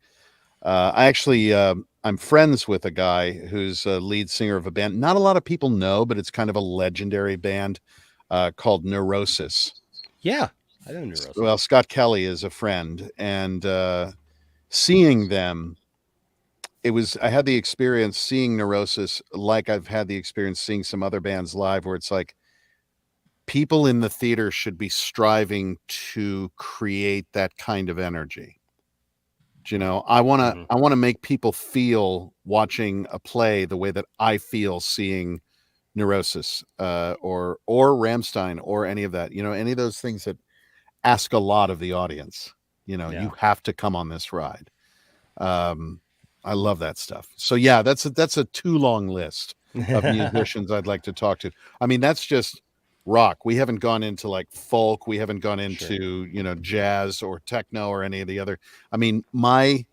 S: I'm friends with a guy who's a lead singer of a band not a lot of people know, but it's kind of a legendary band called Neurosis.
G: Yeah, I know Neurosis.
S: Well, Scott Kelly is a friend, and seeing them, I had the experience seeing Neurosis like I've had the experience seeing some other bands live, where it's like people in the theater should be striving to create that kind of energy. I want to make people feel watching a play the way that I feel seeing Neurosis or Rammstein or any of that. Any of those things that ask a lot of the audience. You have to come on this ride. I love that stuff. So yeah, that's a too long list of musicians I'd like to talk to. I mean, that's just rock. We haven't gone into like folk. We haven't gone into jazz or techno or any of the other. I mean, my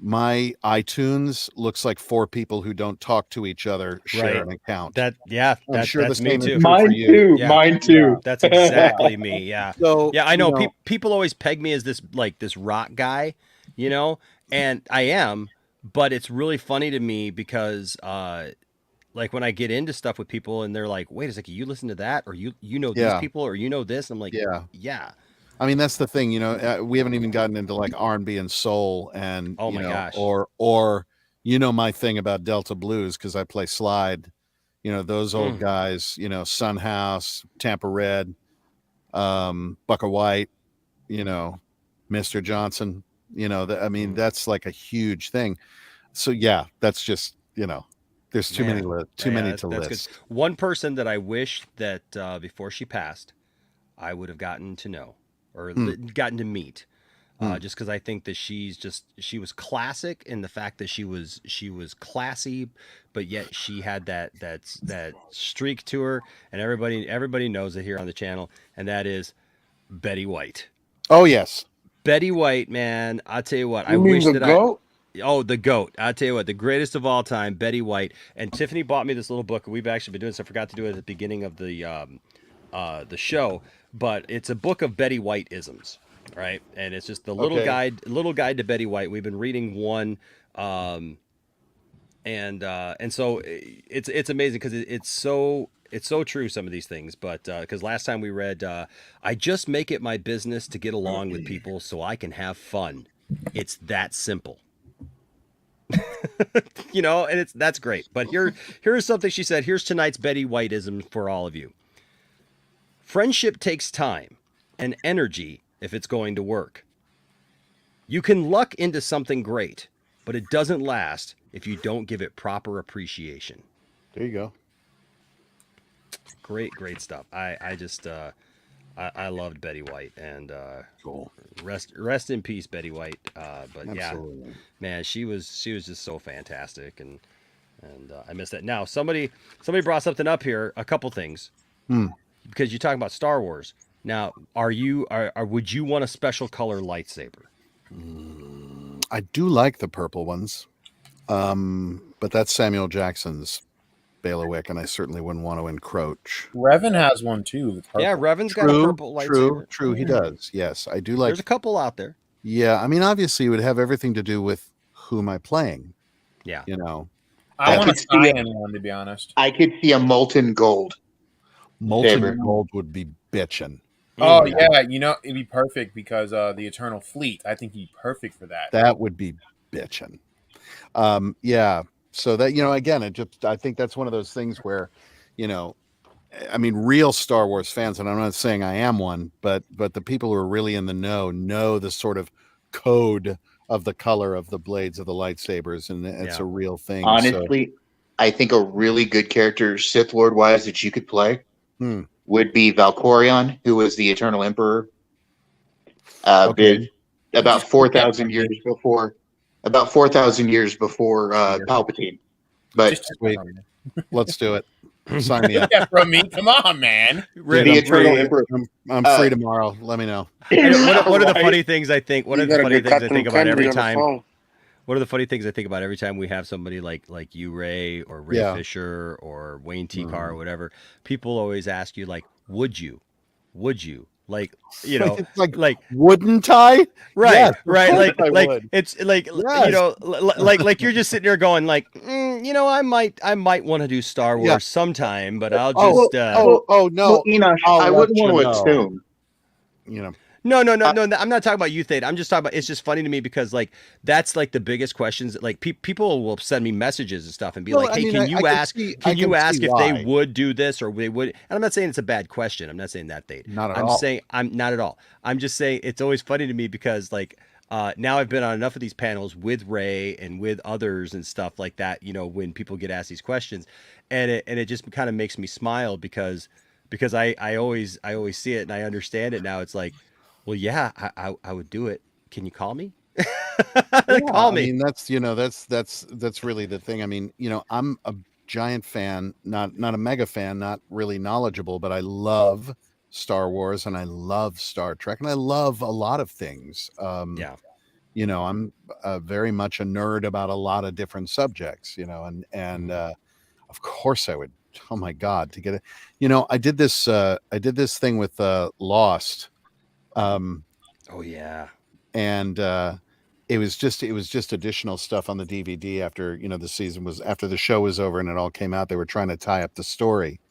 S: iTunes looks like 4 people who don't talk to each other share an account.
G: I'm sure
S: that's
G: me too.
U: Mine too.
G: Yeah.
U: Mine too.
G: That's exactly me. Yeah.
S: So
G: yeah, I know, people always peg me as this rock guy, and I am, but it's really funny to me because like when I get into stuff with people and they're like, wait a second, you listen to that, or you know these people, or this, and I'm like, yeah.
S: I mean, that's the thing, we haven't even gotten into like R&B and soul, and
G: oh my gosh,
S: or my thing about Delta Blues because I play slide, those old guys, Sun House, Tampa Red, Bucka White, Mr. Johnson, that's like a huge thing. So yeah, that's just there's too many to list.
G: Good. One person that I wish that before she passed, I would have gotten to know or gotten to meet Just because I think that she was classic in the fact that she was classy, but yet she had that streak to her, and everybody knows it here on the channel, and that is Betty White.
S: Oh yes,
G: Betty White, man. I'll tell you what.
Q: You mean the GOAT?
G: The GOAT. I'll tell you what, the greatest of all time, Betty White. And Tiffany bought me this little book. We've actually been doing this. I forgot to do it at the beginning of the show, but it's a book of Betty White isms. Right, and it's just the little guide to Betty White. We've been reading one, and so it's amazing because it's so true, some of these things. But because last time we read, I just make it my business to get along with people so I can have fun. It's that simple. And that's great. But here's something she said. Here's tonight's Betty Whiteism for all of you. Friendship takes time and energy if it's going to work. You can luck into something great, but it doesn't last if you don't give it proper appreciation.
S: There you go.
G: Great stuff. I just I loved Betty White, and
S: cool.
G: Rest in peace, Betty White. But
S: Absolutely.
G: Yeah, man, she was just so fantastic, and I miss that. Now somebody brought something up here, a couple things, because you're talking about Star Wars. Now, would you want a special color lightsaber?
S: I do like the purple ones, but that's Samuel Jackson's bailiwick, and I certainly wouldn't want to encroach.
T: Revan has one too.
G: Yeah, Revan's got a purple lightsaber.
S: True, he does. Yes, I do like.
G: There's a couple out there.
S: Yeah, I mean, obviously, it would have everything to do with who am I playing.
G: Yeah,
T: I want to sign one, to be honest.
U: I could see a molten gold.
S: Molten gold would be bitchin'.
T: Oh yeah, it'd be perfect because the Eternal Fleet. I think he'd be perfect for that.
S: That would be bitchin'. Yeah. So that again, I think that's one of those things where, I mean, real Star Wars fans, and I'm not saying I am one, but the people who are really in the know the sort of code of the color of the blades of the lightsabers, and it's a real thing.
U: Honestly, I think a really good character, Sith Lord wise, that you could play would be Valkorion, who was the Eternal Emperor. About 4,000 years before. About 4,000 years before Palpatine. But
S: let's do it. Sign me up.
T: Yeah, from me. Come on, man.
S: The Eternal Emperor. I'm free tomorrow. Let me know.
G: One of the funny things I think. One of the funny things I think about every time. One of the funny things I think about every time we have somebody like you, Ray, or Ray Fisher, or Wayne T. Carr, or whatever, people always ask you, like, would you? Like, like
S: wouldn't I?
G: Right,
S: yes,
G: right. Like
S: would.
G: It's like, like you're just sitting there going like, I might want to do Star Wars sometime, but I'll just.
S: No,
U: Enosh, I wouldn't want to assume.
G: No. I'm not talking about you, Thade. I'm just talking about. It's just funny to me because like that's like the biggest questions. Like people will send me messages and stuff and be like, "Hey, can you ask if they would do this or they would?" And I'm not saying it's a bad question. I'm not saying that, Thade. I'm not at all. I'm just saying it's always funny to me because like now I've been on enough of these panels with Ray and with others and stuff like that. When people get asked these questions, and it just kind of makes me smile because I always see it and I understand it now. It's like, well, yeah, I would do it. Can you call me? Call me.
S: I mean, that's really the thing. I mean, I'm a giant fan, not a mega fan, not really knowledgeable, but I love Star Wars and I love Star Trek and I love a lot of things. I'm very much a nerd about a lot of different subjects, and of course I would. Oh my God, to get it. I did this thing with Lost.
G: Oh yeah.
S: And it was just additional stuff on the DVD after after the show was over and it all came out. They were trying to tie up the story,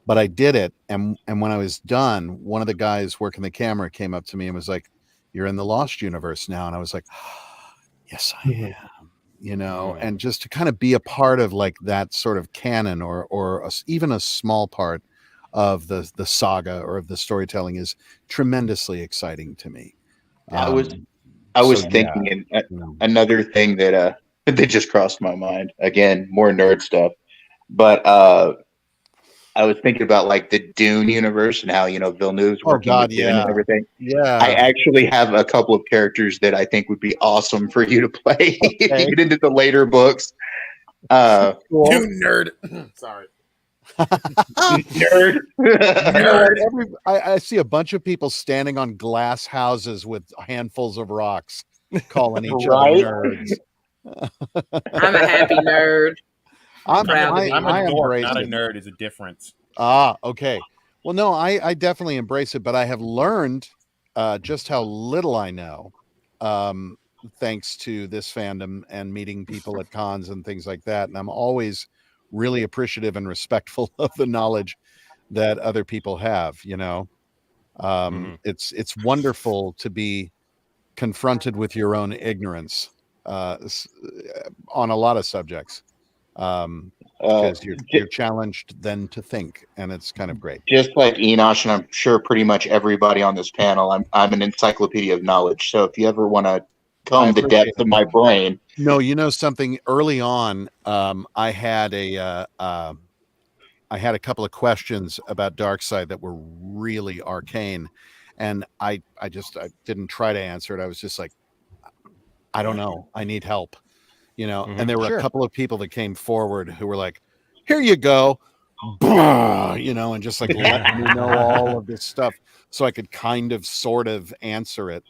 S: but I did it. And when I was done, one of the guys working the camera came up to me and was like, "You're in the Lost universe now." And I was like, "Yes, I am." And just to kind of be a part of like that sort of canon or even a small part of the saga or of the storytelling is tremendously exciting to me.
U: I was thinking another thing that just crossed my mind. Again, more nerd stuff, but I was thinking about like the Dune universe and how Villeneuve's working with Dune and everything.
S: Yeah.
U: I actually have a couple of characters that I think would be awesome for you to play if you get into the later books.
T: You nerd. Sorry.
U: Nerd.
S: I see a bunch of people standing on glass houses with handfuls of rocks, calling each
U: Right?
S: other nerds.
B: I'm a happy nerd.
T: I'm
B: proud to be
T: a
B: one.
T: dork, not a
S: it.
T: nerd. Is a difference.
S: Ah, okay. Well, no, I definitely embrace it, but I have learned just how little I know, thanks to this fandom and meeting people at cons and things like that. And I'm always really appreciative and respectful of the knowledge that other people have. It's wonderful to be confronted with your own ignorance on a lot of subjects. Because you're challenged then to think, and it's kind of great.
U: Just like Enosh, and I'm sure pretty much everybody on this panel, I'm an encyclopedia of knowledge. So if you ever want to comb the depth of my brain,
S: no, something early on, I had a couple of questions about Darkseid that were really arcane, and I didn't try to answer it. I was just like, I don't know, I need help. And there were a couple of people that came forward who were like, here you go, and just like let me know all of this stuff so I could kind of sort of answer it.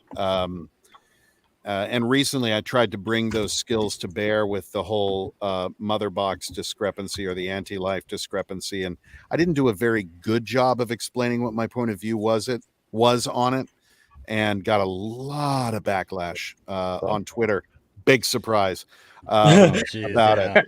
S: And recently I tried to bring those skills to bear with the whole mother box discrepancy or the anti-life discrepancy. And I didn't do a very good job of explaining what my point of view was on it, and got a lot of backlash on Twitter. Big surprise about it.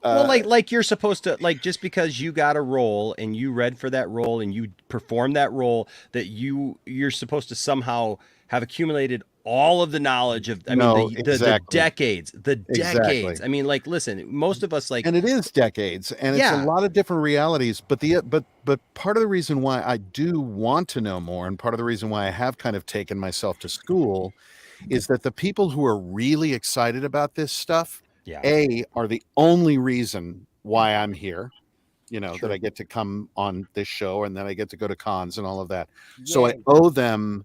G: Well, like you're supposed to, like, just because you got a role and you read for that role and you performed that role, that you're supposed to somehow have accumulated all of the knowledge of, the decades.
S: Exactly.
G: I mean, like, listen, most of us
S: and it is decades, and it's a lot of different realities. But but part of the reason why I do want to know more, and part of the reason why I have kind of taken myself to school, is that the people who are really excited about this stuff, are the only reason why I'm here. That I get to come on this show, and then I get to go to cons and all of that. So I owe them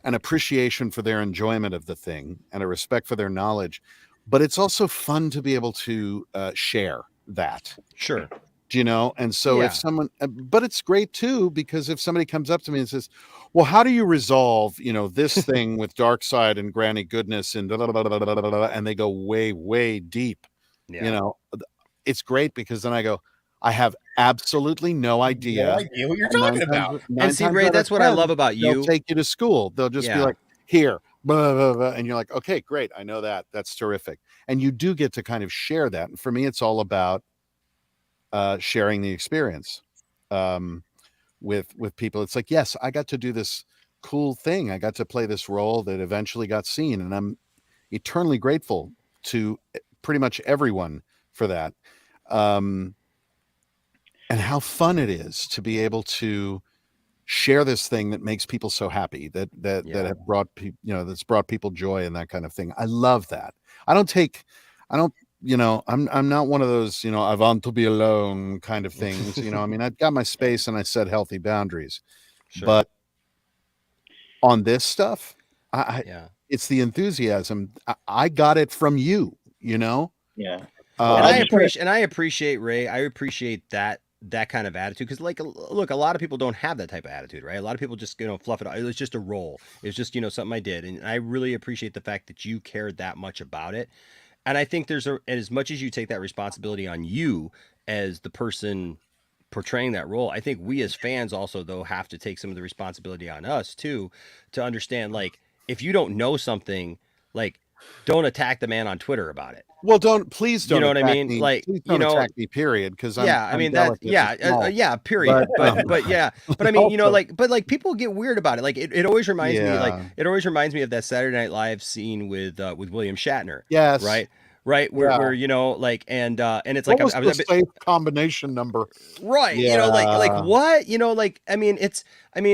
S: an appreciation for their enjoyment of the thing and a respect for their knowledge, but it's also fun to be able to share that.
G: Sure.
S: And so if someone, but it's great too, because if somebody comes up to me and says, well, how do you resolve, this thing with Darkseid and Granny Goodness and and they go way, way deep, it's great, because then I go, I have absolutely no idea
T: what you're talking about.
G: And see, Ray, that's what I love about you.
S: They'll take you to school. They'll just be like, here, blah, blah, blah, and you're like, okay, great. I know that. That's terrific. And you do get to kind of share that. And for me, it's all about sharing the experience with people. It's like, yes, I got to do this cool thing. I got to play this role that eventually got seen. And I'm eternally grateful to pretty much everyone for that. And how fun it is to be able to share this thing that makes people so happy, that have brought people, that's brought people joy and that kind of thing. I love that. I'm not one of those, I want to be alone kind of things. I've got my space and I set healthy boundaries, but on this stuff, it's the enthusiasm. I got it from you,
U: Yeah.
G: And I appreciate Ray. I appreciate that kind of attitude, because, like, look, a lot of people don't have that type of attitude, right? A lot of people just fluff it out. It was just a role. It's just something I did, and I really appreciate the fact that you cared that much about it. And I think as much as you take that responsibility on you as the person portraying that role, I think we as fans also, though, have to take some of the responsibility on us too, to understand, like, if you don't know something, like, don't attack the man on Twitter about it.
S: Well, please don't.
G: You know what I mean?
S: Me.
G: Like,
S: please don't attack me. Period. Because
G: period. But I mean, but people get weird about it. Like, it always reminds me, of that Saturday Night Live scene with William Shatner.
S: Yes.
G: Right. right? Where you know, like, and it's like
S: what was the safe combination number?
G: Right.
S: Yeah.
G: You know, like what? You know, like, I mean,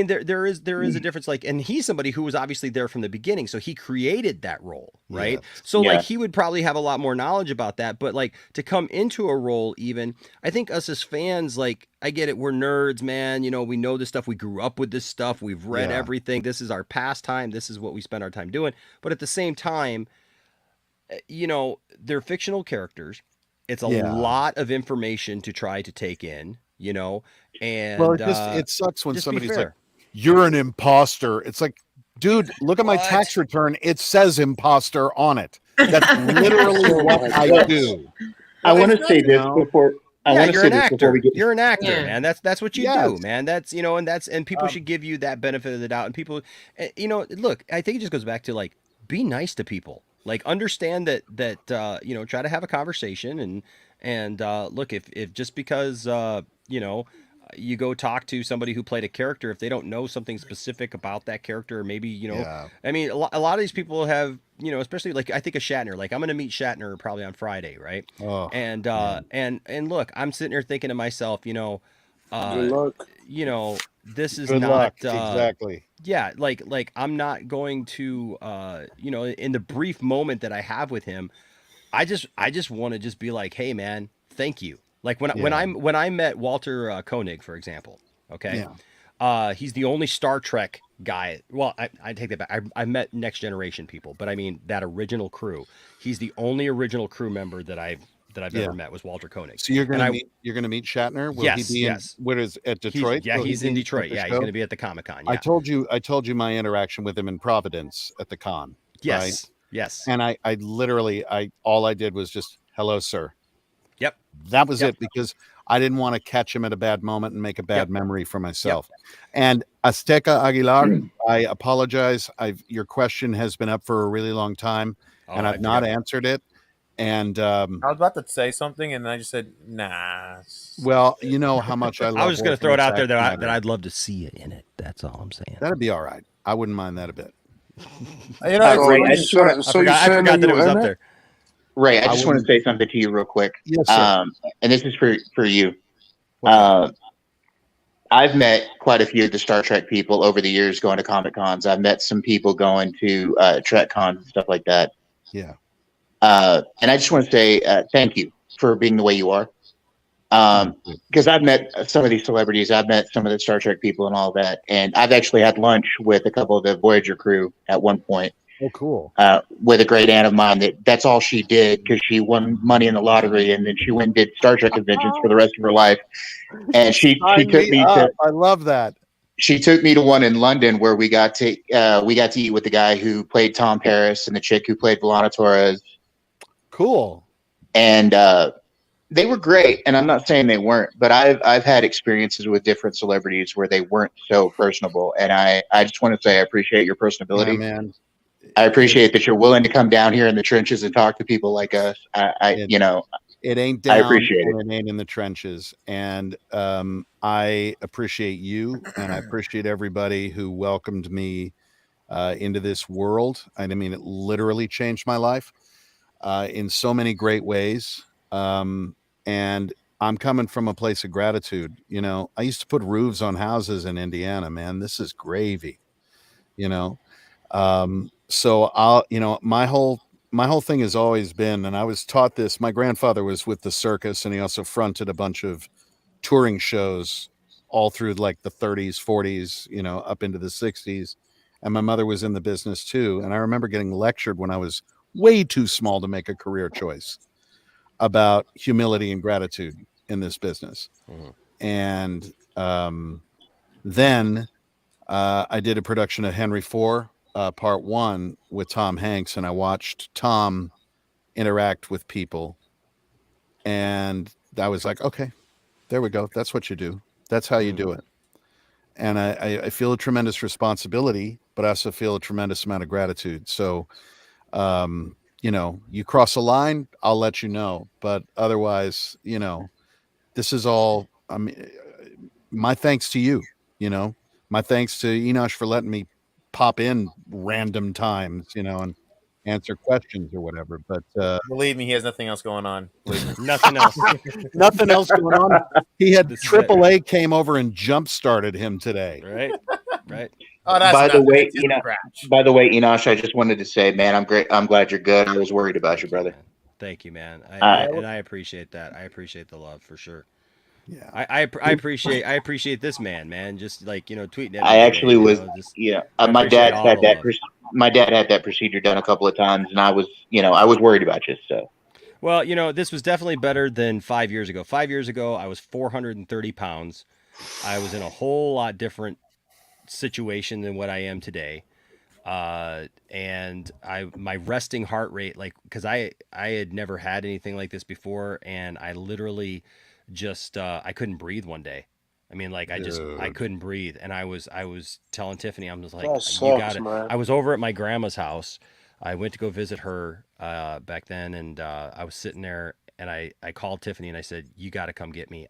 G: there is a difference. Like, and he's somebody who was obviously there from the beginning, so he created that role, right?
S: Yes.
G: So
U: Yeah.
G: like he would probably have a lot more knowledge about that. But like to come into a role, even I think us as fans, like, I get it, we're nerds, man. You know, we know this stuff. We grew up with this stuff. We've read
S: Yeah.
G: everything. This is our pastime. This is what we spend our time doing. But at the same time, you know, they're fictional characters. It's a lot of information to try to take in, you know, and
S: Well, it sucks when
G: just be
S: somebody's like,
G: fair.
S: "You're an imposter." It's like, dude, look at my tax return. It says imposter on it. That's literally what I do.
U: I want to say this before. I want to
G: you're
U: say
G: an
U: this before
G: actor.
U: we get.
G: You're an actor,
U: Yeah.
G: man. That's what you
S: Yes.
G: do, man. That's, you know, and people should give you that benefit of the doubt. And people, you know, look, I think it just goes back to like, be nice to people. Like, understand that you know, try to have a conversation and look, if just because you know, you go talk to somebody who played a character, if they don't know something specific about that character, or maybe, you know, I mean, a lot of these people have, you know, especially like I think of Shatner. Like, I'm going to meet Shatner probably on Friday, right?
S: Oh,
G: and look, I'm sitting here thinking to myself, you know,
Q: Good luck.
G: you know, this is
S: Good
G: not
S: luck. Exactly.
G: yeah, like I'm not going to you know, in the brief moment that I have with him, I just want to just be like, hey man, thank you. Like when I met Walter Koenig, for example, okay, he's the only Star Trek guy. Well, I take that back. I met Next Generation people, but I mean that original crew. He's the only original crew member that I've ever met was Walter Koenig.
S: So you're
G: And
S: gonna meet Shatner? Will he be in what is at Detroit?
G: He's in Detroit. Yeah, he's gonna be at the Comic-Con. Yeah.
S: I told you my interaction with him in Providence at the con.
G: Yes.
S: Right?
G: Yes.
S: And I literally all I did was just, hello, sir.
G: Yep.
S: That was it, because I didn't want to catch him at a bad moment and make a bad memory for myself. And Azteca Aguilar, I apologize. Your question has been up for a really long time, and I've not answered it. And
T: I was about to say something, and I just said, "Nah."
S: Well, you know how much I love.
G: I was just gonna throw it out there that
S: that
G: I'd love to see you in it. That's all I'm saying.
S: That'd be all right. I wouldn't mind that a bit.
T: You know,
U: Ray, I
G: forgot that it was up there.
U: Ray, I just want to say something to you real quick.
S: Yes, sir.
U: And this is for you. I've met quite a few of the Star Trek people over the years going to Comic Cons. I've met some people going to Trek Cons and stuff like that.
S: Yeah.
U: And I just want to say thank you for being the way you are. Because I've met some of these celebrities, I've met some of the Star Trek people and all that, and I've actually had lunch with a couple of the Voyager crew at one point.
S: Oh, cool.
U: With a great aunt of mine that's all she did, because she won money in the lottery, and then she went and did Star Trek conventions for the rest of her life. And she took me to.
S: I love that.
U: She took me to one in London where we got to eat with the guy who played Tom Paris and the chick who played Volana Torres.
S: Cool.
U: And they were great, and I'm not saying they weren't, but I've had experiences with different celebrities where they weren't so personable, and I just want to say I appreciate your personability.
S: Yeah, man.
U: I appreciate that you're willing to come down here in the trenches and talk to people like us.
S: It ain't down.
U: I appreciate it.
S: It ain't in the trenches, and I appreciate you, and I appreciate everybody who welcomed me into this world. I mean, it literally changed my life in so many great ways. And I'm coming from a place of gratitude. You know, I used to put roofs on houses in Indiana, man. This is gravy, you know? So my whole thing has always been, and I was taught this, my grandfather was with the circus, and he also fronted a bunch of touring shows all through like the 30s, 40s, you know, up into the 60s. And my mother was in the business too. And I remember getting lectured when I was way too small to make a career choice about humility and gratitude in this business. And then I did a production of Henry IV, Part 1 with Tom Hanks, and I watched Tom interact with people. And I was like, okay, there we go. That's what you do. That's how you do it. And I feel a tremendous responsibility, but I also feel a tremendous amount of gratitude. So, you know, you cross a line, I'll let you know. But otherwise, you know, this is all, I mean, my thanks to you, you know, my thanks to Enosh for letting me pop in random times, you know, and answer questions or whatever. But
T: Believe me, he has nothing else going on.
G: Nothing else.
S: Nothing else going on. He had
G: This is it.
S: AAA came over and jump started him today.
G: Right. Right.
T: Oh, that's
U: by the
T: nothing.
U: way,
T: It's just a scratch.
U: by the way, Enosh, I just wanted to say, man, I'm great. I'm glad you're good. I was worried about you, brother.
G: Thank you, man.
U: Uh,
G: And I appreciate that. I appreciate the love for sure.
S: Yeah.
G: I appreciate this man. Just like, tweeting at me
U: I
G: today,
U: actually was,
G: just,
U: my
G: appreciate
U: dad
G: all
U: had
G: the
U: that.
G: love.
U: My dad had that procedure done a couple of times, and I was worried about you. So
G: Well, this was definitely better than 5 years ago. 5 years ago, I was 430 pounds. I was in a whole lot different situation than what I am today. And my resting heart rate, like, because I had never had anything like this before, and I literally just I couldn't breathe one day. I mean, like, I couldn't breathe, and I was telling Tiffany, I'm just like,
Q: That
G: you
Q: sucks,
G: gotta.
Q: man.
G: I was over at my grandma's house. I went to go visit her back then, and I was sitting there, and I called Tiffany and I said, you got to come get me.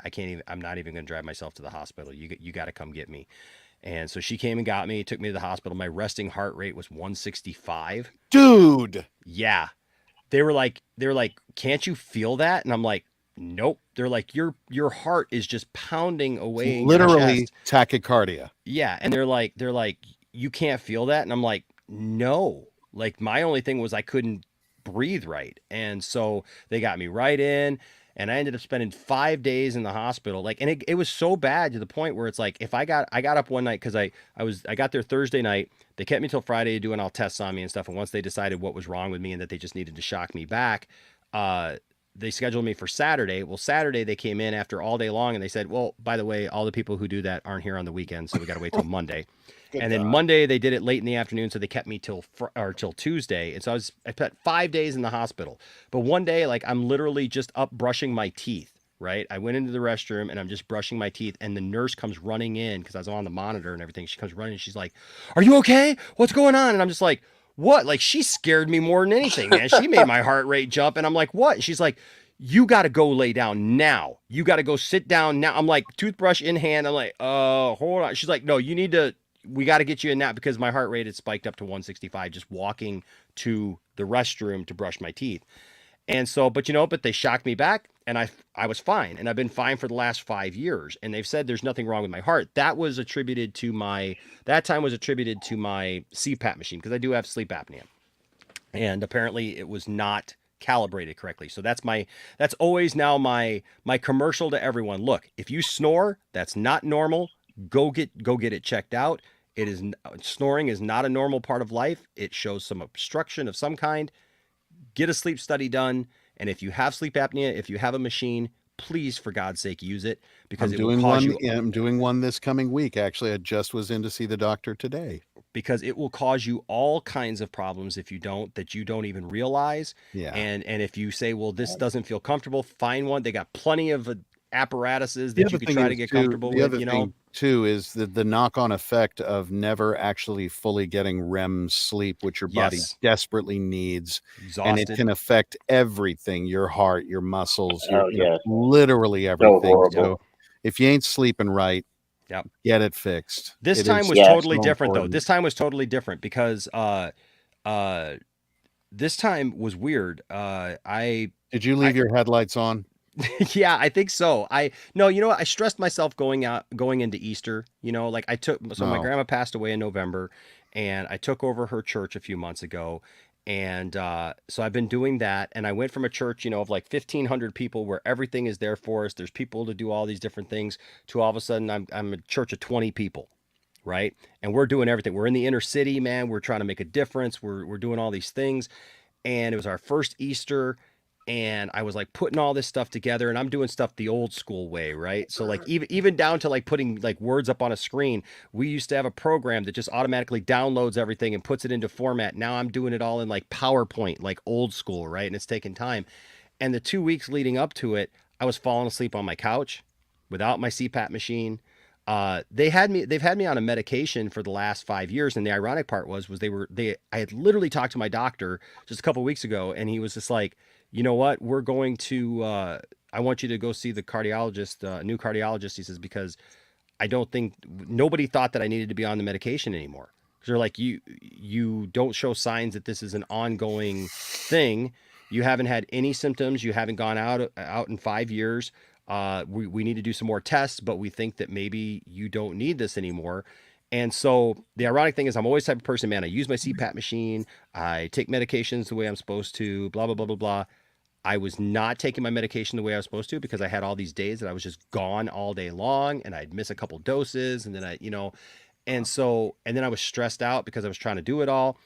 G: I'm not even going to drive myself to the hospital. You got to come get me. And so she came and got me, took me to the hospital. My resting heart rate was 165.
S: Dude.
G: Yeah. They were like, can't you feel that? And I'm like, nope. They're like, your heart is just pounding away in your
S: Literally
G: chest.
S: tachycardia.
G: Yeah. And they're like, you can't feel that. And I'm like, no. Like, my only thing was I couldn't breathe right. And so they got me right in. And I ended up spending 5 days in the hospital. Like, and it was so bad to the point where it's like, if I got up one night, because I got there Thursday night. They kept me till Friday doing all tests on me and stuff. And once they decided what was wrong with me and that they just needed to shock me back, they scheduled me for Saturday. Well, Saturday they came in after all day long and they said, well, by the way, all the people who do that aren't here on the weekend, so we got to wait till Monday. And then Monday they did it late in the afternoon, so they kept me till Tuesday. And so I spent 5 days in the hospital. But one day, like, I'm literally just up brushing my teeth. Right, I went into the restroom and I'm just brushing my teeth, and the nurse comes running in because I was on the monitor and everything. She comes running and she's like, "Are you okay? What's going on?" And I'm just like, "What?" Like, she scared me more than anything, man. She made my heart rate jump, and I'm like, "What?" And she's like, "You got to go lay down now. You got to go sit down now." I'm like, toothbrush in hand. I'm like, hold on." She's like, "No, you need to. We got to get you in that," because my heart rate had spiked up to 165 just walking to the restroom to brush my teeth. And so, but they shocked me back, and I was fine, and I've been fine for the last 5 years. And they've said there's nothing wrong with my heart. That time was attributed to my CPAP machine, because I do have sleep apnea, and apparently it was not calibrated correctly. So that's always now my commercial to everyone. Look, if you snore, that's not normal. Go get it checked out. Snoring is not a normal part of life. It shows some obstruction of some kind. Get a sleep study done. And if you have sleep apnea, if you have a machine, please, for God's sake, use it, because it will cause you.
S: I'm doing one this coming week. Actually, I just was in to see the doctor today.
G: Because it will cause you all kinds of problems if you don't, that you don't even realize.
S: Yeah.
G: And if you say, well, this doesn't feel comfortable, find one. They got plenty of apparatuses that you can try to get comfortable with.
S: The other thing too is the knock-on effect of never actually fully getting REM sleep, which your body desperately needs.
G: Exhausted.
S: And it can affect everything: your heart, your muscles,
U: Oh,
S: literally everything. So if you ain't sleeping right, get it fixed.
G: This time was totally different, though. This time was totally different because this time was weird.
S: Did you leave your headlights on?
G: Yeah, I think so. No, you know what? I stressed myself going into Easter. Like, my grandma passed away in November, and I took over her church a few months ago. And so I've been doing that. And I went from a church, of like 1,500 people where everything is there for us. There's people to do all these different things, to all of a sudden I'm a church of 20 people. Right. And we're doing everything. We're in the inner city, man. We're trying to make a difference. We're doing all these things. And it was our first Easter. And I was like putting all this stuff together, and I'm doing stuff the old school way, right? So like even down to like putting like words up on a screen. We used to have a program that just automatically downloads everything and puts it into format. Now I'm doing it all in like PowerPoint, like old school, right? And it's taking time. And the 2 weeks leading up to it, I was falling asleep on my couch without my CPAP machine. They've had me on a medication for the last 5 years. And the ironic part was I had literally talked to my doctor just a couple of weeks ago, and he was just like, you know what, we're going to, I want you to go see the cardiologist, new cardiologist. He says, because nobody thought that I needed to be on the medication anymore. because they're like, you don't show signs that this is an ongoing thing. You haven't had any symptoms. You haven't gone out in 5 years. We need to do some more tests, but we think that maybe you don't need this anymore. And so the ironic thing is, I'm always the type of person, man. I use my CPAP machine. I take medications the way I'm supposed to. Blah blah blah blah blah. I was not taking my medication the way I was supposed to because I had all these days that I was just gone all day long, and I'd miss a couple doses, and then and then I was stressed out because I was trying to do it all.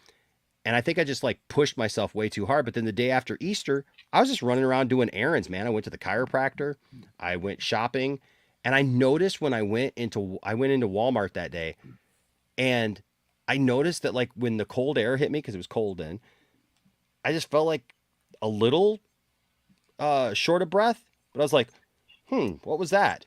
G: And I think I just like pushed myself way too hard. But then the day after Easter, I was just running around doing errands, man. I went to the chiropractor, I went shopping, and I noticed when I went into Walmart that day, and I noticed that like when the cold air hit me, because it was cold then, I just felt like a little short of breath. But I was like, what was that?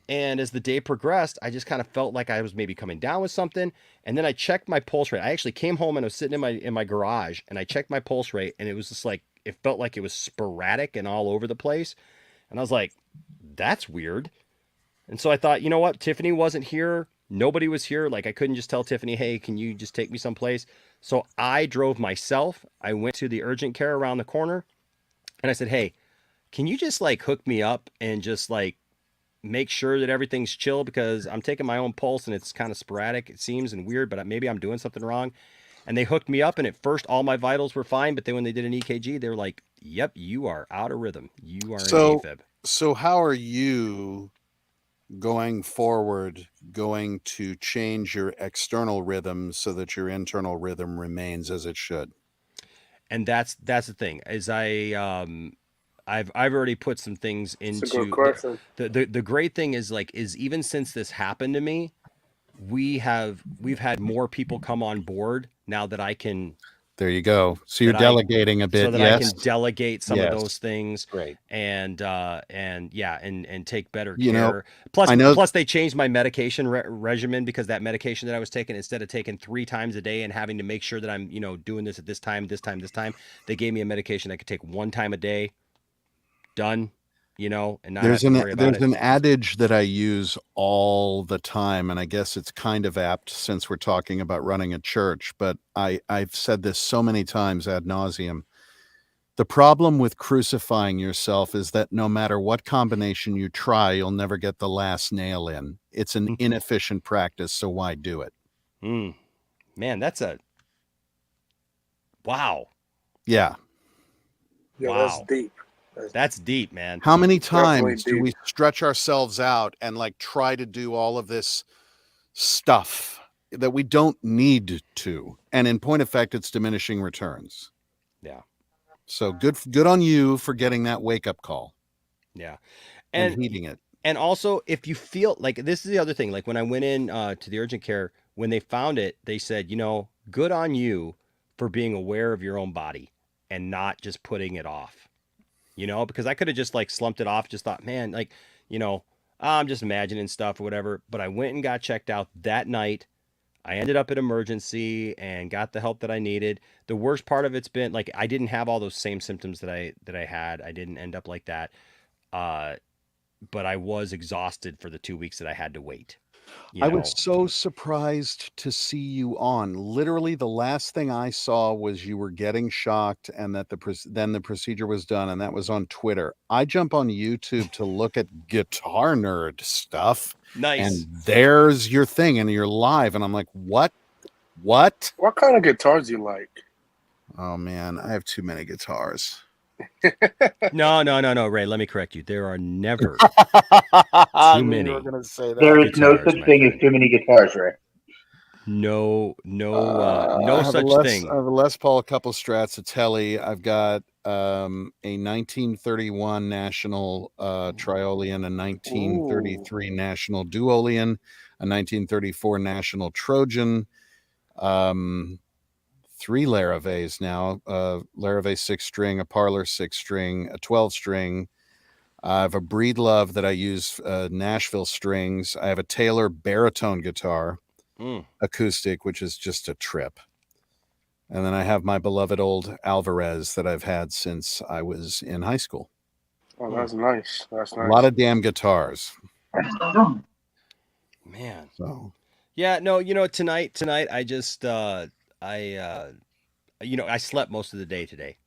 G: And as the day progressed, I just kind of felt like I was maybe coming down with something. And then I checked my pulse rate. I actually came home and I was sitting in my garage, and I checked my pulse rate, and it was just like, it felt like it was sporadic and all over the place. And I was like, that's weird. And so I thought, you know what? Tiffany wasn't here. Nobody was here. Like, I couldn't just tell Tiffany, hey, can you just take me someplace? So I drove myself. I went to the urgent care around the corner, and I said, hey, can you just like hook me up and just like make sure that everything's chill, because I'm taking my own pulse and it's kind of sporadic, it seems, and weird, but maybe I'm doing something wrong. And they hooked me up, and at first all my vitals were fine, but then when they did an EKG, they were like, yep, you are out of rhythm. You are in AFib.
S: So how are you going forward going to change your external rhythm so that your internal rhythm remains as it should?
G: And that's the thing, is I've already put some things into.
Q: That's a good question.
G: The great thing is even since this happened to me, we've had more people come on board now that I can.
S: There you go. So you're delegating a bit,
G: so that I can delegate some of those things,
S: great,
G: and take better care.
S: You know,
G: Plus they changed my medication regimen, because that medication that I was taking, instead of taking 3 times a day and having to make sure that I'm doing this at this time, they gave me a medication I could take 1 time a day. Done, and not have to worry about it.
S: There's an adage that I use all the time, and I guess it's kind of apt since we're talking about running a church, but I've said this so many times ad nauseum. The problem with crucifying yourself is that no matter what combination you try, you'll never get the last nail in. It's an inefficient practice, so why do it?
G: Man, that's wow.
S: Yeah.
Q: Wow. That's deep.
G: That's deep, man.
S: How many times do we stretch ourselves out and like try to do all of this stuff that we don't need to? And in point of fact, it's diminishing returns.
G: Yeah.
S: So good on you for getting that wake up call.
G: Yeah.
S: And heeding it.
G: And also, if you feel like, this is the other thing, like when I went in to the urgent care, when they found it, they said, good on you for being aware of your own body and not just putting it off. Because I could have just like slumped it off, just thought, man, like, I'm just imagining stuff or whatever. But I went and got checked out that night. I ended up at emergency and got the help that I needed. The worst part of it's been like, I didn't have all those same symptoms that I had. I didn't end up like that. But I was exhausted for the 2 weeks that I had to wait.
S: I was so surprised to see you on. Literally, the last thing I saw was you were getting shocked, and that then the procedure was done, and that was on Twitter. I jump on YouTube to look at guitar nerd stuff.
G: Nice.
S: And there's your thing, and you're live, and I'm like, what? What
Q: kind of guitars do you like?
S: Oh man, I have too many guitars.
G: No, Ray, let me correct you. There are never too many.
U: There is no such thing as too many guitars, Ray.
G: No
S: I have
G: such thing.
S: I have a Les Paul, a couple Strats, a Tele. I've got a 1931 National Triolean, a 1933 National Duolean, a 1934 National Trojan, 3 Larave's now, Larave 6-string, a Parlor 6-string, a 12-string. I have a Breedlove that I use Nashville strings. I have a Taylor baritone guitar, acoustic, which is just a trip. And then I have my beloved old Alvarez that I've had since I was in high school.
Q: Oh, that's nice. That's nice.
S: A lot of damn guitars.
G: Man.
S: So
G: Yeah, no, tonight I just I slept most of the day today.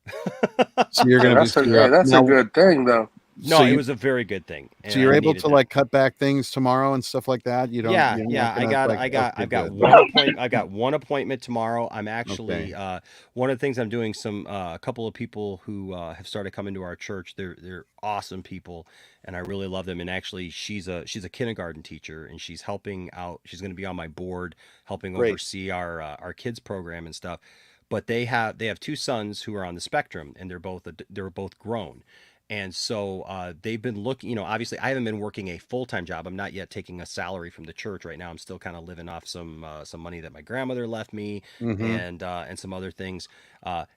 S: So you're going to boost her up.
Q: That's a
S: Now,
Q: good thing, though.
G: No, it was a very good thing.
S: So
G: and
S: you're
G: I
S: able
G: needed
S: to
G: that.
S: like cut back things tomorrow and stuff like that. You're not gonna,
G: I've got one appointment. I've got one appointment tomorrow. I'm actually one of the things I'm doing. A couple of people who have started coming to our church. They're awesome people, and I really love them. And actually, she's a kindergarten teacher, and she's helping out. She's going to be on my board, helping
S: Great.
G: oversee our kids program and stuff. But they have 2 sons who are on the spectrum, and they're both grown. And so they've been looking, obviously I haven't been working a full-time job. I'm not yet taking a salary from the church right now. I'm still kind of living off some money that my grandmother left me and some other things.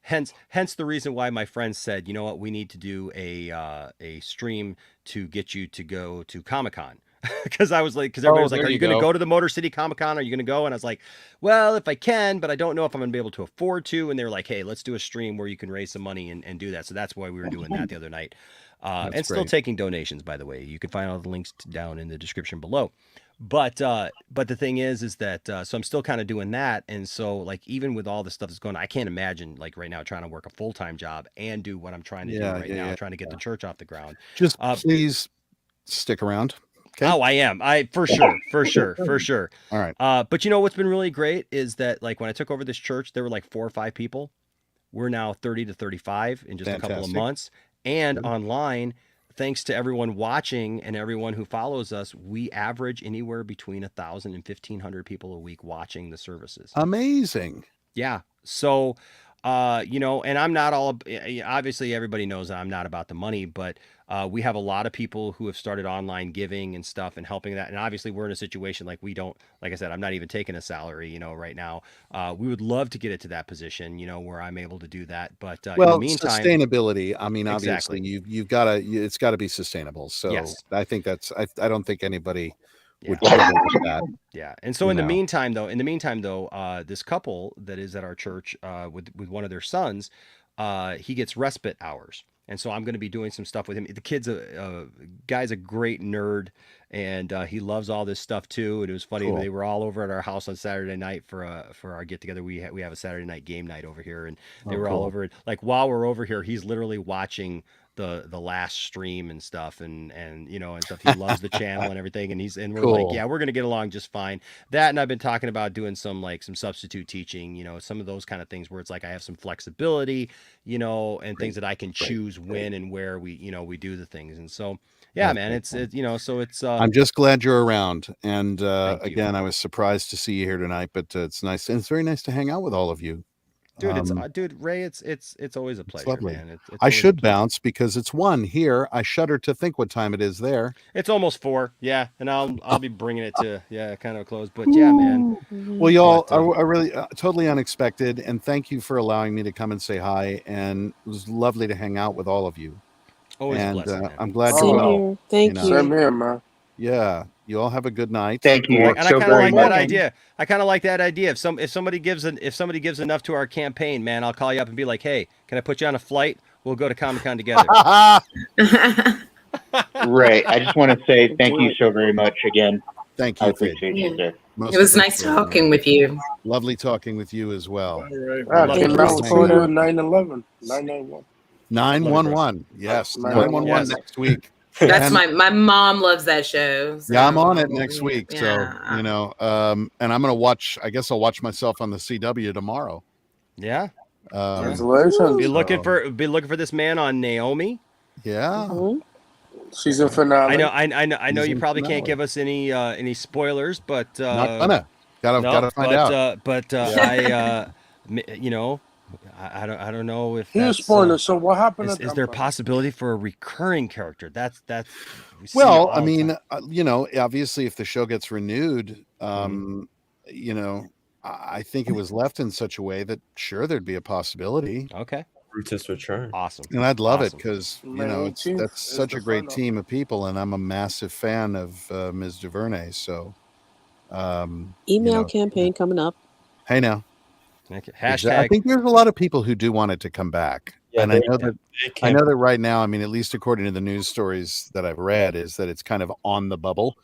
G: Hence the reason why my friends said, you know what, we need to do a stream to get you to go to Comic-Con. Because everybody was like, are you going to go to the Motor City Comic-Con? Are you going to go? And I was like, well, if I can, but I don't know if I'm going to be able to afford to. And they were like, hey, let's do a stream where you can raise some money and do that. So that's why we were doing that the other night. And still taking donations, by the way. You can find all the links down in the description below. But the thing is that so I'm still kind of doing that. And so like even with all the stuff that's going on, I can't imagine like right now trying to work a full-time job and do what I'm trying to do right now, trying to get the church off the ground.
S: Just please stick around. Okay.
G: Oh, I am. For sure.
S: All right.
G: But what's been really great is that like when I took over this church, there were like 4 or 5 people. We're now 30 to 35 in just a couple of months. And online, thanks to everyone watching and everyone who follows us, we average anywhere between 1,000 and 1,500 people a week watching the services.
S: Amazing.
G: Yeah. So, and I'm not all, obviously everybody knows I'm not about the money, but we have a lot of people who have started online giving and stuff and helping that. And obviously we're in a situation like like I said, I'm not even taking a salary, right now. We would love to get it to that position, where I'm able to do that. But in the meantime,
S: sustainability. I mean, obviously you've got to, it's got to be sustainable. So yes. I think I don't think anybody would challenge that.
G: Yeah. And so in the meantime though, this couple that is at our church with one of their sons, he gets respite hours. And so I'm going to be doing some stuff with him. The kid's guy's a great nerd, and he loves all this stuff too. And it was funny. Cool. They were all over at our house on Saturday night for our get together. We have a Saturday night game night over here, and they were all over it. Like while we're over here, he's literally watching the last stream and stuff and stuff. He loves the channel and everything, and we're like, yeah, we're gonna get along just fine. That, and I've been talking about doing some substitute teaching, some of those kind of things where it's like I have some flexibility, and things that I can choose when and where we do the things. And so man, it's so it's
S: I'm just glad you're around. And again, I was surprised to see you here tonight, but it's nice, and it's very nice to hang out with all of you.
G: Dude, Ray, it's always a pleasure, man.
S: I should bounce because it's 1 here. I shudder to think what time it is there.
G: It's almost 4, yeah, and I'll be bringing it to kind of a close. But yeah, man.
S: Well, y'all are really totally unexpected, and thank you for allowing me to come and say hi. And it was lovely to hang out with all of you.
G: Always a blessing, man.
S: I'm glad you're well.
P: Thank you.
Q: Same here, man.
S: Yeah. You all have a good night.
U: Thank you.
G: And I kind of like that idea. I kind of like that idea. If somebody gives enough to our campaign, man, I'll call you up and be like, hey, can I put you on a flight? We'll go to Comic-Con together.
U: Ray, I just want to say thank you so very much again.
S: Thank you.
U: I appreciate you, sir.
B: It was nice talking with you.
S: Lovely talking with you as well.
Q: I came out to 9/11, 991.
S: 911. Yes, 911 next week.
B: That's my mom loves that show. So.
S: Yeah, I'm on it next week. So, and I'm going to watch, I guess I'll watch myself on the CW tomorrow.
G: Yeah.
Q: Congratulations.
G: Be looking for this man on Naomi.
S: Yeah.
Q: Season finale.
G: I know you probably can't give us any spoilers, but
S: not gonna. Gotta find out.
G: But I don't know if
Q: he was spoiler. So what happened?
G: Is there a possibility for a recurring character? That's
S: well, I mean, obviously, if the show gets renewed, I think it was left in such a way that sure there'd be a possibility.
G: Okay.
R: Brutus return.
G: Awesome.
S: And I'd love it because that's such a great team of people, and I'm a massive fan of Ms. DuVernay. So,
P: email campaign coming up.
S: Hey now.
G: Hashtag.
S: I think there's a lot of people who do want it to come back.
R: Yeah,
S: and I know that right now, I mean, at least according to the news stories that I've read, is that it's kind of on the bubble.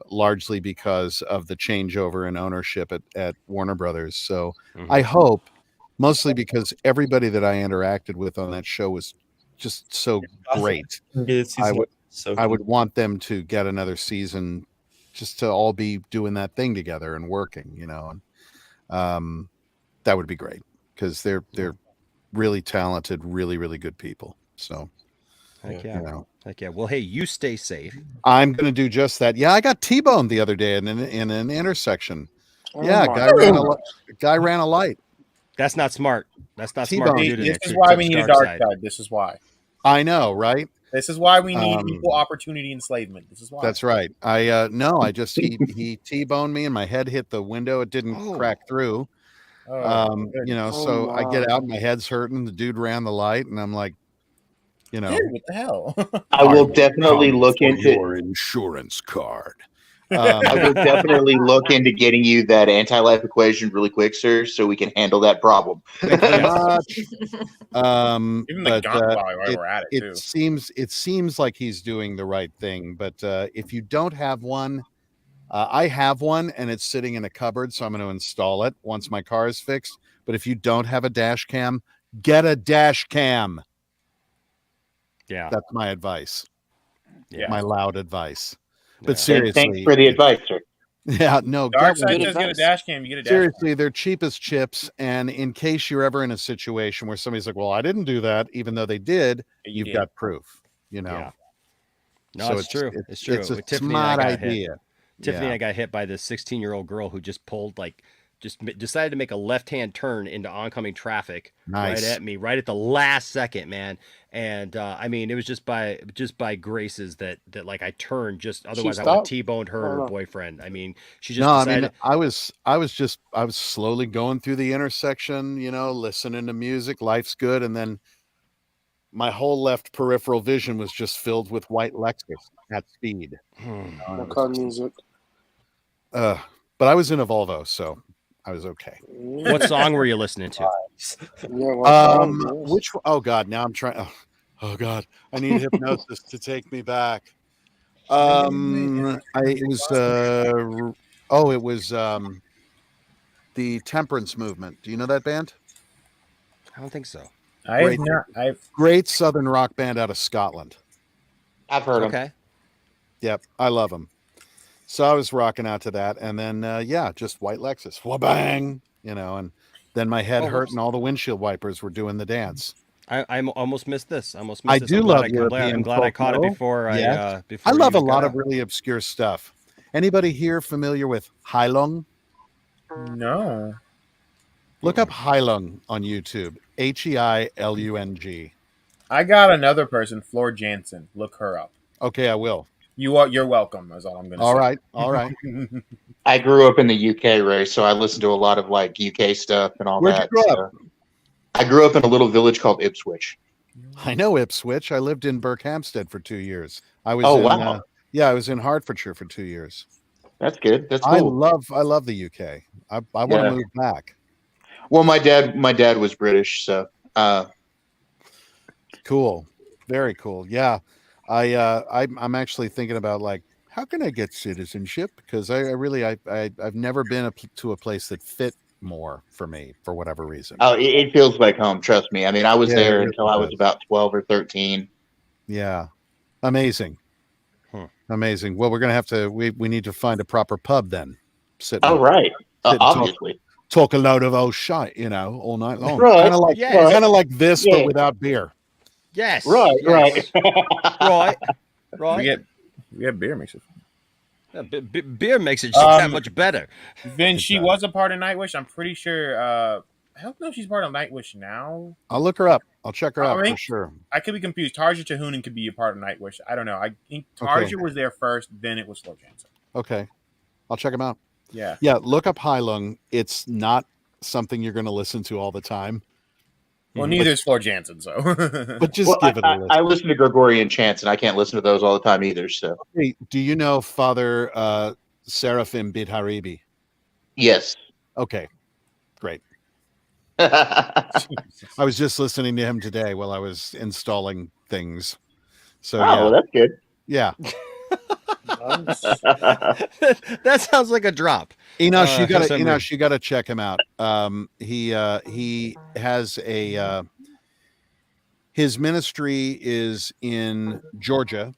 S: largely because of the changeover in ownership at Warner Brothers. So
G: Mhm.
S: I hope, mostly because everybody that I interacted with on that show was just so
R: Awesome.
S: great.
R: Yeah, season
S: I
R: one
S: would
R: was so
S: I
R: cool.
S: would want them to get another season, just to all be doing that thing together and working, and that would be great because they're really talented, really, really good people. So
G: Heck
S: you
G: yeah.
S: know.
G: Heck yeah. Well, hey, you stay safe.
S: I'm gonna do just that. Yeah, I got T-boned the other day in an intersection.
Q: Oh
S: Yeah,
Q: my
S: guy ran a light.
G: That's not smart. That's not
S: T-bone.
G: smart,
T: See,
G: dude.
T: this is why we need a dark side. This is why.
S: I know, right?
T: This is why we need equal opportunity enslavement. This is why.
S: That's right. I just he T-boned me and my head hit the window. It didn't crack through. So I get out and my head's hurting. The dude ran the light and I'm like,
T: Dude, what the hell?
U: I will definitely look into
S: your insurance card.
U: I will definitely look into getting you that anti-life equation really quick, sir, so we can handle that problem.
T: Even the
S: But
T: gaunt while we're at it too.
S: it seems like he's doing the right thing. But if you don't have one, I have one and it's sitting in a cupboard, so I'm going to install it once my car is fixed. But if you don't have a dash cam, get a dash cam.
G: Yeah,
S: that's my advice.
G: Yeah,
S: my loud advice. But
U: Yeah.
S: seriously,
U: Thanks for the advice, sir.
S: Yeah, no.
T: Dark
S: get one.
T: side says get a dash cam. You get a dash
S: Seriously, they're cheap as chips. And in case you're ever in a situation where somebody's like, "Well, I didn't do that," even though they did, you've
G: did.
S: got proof.
G: Yeah. No,
S: So
G: it's true. It's true.
S: It's a
G: With Tiffany and I
S: smart
G: got
S: idea.
G: hit. Tiffany and
S: Yeah.
G: I got hit by this 16-year-old girl who just pulled decided to make a left-hand turn into oncoming traffic
S: Nice.
G: right at me, right at the last second, man. And I mean, it was just by graces that like I turned. Just otherwise, I would have
S: stopped?
G: T-boned her and her
S: Oh, no.
G: boyfriend. I mean, she just
S: No,
G: decided.
S: I was slowly going through the intersection, listening to music. Life's good, and then my whole left peripheral vision was just filled with white Lexus at speed.
Q: What kind of music?
S: But I was in a Volvo, so I was okay.
G: What song were you listening to?
S: Which? Oh God, now I'm trying. Oh God, I need hypnosis to take me back. It was the Temperance Movement. Do you know that band?
G: I don't think so.
S: Great Southern rock band out of Scotland.
U: I've heard
G: Okay.
S: Yep, I love them. So I was rocking out to that, and then just white Lexus, wha-bang, and then my head hurt, and all the windshield wipers were doing the dance.
G: I almost missed this. I
S: I do love European.
G: I'm glad I caught it
S: folk,
G: before
S: though.
G: I.
S: Yes.
G: Before
S: I love a
G: you got
S: lot
G: out.
S: of really obscure stuff. Anybody here familiar with Heilung?
T: No.
S: Look up Heilung on YouTube. Heilung.
T: I got another person, Floor Jansen. Look her up.
S: Okay, I will.
T: You're welcome. Is all I'm gonna say.
S: All right.
U: I grew up in the UK, Ray, so I listened to a lot of like UK stuff and all
S: Where'd you
U: that.
S: grow
U: so.
S: up?
U: I grew up in a little village called Ipswich.
S: I know Ipswich. I lived in Berkhamsted for 2 years. I was.
U: Wow.
S: I was in Hertfordshire for 2 years.
U: That's good. That's
S: I
U: cool.
S: love the UK. I want to move back.
U: Well, my dad was British, so.
S: Cool. Very cool. Yeah. I'm actually thinking about like, how can I get citizenship? Because I've never been to a place that fit more for me for whatever reason.
U: Oh, it feels like home. Trust me. I mean, I was
S: Yeah,
U: there
S: it
U: until I was
S: does.
U: about 12 or 13.
S: Yeah. Amazing. Amazing. Well, we're gonna have to. We need to find a proper pub then. Sit.
U: Oh, right.
S: sit and
U: Obviously.
S: talk a load of old shite, all night long.
U: Right.
S: Kind of like
U: Yes.
S: kind of like this,
U: Yeah.
S: but without beer.
G: Yes.
U: Right.
G: yes.
U: Right.
G: Right.
T: We get beer makes it.
G: Yeah, beer makes it just that much better.
T: Then she was a part of Nightwish. I'm pretty sure. I don't know if she's part of Nightwish now.
S: I'll look her up. I'll check her
T: I
S: out
T: mean,
S: for sure.
T: I could be confused. Tarja Tahunin could be a part of Nightwish. I don't know. I think Tarja
S: Okay.
T: was there first, then it was Floor Jansen.
S: Okay, I'll check them out.
T: Yeah.
S: Yeah. Look up Heilung. It's not something you're going to listen to all the time.
T: Well, neither is Floor Jansen, so.
S: But just
U: Well,
S: give it a listen.
U: I listen to Gregorian chants, and I can't listen to those all the time either. So.
S: Hey, do you know Father Seraphim Bidharibi?
U: Yes.
S: Okay, great. I was just listening to him today while I was installing things. So
U: Oh, well, that's good.
S: Yeah.
G: That sounds like a drop.
S: Enosh,
G: for some reason.
S: you gotta check him out. He has a his ministry is in Georgia,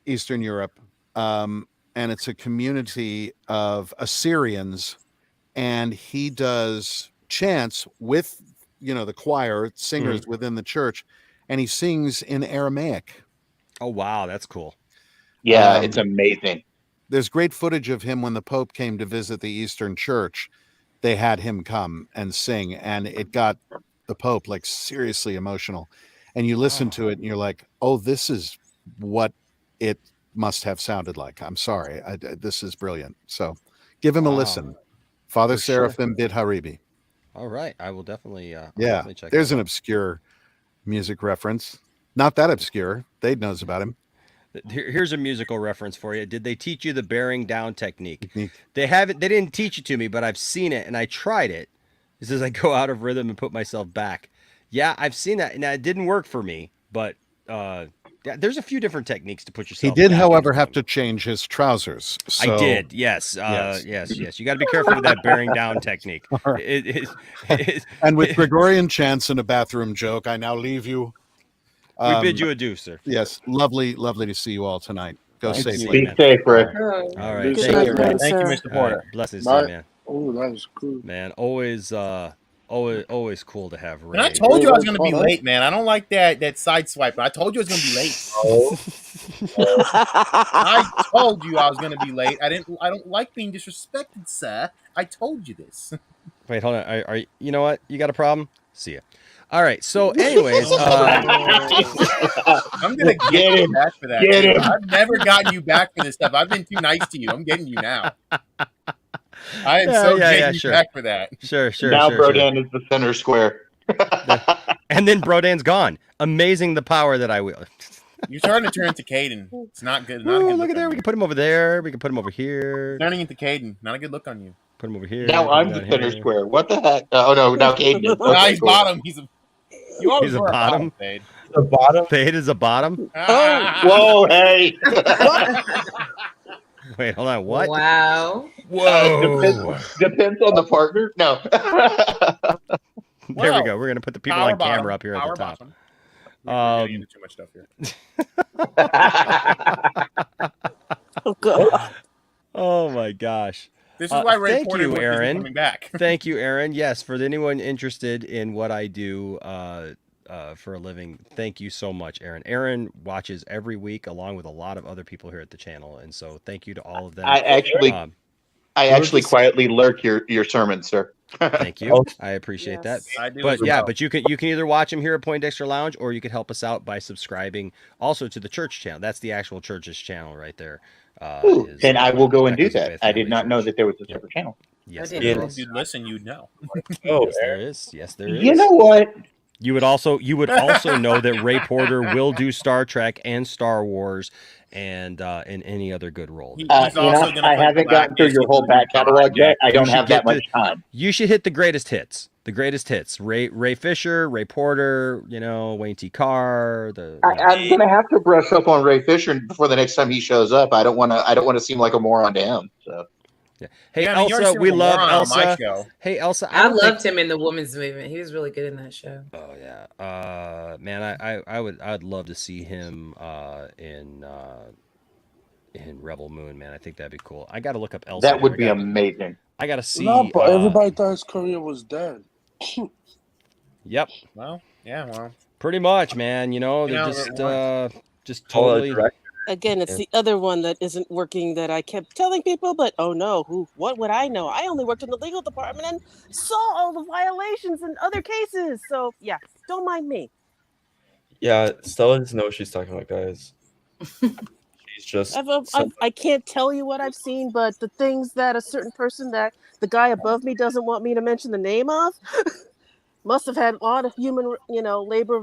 S: Eastern Europe, and it's a community of Assyrians, and he does chants with the choir singers within the church, and he sings in Aramaic.
G: Oh wow, that's cool.
U: Yeah, it's amazing.
S: There's great footage of him when the Pope came to visit the Eastern Church. They had him come and sing, and it got the Pope like seriously emotional. And you listen to it, and you're like, "Oh, this is what it must have sounded like." I'm sorry, this is brilliant. So, give him a listen, Father
G: For sure.
S: Seraphim Bid Haribi.
G: All right, I will definitely.
S: Yeah,
G: check
S: there's
G: it
S: an
G: out.
S: obscure music reference. Not that obscure. Dave knows about him.
G: Here's a musical reference for you. Did they teach you the bearing down technique? They haven't. They didn't teach it to me, but I've seen it and I tried it. It says I go out of rhythm and put myself back. Yeah, I've seen that. Now it didn't work for me, but there's a few different techniques to put
S: He
G: yourself.
S: did,
G: back
S: however,
G: in.
S: have to change his trousers. So,
G: I did. Yes. Yes. You got to be careful with that bearing down technique.
S: Right. And with Gregorian chants and a bathroom joke, I now leave you.
G: We bid you adieu, sir.
S: Yes, lovely to see you all tonight. Go
G: Thank
S: safely.
G: you.
U: Be safe, Rick.
G: All right.
Q: Good
G: Thank you,
Q: night,
G: Rick.
Q: Thank you, Mr.
G: All
Q: Porter.
G: right, blessings,
Q: Bye.
G: man.
Q: Oh, that was cool.
G: Man, always cool to have Ray.
T: And I told you I was going to be late, man. I don't like that side swipe. I told you I was going to be late. I told you I was going to be late. I don't like being disrespected, sir. I told you this.
G: Wait, hold on. Are you know what? You got a problem? See ya. All right. So, anyways,
T: I'm gonna get you back for that.
U: Get him.
T: I've never gotten you back for this stuff. I've been too nice to you. I'm getting you now. I am getting you back for that.
G: Sure.
U: Now Brodan is the center square.
G: And then Brodan's gone. Amazing the power that I will.
T: You're starting to turn into Caden. It's not good. Not a
G: Ooh,
T: good
G: look at there. We can put him over there. We can put him over here.
T: Turning into Caden. Not a good look on you.
G: Put him over here.
U: Now I'm the center square. What the heck? Oh no, now Caden is.
T: Nah, he's bottom. He's
G: a bottom.
T: Fade.
R: The bottom.
G: Fade is a bottom.
U: Whoa, hey.
G: Wait, hold on. What?
B: Wow.
G: Whoa.
U: Depends on the partner. No.
G: There we go. We're gonna put the people on camera up here at the top.
T: Into too much stuff here.
P: Oh god.
G: Oh my gosh.
T: This is why Ray
G: thank
T: Porter
G: you,
T: isn't
G: Aaron.
T: coming back.
G: Thank you, Aaron. Yes, for anyone interested in what I do for a living, thank you so much, Aaron. Aaron watches every week along with a lot of other people here at the channel, and so thank you to all of them.
U: I actually quietly lurk your sermon, sir.
G: Thank you. I appreciate that.
T: I do
G: But
T: as
G: yeah,
T: well.
G: but you can either watch him here at Poindexter Lounge, or you can help us out by subscribing also to the church channel. That's the actual church's channel right there.
U: Then I will go and do
G: Echoes of
U: that.
G: Faith
U: I did
G: Family
U: not know
G: Church.
U: that there was a separate channel.
G: Yes,
B: I
G: there
B: didn't.
G: is.
T: If you'd listen, you'd know.
G: Yes, there is. Yes, there is.
U: You know what?
G: You would also know that Ray Porter will do Star Trek and Star Wars and in any other good role.
U: I haven't gotten through your whole back catalog yet. I don't have that much time.
G: You should hit the greatest hits. The greatest hits. Ray Fisher, Ray Porter, Wayne T. Carr.
U: I'm gonna have to brush up on Ray Fisher before the next time he shows up. I don't want to seem like a moron to him. So.
G: Yeah. Hey,
T: Yeah, I mean, you're
G: Elsa,
T: a
G: we
T: single
G: love
T: moron on my
G: Elsa.
T: show.
G: Hey, Elsa,
B: I
G: don't
B: loved
G: think-
B: him in the women's movement. He was really good in that show.
G: Oh yeah, man, I'd love to see him in Rebel Moon, man. I think that'd be cool. I got to look up Elsa.
U: That would be amazing.
G: I got to see.
Q: No, but everybody thought his career was dead.
G: Yep.
T: Well, yeah, well.
G: Pretty much, man. They're just totally.
P: Again, it's the other one that isn't working that I kept telling people, but oh no, what would I know? I only worked in the legal department and saw all the violations in other cases. So yeah, don't mind me.
R: Yeah, Stella doesn't know what she's talking about, guys. She's just.
P: I can't tell you what I've seen, but the things that a certain person that the guy above me doesn't want me to mention the name of must have had a lot of human, labor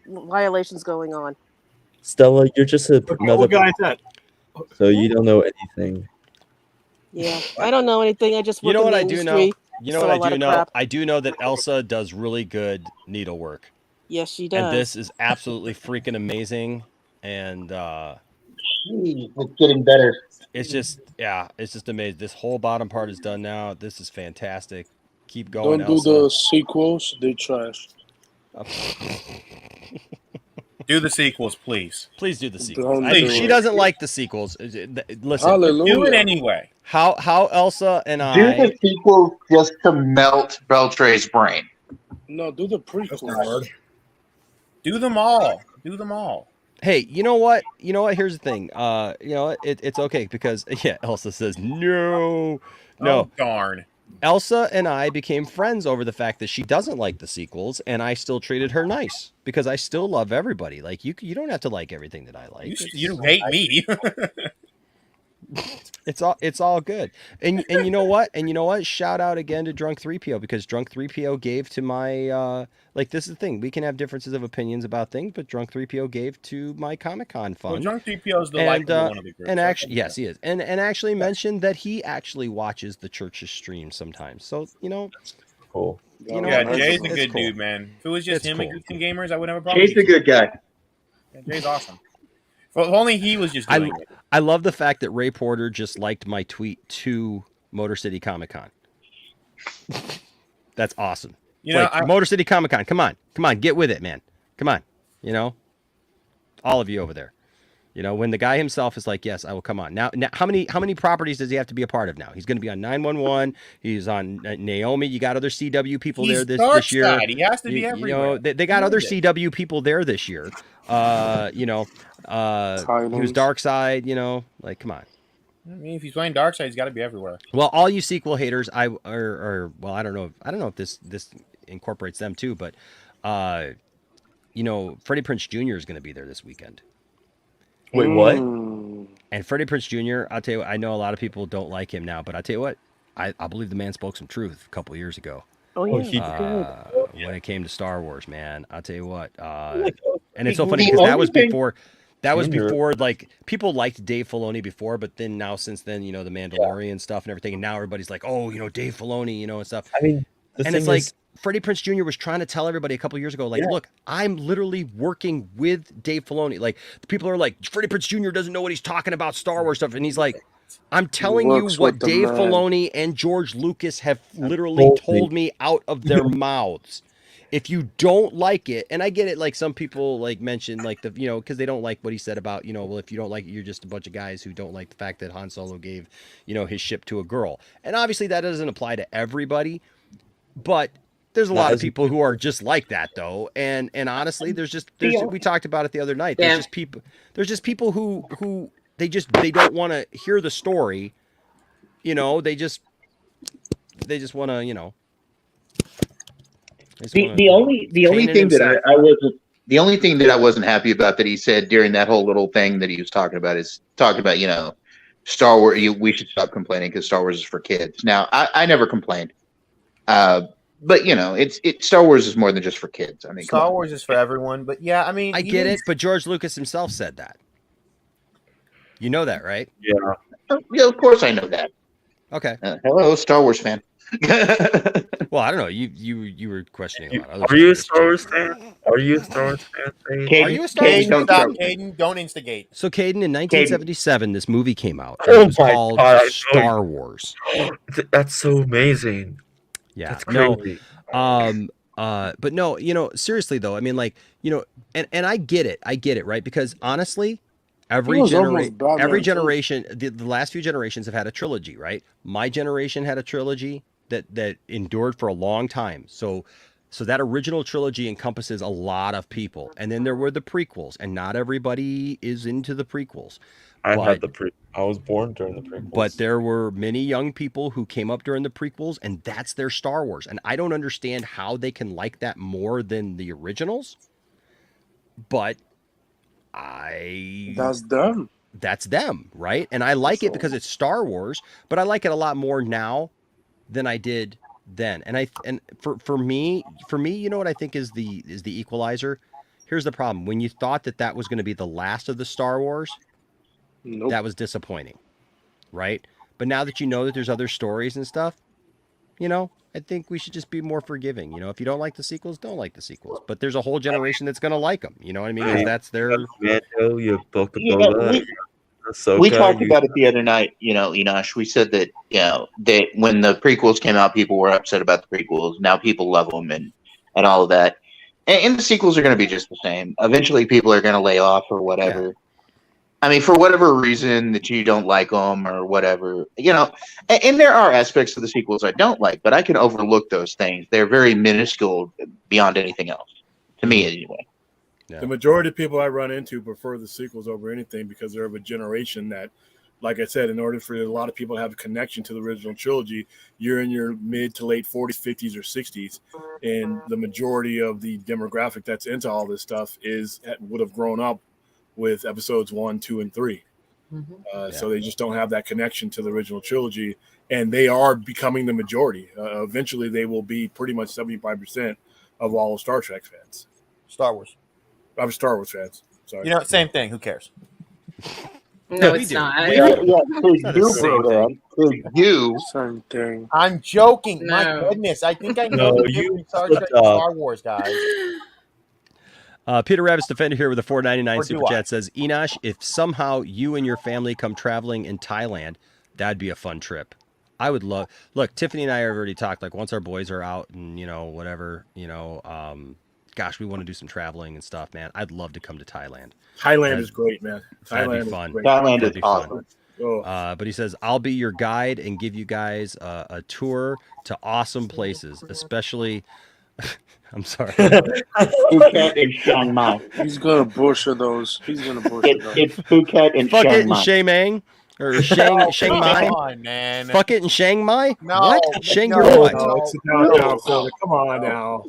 P: violations going on.
R: Stella, you're just another.
A: What guy is that?
R: So you don't know anything.
P: Yeah, I don't know anything. I just work
G: You know
P: in
G: what
P: the
G: I do
P: industry.
G: know? You know
P: saw
G: what
P: a
G: I
P: lot
G: do
P: of
G: know?
P: crap.
G: I do know that Elsa does really good needlework.
P: Yes, she does.
G: And this is absolutely freaking amazing. And
U: It's getting better.
G: It's just amazing. This whole bottom part is done now. This is fantastic. Keep going,
Q: Don't do
G: Elsa.
Q: the sequels. They trash.
T: Do the sequels, please.
G: Please do the sequels. She
T: Please.
G: doesn't like the sequels. Listen,
Q: Hallelujah.
T: Do it anyway.
G: How Elsa and
U: Do
G: I
U: the sequel just to melt Beltre's brain.
Q: No, do the prequels.
T: Do them all. Do them all.
G: Hey, you know what? Here's the thing. It's okay because Elsa says no.
T: Oh, darn.
G: Elsa and I became friends over the fact that she doesn't like the sequels, and I still treated her nice because I still love everybody. Like you don't have to like everything that I like.
T: You hate me.
G: It's all good. And you know what? Shout out again to Drunk 3PO because Drunk 3PO gave to my this is the thing. We can have differences of opinions about things, but Drunk 3PO gave to my Comic-Con fund.
T: Well, Drunk 3PO is the likable one of the group.
G: And actually, yes, he is. And actually mentioned that he actually watches the church's stream sometimes. So,
R: cool.
T: Jay's a good
G: cool.
T: dude, man. If it was just
G: It's
T: him
G: cool.
T: and Goofy Gamers, I wouldn't have a problem.
U: Jay's a good guy.
T: Yeah, Jay's awesome. If only he was just doing it.
G: I love the fact that Ray Porter just liked my tweet to Motor City Comic Con. That's awesome. Motor City Comic Con, come on, get with it, man. Come on, all of you over there. When the guy himself is like, yes, I will come on. Now how many properties does he have to be a part of now? He's going to be on 911. He's on Naomi. You got other CW people there this year.
T: He has to be everywhere.
G: They got other CW people there this year. He was Dark Side. Come on.
T: I mean, if he's playing Dark Side, he's got to be everywhere.
G: Well, all you sequel haters, I don't know if this incorporates them too, but Freddie Prinze Jr. is going to be there this weekend.
R: Wait, what?
G: And Freddie Prinze Jr., I'll tell you what, I know a lot of people don't like him now, but I'll tell you what, I believe the man spoke some truth a couple years ago.
R: Oh, yeah.
G: When it came to Star Wars, man, I'll tell you what. And it's so funny because that was before, like, people liked Dave Filoni before, but then now, since then, the Mandalorian stuff and everything, and now everybody's like, oh, Dave Filoni, and stuff.
R: I mean,
G: and it's like, Freddie Prinze Jr. was trying to tell everybody a couple years ago, like, look, I'm literally working with Dave Filoni. Like, the people are like, Freddie Prinze Jr. doesn't know what he's talking about Star Wars stuff. And he's like, I'm telling you what Dave Filoni and George Lucas have literally told me out of their mouths. If you don't like it, and I get it, like some people like mention like because they don't like what he said about, well, if you don't like it, you're just a bunch of guys who don't like the fact that Han Solo gave, his ship to a girl. And obviously that doesn't apply to everybody, but there's a lot of people who are just like that though. And honestly, we talked about it the other night. There's just people who they don't want to hear the story. They just want to,
U: The only thing that I wasn't happy about that he said during that whole little thing that he was talking about Star Wars. We should stop complaining because Star Wars is for kids. Now I never complained, but it's Star Wars is more than just for kids. I mean,
T: Star Wars is for everyone, but yeah, I mean,
G: I get it, but George Lucas himself said that. You know that, right?
R: Yeah.
U: Yeah, of course I know that.
G: Okay.
U: Hello, Star Wars fan.
G: Well, I don't know. You were questioning a lot of other
R: Are you a Star Wars fan? Are you a Star Wars fan?
G: Are you a Star Wars fan?
T: Caden, don't instigate.
G: So, Caden, in 1977, this movie came out. It was called Star Wars.
R: That's so amazing.
G: Yeah.
R: That's crazy.
G: But no, seriously though, I mean, like, and I get it, right? Because honestly, every generation, the last few generations have had a trilogy, right? My generation had a trilogy that endured for a long time. So that original trilogy encompasses a lot of people. And then there were the prequels, and not everybody is into the prequels.
R: I was born during the prequels.
G: But there were many young people who came up during the prequels, and that's their Star Wars. And I don't understand how they can like that more than the originals. But
Q: that's them.
G: That's them, right? And I like it because it's Star Wars, but I like it a lot more now than I did then. And for me, you know what I think is the equalizer? Here's the problem. When you thought that was going to be the last of the Star Wars, that was disappointing, right? But now that you know that there's other stories and stuff, I think we should just be more forgiving. If you don't like the sequels, don't like the sequels. But there's a whole generation that's going to like them. You know what I mean? 'Cause that's their...
U: We talked about it the other night, Enosh. We said that, that when the prequels came out, people were upset about the prequels. Now people love them and all of that. And the sequels are going to be just the same. Eventually, people are going to lay off or whatever. Yeah. I mean, for whatever reason that you don't like them or whatever, and there are aspects of the sequels I don't like, but I can overlook those things. They're very minuscule beyond anything else, to me anyway.
A: Yeah. The majority of people I run into prefer the sequels over anything because they're of a generation that, like I said, in order for a lot of people to have a connection to the original trilogy, you're in your mid to late 40s, 50s, or 60s, and the majority of the demographic that's into all this stuff would have grown up with episodes 1, 2, and 3. So they just don't have that connection to the original trilogy, and they are becoming the majority. Eventually, they will be pretty much 75% of all Star Trek fans.
T: Star Wars.
A: I'm Star Wars fans. Sorry.
T: Same thing. Who cares?
B: No, it's not.
U: You.
Q: Same thing.
T: I'm joking.
B: No.
T: My goodness. I think I know the difference Star Trek and Star Wars, guys.
G: Peter Rabbit's Defender here with a $4.99 super chat says, Enosh, if somehow you and your family come traveling in Thailand, that'd be a fun trip. I would love. Look, Tiffany and I have already talked. Like once our boys are out and whatever, gosh, we want to do some traveling and stuff, man. I'd love to come to Thailand.
A: Thailand is great, man.
G: That'd be fun.
U: Thailand is awesome.
G: But he says, I'll be your guide and give you guys a tour to awesome places, especially. I'm sorry.
U: Phuket and Chiang Mai.
Q: He's gonna butcher those. It's
U: Phuket and
G: Fuck
U: Chiang
G: it
U: Mai.
G: and Chiang or Chiang Mai.
T: Come on, man.
G: Fuck it and Chiang Mai.
T: No,
G: what? Chiang
T: no,
G: what?
A: No, it's down, Florida. Come on now.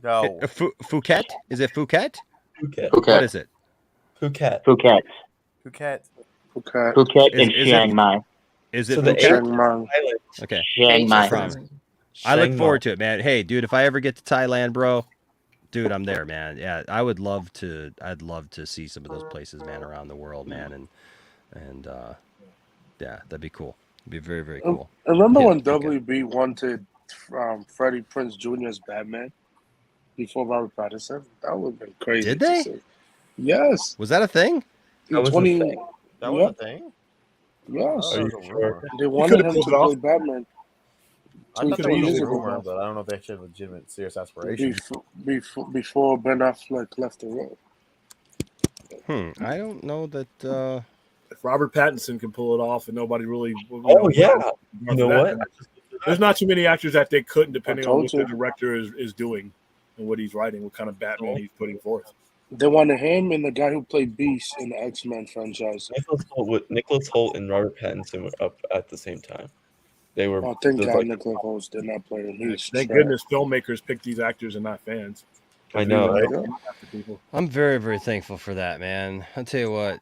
T: No.
G: Phuket? Is it Phuket?
U: Phuket.
G: What is it?
U: Phuket and Chiang Mai.
G: Is it
U: So
G: Phuket?
U: Chiang Mai.
G: Okay.
U: Chiang Mai.
G: I look forward to it, man. Hey, dude, if I ever get to Thailand, bro, dude, I'm there, man. Yeah, I would love to. I'd love to see some of those places, man, around the world, man, and yeah, that'd be cool. It'd be very, very cool.
Q: Remember when WB wanted Freddie Prinze Jr. as Batman before Robert Pattinson? That would have been crazy.
G: Did they?
Q: To see. Yes.
G: Was that a thing?
Q: That was a thing.
T: That was a thing?
Q: Yes.
T: Are you sure?
Q: They wanted him to play Batman.
T: I thought that was a rumor, but I don't know if they actually have legitimate, serious aspirations.
Q: Before Ben Affleck left the role.
G: I don't know that.
A: If Robert Pattinson can pull it off, and nobody really.
R: You know what?
A: There's not too many actors that they couldn't, depending on what the director is doing and what he's writing, what kind of Batman he's putting forth.
Q: They wanted him and the guy who played Beast in the X-Men franchise.
R: Nicholas Hoult and Robert Pattinson were up at the same time. They were.
Q: Oh, thank God Nicholas Hoult did not play him.
A: Thank goodness filmmakers pick these actors and not fans.
R: I know. Right?
G: I'm very, very thankful for that, man. I'll tell you what.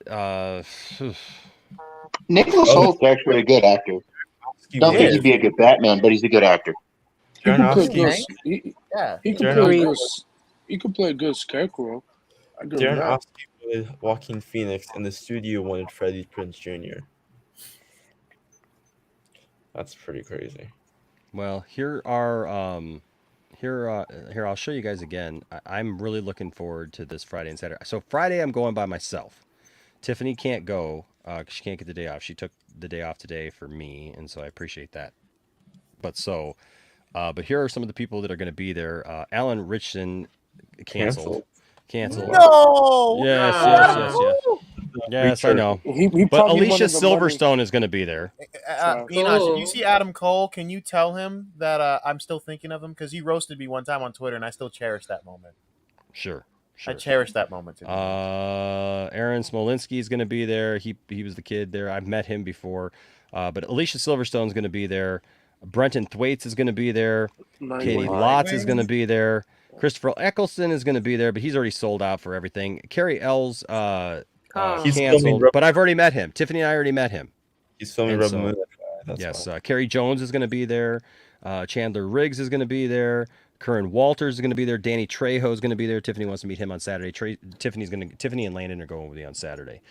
U: Nicholas Holt's actually a good actor. Don't think he'd be a good Batman, but he's a good actor.
Q: He could play a good Scarecrow.
R: Darren Aronofsky with Joaquin Phoenix, and the studio wanted Freddie Prinze Jr. That's pretty crazy.
G: Well, here I'll show you guys again. I'm really looking forward to this Friday and Saturday. So Friday I'm going by myself. Tiffany can't go because she can't get the day off. She took the day off today for me, and so I appreciate that. But here are some of the people that are going to be there. Alan Richardson canceled.
T: No.
G: Yes, I know. But Alicia Silverstone is going to be there.
T: Enosh, if you see Adam Cole, can you tell him that I'm still thinking of him? Because he roasted me one time on Twitter, and I still cherish that moment.
G: Sure.
T: I cherish that moment.
G: Aaron Smolinski is going to be there. He was the kid there. I've met him before. But Alicia Silverstone is going to be there. Brenton Thwaites is going to be there. Katie Lotz is going to be there. Christopher Eccleston is going to be there, but he's already sold out for everything. Carrie L's
R: He's
G: canceled, but I've already met him. Tiffany and I already met him.
R: He's filming Rebel Moon.
G: Yes, Carrie Jones is going to be there. Chandler Riggs is going to be there. Curran Walters is going to be there. Danny Trejo is going to be there. Tiffany wants to meet him on Saturday. Tiffany and Landon are going with me on Saturday.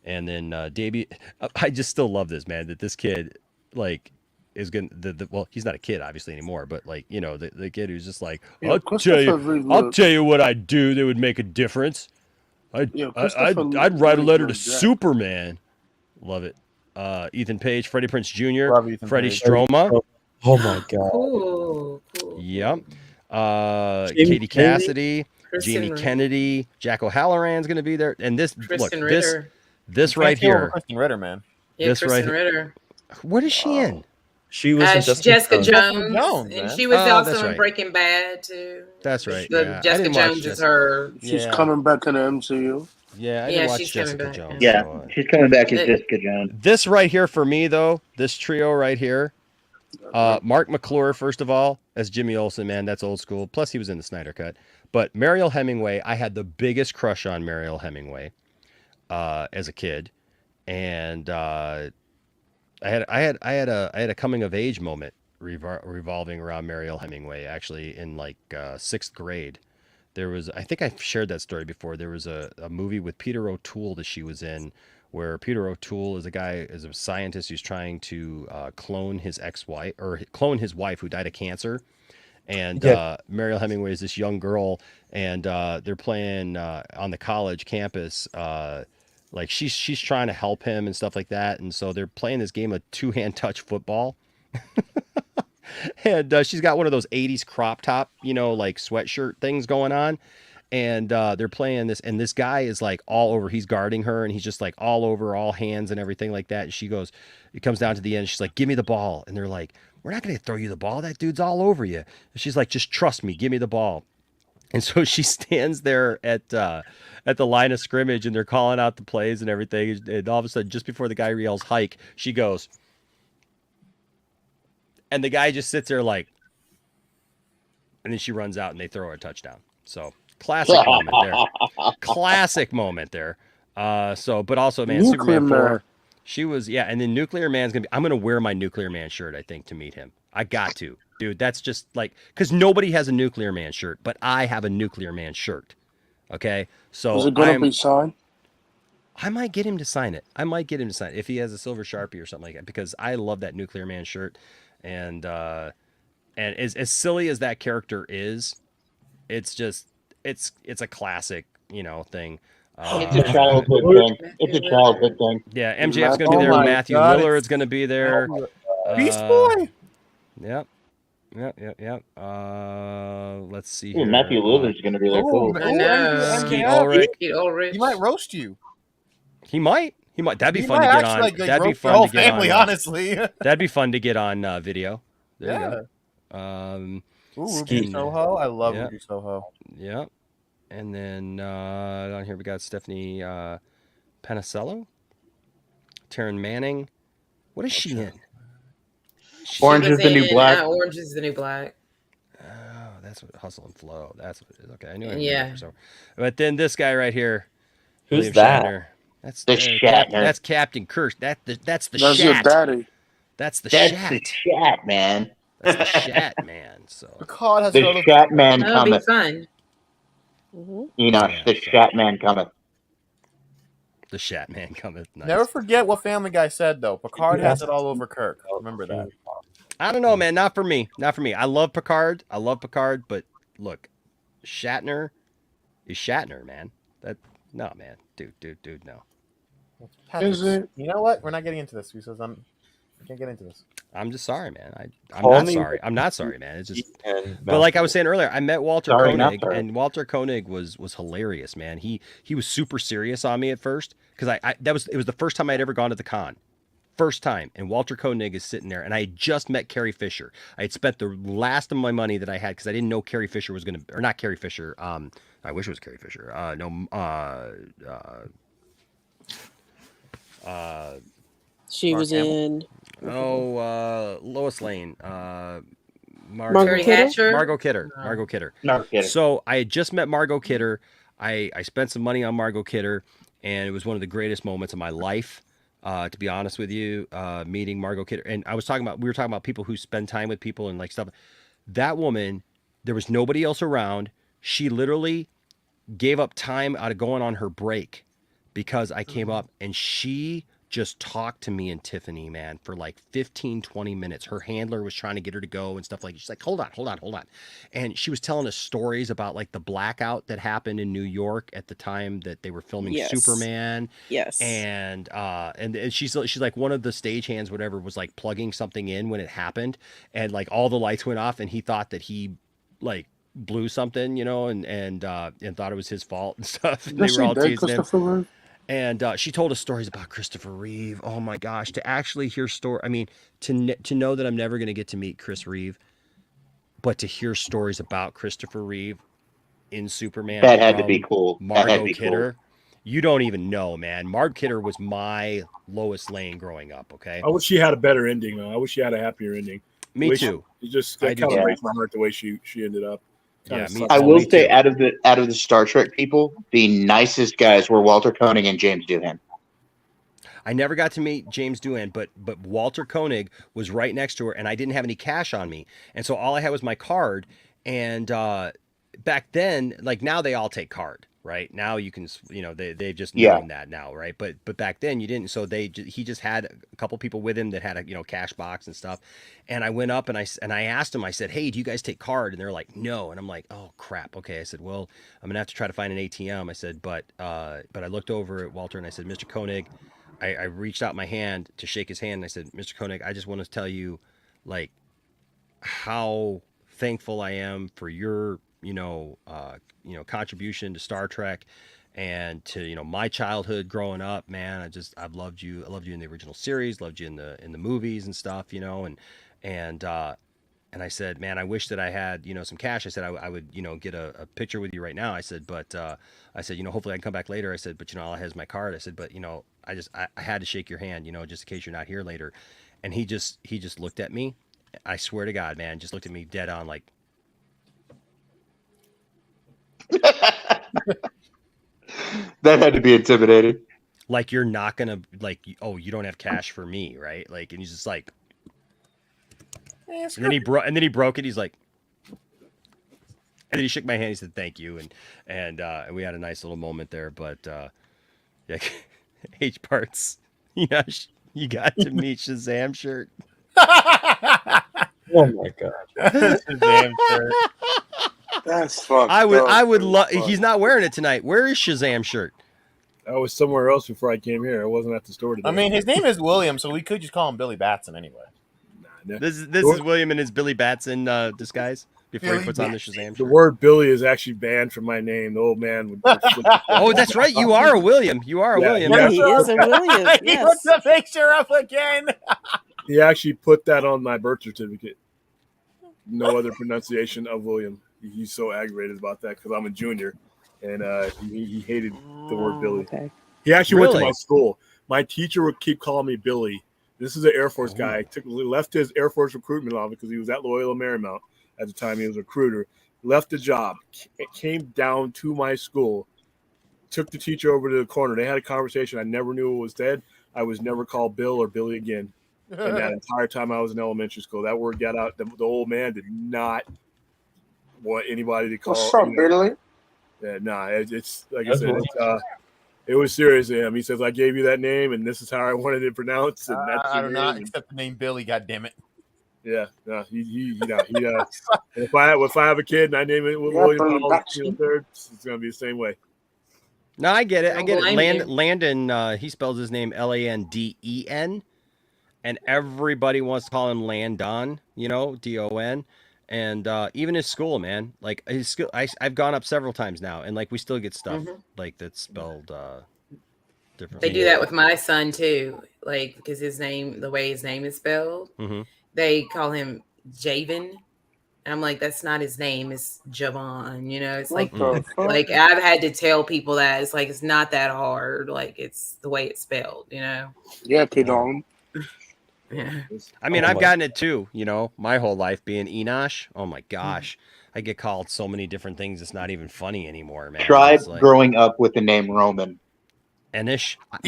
G: And then Davey, I just still love this, man, that this kid, like, is going to, well, he's not a kid, obviously, anymore, but, like, you know, the kid who's just like, I'll tell you what I'd do that would make a difference. I'd write a letter to Superman. Love it. Ethan Page, Freddie Prinze Jr.,
T: Love Ethan
G: Freddie
T: Page.
G: Stroma.
R: Oh my god.
B: Cool.
G: Yep.
R: Jamie
G: Katie Cassidy,
B: Kristen
G: Jamie
B: Ritter.
G: Kennedy, Jack O'Halloran's going to be there, and this
B: Kristen
G: look
B: Ritter.
G: this
T: You
G: right
T: can't kill
G: here.
T: Kristen Ritter, man.
B: Yeah,
G: This
B: Kristen
G: right.
B: Ritter.
G: What is she in?
R: She was in
B: Jessica Jones,
T: Jones,
B: and
T: man.
B: she was
G: Oh,
B: also
G: that's
B: in
G: right.
B: Breaking Bad too.
G: That's right.
B: The
G: Yeah, I
B: Jessica
G: didn't watch
B: Jones is
G: Jessica.
B: her.
Q: She's
G: Yeah.
Q: coming back in the MCU.
G: Yeah, I
B: Yeah,
G: didn't watch
B: she's coming
G: Jessica
B: back,
G: Jones.
U: Yeah,
G: So,
U: she's coming back as
B: It-
U: Jessica Jones.
G: this right here for me though, this trio right here. Mark McClure, first of all, as Jimmy Olsen, man, that's old school. Plus, he was in the Snyder Cut. But Mariel Hemingway, I had the biggest crush on Mariel Hemingway as a kid, and I had a coming of age moment revolving around Mariel Hemingway. Actually, in like 6th grade, there was, I think I've shared that story before. There was a movie with Peter O'Toole that she was in, where Peter O'Toole is a scientist who's trying to clone his ex-wife, or clone his wife who died of cancer. And Mariel Hemingway is this young girl, and they're playing on the college campus. Like she's trying to help him and stuff like that, and so they're playing this game of two-hand touch football. And she's got one of those 80s crop top, like sweatshirt things going on. And they're playing this, and this guy is like all over. He's guarding her, and he's just like all over, all hands and everything like that. And it comes down to the end. She's like, "Give me the ball," and they're like, "We're not going to throw you the ball. That dude's all over you." And she's like, "Just trust me. Give me the ball." And so she stands there at the line of scrimmage, and they're calling out the plays and everything. And all of a sudden, just before the guy yells "hike," she goes, and the guy just sits there like, and then she runs out, and they throw her a touchdown. So. Classic moment there. Classic moment there. But also, man,
Q: Nuclear
G: Superman 4.
Q: Man.
G: She was, yeah, and then Nuclear Man's gonna be. I'm gonna wear my Nuclear Man shirt, I think, to meet him. I got to, dude. That's just like, because nobody has a Nuclear Man shirt, but I have a Nuclear Man shirt. Okay, so
Q: Is it gonna be signed?
G: I might get him to sign it. If he has a silver Sharpie or something like that, because I love that Nuclear Man shirt, and as silly as that character is, it's just. It's a classic, thing.
U: It's a childhood thing. It's a childhood thing.
G: Yeah, MJF's gonna be there. Matthew Lillard's gonna be there.
T: Beast Boy.
G: Yep. Let's see.
U: Ooh, Matthew Lillard's gonna be there. Cool.
B: I know.
G: Skeet Ulrich.
B: Skeet Ulrich.
T: He might roast you.
G: He might. That'd be
T: He
G: fun to
T: might
G: get
T: actually,
G: on.
T: like,
G: That'd be
T: roast the
G: fun
T: whole
G: to get
T: family,
G: on.
T: honestly.
G: That'd be fun to get on video. There you go.
T: Ooh, Ruby Soho. I love
G: Yeah.
T: Ruby Soho.
G: Yep. And then down here we got Stephanie Panicello, Taryn Manning. What is she in?
U: Orange is the New Black.
B: Orange is the New Black.
G: Oh, that's what Hustle and Flow. That's what it is. Okay, I knew it.
B: Yeah.
G: So, but then this guy right here,
R: Who's
G: William
R: that?
G: Shatner. That's
U: The Shatner.
G: That's Captain Kirk. That's the
Q: That's
G: Shat.
Q: your daddy.
G: That's the
U: That's
G: Shat.
U: the Shat Man.
G: That's the Shat man. So
T: Picard has
U: The
T: another-
U: Shat Man
B: That'll be
U: cometh.
B: fun.
U: The Shat Man cometh.
G: the Shat man cometh. Nice.
T: Never forget what Family Guy said, though. Picard has it all over Kirk. Remember that.
G: I don't know, man. Not for me. I love Picard. But look, Shatner is Shatner, man. No, man. Dude, no.
Q: Is it?
T: You know what? We're not getting into this because I can't get into this.
G: I'm just sorry, man. I'm
R: Call
G: not
R: me-
G: sorry. I'm not sorry, man. It's just.
R: And
G: But like I was saying earlier, I met Walter
U: Sorry, not
G: Koenig,
U: sorry.
G: and Walter Koenig was hilarious, man. He was super serious on me at first because it was the first time I'd ever gone to the con. First time, and Walter Koenig is sitting there, and I had just met Carrie Fisher. I had spent the last of my money that I had because I didn't know Carrie Fisher was going to, or not Carrie Fisher. I wish it was Carrie Fisher.
P: She was in.
G: Lois Lane.
P: Margot Kidder?
G: Margot Kidder. Margot Kidder.
U: Margot Kidder.
G: So I had just met Margot Kidder. I spent some money on Margot Kidder, and it was one of the greatest moments of my life. To be honest with you, meeting Margot Kidder. And we were talking about people who spend time with people and like stuff. That woman, there was nobody else around. She literally gave up time out of going on her break because I came up, and she just talked to me and Tiffany, man, for like 15, 20 minutes. Her handler was trying to get her to go and stuff like that. She's like, hold on. And she was telling us stories about like the blackout that happened in New York at the time that they were filming Superman.
C: Yes.
G: And she's like, one of the stagehands, whatever, was like plugging something in when it happened. And like all the lights went off and he thought that he like blew something, and thought it was his fault and stuff. And they were all teasing him. And she told us stories about Christopher Reeve. Oh my gosh, to actually hear to know that I'm never going to get to meet Chris Reeve, but to hear stories about Christopher Reeve in Superman.
U: That had to be cool.
G: Margot Kidder. Cool. You don't even know, man. Margot Kidder was my Lois Lane growing up, okay?
A: I wish she had a better ending, though. I wish she had a happier ending.
G: Me too.
A: It just kind of breaks my heart the way she ended up.
U: I will say, out of the Star Trek people, the nicest guys were Walter Koenig and James Doohan.
G: I never got to meet James Doohan, but Walter Koenig was right next to her, and I didn't have any cash on me, and so all I had was my card. And back then, like now, they all take card, right? Now you can, they've just known that now, right? But back then you didn't. So he just had a couple people with him that had a cash box and stuff. And I went up and I asked him. I said, "Hey, do you guys take card?" And they're like, "No." And I'm like, "Oh crap." Okay. I said, "Well, I'm gonna have to try to find an ATM." I said, but I looked over at Walter and I said, "Mr. Koenig," I reached out my hand to shake his hand. And I said, "Mr. Koenig, I just want to tell you, like, how thankful I am for your contribution to Star Trek and to my childhood growing up, man. I've loved you. I loved you in the original series, loved you in the movies and stuff, and I said, man, I wish that I had some cash. I said I would get a picture with you right now. I said, but I said, hopefully I can come back later. I said, but all I have is my card. I said, but I had to shake your hand, just in case you're not here later. And he just looked at me. I swear to God, man, just looked at me dead on, like,
U: that had to be intimidating.
G: Like, you're not gonna, like, oh, you don't have cash for me, right? Like, and he's just like, and then he broke it. He's like, and then he shook my hand. He said, "Thank you," and we had a nice little moment there. But yeah, H parts, you got to meet Shazam shirt.
R: Oh my god,
Q: Shazam shirt. That's fucked.
G: I would love. He's not wearing it tonight. Where is Shazam shirt?
A: I was somewhere else before I came here. I wasn't at the store today.
T: I mean, his name is William, so we could just call him Billy Batson anyway.
G: This is William in his Billy Batson disguise before he puts on the Shazam shirt.
A: The word Billy is actually banned from my name. The old man would
G: oh, that's right. You are a William. You are a William.
C: Yeah, he is a William.
T: He puts the picture up again.
A: He actually put that on my birth certificate. No other pronunciation of William. He's so aggravated about that because I'm a junior, and he hated the word Billy.
C: Okay.
A: He actually went to my school. My teacher would keep calling me Billy. This is an Air Force guy. Left his Air Force recruitment office because he was at Loyola Marymount at the time. He was a recruiter. Left the job. Came down to my school. Took the teacher over to the corner. They had a conversation. I never knew it was dead. I was never called Bill or Billy again. And that entire time I was in elementary school, that word got out. The old man did not want anybody to call.
Q: What's up, Billy?
A: Yeah, it's like I said, it was serious to him. He says, "I gave you that name, and this is how I wanted it pronounced." And that's
T: I do not accept the name Billy. God damn it!
A: Yeah, no, he if I have a kid and I name it William III, it's gonna be the same way.
G: No, I get it. Landon, he spells his name Landen, and everybody wants to call him Landon. Don. And even his school, man, like his school, I've gone up several times now, and like we still get stuff like that's spelled differently.
B: They do that with my son too, like because the way his name is spelled, they call him Javen, and I'm like, that's not his name, it's Javon. It's like I've had to tell people that it's like it's not that hard, like it's the way it's spelled.
Q: Yeah, kidon.
B: Yeah.
G: I mean, I've gotten it too, my whole life being Enosh. Oh my gosh. I get called so many different things. It's not even funny anymore, man.
U: Tried growing up with the name Roman.
G: Enish. I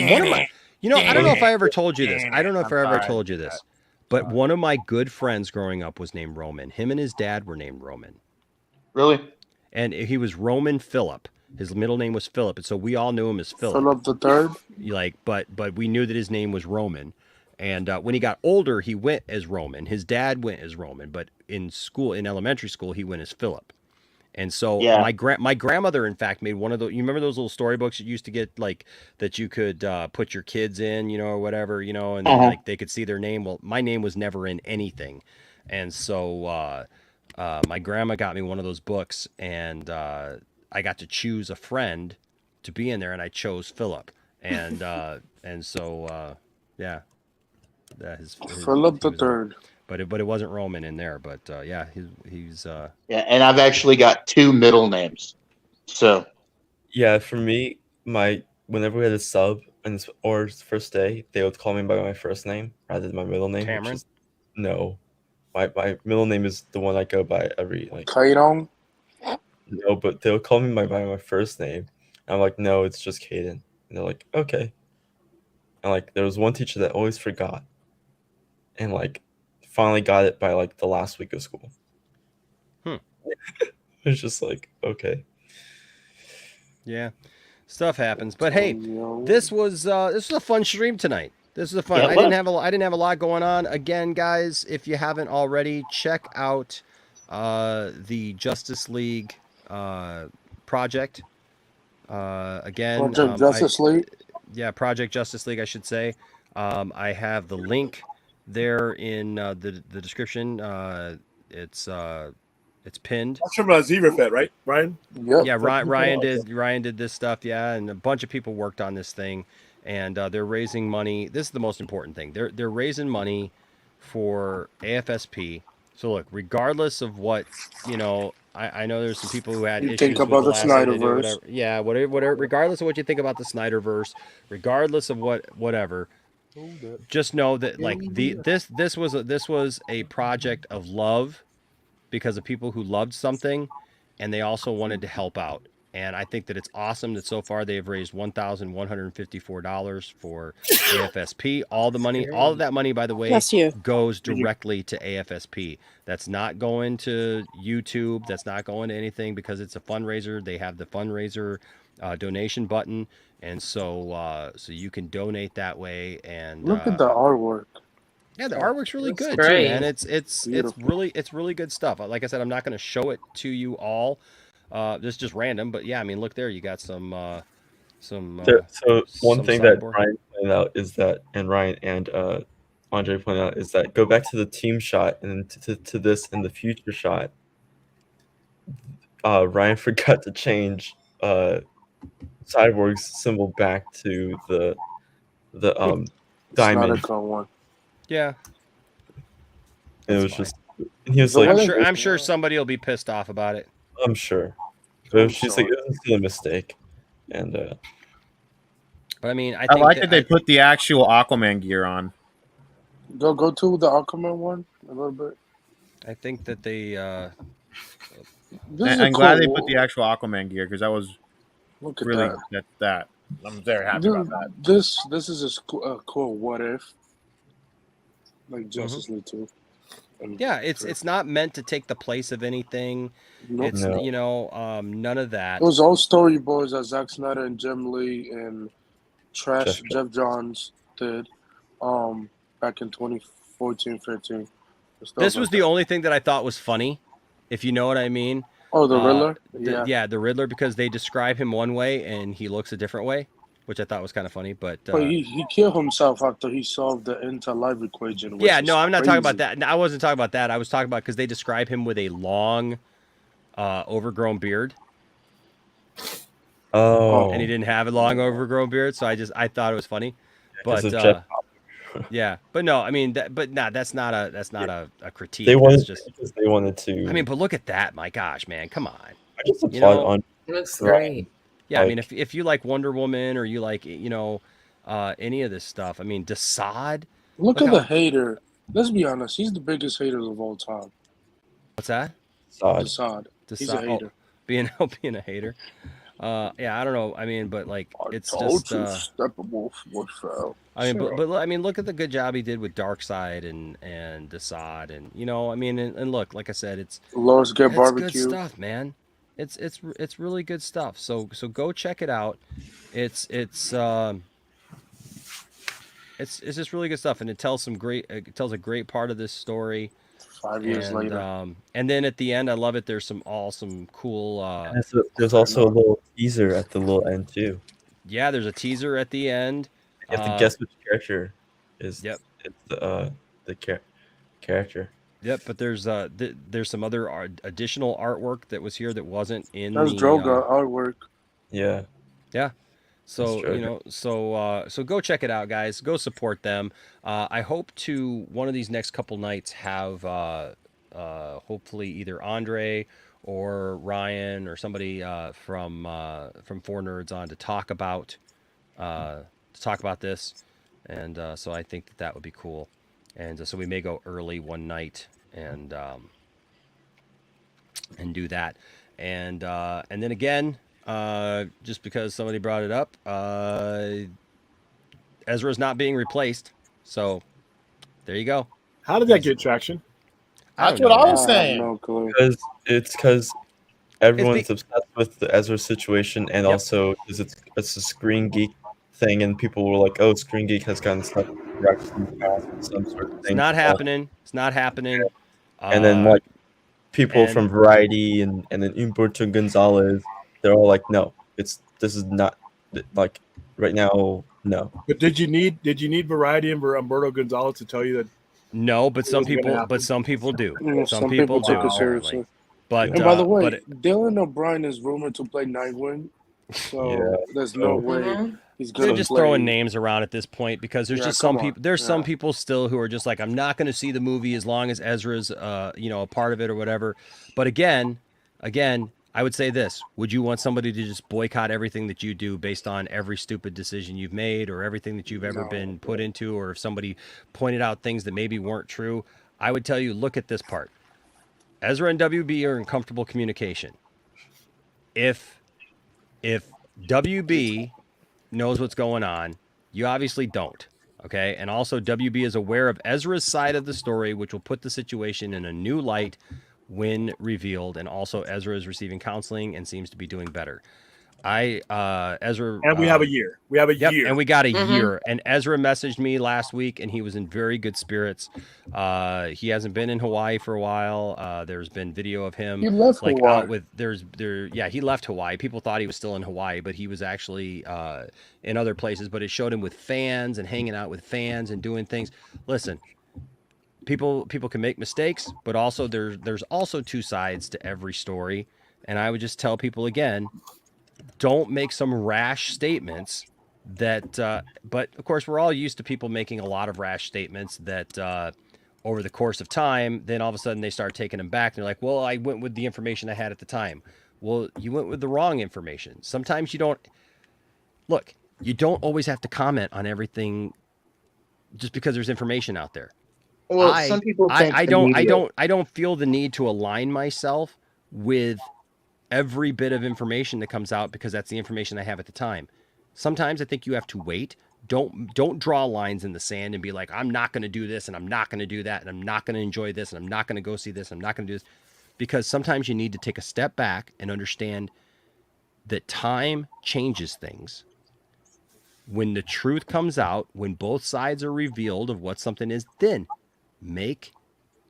G: don't know if I ever told you this. I don't know if I ever told you this, but one of my good friends growing up was named Roman. Him and his dad were named Roman.
U: Really?
G: And he was Roman Phillip. His middle name was Philip, and so we all knew him as Philip.
Q: Philip the Third.
G: Like, but we knew that his name was Roman. And when he got older, he went as Roman. His dad went as Roman, but in elementary school, he went as Philip. And so my grandmother, in fact, made one of those. You remember those little storybooks you used to get, like that you could put your kids in, or whatever, and then like they could see their name. Well, my name was never in anything, and so my grandma got me one of those books, and I got to choose a friend to be in there, and I chose Philip, and so yeah, his
Q: Philip the Third.
G: But it wasn't Roman in there. But yeah, he's
U: Yeah, and I've actually got 2 middle names. So
R: yeah, for me, whenever we had a sub or first day, they would call me by my first name rather than my middle name.
G: Cameron?
R: Which is, no, my middle name is the one I go by every
Q: Kaidon?
R: No, but they'll call me by my first name. And I'm like, no, it's just Caden. And they're like, okay. And like, there was one teacher that always forgot, and like, finally got it by like the last week of school. It was just like, okay.
G: Yeah, stuff happens. But hey, this was a fun stream tonight. This is a fun.
U: Yeah,
G: I didn't have a lot going on. Again, guys, if you haven't already, check out the Justice League project. Again,
Q: Project Justice League.
G: Yeah, Project Justice League, I should say. I have the link there in the description. It's pinned.
A: That's from Zebra Fed, right, Ryan?
Q: Yep.
G: Yeah, Ryan did this stuff. Yeah, and a bunch of people worked on this thing, and they're raising money. This is the most important thing. They're raising money for AFSP. So look, regardless of what I know there's some people who had issues
Q: think about
G: with
Q: the
G: last night,
Q: Snyderverse.
G: Yeah, whatever. Regardless of what you think about the Snyderverse, regardless of whatever, just know that like this was a project of love because of people who loved something, and they also wanted to help out. And I think that it's awesome that so far they have raised $1,154 for AFSP. All of that money, by the way, goes directly to AFSP. That's not going to YouTube. That's not going to anything because it's a fundraiser. They have the fundraiser donation button, and so you can donate that way. And
Q: look at the artwork.
G: Yeah, the artwork's really good
B: great.
G: too, man. It's really good stuff. Like I said, I'm not going to show it to you all. This is just random, but yeah, I mean, look there. You got some.
R: So one thing that
G: sideboard.
R: Ryan pointed out is that, and Ryan and Andre pointed out, is that go back to the team shot and to this in the future shot. Ryan forgot to change Cyborg's symbol back to the diamond.
Q: One.
G: Yeah.
R: And it was just, and he was like,
G: I'm sure somebody will be pissed off about it.
R: I'm sure. But she's like, it was still a mistake. And
G: but I mean, I
T: like that they put the actual Aquaman gear on.
Q: Go to the Aquaman one a little bit.
G: I think that they.
T: I'm glad they put the actual Aquaman gear because that was really that. I'm very happy about that.
Q: This is a cool what if, like Justice League 2.
G: Yeah, it's not meant to take the place of anything.
Q: Nope.
G: It's none of that.
Q: It was all storyboards that Zack Snyder and Jim Lee and Jeff Johns did back in 2014-15.
G: This was the only thing that I thought was funny, if you know what I mean.
Q: Oh, the Riddler?
G: The Riddler, because they describe him one way and he looks a different way, which I thought was kind of funny. But
Q: he killed himself after he solved the anti-life equation.
G: Yeah, no, I'm not talking about that. I wasn't talking about that. I was talking about because they describe him with a long, overgrown beard.
R: Oh.
G: And he didn't have a long, overgrown beard, so I thought it was funny. But yeah, but no, I mean, that's not a critique.
R: They wanted
G: just
R: because they wanted to.
G: I mean, but look at that! My gosh, man, come on.
R: I just applaud on.
B: It looks great.
G: Yeah, I mean, if you like Wonder Woman or you like any of this stuff, I mean, Desaad.
Q: Look at the hater. Let's be honest, he's the biggest hater of all time.
G: What's that?
Q: Desaad. He's a hater.
G: Being a hater. Yeah, I don't know. I mean, but like, it's just. I mean, but I mean, look at the good job he did with Darkseid and Desaad, and I mean, and look, like I said, it's
Q: Lois get barbecue
G: good stuff, man. It's really good stuff. So go check it out. It's just really good stuff, and it tells a great part of this story.
Q: 5 years later.
G: And then at the end, I love it. There's some cool.
R: There's also a little teaser at the little end too.
G: Yeah, there's a teaser at the end.
R: You have to guess which character is.
G: Yep.
R: It's the character.
G: Yep, but there's some other additional artwork that was here that wasn't in
Q: That's Droga artwork.
R: Yeah.
G: Yeah. So so go check it out, guys. Go support them. I hope to one of these next couple nights have hopefully either Andre or Ryan or somebody from 4 Nerds on to talk about this, and so I think that would be cool, and so we may go early one night and do that, and then again. Just because somebody brought it up, Ezra's not being replaced. So there you go.
A: How did that get traction?
T: That's what I was saying.
R: Because everyone's obsessed with the Ezra situation, and also because it's a Screen Geek thing, and people were like, "Oh, Screen Geek has gotten stuff some sort of thing."
G: It's not happening. It's not happening.
R: And then like people from Variety and then Humberto Gonzalez. They're all like, no, this is not like right now. No.
A: But did you need Variety and Humberto Gonzalez to tell you that?
G: No, but some people do.
Q: Yeah, some people took it seriously.
G: But
Q: and by the way, Dylan O'Brien is rumored to play Nightwing, so there's no way he's going to.
G: They're just throwing names around at this point because there's just some people. There's some people still who are just like, I'm not going to see the movie as long as Ezra's a part of it or whatever. But again. I would say this. Would you want somebody to just boycott everything that you do based on every stupid decision you've made or everything that you've ever been put into, or if somebody pointed out things that maybe weren't true? I would tell you, look at this part. Ezra and WB are in comfortable communication. If WB knows what's going on, you obviously don't. Okay? And also WB is aware of Ezra's side of the story, which will put the situation in a new light when revealed, and also Ezra is receiving counseling and seems to be doing better. Ezra,
A: and we have a year. We have a year,
G: and we got a year. And Ezra messaged me last week, and he was in very good spirits. He hasn't been in Hawaii for a while. There's been video of him.
Q: He left Hawaii.
G: Out with he left Hawaii. People thought he was still in Hawaii, but he was actually in other places. But it showed him with fans and hanging out with fans and doing things. Listen. People can make mistakes, but also there's also two sides to every story. And I would just tell people again, don't make some rash statements that, but of course we're all used to people making a lot of rash statements that over the course of time, then all of a sudden they start taking them back. And they're like, well, I went with the information I had at the time. Well, you went with the wrong information. Sometimes you don't always have to comment on everything just because there's information out there.
U: Well, some people think
G: I don't feel the need to align myself with every bit of information that comes out because that's the information I have at the time. Sometimes I think you have to wait. Don't draw lines in the sand and be like, I'm not going to do this and I'm not going to do that and I'm not going to enjoy this and I'm not going to go see this and I'm not going to do this, because sometimes you need to take a step back and understand that time changes things. When the truth comes out, when both sides are revealed of what something is, then make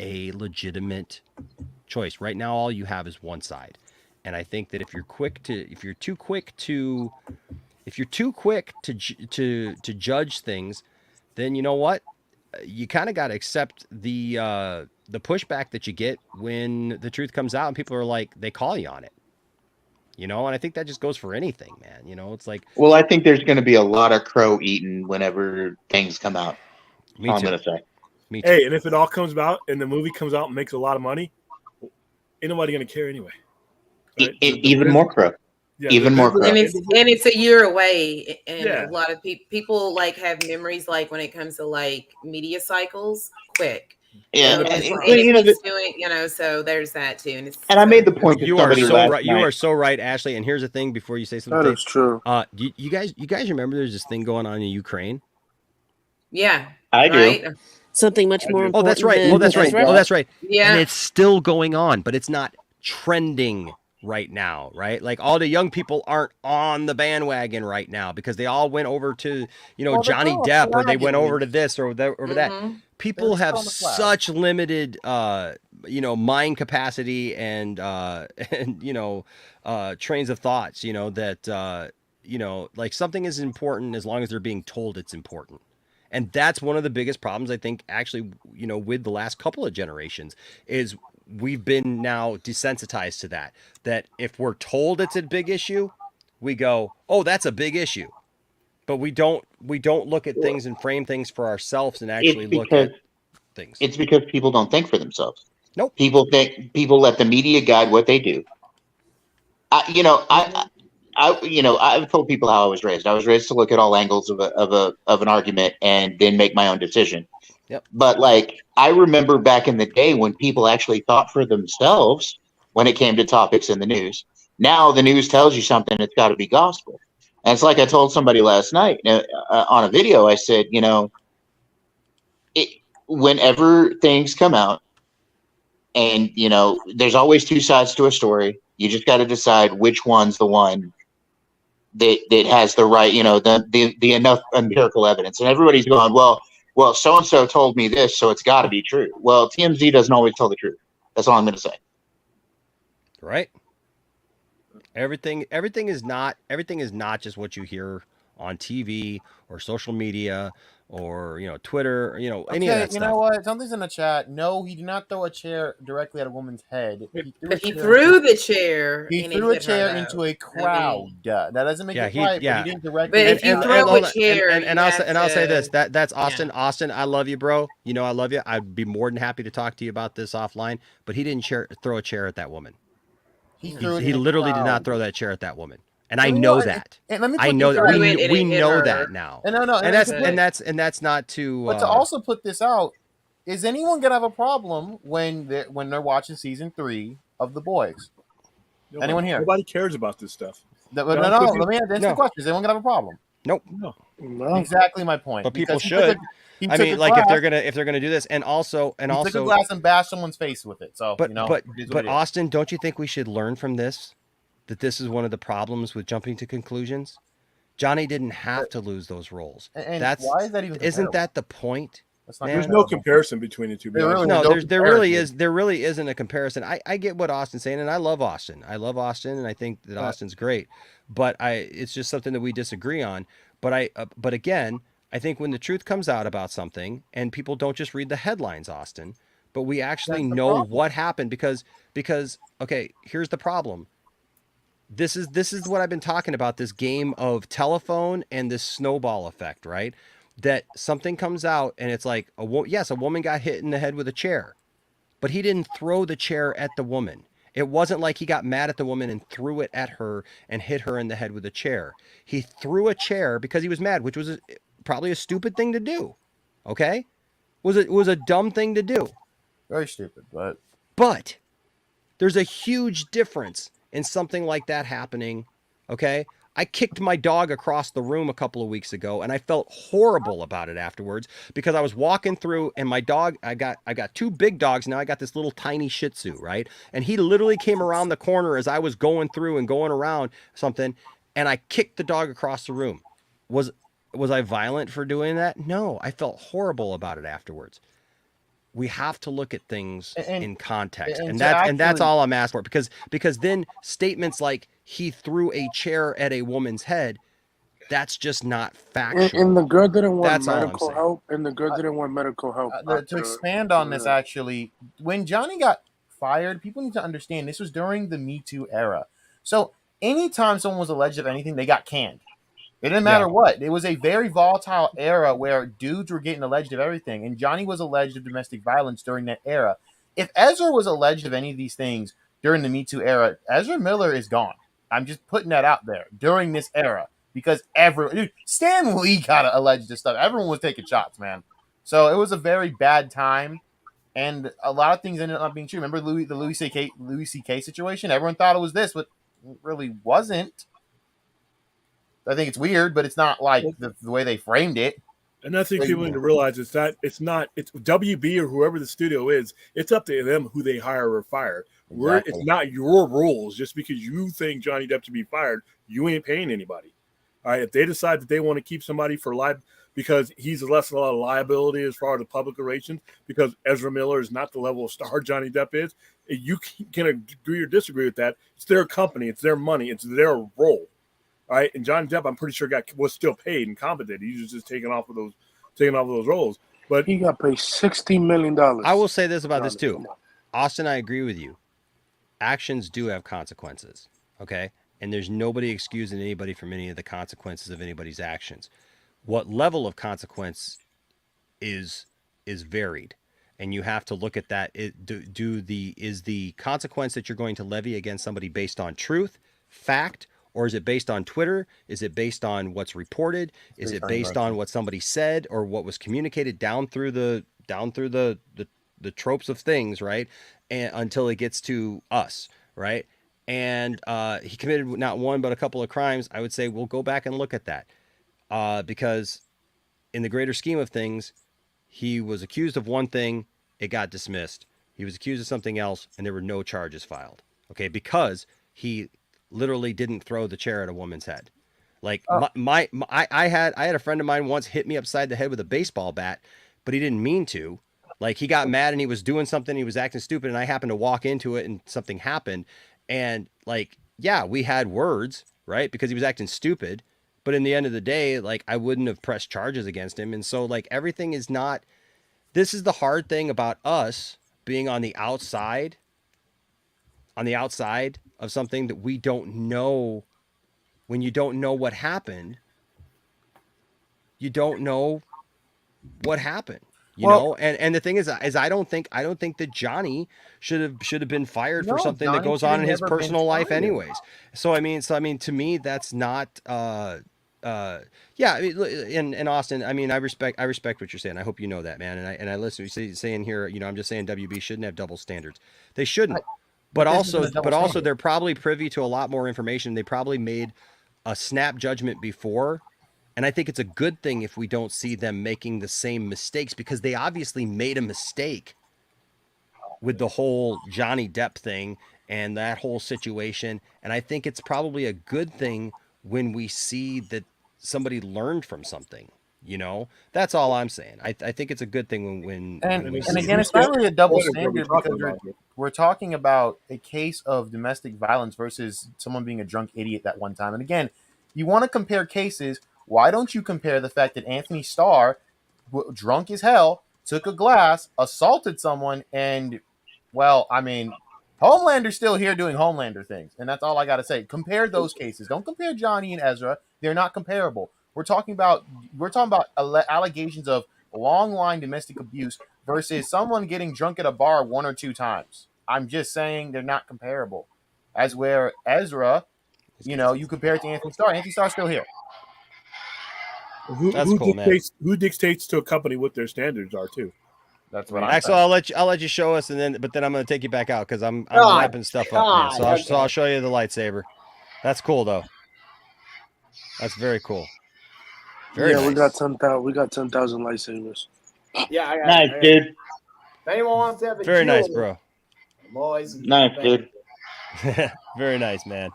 G: a legitimate choice. Right now, all you have is one side. And I think that if you're too quick to judge things, then you know what? You kind of got to accept the pushback that you get when the truth comes out and people are like, they call you on it. And I think that just goes for anything, man. It's like,
U: well, I think there's going to be a lot of crow eating whenever things come out.
G: Me too.
U: I'm going to say.
G: Me too.
A: Hey, and if it all comes out and the movie comes out and makes a lot of money, ain't nobody going to care anyway. Right?
U: Even more crow.
A: Yeah,
U: even more crow.
B: And it's a year away, and a lot of people like have memories like when it comes to like media cycles quick.
U: Yeah,
B: so there's that too.
U: And I made the point.
G: You are so right. You are so right, Ashley. And here's the thing: before you say something,
Q: that is true.
G: You guys remember there's this thing going on in Ukraine?
B: Yeah,
U: I do.
B: Right?
C: Something much more important.
G: Oh, that's right.
C: Than
G: that's right.
C: Ezra.
G: Oh, that's right.
B: Yeah,
G: and it's still going on, but it's not trending right now, right? Like all the young people aren't on the bandwagon right now because they all went over to,
T: Well, they're
G: Johnny
T: still on the
G: Depp, or they
T: flag,
G: went
T: at
G: over to
T: least.
G: this or that, over that.
B: Mm-hmm.
G: People
T: They're
G: have
T: still on the flag.
G: such limited, mind capacity and, trains of thoughts, that, like something is important as long as they're being told it's important. And that's one of the biggest problems, I think, actually, with the last couple of generations is we've been now desensitized to that. That if we're told it's a big issue, we go, "Oh, that's a big issue," but we don't look at things and frame things for ourselves and actually look at things.
U: It's because people don't think for themselves.
G: Nope.
U: People let the media guide what they do. I've told people how I was raised. I was raised to look at all angles of an argument and then make my own decision.
G: Yep.
U: But like, I remember back in the day when people actually thought for themselves when it came to topics in the news. Now the news tells you something, it's got to be gospel. And it's like I told somebody last night on a video. I said, whenever things come out, and there's always two sides to a story. You just got to decide which one's the one that has the right, the enough empirical evidence. And everybody's going, well, so and so told me this, so it's got to be true. Well, TMZ doesn't always tell the truth. That's all I'm going to say.
G: Right. Everything is not just what you hear on TV or social media or Twitter, any of that stuff.
T: You know what? Something's in the chat. No, he did not throw a chair directly at a woman's head.
B: He threw the chair.
T: He
B: and
T: threw a
B: hit her,
T: chair
B: though.
T: into a crowd. That doesn't make it right. But he didn't directly.
B: But if you throw a chair,
G: and I'll say this, that's Austin. Yeah. Austin, I love you, bro. I love you. I'd be more than happy to talk to you about this offline. But he didn't throw a chair at that woman. He literally did not throw that chair at that woman. And I know that. I know that we know that now. And that's not to.
T: But to also put this out, is anyone gonna have a problem when they're watching season 3 of The Boys? Anyone here?
A: Nobody cares about this stuff.
T: No. Let me answer the question. Is anyone gonna have a problem?
G: Nope.
A: No.
T: Exactly my point.
G: But people should. I mean, like if they're gonna do this, and also
T: took a glass and bashed someone's face with it. So,
G: but Austin, don't you think we should learn from this? That this is one of the problems with jumping to conclusions. Johnny didn't have to lose those roles.
T: And why is that even?
G: Isn't that the point?
A: There's no comparison between the two.
G: There really is. There really isn't a comparison. I get what Austin's saying, and I love Austin. And I think that Austin's great. But it's just something that we disagree on. But again, I think when the truth comes out about something, and people don't just read the headlines, Austin, but we actually know what happened because okay, here's the problem. This is what I've been talking about, this game of telephone and this snowball effect, right? That something comes out and it's like, a woman got hit in the head with a chair, but he didn't throw the chair at the woman. It wasn't like he got mad at the woman and threw it at her and hit her in the head with a chair. He threw a chair because he was mad, which was probably a stupid thing to do. Okay? It was a dumb thing to do.
T: Very stupid,
G: but there's a huge difference in something like that happening, okay? I kicked my dog across the room a couple of weeks ago, and I felt horrible about it afterwards because I was walking through, and my dog, I got two big dogs now. I got this little tiny Shih Tzu, right? And he literally came around the corner as I was going through and going around something, and I kicked the dog across the room. Was I violent for doing that? No, I felt horrible about it afterwards. We have to look at things in context, and that's all I'm asking for. Because then statements like he threw a chair at a woman's head, that's just not factual.
Q: And the girl didn't want medical help. And the girl didn't want medical help.
T: To expand on this, actually, when Johnny got fired, people need to understand this was during the Me Too era. So anytime someone was alleged of anything, they got canned. It didn't matter what. It was a very volatile era where dudes were getting alleged of everything, and Johnny was alleged of domestic violence during that era. If Ezra was alleged of any of these things during the Me Too era, Ezra Miller is gone. I'm just putting that out there during this era because Stan Lee got alleged of stuff. Everyone was taking shots, man. So it was a very bad time, and a lot of things ended up not being true. Remember the Louis C.K. situation? Everyone thought it was this, but it really wasn't. I think it's weird, but it's not like the way they framed it.
A: And I think people need to realize it's WB or whoever the studio is. It's up to them who they hire or fire. It's not your rules. Just because you think Johnny Depp should be fired, you ain't paying anybody. All right. If they decide that they want to keep somebody for life because he's less a lot of liability as far as the public relations, because Ezra Miller is not the level of star Johnny Depp is, you can agree or disagree with that. It's their company, it's their money, it's their role. All right. And Johnny Depp, I'm pretty sure was still paid and compensated. He was just taking off of those roles. But
Q: he got paid $60 million.
G: I will say this about this too. Austin, I agree with you. Actions do have consequences. Okay. And there's nobody excusing anybody from any of the consequences of anybody's actions. What level of consequence is varied, and you have to look at that. Is the consequence that you're going to levy against somebody based on truth, fact, or is it based on Twitter? Is it based on what's reported? Is it based on what somebody said or what was communicated down through the tropes of things, right? And until it gets to us, right? And he committed not one but a couple of crimes. I would say we'll go back and look at that because in the greater scheme of things, he was accused of one thing, it got dismissed. He was accused of something else, and there were no charges filed. Okay, because he literally didn't throw the chair at a woman's head. Like I had a friend of mine once hit me upside the head with a baseball bat, but he didn't mean to. Like he got mad and he was doing something, he was acting stupid, and I happened to walk into it and something happened. And like, yeah, we had words, right? Because he was acting stupid. But in the end of the day, like I wouldn't have pressed charges against him. And so like everything is not, this is the hard thing about us being on the outside of something that we don't know. When you don't know what happened, you don't know what happened. You know, and the thing is I don't think that Johnny should have been fired for something that goes on in his personal life anyways. So I mean to me that's not and Austin, I mean I respect what you're saying. I hope you know that, man. And I listen, you saying here, you know, I'm just saying WB shouldn't have double standards. They shouldn't. But also they're probably privy to a lot more information. They probably made a snap judgment before. And I think it's a good thing if we don't see them making the same mistakes, because they obviously made a mistake with the whole Johnny Depp thing and that whole situation. And I think it's probably a good thing when we see that somebody learned from something, you know, that's all I'm saying. I think it's a good thing when
T: again, it's not really a double standard because we're talking about a case of domestic violence versus someone being a drunk idiot that one time. And again, you want to compare cases. Why don't you compare the fact that Anthony Starr, drunk as hell, took a glass, assaulted someone, and, well, I mean, Homelander's still here doing Homelander things, and that's all I got to say. Compare those cases. Don't compare Johnny and Ezra. They're not comparable. We're talking about allegations of long-line domestic abuse versus someone getting drunk at a bar one or two times. I'm just saying they're not comparable. As where Ezra, you know, you compare it to Anthony Starr. Anthony Starr's still here.
A: Who dictates to a company what their standards are too?
T: That's what
G: Axel, I'll let you show us, but then I'm going to take you back out because I'm wrapping stuff up, man. So I'll show you the lightsaber. That's cool though. That's very cool. Very nice.
Q: We got 10,000 lightsabers.
C: Yeah, I got
U: nice, dude.
C: If anyone wants to have a
G: very
C: duel,
G: nice, bro.
C: Boys,
U: nice, dude.
G: Very nice, man.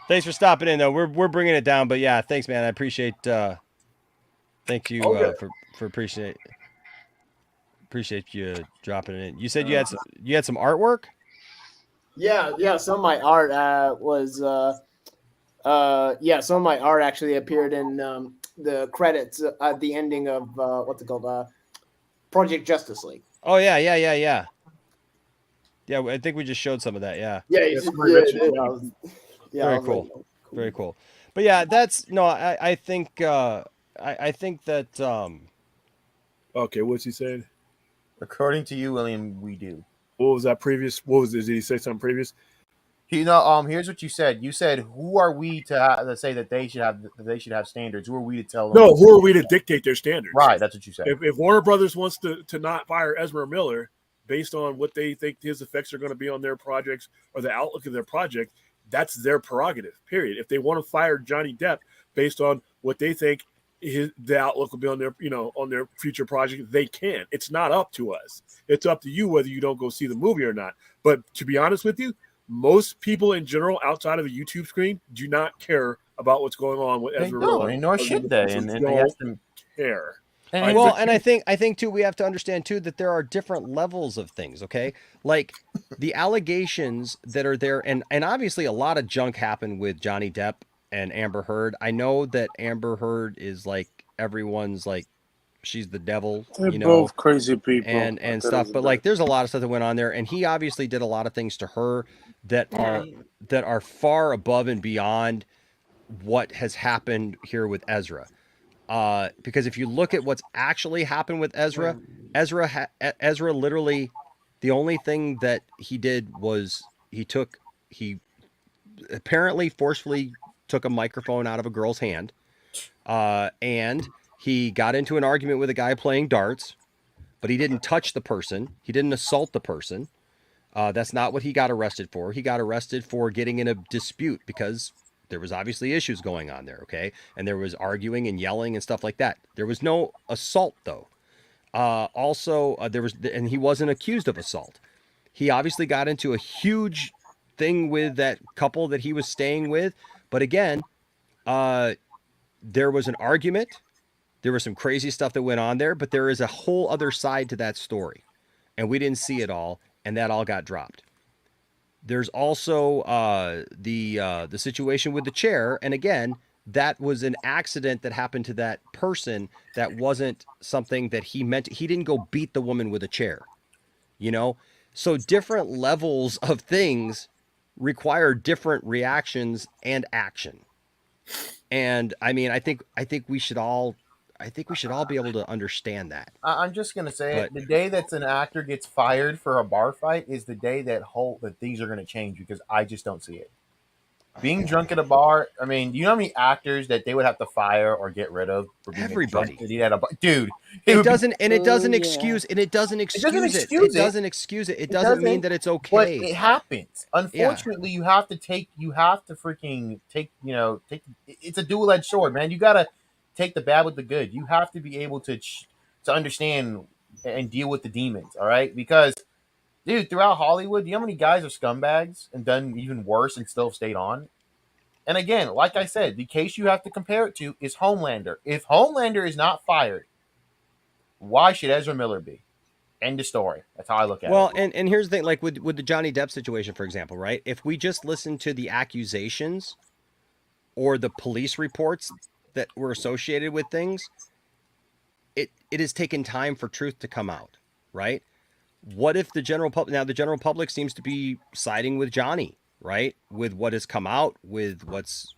G: Thanks for stopping in, though. We're bringing it down, but yeah, thanks, man. I appreciate. Thank you for appreciate you dropping it in. You said you had some artwork.
C: Yeah. Some of my art some of my art actually appeared in the credits at the ending of what's it called, Project Justice League.
G: Oh yeah. Yeah, I think we just showed some of that. Yeah. Very cool. Very cool. But yeah, that's I think I think that
A: okay, what's he saying?
T: According to you, William, we do.
A: What was that previous? Did he say something previous?
T: Here's what you said. You said, "Who are we to say that they should have standards? Who are we to tell them?"
A: No, who are we to dictate their standards?
T: Right, that's what you said.
A: If Warner Brothers wants to not fire Ezra Miller based on what they think his effects are going to be on their projects or the outlook of their project, that's their prerogative. Period. If they want to fire Johnny Depp based on what they think the outlook will be on their, on their future project. They can. It's not up to us. It's up to you whether you don't go see the movie or not. But to be honest with you, most people in general outside of the YouTube screen do not care about what's going on with
T: They
A: Ezra
T: don't,
A: Miller.
T: and nor should they. And they have to
A: care.
G: Well, and I think too, we have to understand too that there are different levels of things. Okay, like the allegations that are there, and obviously a lot of junk happened with Johnny Depp and Amber Heard. I know that Amber Heard is like everyone's like she's the devil,
Q: They're both crazy people
G: and stuff. But like, there's a lot of stuff that went on there, and he obviously did a lot of things to her that are far above and beyond what has happened here with Ezra. Because if you look at what's actually happened with Ezra, Ezra literally, the only thing that he did was he apparently forcefully took a microphone out of a girl's hand, and he got into an argument with a guy playing darts, but he didn't touch the person. He didn't assault the person. That's not what he got arrested for. He got arrested for getting in a dispute because there was obviously issues going on there, okay? And there was arguing and yelling and stuff like that. There was no assault, though. And he wasn't accused of assault. He obviously got into a huge thing with that couple that he was staying with. But again, there was an argument. There was some crazy stuff that went on there, but there is a whole other side to that story. And we didn't see it all, and that all got dropped. There's also the situation with the chair, and again, that was an accident that happened to that person. That wasn't something that he meant. He didn't go beat the woman with a chair, So different levels of things require different reactions and action. And I mean, I think we should all be able to understand that.
T: I'm just gonna say it. The day that an actor gets fired for a bar fight is the day that things are gonna change, because I just don't see it. Being drunk at a bar, I mean, you know how many actors that they would have to fire or get rid of for being
G: Everybody.
T: At a bar? Dude,
G: It doesn't excuse it. It doesn't excuse it. It doesn't mean that it's okay.
T: But it happens. Unfortunately, you have to freaking take. It's a dual-edged sword, man. You gotta take the bad with the good. You have to be able to understand and deal with the demons. All right, because dude, throughout Hollywood, you know how many guys are scumbags and done even worse and still stayed on? And again, like I said, the case you have to compare it to is Homelander. If Homelander is not fired, why should Ezra Miller be? End of story. That's how I look at it.
G: Well, and here's the thing, like with the Johnny Depp situation, for example, right? If we just listen to the accusations or the police reports that were associated with things, it has taken time for truth to come out, right? What if the general public seems to be siding with Johnny, right? With what has come out, with what's,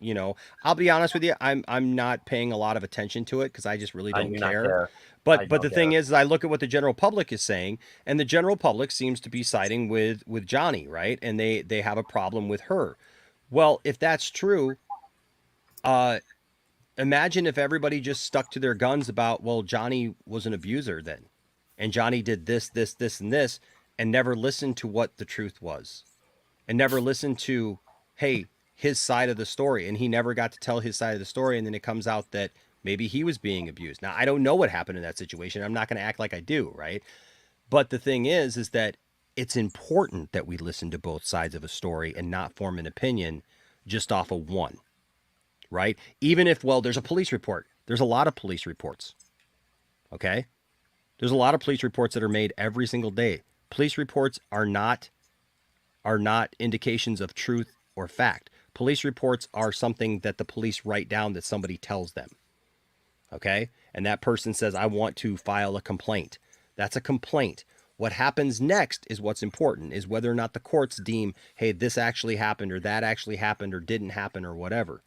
G: I'll be honest with you, I'm not paying a lot of attention to it because I just really don't care. But the thing is, I look at what the general public is saying, and the general public seems to be siding with Johnny, right? And they have a problem with her. Well, if that's true, imagine if everybody just stuck to their guns about, well, Johnny was an abuser then. And Johnny did this, and this, and never listened to what the truth was. And never listened to, hey, his side of the story. And he never got to tell his side of the story. And then it comes out that maybe he was being abused. Now, I don't know what happened in that situation. I'm not going to act like I do, right? But the thing is that it's important that we listen to both sides of a story and not form an opinion just off of one, right? Even if, there's a police report. There's a lot of police reports, okay? There's a lot of police reports that are made every single day. Police reports are not indications of truth or fact. Police reports are something that the police write down that somebody tells them. Okay? And that person says, I want to file a complaint. That's a complaint. What happens next is what's important, is whether or not the courts deem, hey, this actually happened or that actually happened or didn't happen or whatever.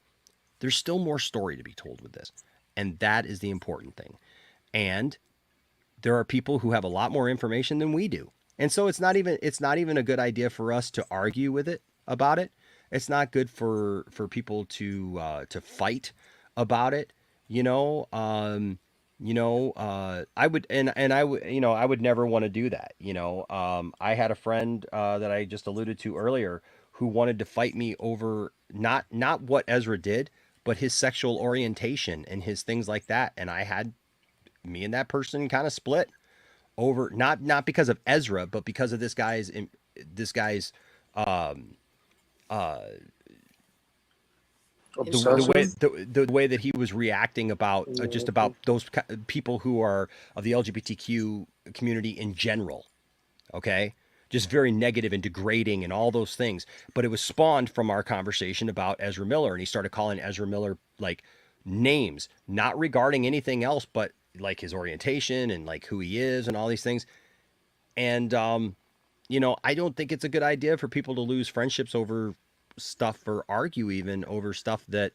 G: There's still more story to be told with this. And that is the important thing. And there are people who have a lot more information than we do. And so it's not even a good idea for us to argue with it about it. It's not good for people to fight about it. I would never want to do that. I had a friend that I just alluded to earlier who wanted to fight me over not what Ezra did, but his sexual orientation and his things like that. And me and that person kind of split over not because of Ezra, but because of this guy's um the way that he was reacting about just about those people who are of the LGBTQ community in general. Okay, just very negative and degrading and all those things. But it was spawned from our conversation about Ezra Miller, and he started calling Ezra Miller like names, not regarding anything else, but like his orientation and like who he is and all these things. And I don't think it's a good idea for people to lose friendships over stuff or argue even over stuff that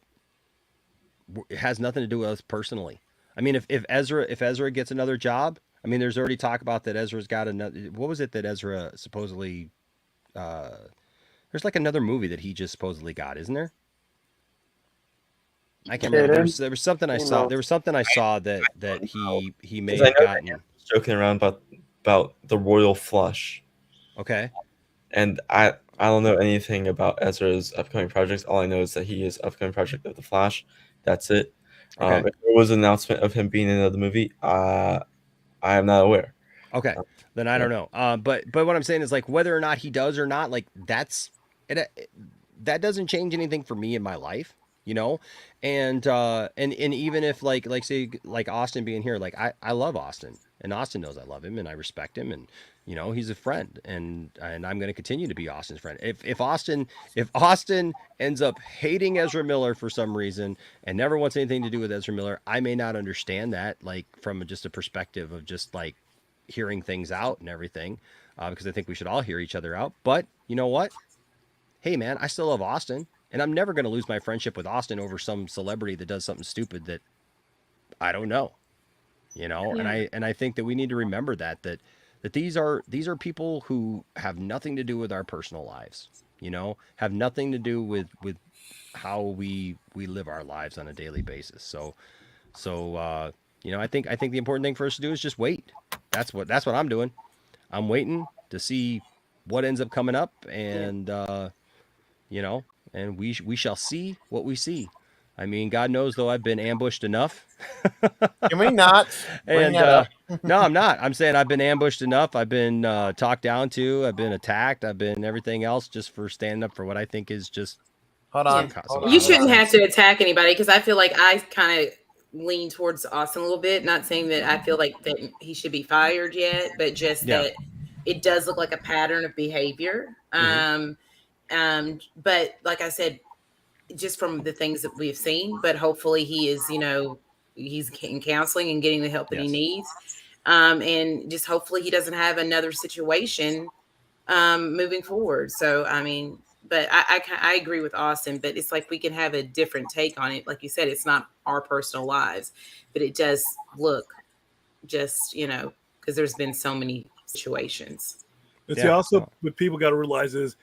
G: has nothing to do with us personally. I mean, if Ezra gets another job, I mean, there's already talk about that Ezra's got another. What was it that Ezra supposedly? There's like another movie that he just supposedly got, isn't there? I can't remember. There was something I saw. There was something I saw that he may have gotten.
R: Joking around about the royal flush.
G: Okay.
R: And I don't know anything about Ezra's upcoming projects. All I know is that he is upcoming project of the Flash. That's it.
G: Okay.
R: If there was an announcement of him being in another movie, I am not aware.
G: Okay, then I don't know. But what I'm saying is like whether or not he does or not, like that doesn't change anything for me in my life, and even if like say like Austin being here, like I love Austin and Austin knows I love him and I respect him and he's a friend and I'm going to continue to be Austin's friend. If Austin ends up hating Ezra Miller for some reason and never wants anything to do with Ezra Miller, I may not understand that like from just a perspective of just like hearing things out and everything, because I think we should all hear each other out. But you know what? Hey, man, I still love Austin, and I'm never going to lose my friendship with Austin over some celebrity that does something stupid that I don't know. Yeah. And I think that we need to remember that these are people who have nothing to do with our personal lives. Have nothing to do with how we live our lives on a daily basis. So I think the important thing for us to do is just wait. That's what I'm doing. I'm waiting to see what ends up coming up, and and we shall see what we see. I mean, God knows though I've been ambushed enough.
D: Can we not bring that up?
G: No, I'm not. I'm saying I've been ambushed enough. I've been talked down to. I've been attacked. I've been everything else just for standing up for what I think is just.
D: Hold on.
B: You shouldn't have to attack anybody because I feel like I kind of lean towards Austin a little bit. Not saying that I feel like that he should be fired yet, but just that it does look like a pattern of behavior. Mm-hmm. But like I said, just from the things that we've seen, but hopefully he is, he's in counseling and getting the help that he needs. And just hopefully he doesn't have another situation moving forward. So, I mean, but I agree with Austin, but it's like we can have a different take on it. Like you said, it's not our personal lives, but it does look just, because there's been so many situations.
A: And see, also what people got to realize is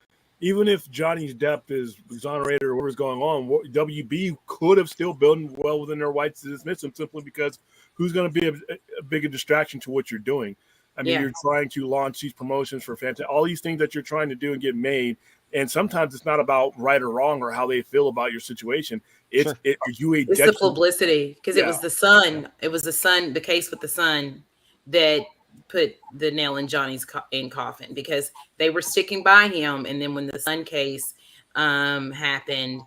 A: even if Johnny Depp is exonerated or whatever's going on, WB could have still been well within their rights to dismiss him simply because who's going to be a bigger distraction to what you're doing? I mean, you're trying to launch these promotions for fantasy, all these things that you're trying to do and get made. And sometimes it's not about right or wrong or how they feel about your situation. It's
B: the publicity because it was the Sun. It was the Sun, the case with the Sun that put the nail in Johnny's coffin because they were sticking by him. And then when the Sun case happened,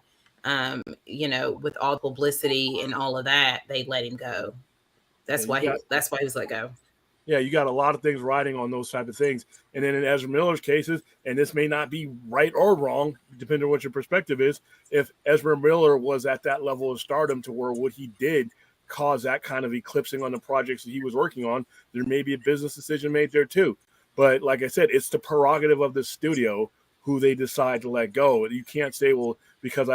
B: with all the publicity and all of that, they let him go. That's why he was let go.
A: Yeah, you got a lot of things riding on those type of things. And then in Ezra Miller's cases, and this may not be right or wrong, depending on what your perspective is, if Ezra Miller was at that level of stardom to where what he did cause that kind of eclipsing on the projects that he was working on, there may be a business decision made there too. But like I said, it's the prerogative of the studio who they decide to let go. You can't say, well, because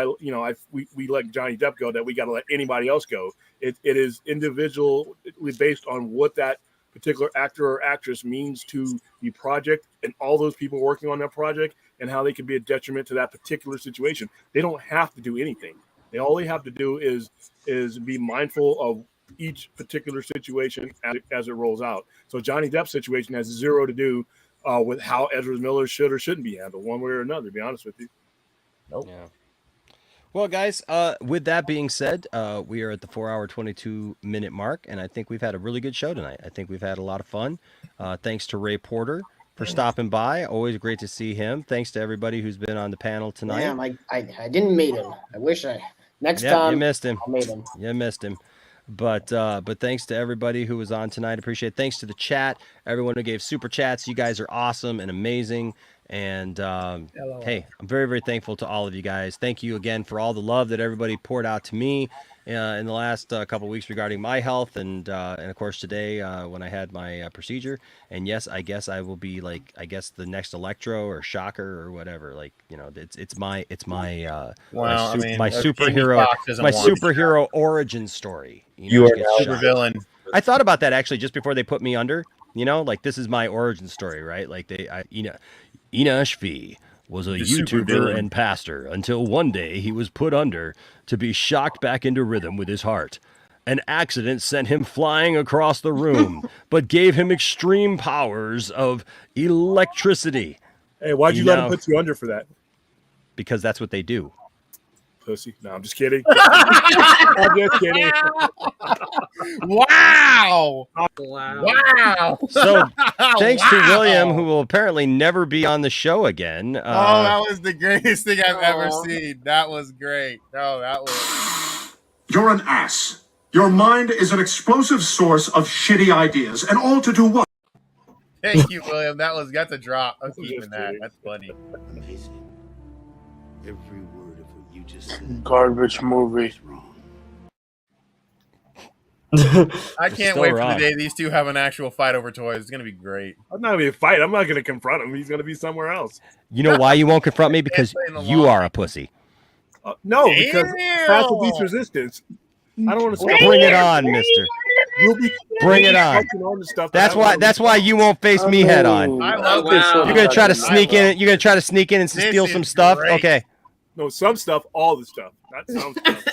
A: we let Johnny Depp go, that we got to let anybody else go. It is individually based on what that particular actor or actress means to the project and all those people working on that project and how they can be a detriment to that particular situation. They don't have to do anything. All they have to do is be mindful of each particular situation as it rolls out. So Johnny Depp's situation has zero to do with how Ezra Miller should or shouldn't be handled one way or another, to be honest with you.
D: Nope.
G: Yeah. Well, guys, with that being said, we are at the 4-hour, 22-minute mark, and I think we've had a really good show tonight. I think we've had a lot of fun. Thanks to Ray Porter for stopping by. Always great to see him. Thanks to everybody who's been on the panel tonight.
C: Damn, I didn't meet him. I wish I next
G: Yep,
C: time.
G: you missed him.
C: I'll meet him.
G: You missed him. But thanks to everybody who was on tonight. Appreciate it. Thanks to the chat, everyone who gave super chats. You guys are awesome and amazing. And hey, I'm very, very thankful to all of you guys. Thank you again for all the love that everybody poured out to me in the last couple of weeks regarding my health, and of course today when I had my procedure. And yes, I guess I will be like, I guess the next electro or shocker or whatever. Like, you know, it's my superhero origin story.
R: You are now
G: super villain. I thought about that actually just before they put me under. You know, like this is my origin story, right? Like Enosh V was a YouTuber and pastor until one day he was put under to be shocked back into rhythm with his heart. An accident sent him flying across the room, but gave him extreme powers of electricity.
A: Hey, why'd you let him put you under for that?
G: Because that's what they do.
A: Pussy. No, I'm just kidding. I'm just kidding.
T: Wow.
B: Wow.
G: So thanks to William, who will apparently never be on the show again.
T: That was the greatest thing I've ever seen. That was great. No, that was.
L: You're an ass. Your mind is an explosive source of shitty ideas, and all to do what?
T: Thank you, William. That's a drop. I'm keeping that. That's funny.
M: Every word of what you just said.
Q: Garbage movie.
T: I can't wait for the day these two have an actual fight over toys. It's gonna be great.
A: I'm not gonna fight. I'm not gonna confront him. He's gonna be somewhere else.
G: You know why you won't confront me? Because you are a pussy.
A: No, because path of least resistance. I don't want to
G: bring it on, mister. Bring it on. That's why you won't face me head on.
T: I love
G: You're gonna try to sneak in. You're gonna try to sneak in and steal some stuff.
T: Great.
G: Okay.
A: No, some stuff, all the stuff, not some stuff.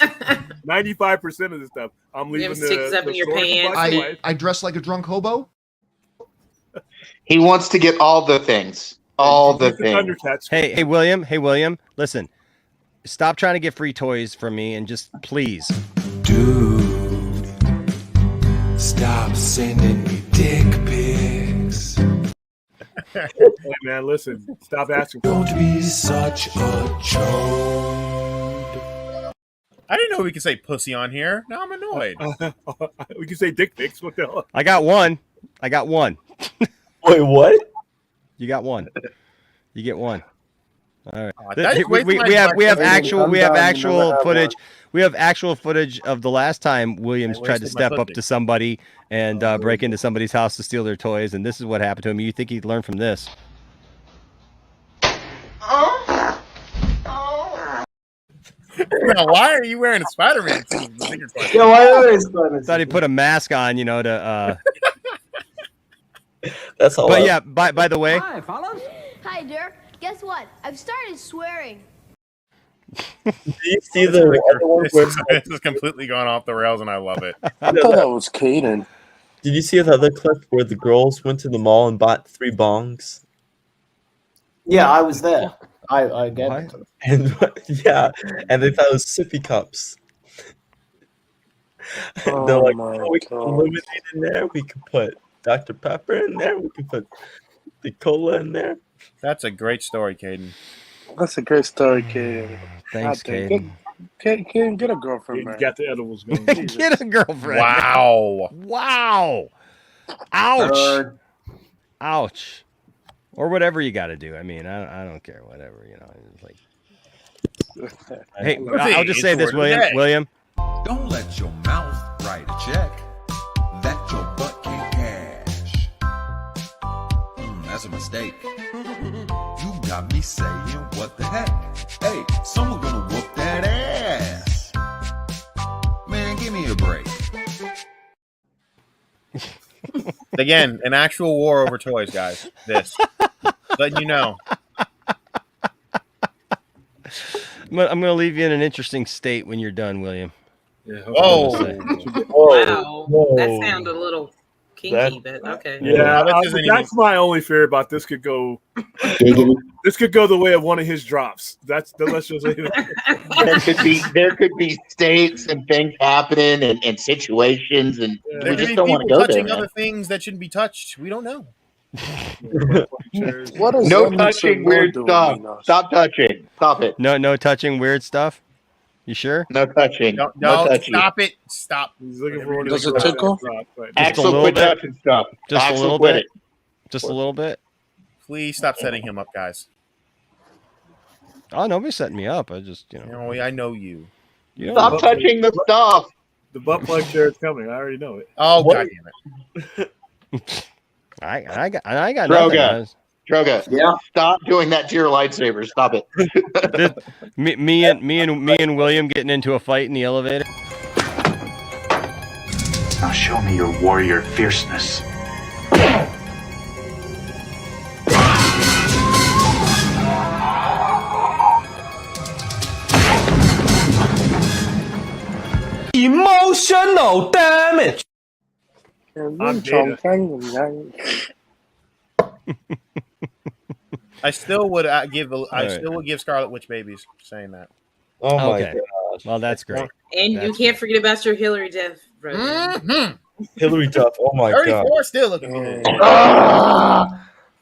A: 95% of the stuff. I'm leaving
B: sticks up in your pants.
F: I dress like a drunk hobo.
U: He wants to get all the things. All the things.
G: Hey, William. Listen. Stop trying to get free toys from me and just please.
H: Dude, stop sending me dick pics.
A: Hey man, listen. Stop asking.
H: Don't be such a chode.
T: I didn't know we could say pussy on here. Now I'm annoyed.
A: We can say dick pics. What the hell?
G: I got one.
R: Wait, what?
G: You got one. You get one. All right.
T: We
G: have actual footage. We have actual footage of the last time Williams tried to step up to somebody and break into somebody's house to steal their toys, and this is what happened to him. You think he'd learn from this?
T: Now, why are you wearing a Spider-Man suit?
C: Yeah, why are you wearing a Spider-Man suit?
G: Thought he put a mask on, to.
R: That's all.
G: But yeah, by the way.
W: Hi, fellas. Hi, Dirk. Guess what? I've started swearing.
R: Do you see the other one where
T: this is completely gone off the rails, and I love it.
Q: I thought that was Caden.
R: Did you see the other clip where the girls went to the mall and bought 3 bongs?
C: Yeah, I was there. I get it.
R: And yeah, and they thought it was sippy cups. They're like, we can put lemonade in there. We could put Dr. Pepper in there. We could put the cola in there.
T: That's a great story, Caden.
Q: That's a great story, Caden.
G: Thanks, Caden.
Q: Caden, get a girlfriend, man.
A: Got the edibles going.
G: Get a girlfriend.
T: Wow.
G: Ouch. Ouch. Or whatever you got to do. I mean, I don't care. Whatever, It's like. Hey, I'll just say this, William.
H: Don't let your mouth write a check that your butt can't cash. That's a mistake. You got me saying, what the heck? Hey, someone gonna whoop that ass. Man, give me a break.
T: Again, an actual war over toys, guys. This. Letting you know.
G: I'm going to leave you in an interesting state when you're done, William.
A: Yeah,
T: Whoa.
B: Wow. That sounded a little kinky, but okay.
A: Yeah,
T: this isn't even-
A: that's my only fear about this. Could go. This could go the way of one of his drops. Let's just leave it.
U: There could be states and things happening and situations, and
T: There
U: we
T: could
U: just
T: be
U: don't want to
T: people
U: go there.
T: touching
U: Man.
T: other things that shouldn't be touched. We don't know.
Q: What is
U: No
Q: that
U: touching
Q: Signore
U: weird
Q: doing,
U: stuff.
Q: Minos?
U: Stop touching. Stop it.
G: No touching weird stuff. You sure?
U: No touching.
T: No,
U: No touching.
T: stop it. Stop.
A: He's looking
T: Whatever
A: for
T: you're
Q: Does
T: doing.
Q: it tickle?
U: Axel,
G: little
U: quit
G: bit.
U: touching stuff.
G: Just a
U: Axel,
G: little
U: quit
G: bit.
U: it.
G: Just a little bit.
T: Please stop setting him up, guys.
G: Oh, nobody's setting me up. I just,
T: I know you.
G: You
U: Stop
G: know,
U: touching the stuff.
A: The butt plug share is coming. I already know it.
T: Oh, God damn it.
G: I got nothing. Guys.
U: Droga. Yeah. Stop doing that to your lightsabers. Stop it.
G: Me and William getting into a fight in the elevator.
F: Now show me your warrior fierceness.
I: Emotional damage.
T: I still would give Scarlet Witch babies for saying that.
R: Oh my
G: Okay.
R: gosh.
G: Well, that's great.
B: And you can't forget about your Hillary Duff, brother.
T: Mm-hmm.
R: Hillary Duff. Oh my god.
T: 34 still looking good.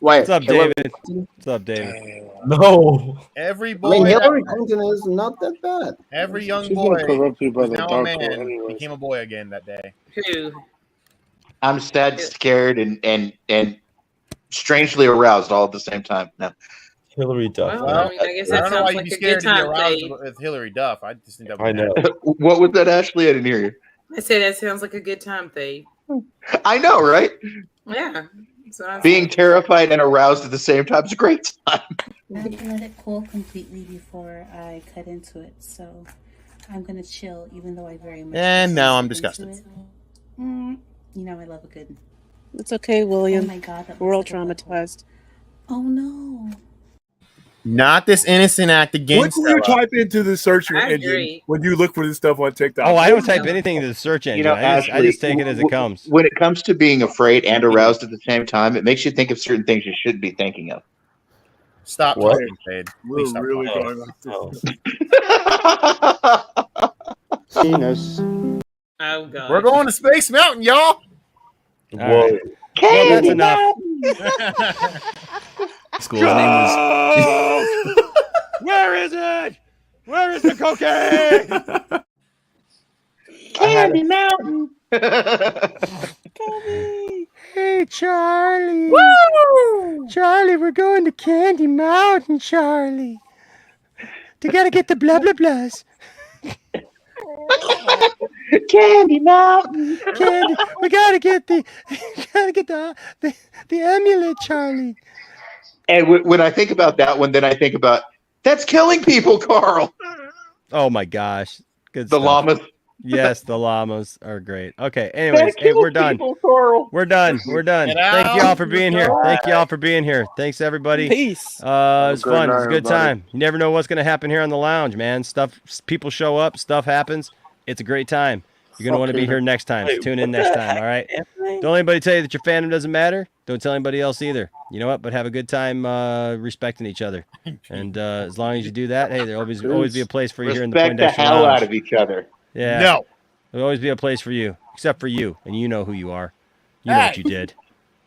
C: Wait,
G: What's up, David? What's up, David?
R: No.
T: Every
C: I
T: boy,
C: mean, Hillary Clinton is not that bad.
T: every young
Q: She's
T: boy
Q: been corrupted by
T: who's
Q: the
T: now a
Q: dark
T: man
Q: one anyways.
T: became a boy again that day.
B: Who?
U: I'm sad, scared, and strangely aroused all at the same time. No.
R: Hillary Duff.
B: Well, I mean, I guess
T: I
B: that
T: don't know why
B: sounds
T: you'd
B: like
T: be
B: a
T: scared
B: good
T: to be
B: time,
T: aroused
B: Fade.
T: with Hillary Duff. I just think that
R: I know.
U: What was that, Ashley? I didn't hear you.
B: I said that sounds like a good time, Fade.
U: I know, right?
B: Yeah. That's what I'm
U: Being terrified and aroused at the same time is a great time.
J: I have to let it cool completely before I cut into it, so I'm gonna chill, even though I very much.
T: And now I'm
J: into
T: disgusted.
J: it. You know I love a good.
P: It's okay, William.
J: Oh my God, that
P: We're all
J: looks like a butthole.
P: traumatized.
J: Oh no!
T: Not this innocent act
A: What
T: against
A: do you
T: Stella.
A: type into the search
B: I
A: engine
B: agree.
A: when you look for this stuff on TikTok?
G: Oh, I don't type anything into the search engine.
U: You know,
G: I just
U: Ashley,
G: take it as it comes.
U: When it comes to being afraid and aroused at the same time, it makes you think of certain things you shouldn't be thinking of.
T: Stop
R: What?
T: talking, Fade. Please
A: We're
T: stop
A: really
T: talking.
A: going
C: Penis.
B: Oh god.
T: We're going to Space Mountain, y'all.
R: Whoa.
G: Well, that's enough.
I: School's name was.
G: Where is it? Where is the cocaine?
U: Candy Mountain.
G: Hey, Charlie. Woo! Charlie, we're going to Candy Mountain, Charlie. You gotta get the blah blah blahs.
U: Candy Mountain.
G: Candy, we gotta get the amulet, Charlie.
U: And when I think about that one, then I think about that's killing people, Carl.
G: Oh my gosh, good
U: The
G: stuff.
U: llamas.
G: Yes, the llamas are great. Okay, anyways,
U: That
G: hey, we're
U: kills
G: done.
U: people, Carl.
G: We're done. We're done.
T: Get
G: Thank
T: out.
G: you all for being here. Thank you all for being here. Thanks everybody.
P: Peace.
G: It was
Q: Good
G: fun.
Q: night,
G: It was a good
Q: everybody.
G: time. You never know what's gonna happen here on the lounge, man. People show up, stuff happens. It's a great time. You're gonna want to be here next time. So tune in next time. All right. Don't let anybody tell you that your fandom doesn't matter. Don't tell anybody else either. You know what? But have a good time respecting each other. And as long as you do that, hey, there'll always be a place for you here in the
U: Respect the
G: Poindexter
U: hell
G: Lounge.
U: out of each other.
G: Yeah.
T: No.
G: There'll always be a place for you, except for you, and you know who you are. You know what you did.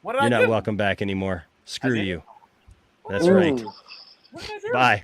T: What did
G: You're
T: I
G: not
T: do?
G: welcome back anymore. Screw
T: did?
G: you. That's right.
U: Ooh.
G: Bye.